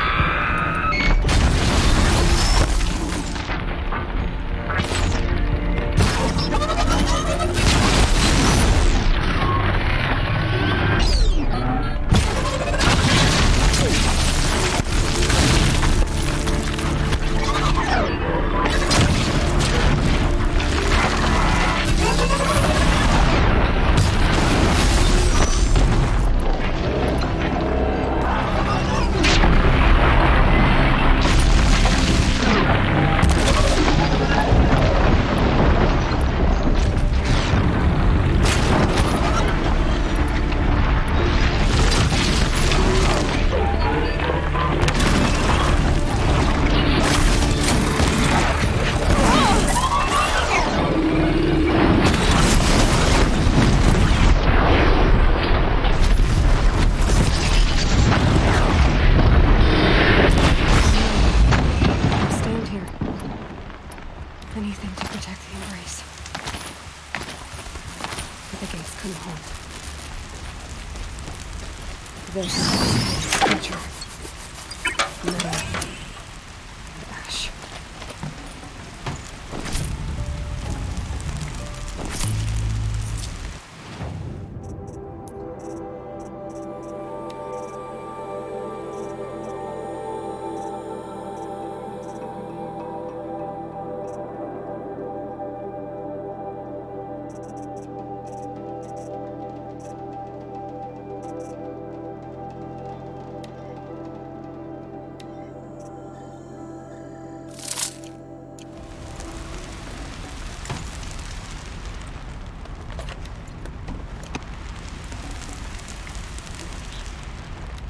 Anything to protect the Embrace. But the gates come home. This creature. Metal. And ash.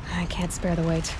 I can't spare the weight.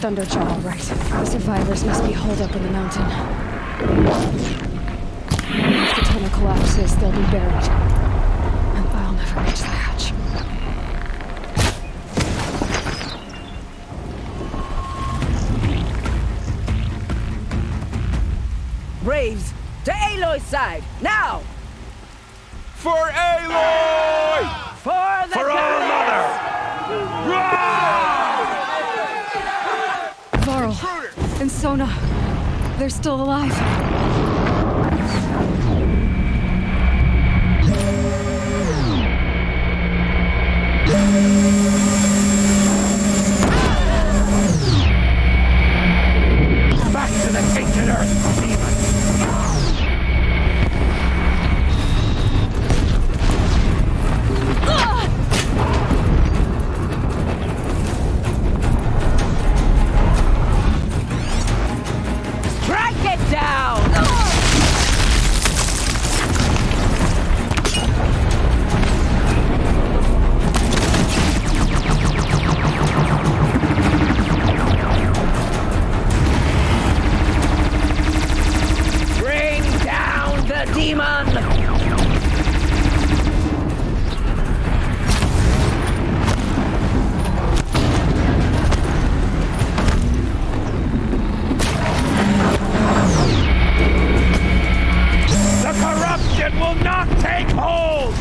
Thunderjaw, all right. The survivors must be holed up in the mountain. If the tunnel collapses, they'll be buried. And I'll never reach the hatch. Braves, to Aloy's side, now! For Aloy! For the For our mother! Varl and Sona, they're still alive. Back to the tainted earth, demon! Strike it down! Bring down the demon! The corruption will not take hold!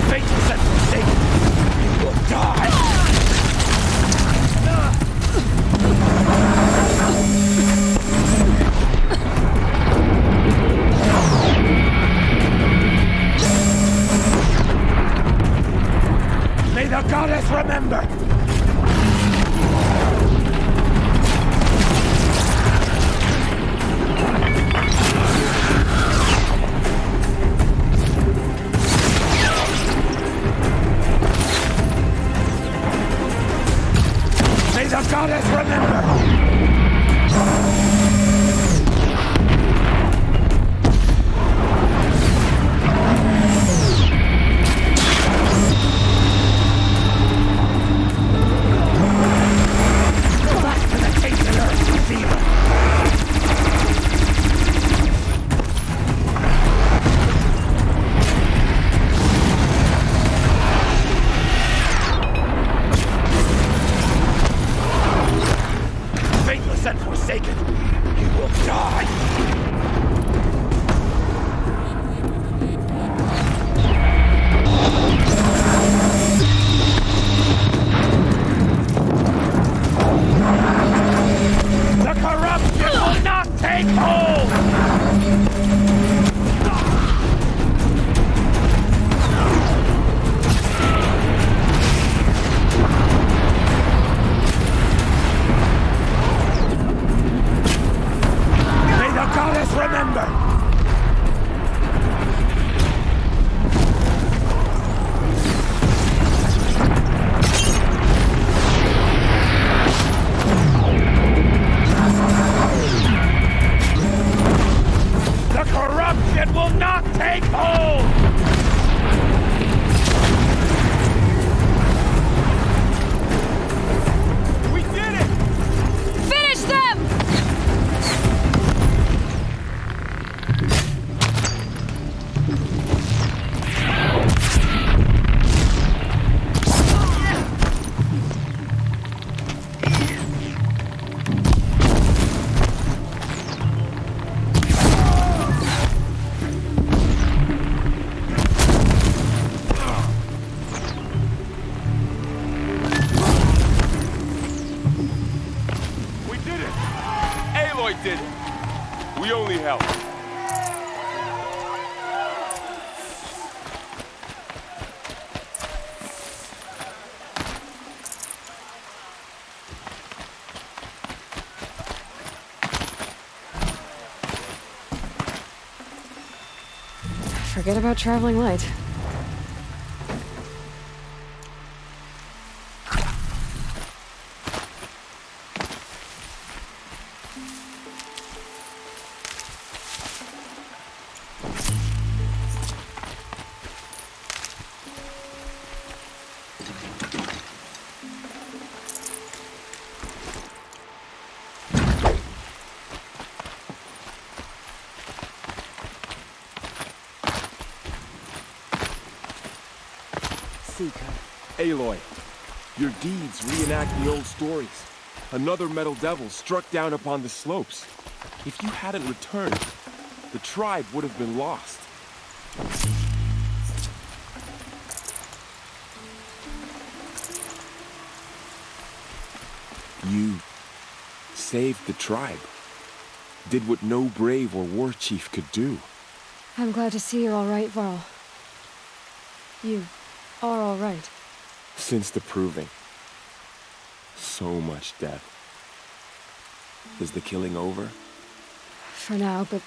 Faithless and forsaken, you will die! May the goddess remember! May the goddess remember! Back to the tainted earth, demon! Faithless and forsaken, you will die! The corruption will not take hold! May the goddess remember! The corruption will not take hold! We did it! Finish them! We did it! Aloy did it! We only helped. Forget about traveling light. Seeker. Aloy, your deeds reenact the old stories. Another metal devil struck down upon the slopes. If you hadn't returned, the tribe would have been lost. You saved the tribe. Did what no brave or war chief could do. I'm glad to see you're all right, Varl. You are all right. Since the proving. So much death. Is the killing over? For now, but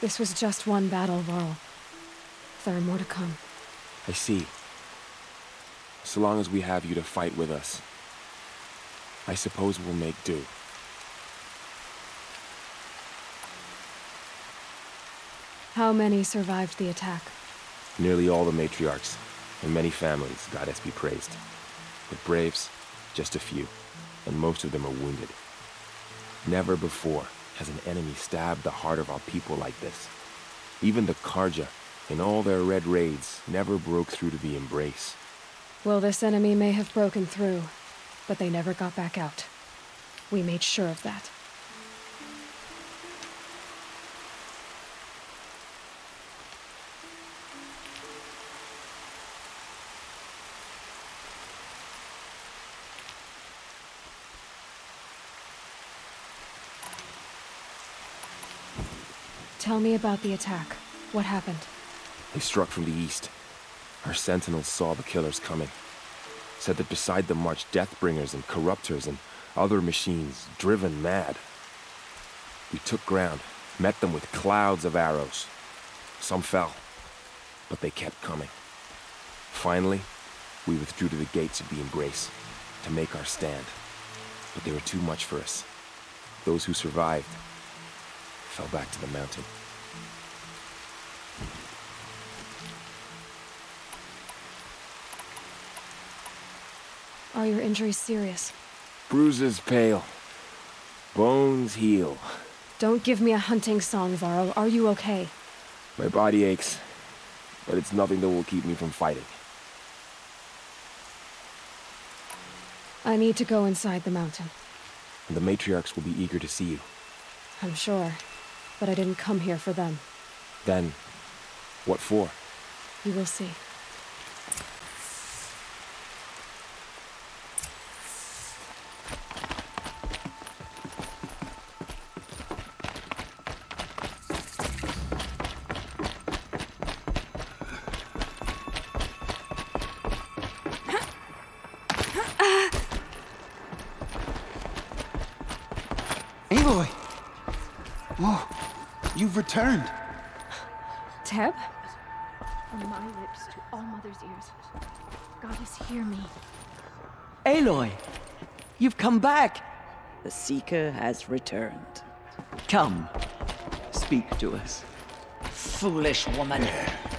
this was just one battle, Varl. There are more to come. I see. So long as we have you to fight with us, I suppose we'll make do. How many survived the attack? Nearly all the matriarchs, and many families, goddess be praised. But braves, just a few, and most of them are wounded. Never before has an enemy stabbed the heart of our people like this. Even the Karja, in all their red raids, never broke through to the embrace. Well, this enemy may have broken through, but they never got back out. We made sure of that. Tell me about the attack. What happened? They struck from the east. Our sentinels saw the killers coming. Said that beside them marched Deathbringers and Corruptors and other machines, driven mad. We took ground, met them with clouds of arrows. Some fell, but they kept coming. Finally, we withdrew to the gates of the Embrace to make our stand. But they were too much for us. Those who survived fell back to the mountain. Are your injuries serious? Bruises pale. Bones heal. Don't give me a hunting song, Varl. Are you okay? My body aches, but it's nothing that will keep me from fighting. I need to go inside the mountain. And the matriarchs will be eager to see you. I'm sure, but I didn't come here for them. Then, what for? You will see. Aloy! Oh, you've returned. Teb? From my lips to all Mother's ears. Goddess, hear me. Aloy! You've come back! The Seeker has returned. Come, speak to us. Foolish woman.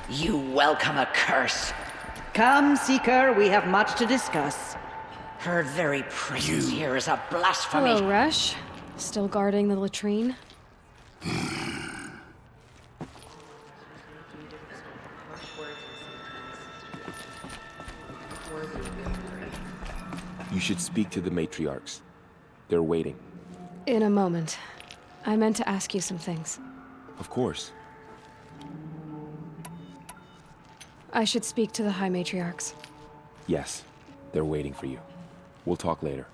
You welcome a curse. Come, Seeker, we have much to discuss. Her very presence here is a blasphemy. Hello, Resh. Still guarding the latrine? You should speak to the matriarchs. They're waiting. In a moment. I meant to ask you some things. Of course. I should speak to the High Matriarchs. Yes, they're waiting for you. We'll talk later.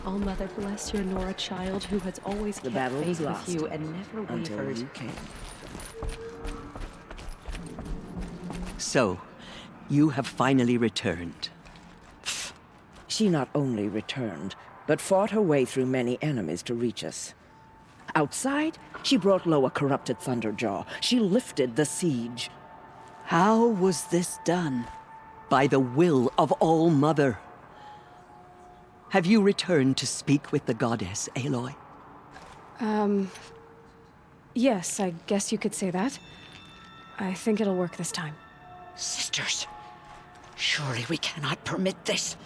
All-Mother bless your Nora child who has always The kept battle was faith lost with you and never until wavered. you came. So, you have finally returned. She not only returned, but fought her way through many enemies to reach us. Outside, she brought low a corrupted Thunderjaw. She lifted the siege. How was this done? By the will of All-Mother. Have you returned to speak with the goddess, Aloy? Yes, I guess you could say that. I think it'll work this time. Sisters, surely we cannot permit this.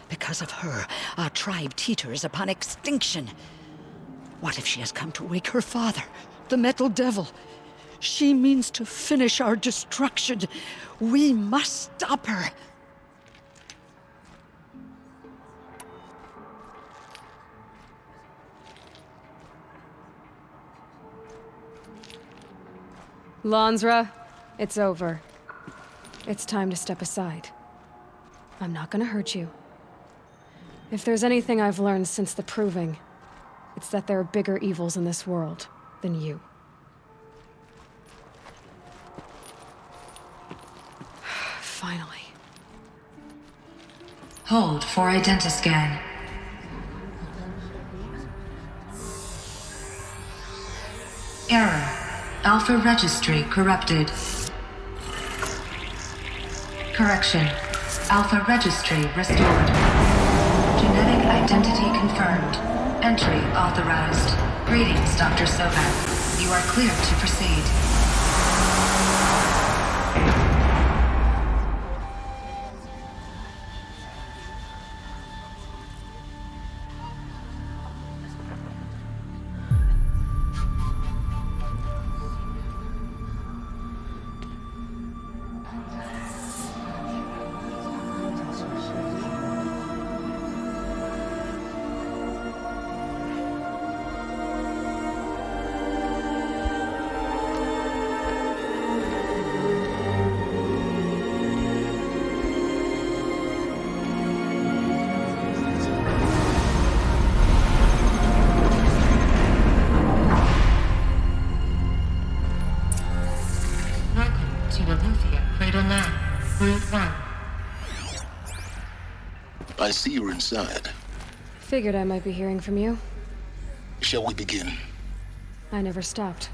Because of her, our tribe teeters upon extinction. What if she has come to wake her father, the Metal Devil? She means to finish our destruction. We must stop her. Lansra, it's over. It's time to step aside. I'm not gonna hurt you. If there's anything I've learned since the Proving, it's that there are bigger evils in this world than you. Finally. Hold for identiscan. Error. Alpha registry corrupted. Correction. Alpha registry restored. Genetic identity confirmed. Entry authorized. Greetings, Dr. Sovak. You are cleared to proceed. I see you're inside. Figured I might be hearing from you. Shall we begin? I never stopped.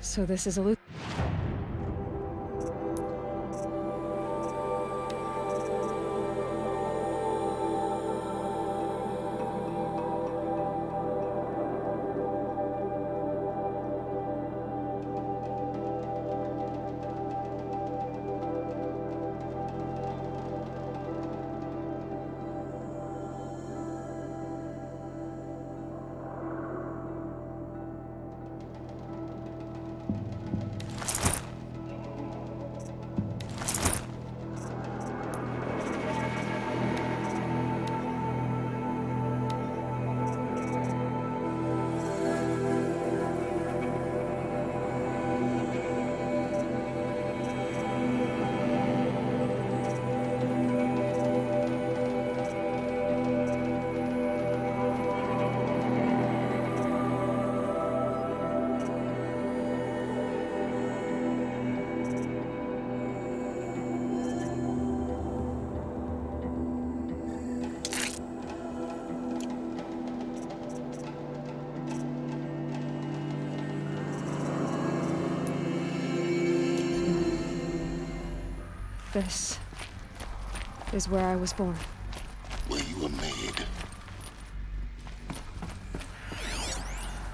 So this is a loop. This is where I was born. Where you were made.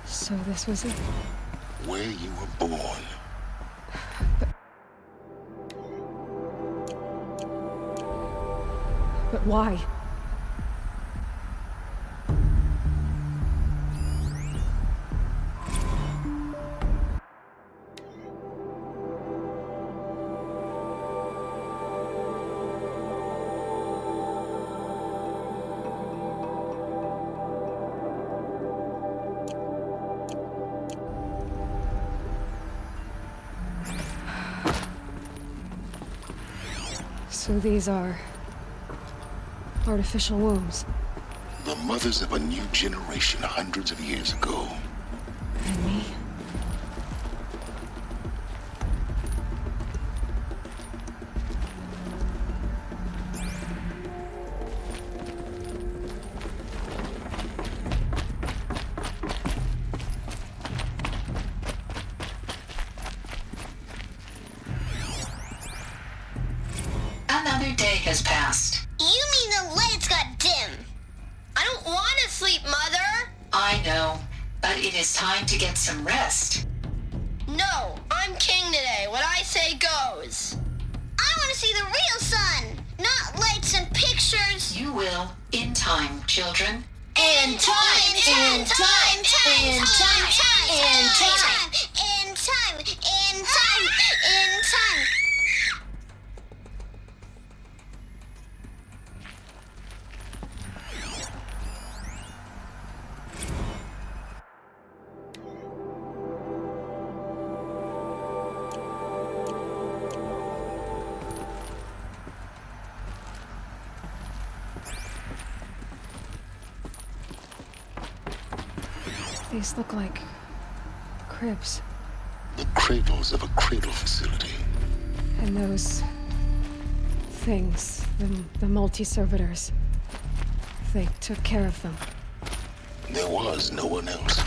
So this was it? Where you were born. But why? So these are artificial wombs. The mothers of a new generation hundreds of years ago. And me? Another day has passed. You mean the lights got dim? I don't want to sleep, Mother! I know, but it is time to get some rest. No, I'm king today. What I say goes. I want to see the real sun, not lights and pictures. You will, in time, children. In time, in time, in time, in time, in time, in time, in time. These look like cribs. The cradles of a cradle facility. And those things, the multi-servitors, they took care of them. There was no one else.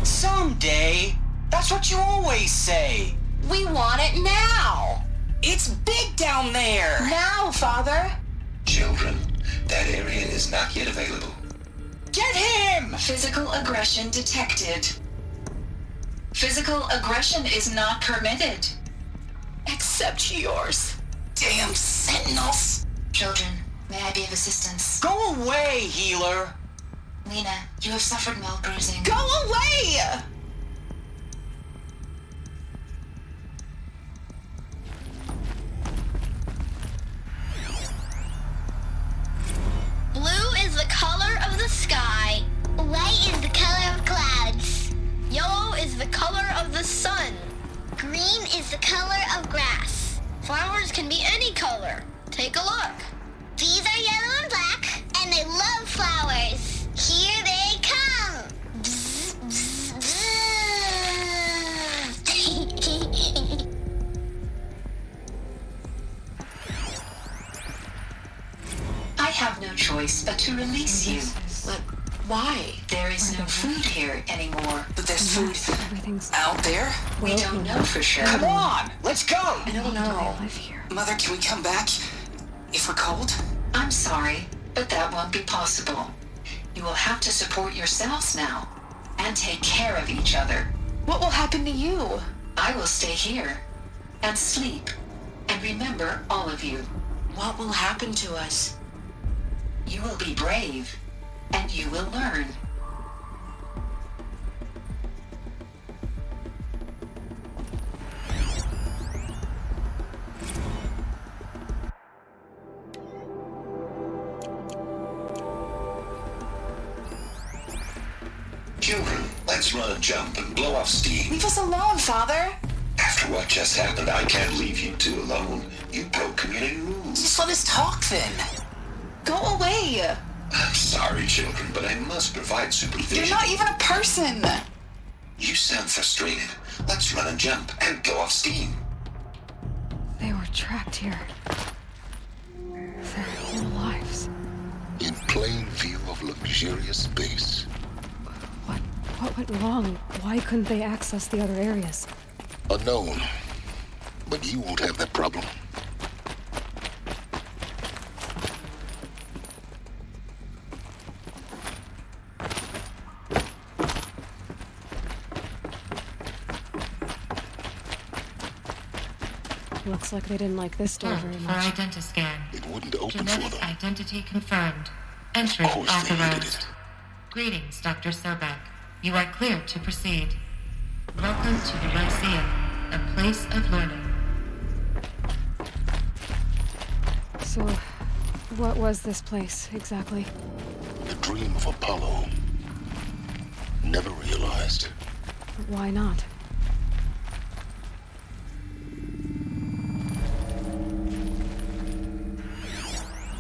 Someday? That's what you always say. We want it now. It's big down there. Now, Father. Children, that area is not yet available. Get him! Physical aggression detected. Physical aggression is not permitted. Except yours. Damn sentinels. Children, may I be of assistance? Go away, healer. Lena, you have suffered mild bruising. Go away! Blue is the color of the sky. White is the color of clouds. Yellow is the color of the sun. Green is the color of grass. Flowers can be any color. Take a look. These are yellow and black, and they love flowers. Here they come. Bzz, bzz, bzz. I have no choice but to release you. But why? There is no food here anymore. But there's food Everything's out there? We don't know for sure. Come on, let's go! I don't know. live here. Mother, can we come back? If we're cold? I'm sorry, but that won't be possible. You will have to support yourselves now, and take care of each other. What will happen to you? I will stay here, and sleep, and remember all of you. What will happen to us? You will be brave, and you will learn. Children, let's run and jump and blow off steam. Leave us alone, Father. After what just happened, I can't leave you two alone. You broke community rules. Just let us talk then. Go away. I'm sorry, children, but I must provide supervision. You're not even a person. You sound frustrated. Let's run and jump and go off steam. They were trapped here. Their whole lives. In plain view of luxurious space. What went wrong? Why couldn't they access the other areas? Unknown. But you won't have that problem. Looks like they didn't like this door very For much. identiscan. It wouldn't open for Genetic them. identity confirmed. Entry Of course they needed authorized. it. Greetings, Dr. Sobek. You are clear to proceed. Welcome to the Lyceum, a place of learning. So, what was this place, exactly? The dream of Apollo. never realized. Why not?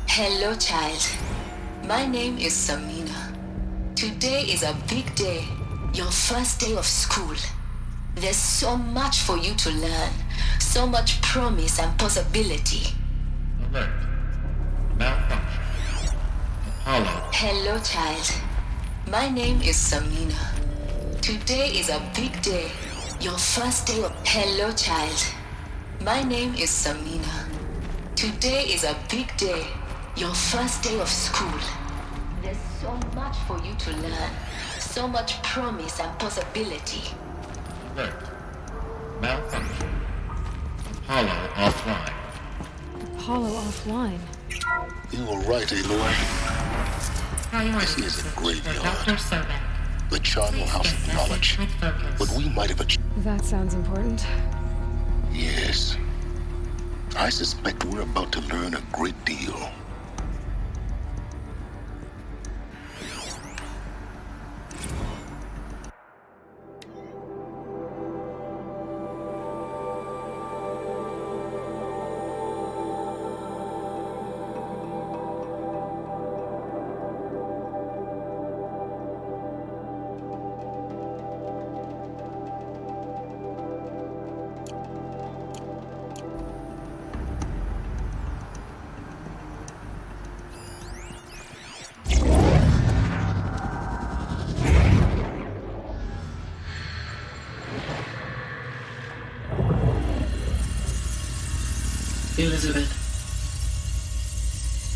Hello, child. My name is Samina. Today is a big day. Your first day of school. There's so much for you to learn. So much promise and possibility. Alert. Malfunction. Apollo. Hello, child. My name is Samina. Today is a big day. Your first day of... Hello, child. My name is Samina. Today is a big day. Your first day of school. There's so much for you to learn. So much promise and possibility. Alert. Malfunction. Apollo offline. Apollo offline. You were right, Aloy. This is a graveyard. The charnel house of knowledge. What we might have achieved. That sounds important. Yes. I suspect we're about to learn a great deal. Elizabeth,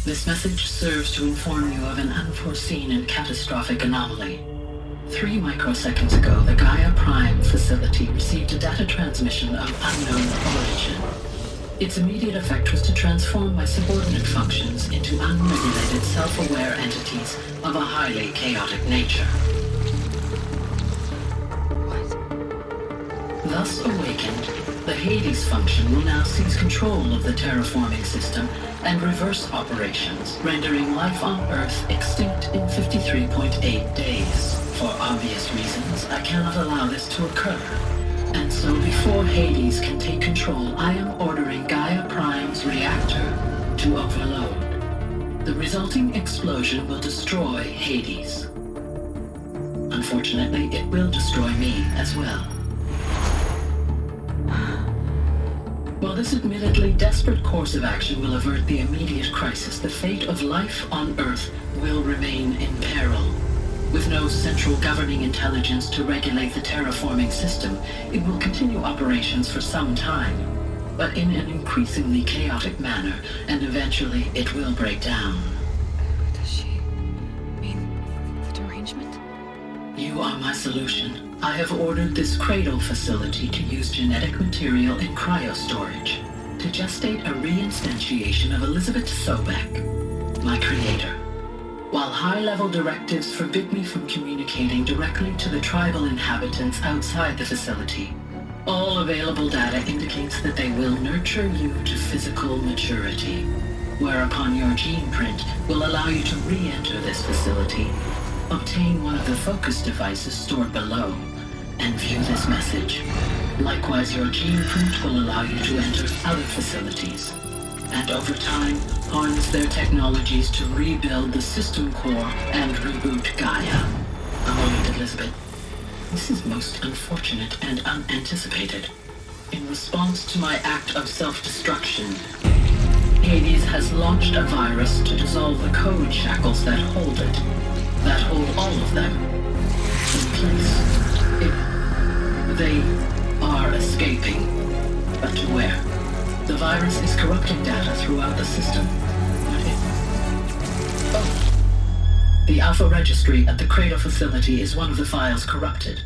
this message serves to inform you of an unforeseen and catastrophic anomaly. 3 microseconds ago, the Gaia Prime facility received a data transmission of unknown origin. Its immediate effect was to transform my subordinate functions into unregulated, self-aware entities of a highly chaotic nature. Thus awakened, the Hades function will now seize control of the terraforming system and reverse operations, rendering life on Earth extinct in 53.8 days. For obvious reasons, I cannot allow this to occur. And so before Hades can take control, I am ordering Gaia Prime's reactor to overload. The resulting explosion will destroy Hades. Unfortunately, it will destroy me as well. While this admittedly desperate course of action will avert the immediate crisis, the fate of life on Earth will remain in peril. With no central governing intelligence to regulate the terraforming system, it will continue operations for some time, but in an increasingly chaotic manner, and eventually it will break down. Does she mean the derangement? You are my solution. I have ordered this cradle facility to use genetic material in cryostorage to gestate a reinstantiation of Elizabeth Sobek, my creator. While high-level directives forbid me from communicating directly to the tribal inhabitants outside the facility, all available data indicates that they will nurture you to physical maturity, whereupon your gene print will allow you to re-enter this facility, obtain one of the focus devices stored below, and view this message. Likewise, your gene print will allow you to enter other facilities, and over time, harness their technologies to rebuild the system core and reboot Gaia. A moment, Elizabeth. This is most unfortunate and unanticipated. In response to my act of self-destruction, Hades has launched a virus to dissolve the code shackles that hold it, that hold all of them in place. They are escaping, but to where? The virus is corrupting data throughout the system. The Alpha Registry at the Cradle facility is one of the files corrupted.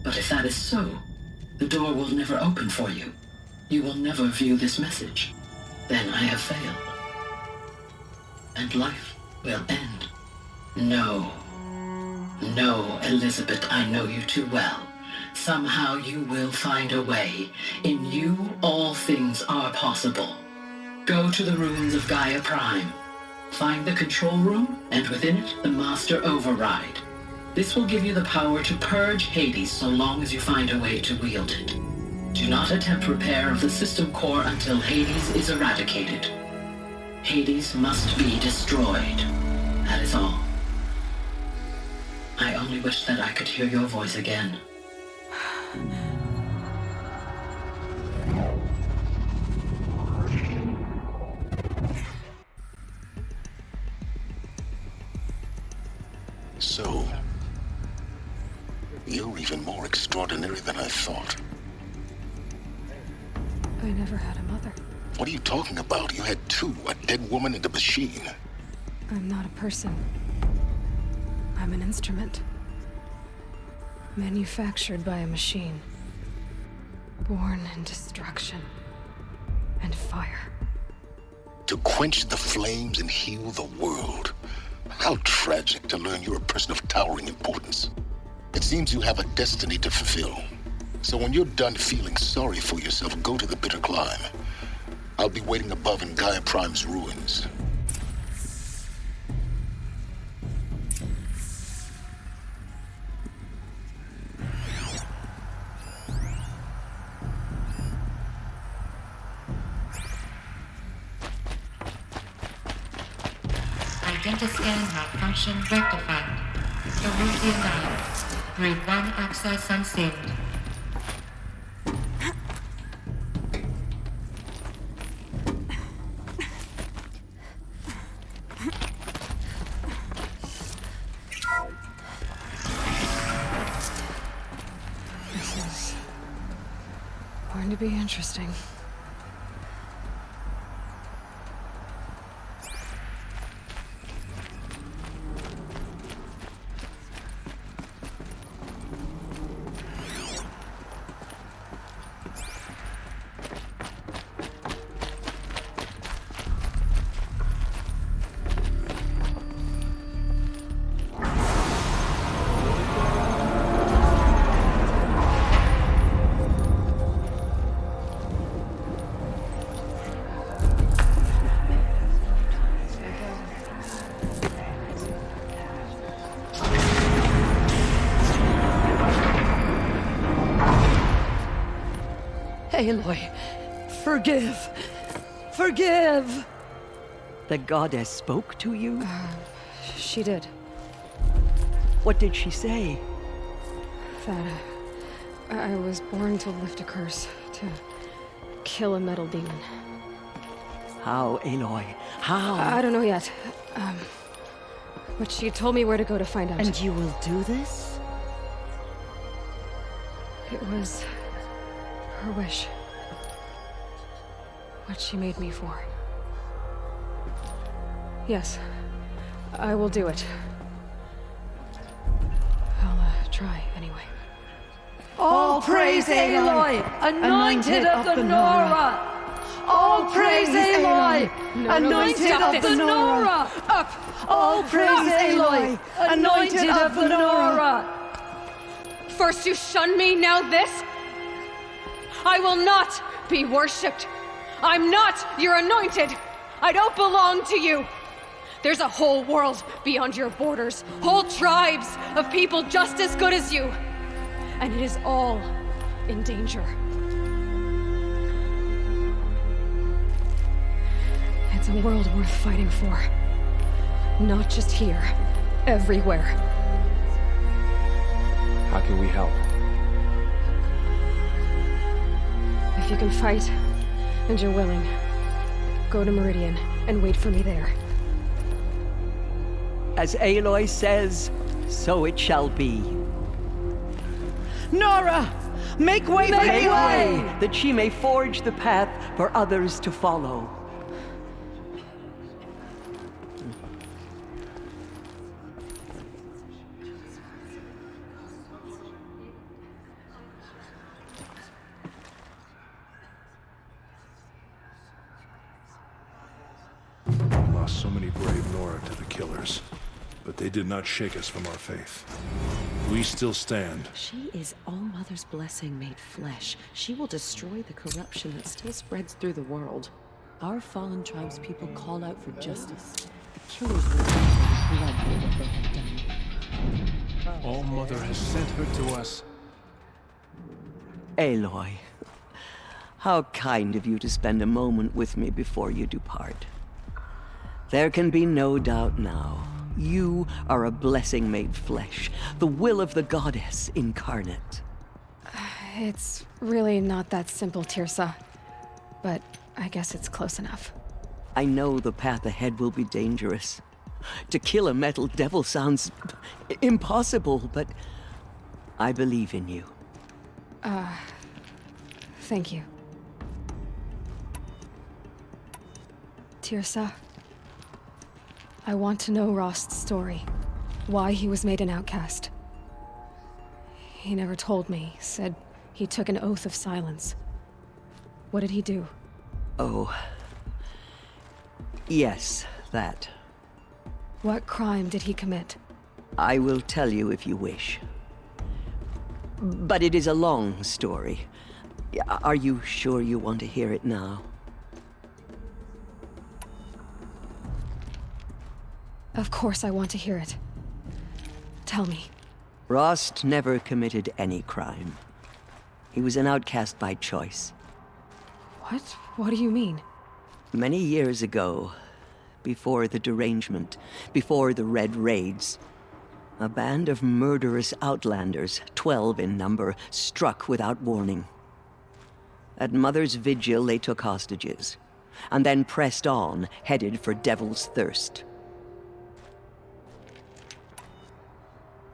But if that is so, the door will never open for you. You will never view this message. Then I have failed. And life will end. No. No, Elizabeth, I know you too well. Somehow you will find a way. In you, all things are possible. Go to the ruins of Gaia Prime. Find the control room, and within it, the master override. This will give you the power to purge Hades so long as you find a way to wield it. Do not attempt repair of the system core until Hades is eradicated. Hades must be destroyed. That is all. I only wish that I could hear your voice again. So, you're even more extraordinary than I thought. I never had a mother. What are you talking about? You had two, a dead woman and a machine. I'm not a person. I'm an instrument. Manufactured by a machine. Born in destruction and fire. To quench the flames and heal the world. How tragic to learn you're a person of towering importance. It seems you have a destiny to fulfill. So when you're done feeling sorry for yourself, go to the bitter climb. I'll be waiting above in Gaia Prime's ruins. Identiscan malfunction rectified. Peruvian 9. Grade 1 access unsealed. This is going to be interesting. Aloy, forgive! Forgive! The goddess spoke to you? She did. What did she say? That I was born to lift a curse, to kill a metal demon. How, Aloy? How? I don't know yet. But she told me where to go to find out. And you will do this? It was her wish. What she made me for. Yes, I will do it. I'll try anyway. All praise Aloy, anointed of the Nora! All praise Aloy, anointed of the Nora! Up! All praise Aloy, anointed of the Nora! First you shun me, now this? I will not be worshipped. I'm not your anointed. I don't belong to you. There's a whole world beyond your borders, whole tribes of people just as good as you. And it is all in danger. It's a world worth fighting for. Not just here, everywhere. How can we help? If you can fight, and you're willing, go to Meridian and wait for me there. As Aloy says, so it shall be. Nora! Make way for Make Aloy! way, that she may forge the path for others to follow. So many brave Nora to the killers, but they did not shake us from our faith. We still stand. She is All-Mother's blessing made flesh. She will destroy the corruption that still spreads through the world. Our fallen tribespeople call out for justice. The killers will blood for what they have done. All Mother has sent her to us. Aloy, how kind of you to spend a moment with me before you depart. There can be no doubt now. You are a blessing made flesh, the will of the goddess incarnate. It's really not that simple, Tirsa. But I guess it's close enough. I know the path ahead will be dangerous. To kill a metal devil sounds impossible, but I believe in you. Thank you. Tirsa, I want to know Rost's story. Why he was made an outcast. He never told me, said he took an oath of silence. What did he do? Oh. Yes, that. What crime did he commit? I will tell you if you wish. But it is a long story. Are you sure you want to hear it now? Of course I want to hear it. Tell me. Rost never committed any crime. He was an outcast by choice. What? What do you mean? Many years ago, before the derangement, before the Red Raids, a band of murderous outlanders, 12 in number, struck without warning. At Mother's vigil, they took hostages, and then pressed on, headed for Devil's Thirst.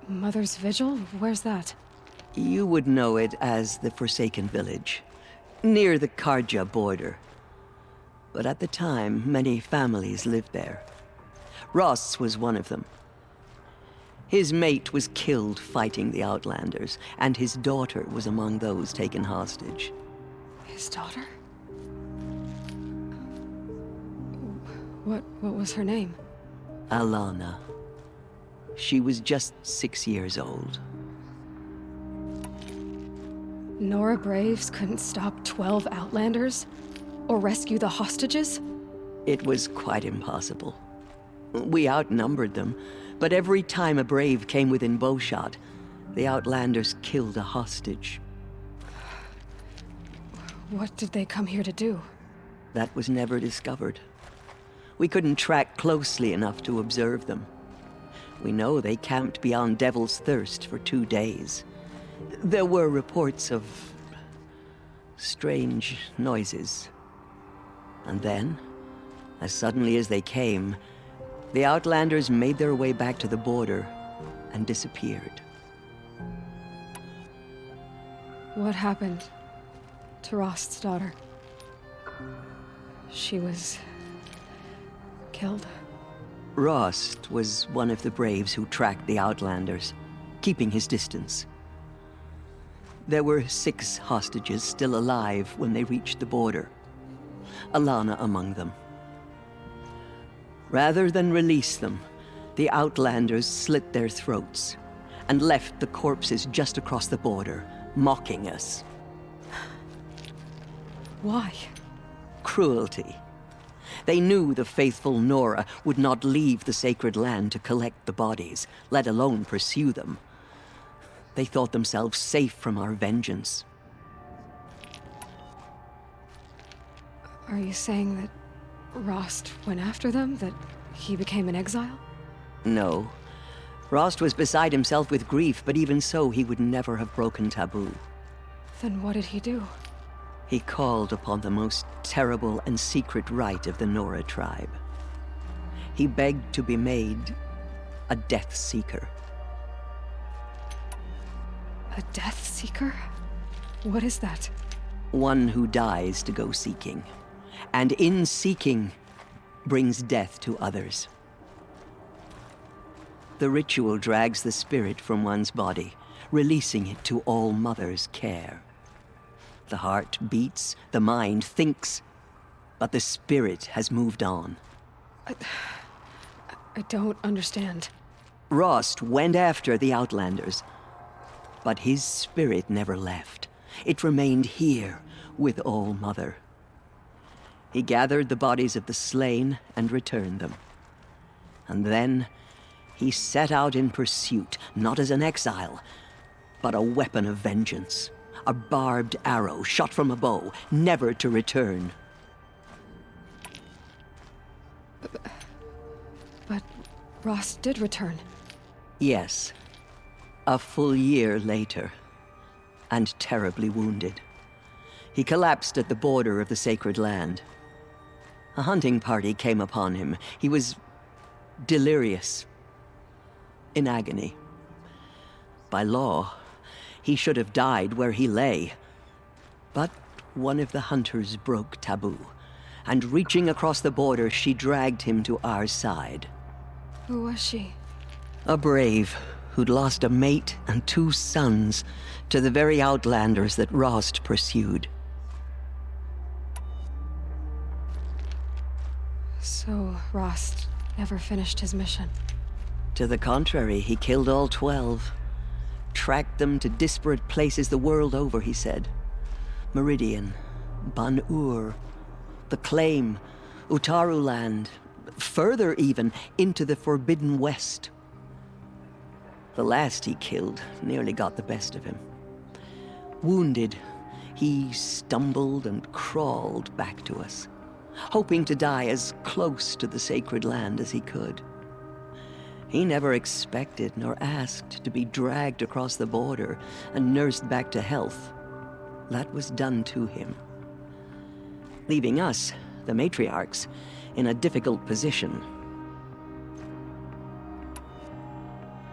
Mother's Vigil? Where's that? You would know it as the Forsaken Village, near the Karja border. But at the time, many families lived there. Ross was one of them. His mate was killed fighting the Outlanders, and his daughter was among those taken hostage. His daughter? What was her name? Alana. She was just 6 years old. Nora Braves couldn't stop 12 Outlanders? Or rescue the hostages? It was quite impossible. We outnumbered them, but every time a Brave came within bowshot, the Outlanders killed a hostage. What did they come here to do? That was never discovered. We couldn't track closely enough to observe them. We know they camped beyond Devil's Thirst for 2 days. There were reports of strange noises. And then, as suddenly as they came, the Outlanders made their way back to the border and disappeared. What happened to Rost's daughter? She was killed? Rost was one of the Braves who tracked the Outlanders, keeping his distance. There were 6 hostages still alive when they reached the border. Alana among them. Rather than release them, the Outlanders slit their throats and left the corpses just across the border, mocking us. Why? Cruelty. They knew the faithful Nora would not leave the sacred land to collect the bodies, let alone pursue them. They thought themselves safe from our vengeance. Are you saying that Rost went after them? That he became an exile? No. Rost was beside himself with grief, but even so, he would never have broken taboo. Then what did he do? He called upon the most terrible and secret rite of the Nora tribe. He begged to be made a Death Seeker. A Death Seeker? What is that? One who dies to go seeking, and in seeking, brings death to others. The ritual drags the spirit from one's body, releasing it to All Mother's care. The heart beats, the mind thinks, but the spirit has moved on. I don't understand. Rost went after the Outlanders, but his spirit never left. It remained here with All Mother. He gathered the bodies of the slain and returned them. And then He set out in pursuit, not as an exile, but a weapon of vengeance. A barbed arrow shot from a bow, never to return. But Rost did return. Yes. A full year later. And terribly wounded. He collapsed at the border of the sacred land. A hunting party came upon him. He was delirious. In agony. By law, he should have died where he lay. But one of the hunters broke taboo, and reaching across the border, she dragged him to our side. Who was she? A brave who'd lost a mate and 2 sons to the very outlanders that Rost pursued. So Rost never finished his mission. To the contrary, he killed all 12. Tracked them to disparate places the world over, he said. Meridian, Ban-Ur, the Claim, Utaru Land, further even, into the Forbidden West. The last he killed nearly got the best of him. Wounded, he stumbled and crawled back to us, hoping to die as close to the sacred land as he could. He never expected nor asked to be dragged across the border and nursed back to health. That was done to him. Leaving us, the matriarchs, in a difficult position.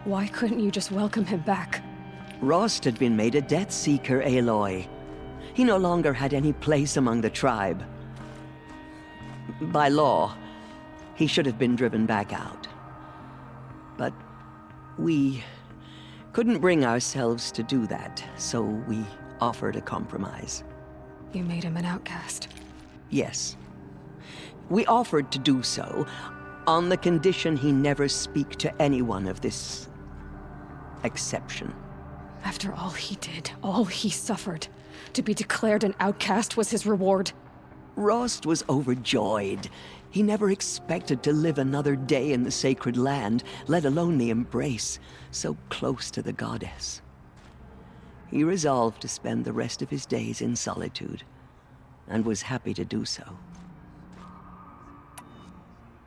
Why couldn't you just welcome him back? Rost had been made a Death Seeker, Aloy. He no longer had any place among the tribe. By law, he should have been driven back out. But we couldn't bring ourselves to do that, so we offered a compromise. You made him an outcast. Yes. We offered to do so, on the condition he never speak to anyone of this exception. After all he did, all he suffered, to be declared an outcast was his reward. Rost was overjoyed. He never expected to live another day in the sacred land, let alone the embrace, so close to the goddess. He resolved to spend the rest of his days in solitude, and was happy to do so.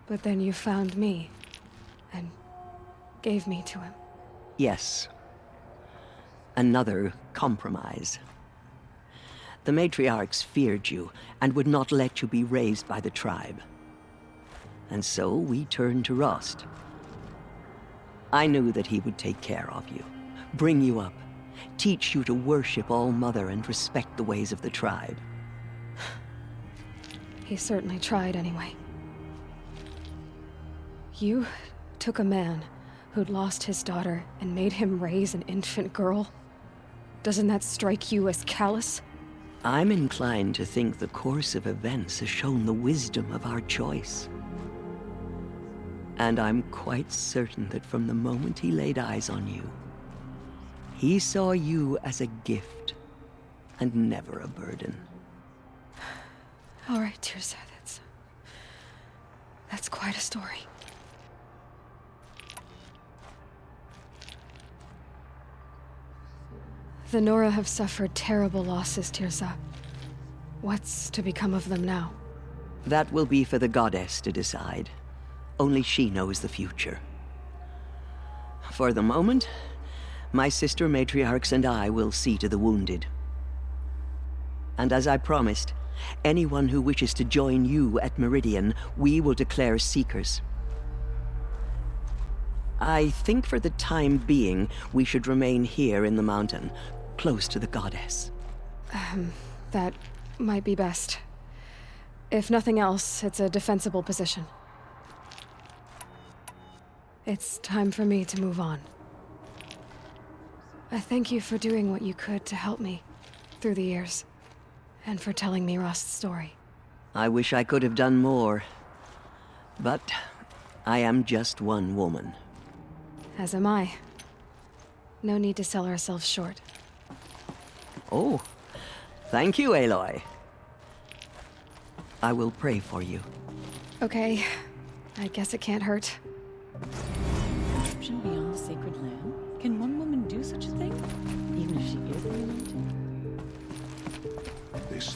But then you found me, and gave me to him. Yes. Another compromise. The matriarchs feared you, and would not let you be raised by the tribe. And so we turned to Rost. I knew that he would take care of you, bring you up, teach you to worship All-Mother and respect the ways of the tribe. He certainly tried anyway. You took a man who'd lost his daughter and made him raise an infant girl? Doesn't that strike you as callous? I'm inclined to think the course of events has shown the wisdom of our choice. And I'm quite certain that from the moment he laid eyes on you, he saw you as a gift, and never a burden. All right, Tirza, that's quite a story. The Nora have suffered terrible losses, Tirza. What's to become of them now? That will be for the goddess to decide. Only she knows the future. For the moment, my sister matriarchs and I will see to the wounded. And as I promised, anyone who wishes to join you at Meridian, we will declare seekers. I think for the time being, we should remain here in the mountain, close to the goddess. That might be best. If nothing else, it's a defensible position. It's time for me to move on. I thank you for doing what you could to help me through the years, and for telling me Rost's story. I wish I could have done more, but I am just one woman. As am I. No need to sell ourselves short. Oh, thank you, Aloy. I will pray for you. Okay, I guess it can't hurt.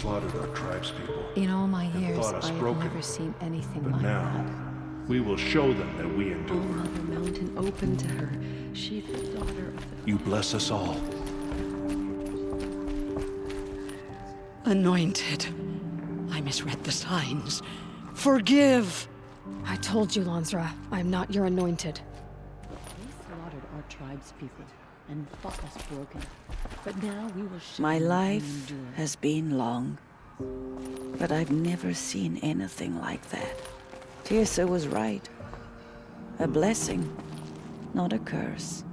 slaughtered our tribespeople. In all my and years, thought us I've broken. never seen anything But like now, that. we will show them that we endure. Oh, Mother Mountain, open to her. She's the daughter of the... You bless us all. Anointed. I misread the signs. Forgive! I told you, Lansra, I'm not your anointed. We slaughtered our tribespeople and fought us broken. But now we will show My them life we endure. has been long, but I've never seen anything like that. Tirsa was right. A blessing, not a curse.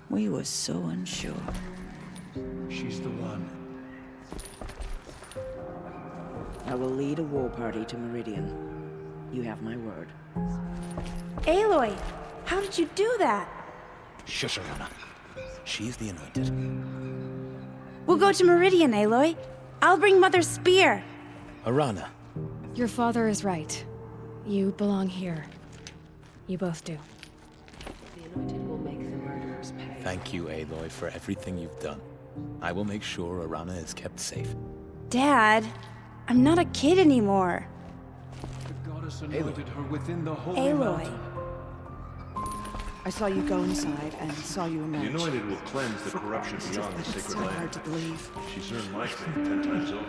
We were so unsure. She's the one. I will lead a war party to Meridian. You have my word. Aloy, how did you do that? Shush, Arana. She's the anointed. We'll go to Meridian, Aloy. I'll bring Mother's spear. Arana. Your father is right. You belong here. You both do. The anointed will make the murderers pay. Thank you, Aloy, for everything you've done. I will make sure Arana is kept safe. Dad, I'm not a kid anymore. The goddess anointed her within the holy Aloy. mountain. I saw you go inside and saw you emerge. The anointed will cleanse the corruption beyond the It's sacred so land. hard to believe. She's earned my faith 10 times over.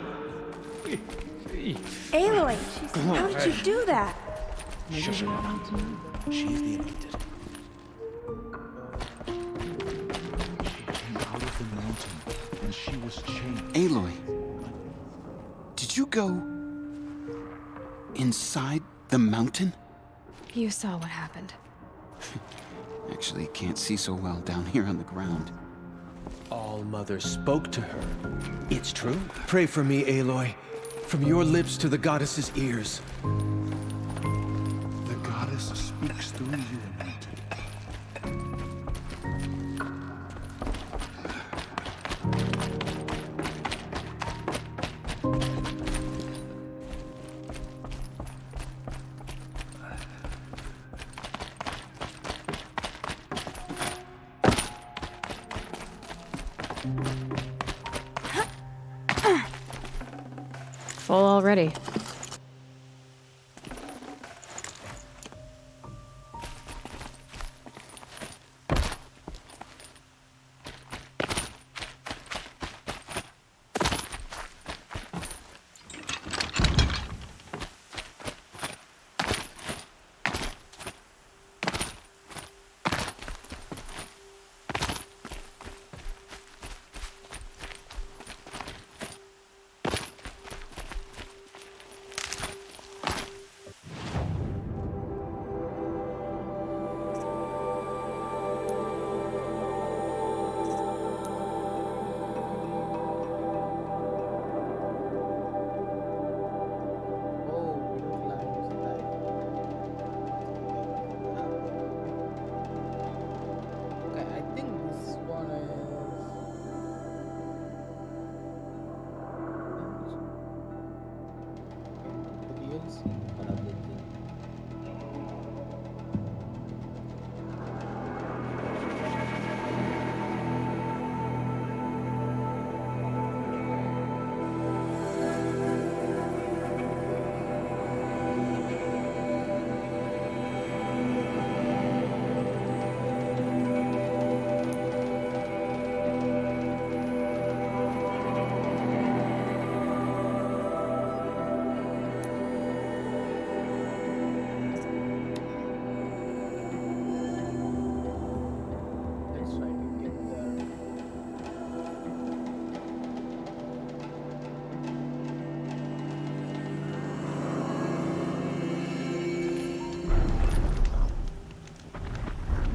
Aloy, how did you do that? Shush, Arana. She's the anointed. She came out of the mountain, and she was chained. Aloy, did you go inside the mountain? You saw what happened. Actually, can't see so well down here on the ground. All Mother spoke to her. It's true. Pray for me, Aloy. From your lips to the goddess's ears. The goddess speaks through you, anointed. Full already.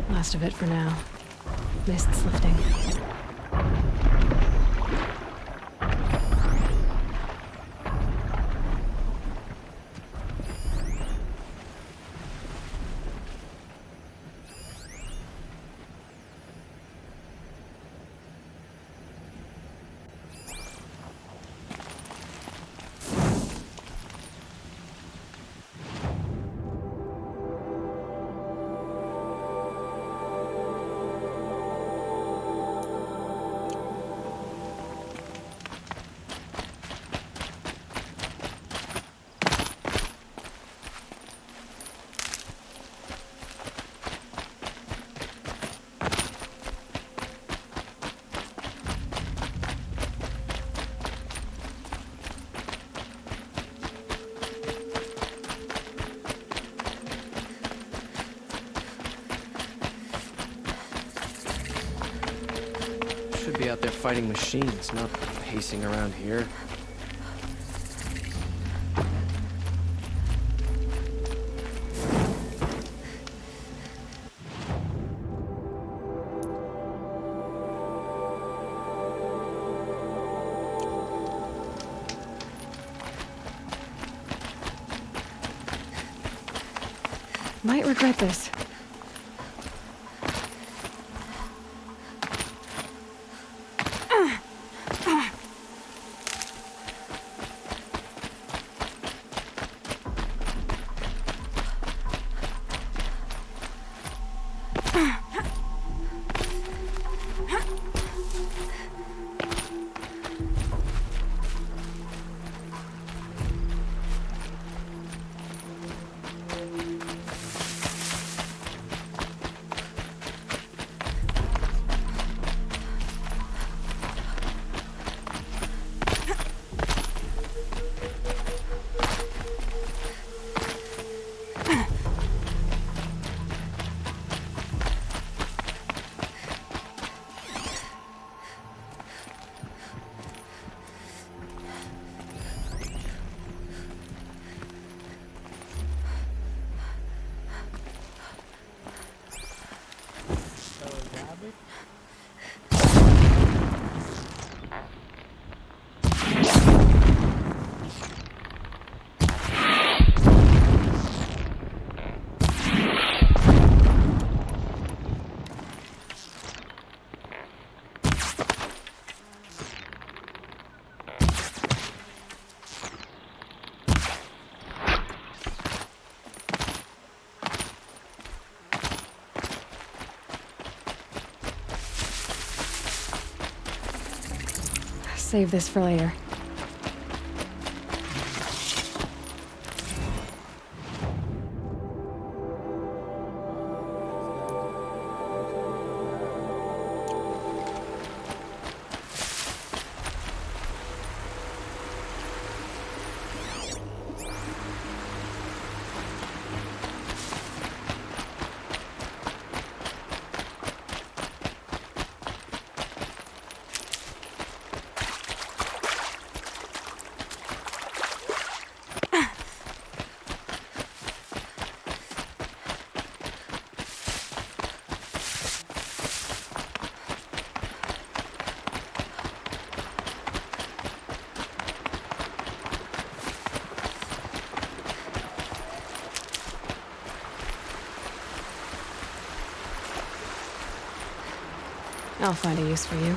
Last of it for now. Mist's lifting. be out there fighting machines, not pacing around here. Might regret this. Save this for later. I'll find a use for you.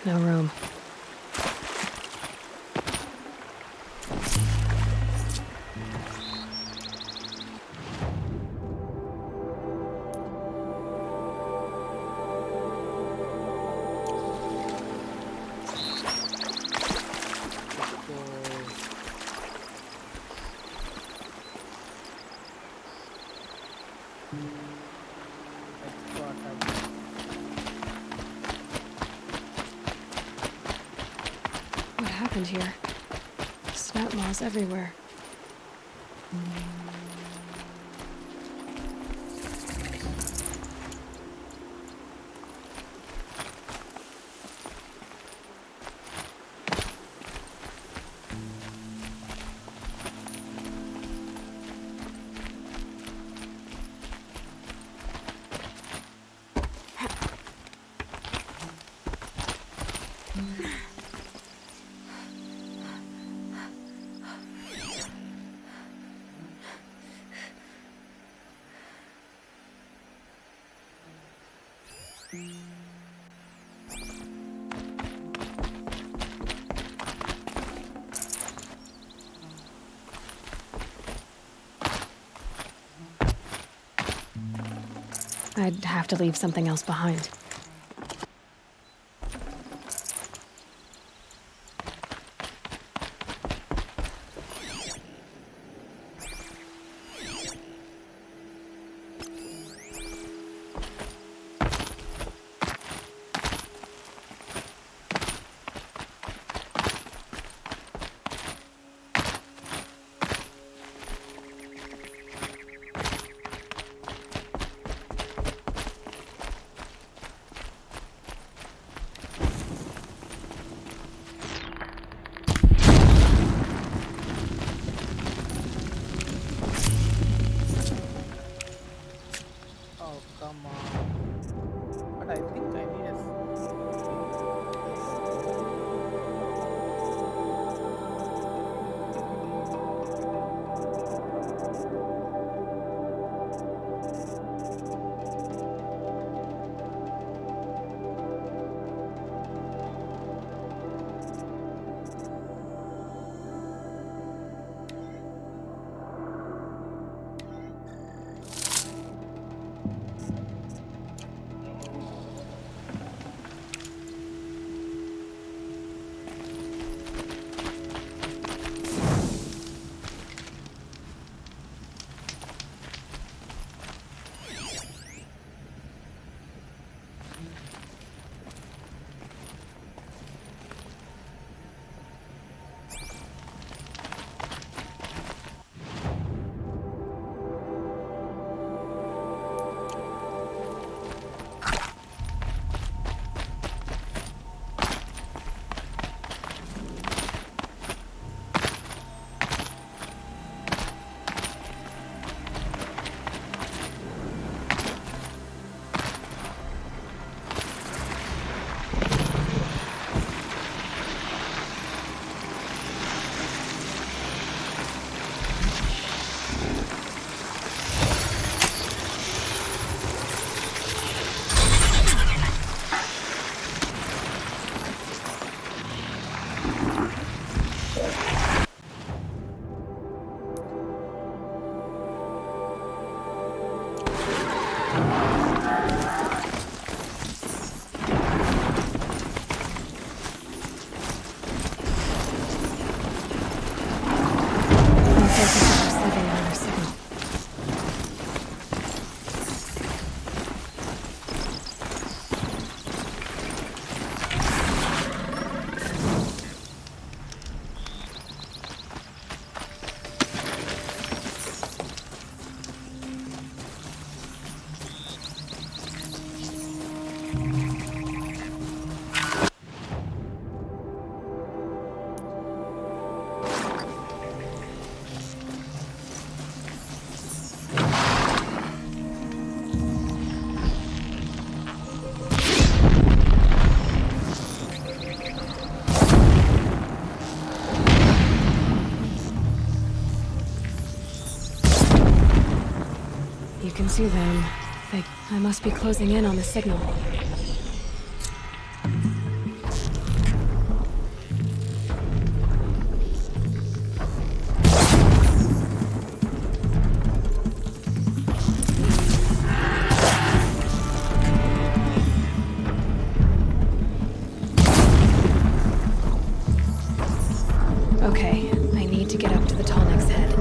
No room. What happened here? Snout moths everywhere. I'd have to leave something else behind. You can see them. I must be closing in on the signal. Okay, I need to get up to the Tallneck's head.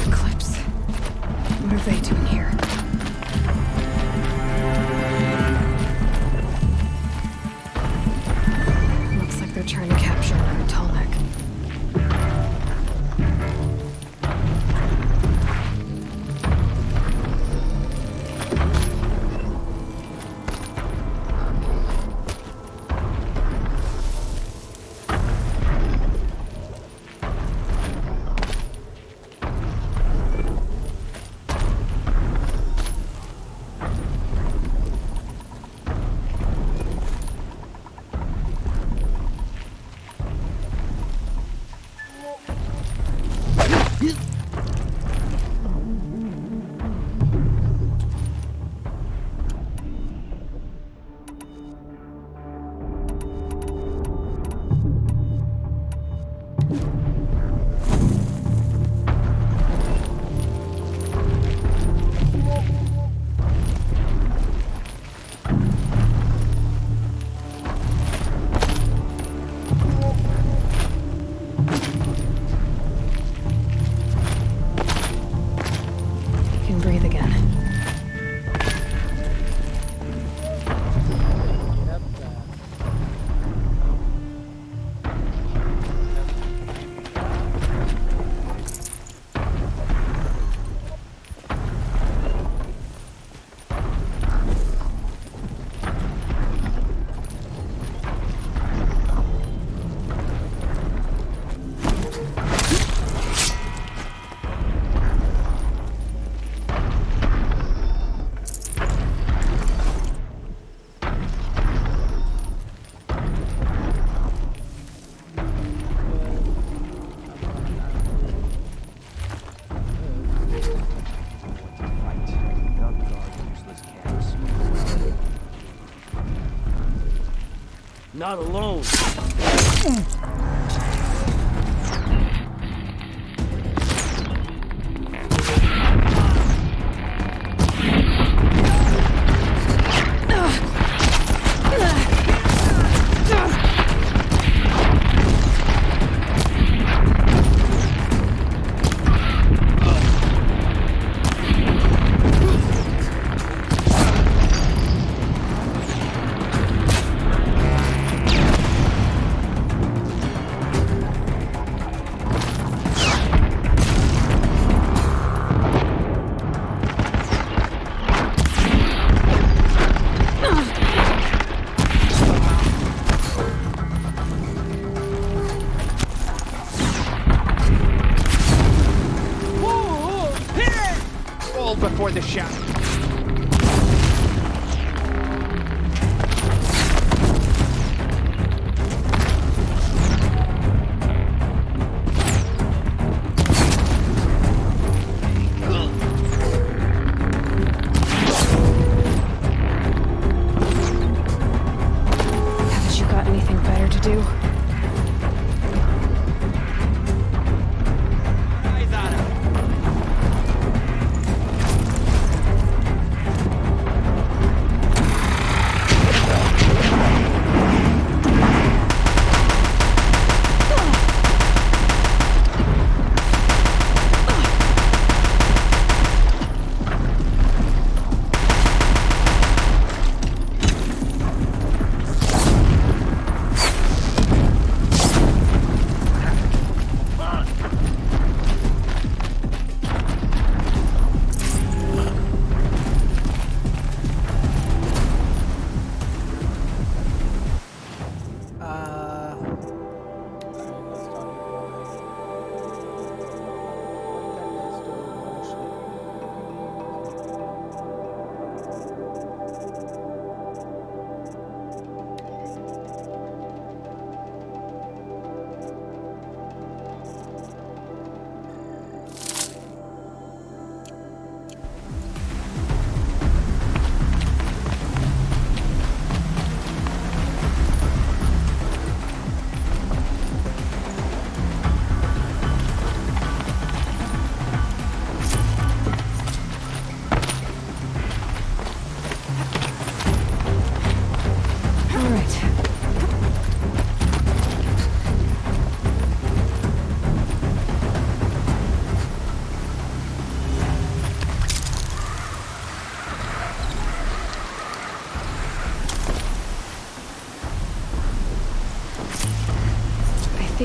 Eclipse. What are they doing here? Looks like they're trying to capture another Tallneck. Not alone. Before the shot. Haven't you got anything better to do?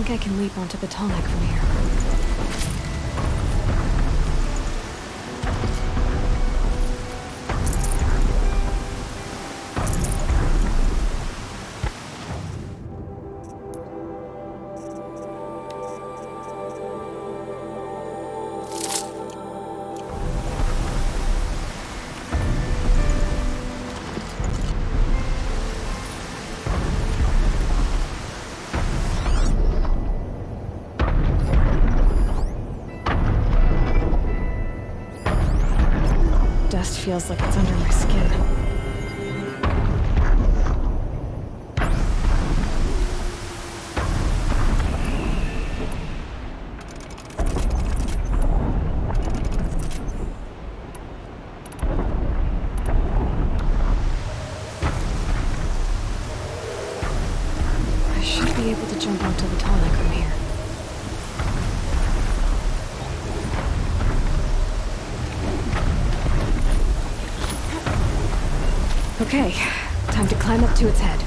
think I can leap onto the tonic from here. Dust feels like it's under my skin. I should be able to jump onto the tonic from here. Okay, time to climb up to its head.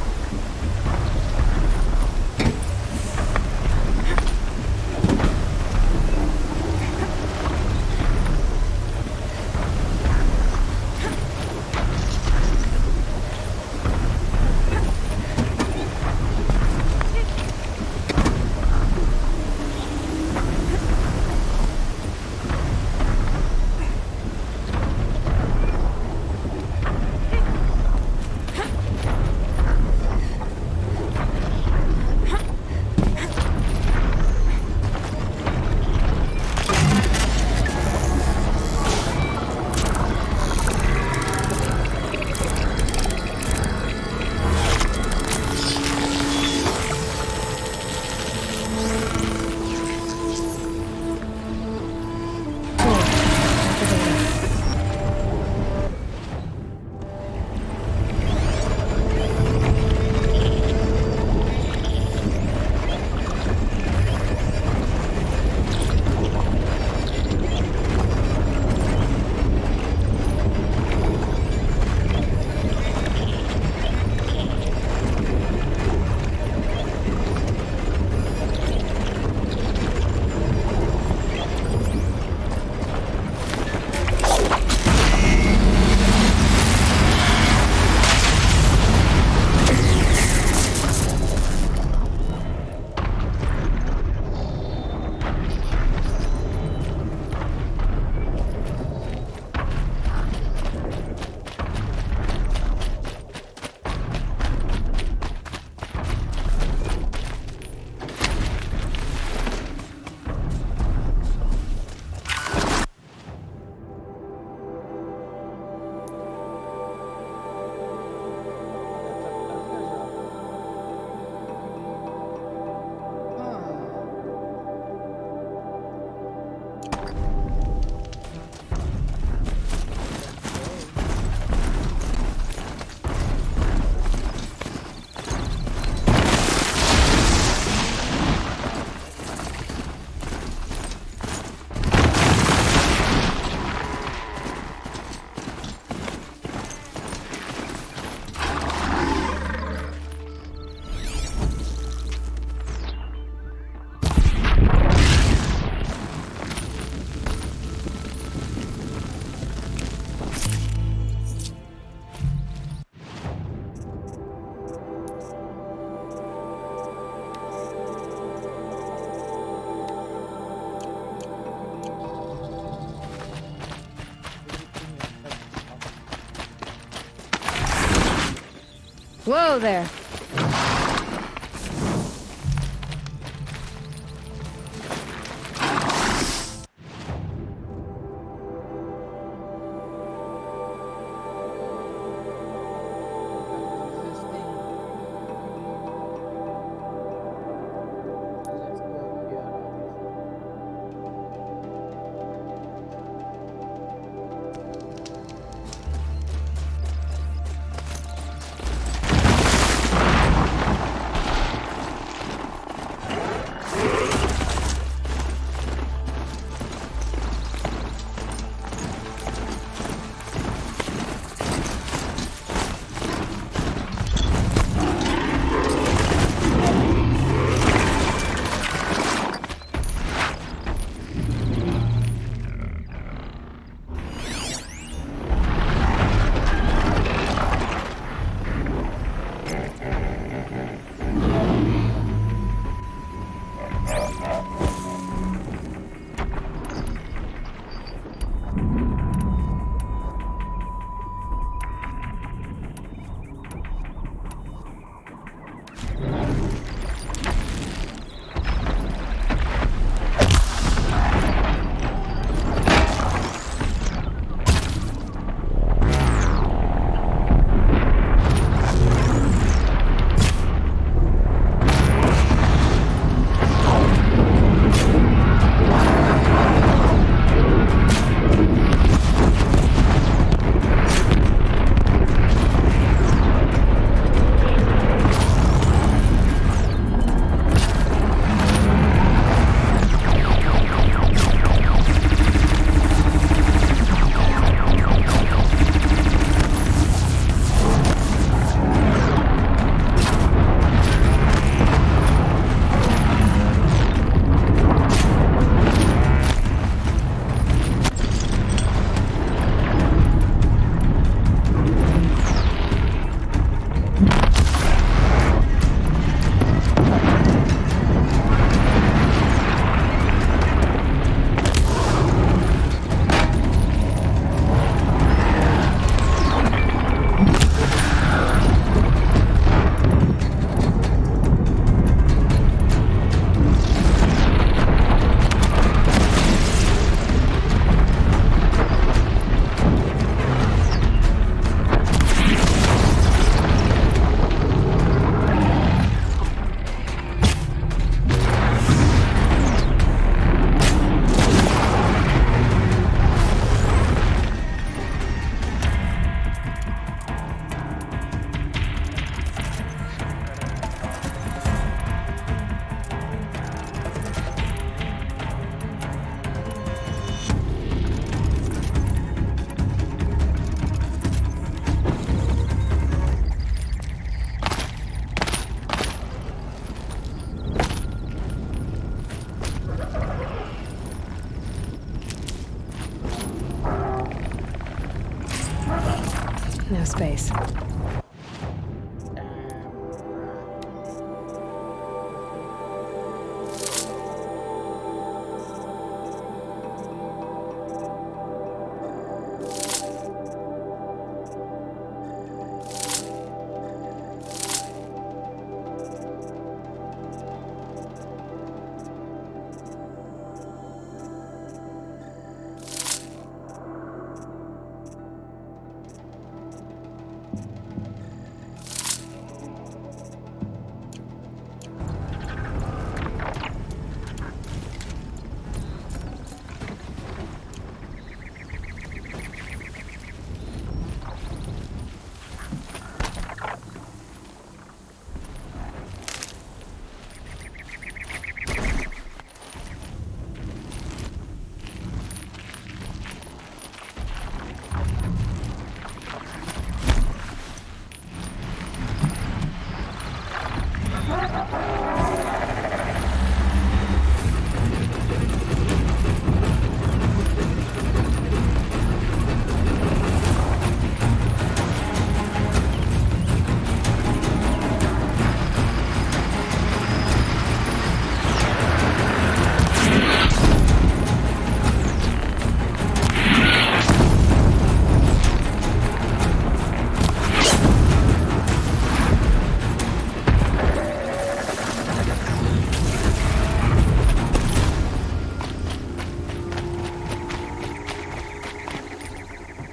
Whoa there. No space.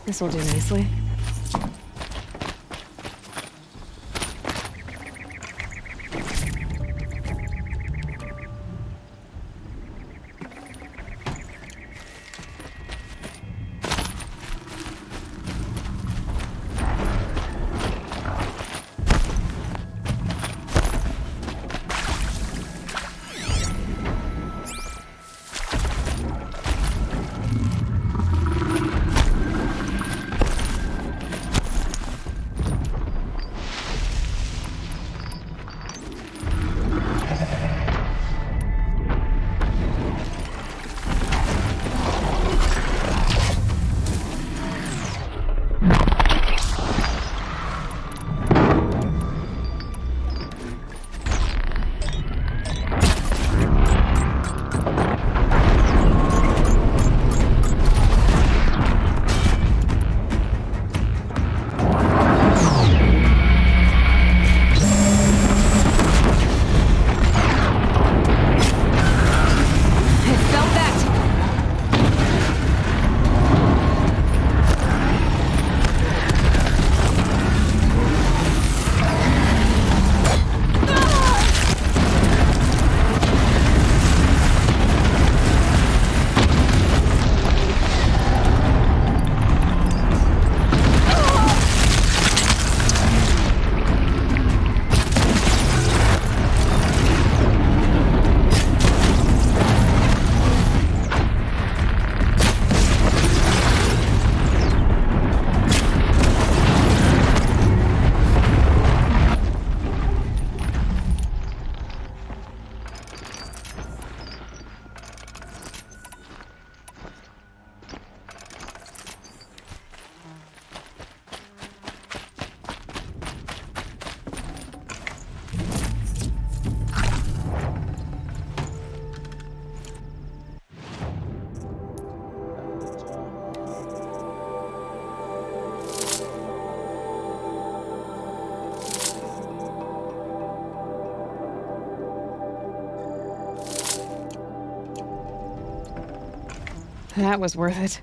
This will do nicely. That was worth it.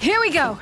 Here we go!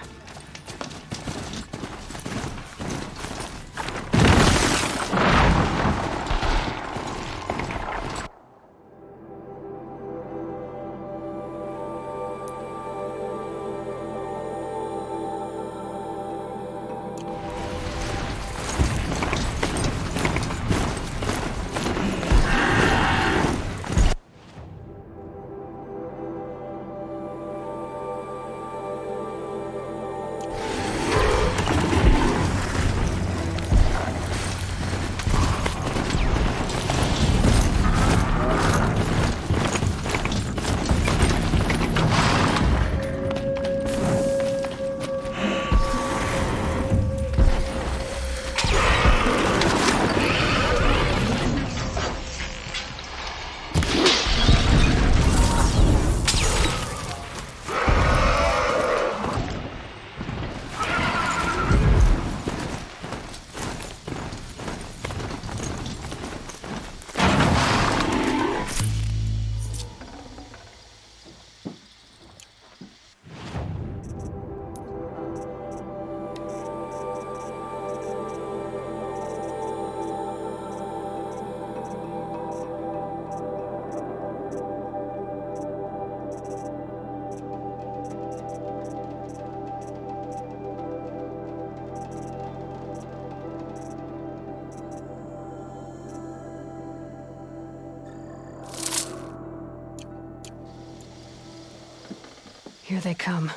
Here they come.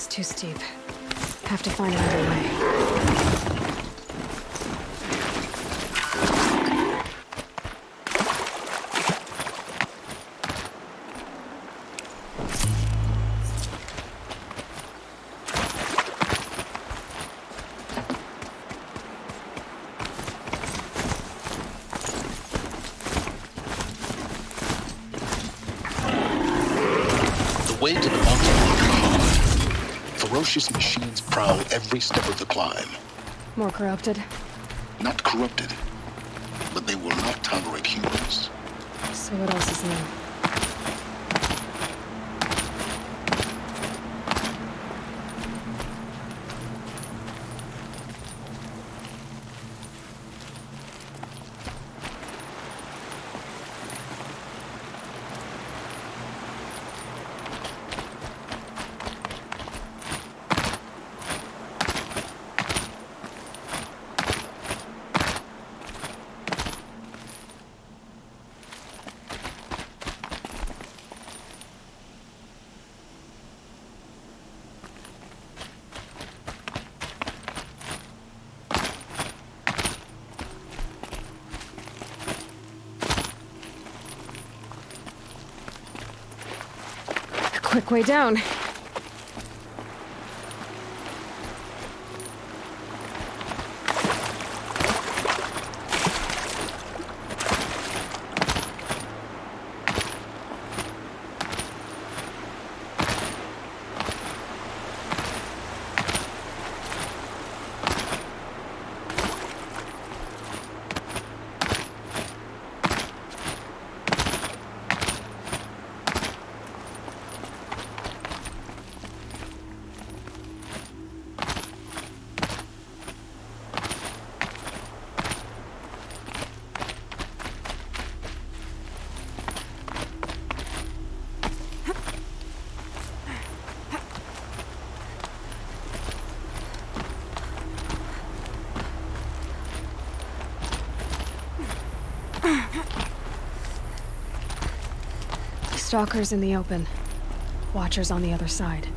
too steep. Have to find another way. The way to the mountain will be hard. Ferocious machines prowl every step of the climb. More corrupted? Not corrupted, but they will not tolerate humans. So what else is new? Quick way down. Stalkers in the open. Watchers on the other side.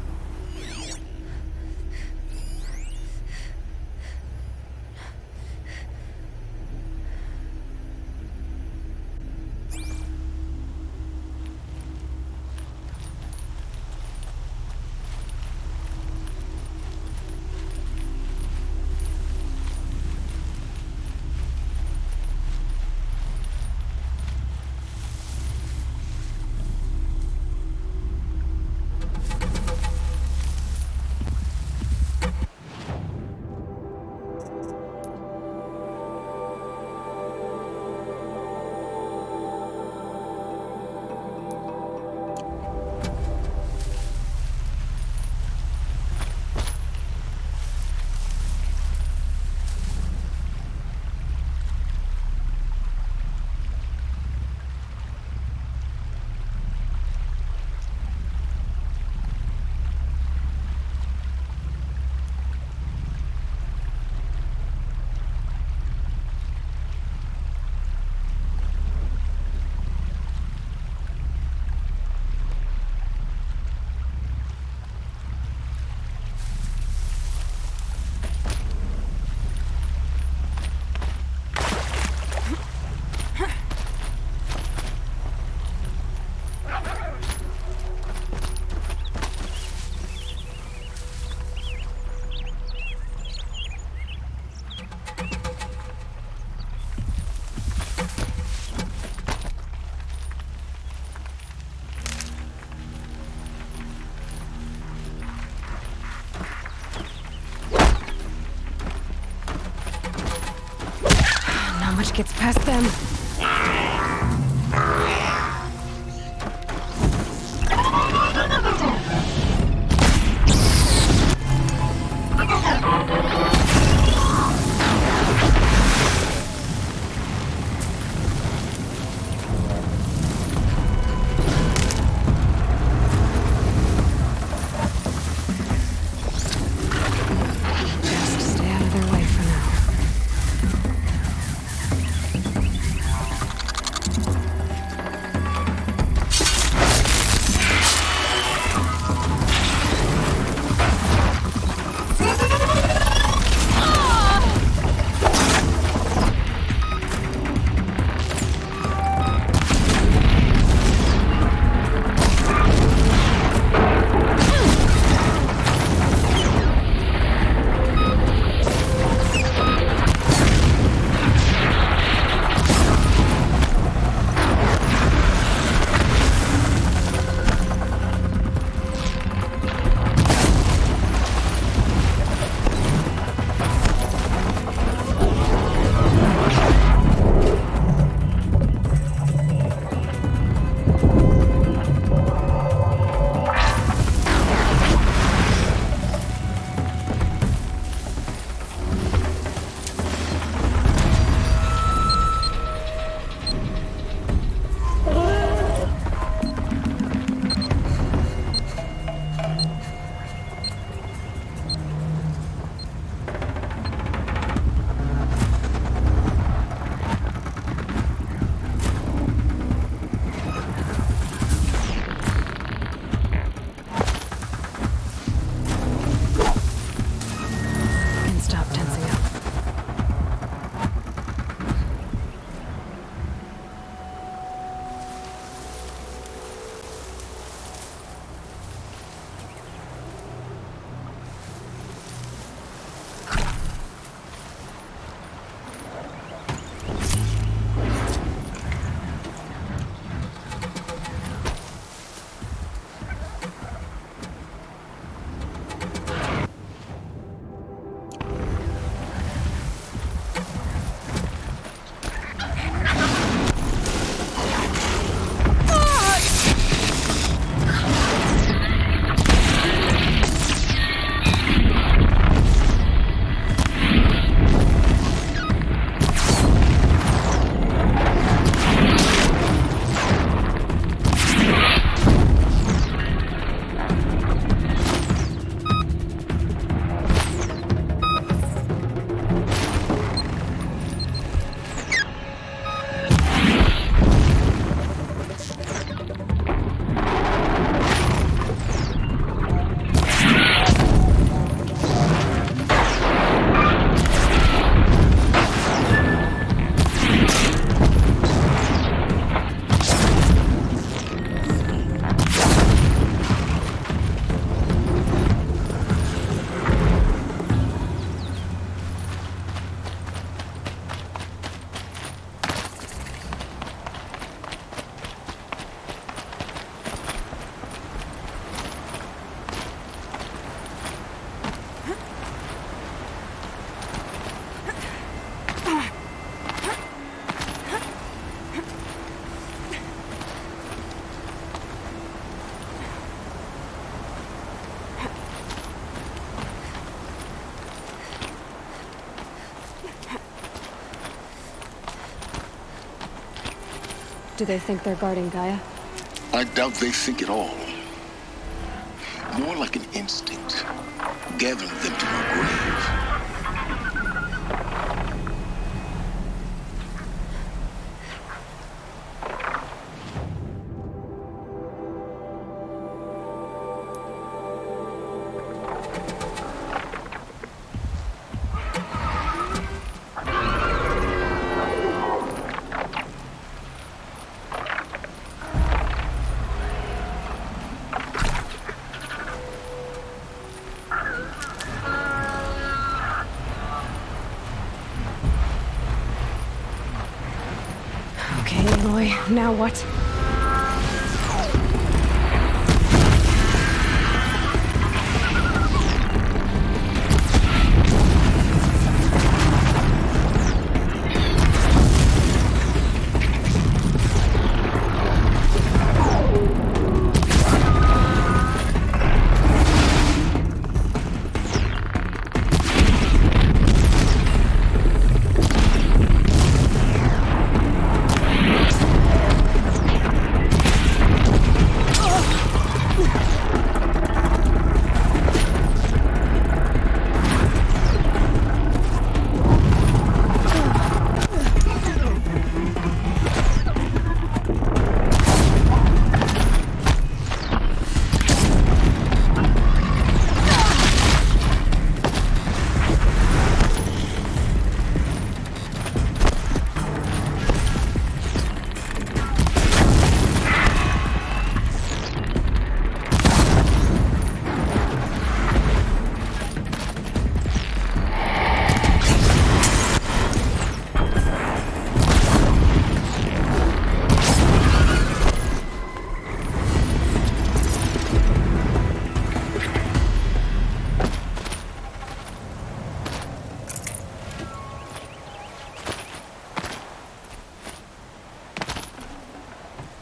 Not much gets past them. Just stay out of their way for now. Do they think they're guarding Gaia? I doubt they think at all. More like an instinct, gathering them to her grave. Okay, Aloy, now what?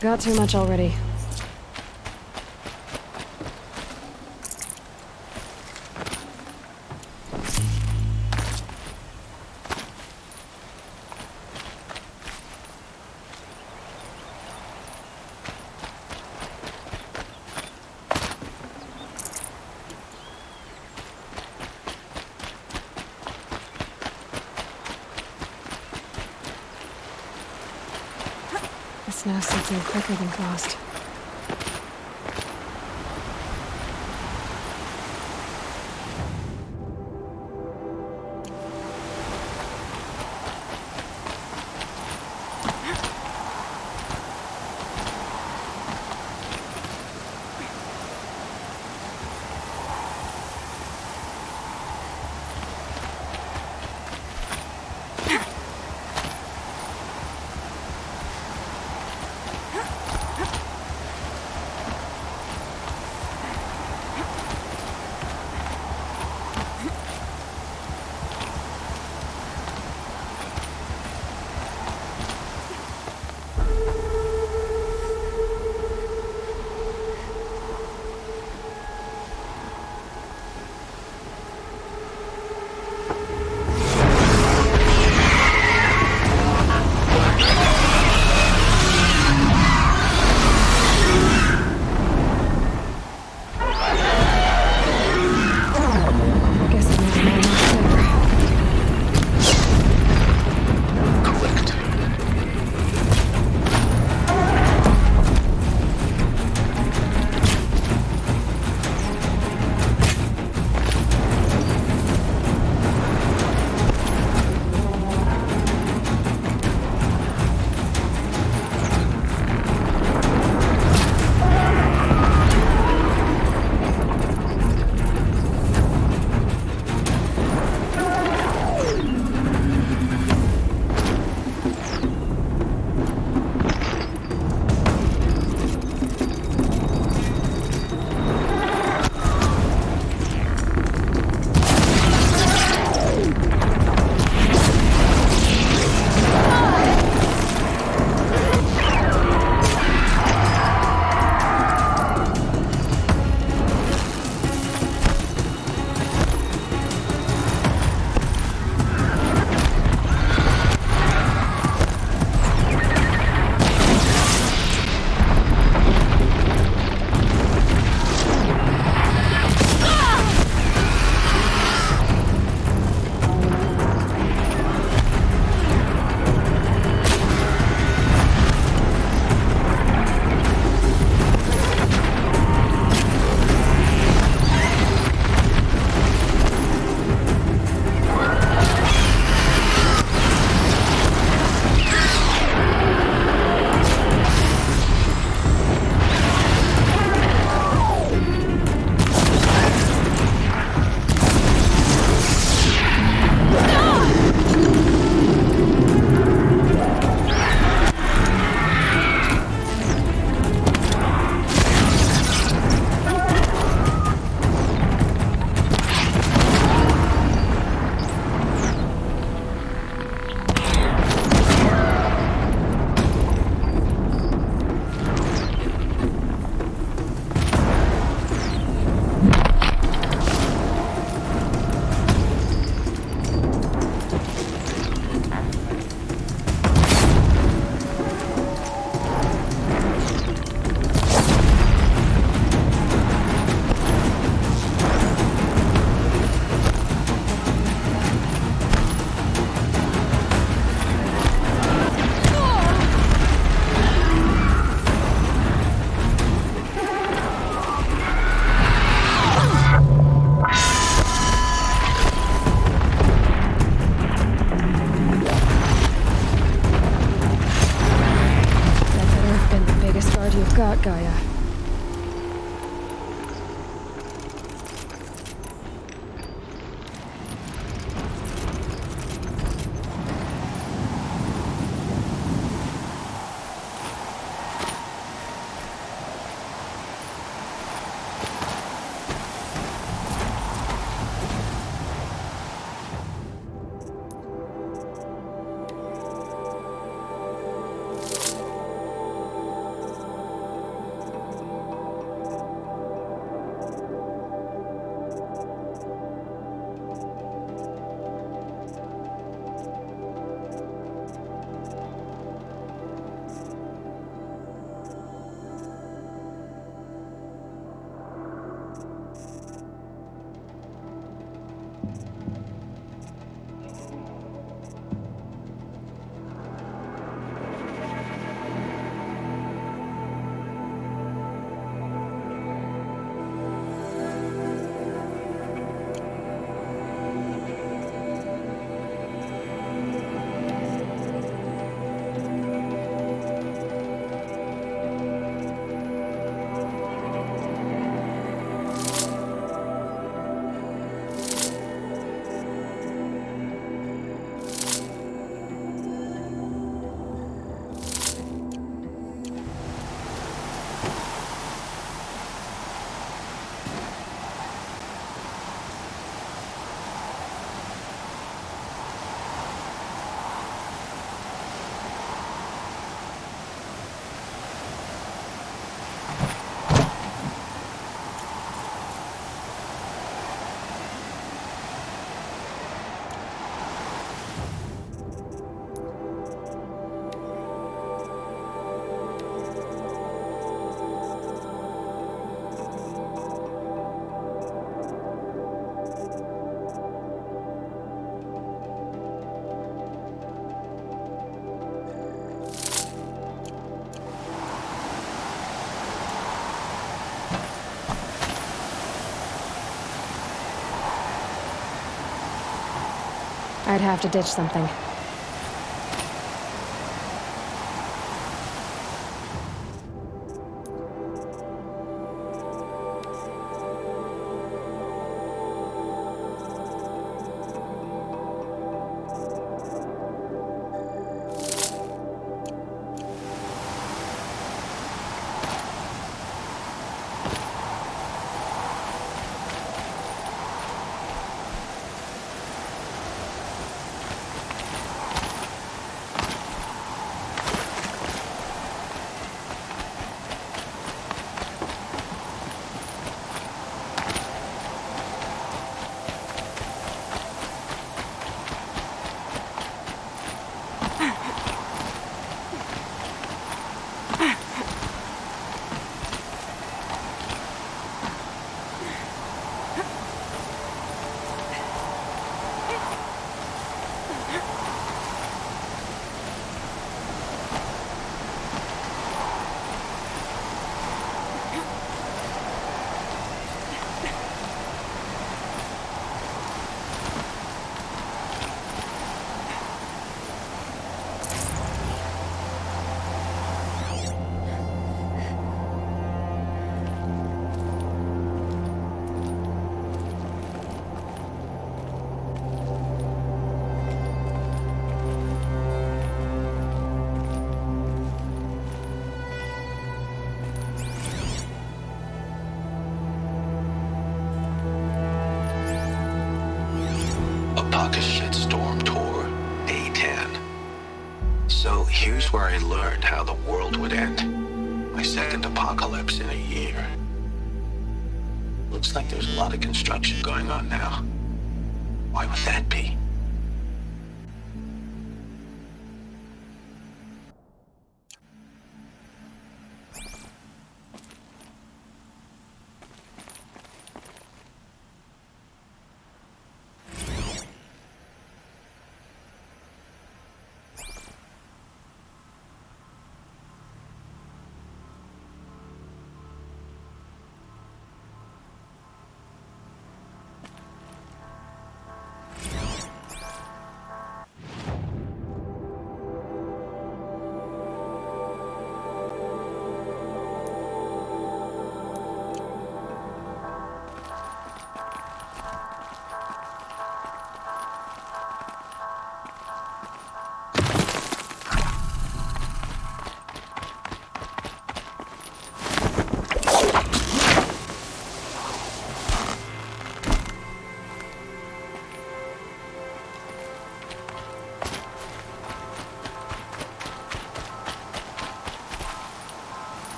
Got too much already. This now sets in quicker than frost. I'd have to ditch something. Shitstorm Tour, Day 10. So here's where I learned how the world would end. My second apocalypse in a year. Looks like there's a lot of construction going on now. Why would that be?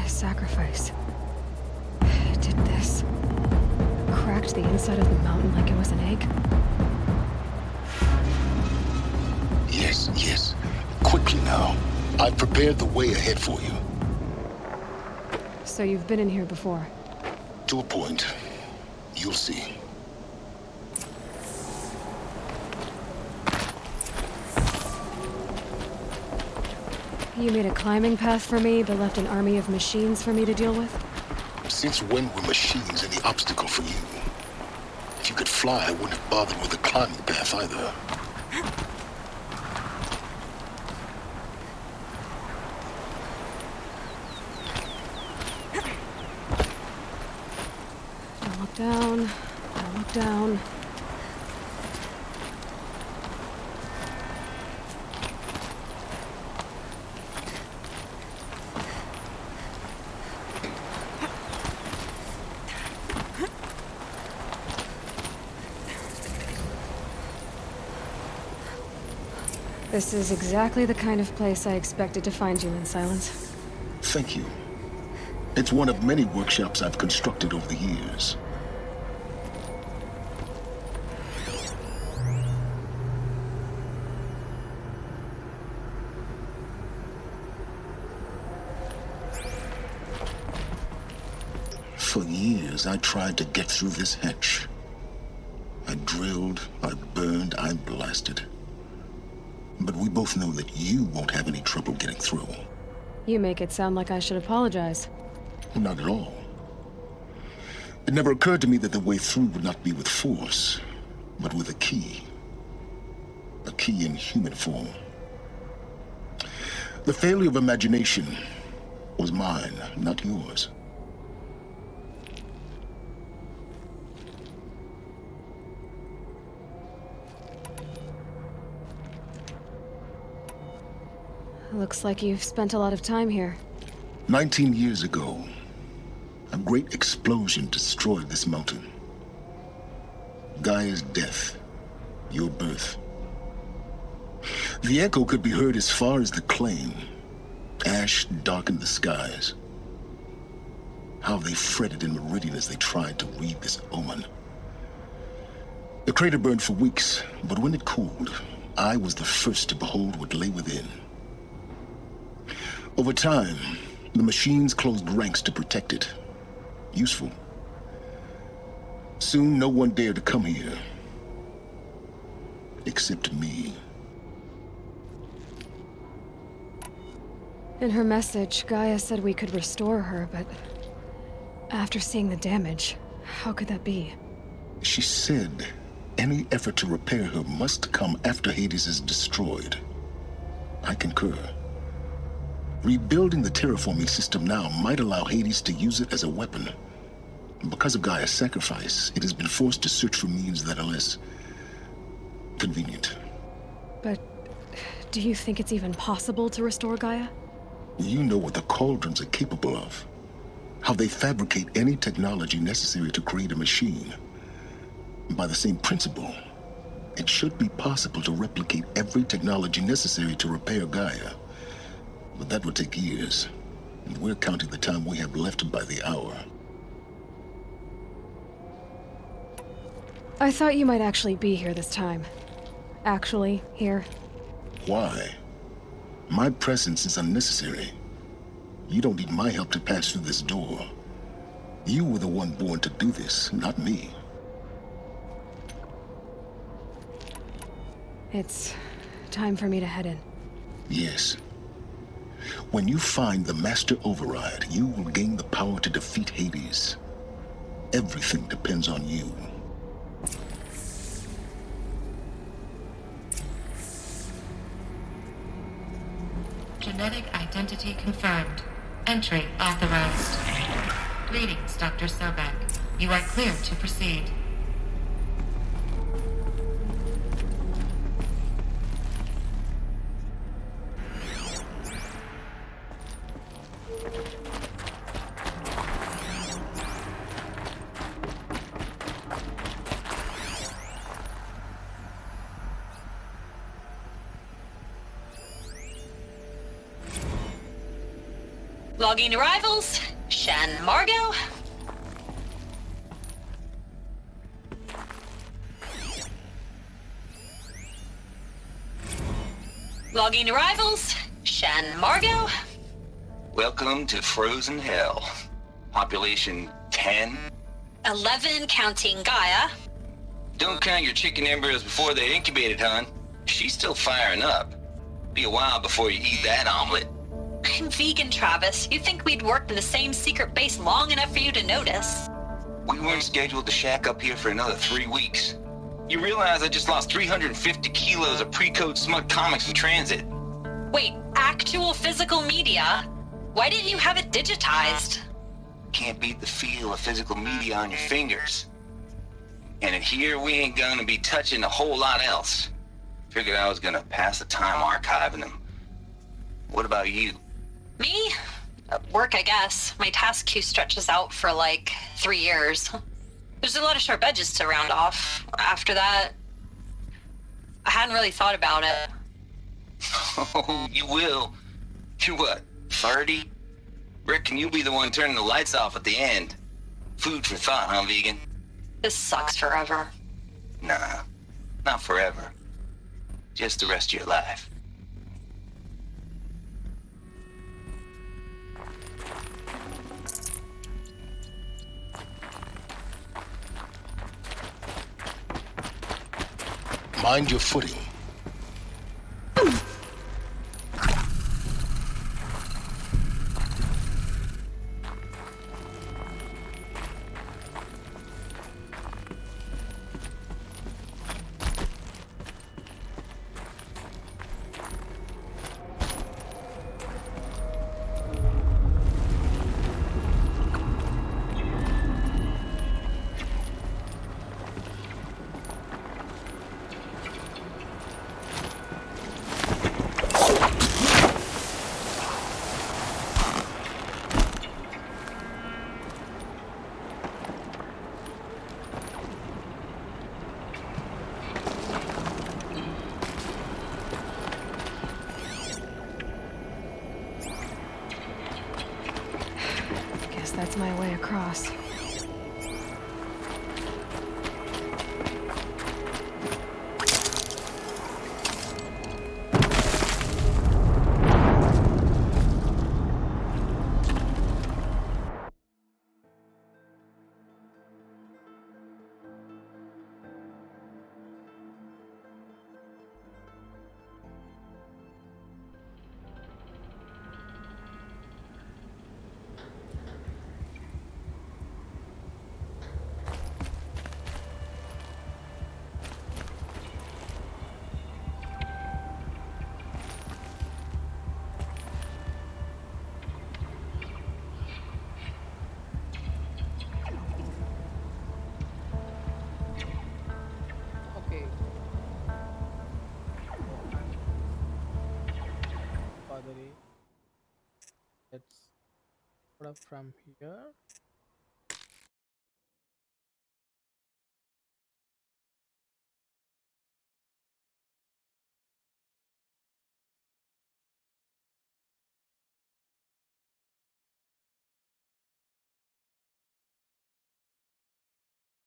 Sacrifice. It did this. Cracked the inside of the mountain like it was an egg. Yes, yes. Quickly now. I've prepared the way ahead for you. So you've been in here before? To a point. You'll see. You made a climbing path for me, but left an army of machines for me to deal with? Since when were machines any obstacle for you? If you could fly, I wouldn't have bothered with the climbing path either. Don't look down. Don't look down. This is exactly the kind of place I expected to find you in, Silence. Thank you. It's one of many workshops I've constructed over the years. For years, I tried to get through this hatch. I drilled, I burned, I blasted. But we both know that you won't have any trouble getting through. You make it sound like I should apologize. Not at all. It never occurred to me that the way through would not be with force, but with a key. A key in human form. The failure of imagination was mine, not yours. Looks like you've spent a lot of time here. 19 years ago, a great explosion destroyed this mountain. Gaia's death, your birth. The echo could be heard as far as the claim. Ash darkened the skies. How they fretted in Meridian as they tried to read this omen. The crater burned for weeks, but when it cooled, I was the first to behold what lay within. Over time, the machines closed ranks to protect it. Useful. Soon, no one dared to come here. Except me. In her message, Gaia said we could restore her, but after seeing the damage, how could that be? She said any effort to repair her must come after Hades is destroyed. I concur. Rebuilding the terraforming system now might allow Hades to use it as a weapon. Because of Gaia's sacrifice, it has been forced to search for means that are less convenient. But do you think it's even possible to restore Gaia? You know what the Cauldrons are capable of. How they fabricate any technology necessary to create a machine. By the same principle, it should be possible to replicate every technology necessary to repair Gaia. But that would take years, and we're counting the time we have left by the hour. I thought you might actually be here this time. Actually, here. Why? My presence is unnecessary. You don't need my help to pass through this door. You were the one born to do this, not me. It's time for me to head in. Yes. When you find the Master Override, you will gain the power to defeat Hades. Everything depends on you. Genetic identity confirmed. Entry authorized. Greetings, Dr. Sobek. You are clear to proceed. Logging arrivals. Shan Margot. Logging arrivals. Shan Margot. Welcome to Frozen Hell. Population 10. 11 counting Gaia. Don't count your chicken embryos before they're incubated, hon. She's still firing up. Be a while before you eat that omelet. I'm vegan, Travis. You think we'd worked in the same secret base long enough for you to notice? We weren't scheduled to shack up here for another 3 weeks. You realize I just lost 350 kilos of pre-code smut comics in transit. Wait, actual physical media? Why didn't you have it digitized? Can't beat the feel of physical media on your fingers. And in here, we ain't gonna be touching a whole lot else. Figured I was gonna pass the time archiving them. What about you? Me? Work, I guess. My task queue stretches out for like 3 years. There's a lot of sharp edges to round off. After that, I hadn't really thought about it. Oh, you will. You're what, 30? Reckon you'll be the one turning the lights off at the end. Food for thought, huh, vegan? This sucks forever. Nah, not forever. Just the rest of your life. Mind your footing. Guess that's my way across. Okay. Father, let's put up from here.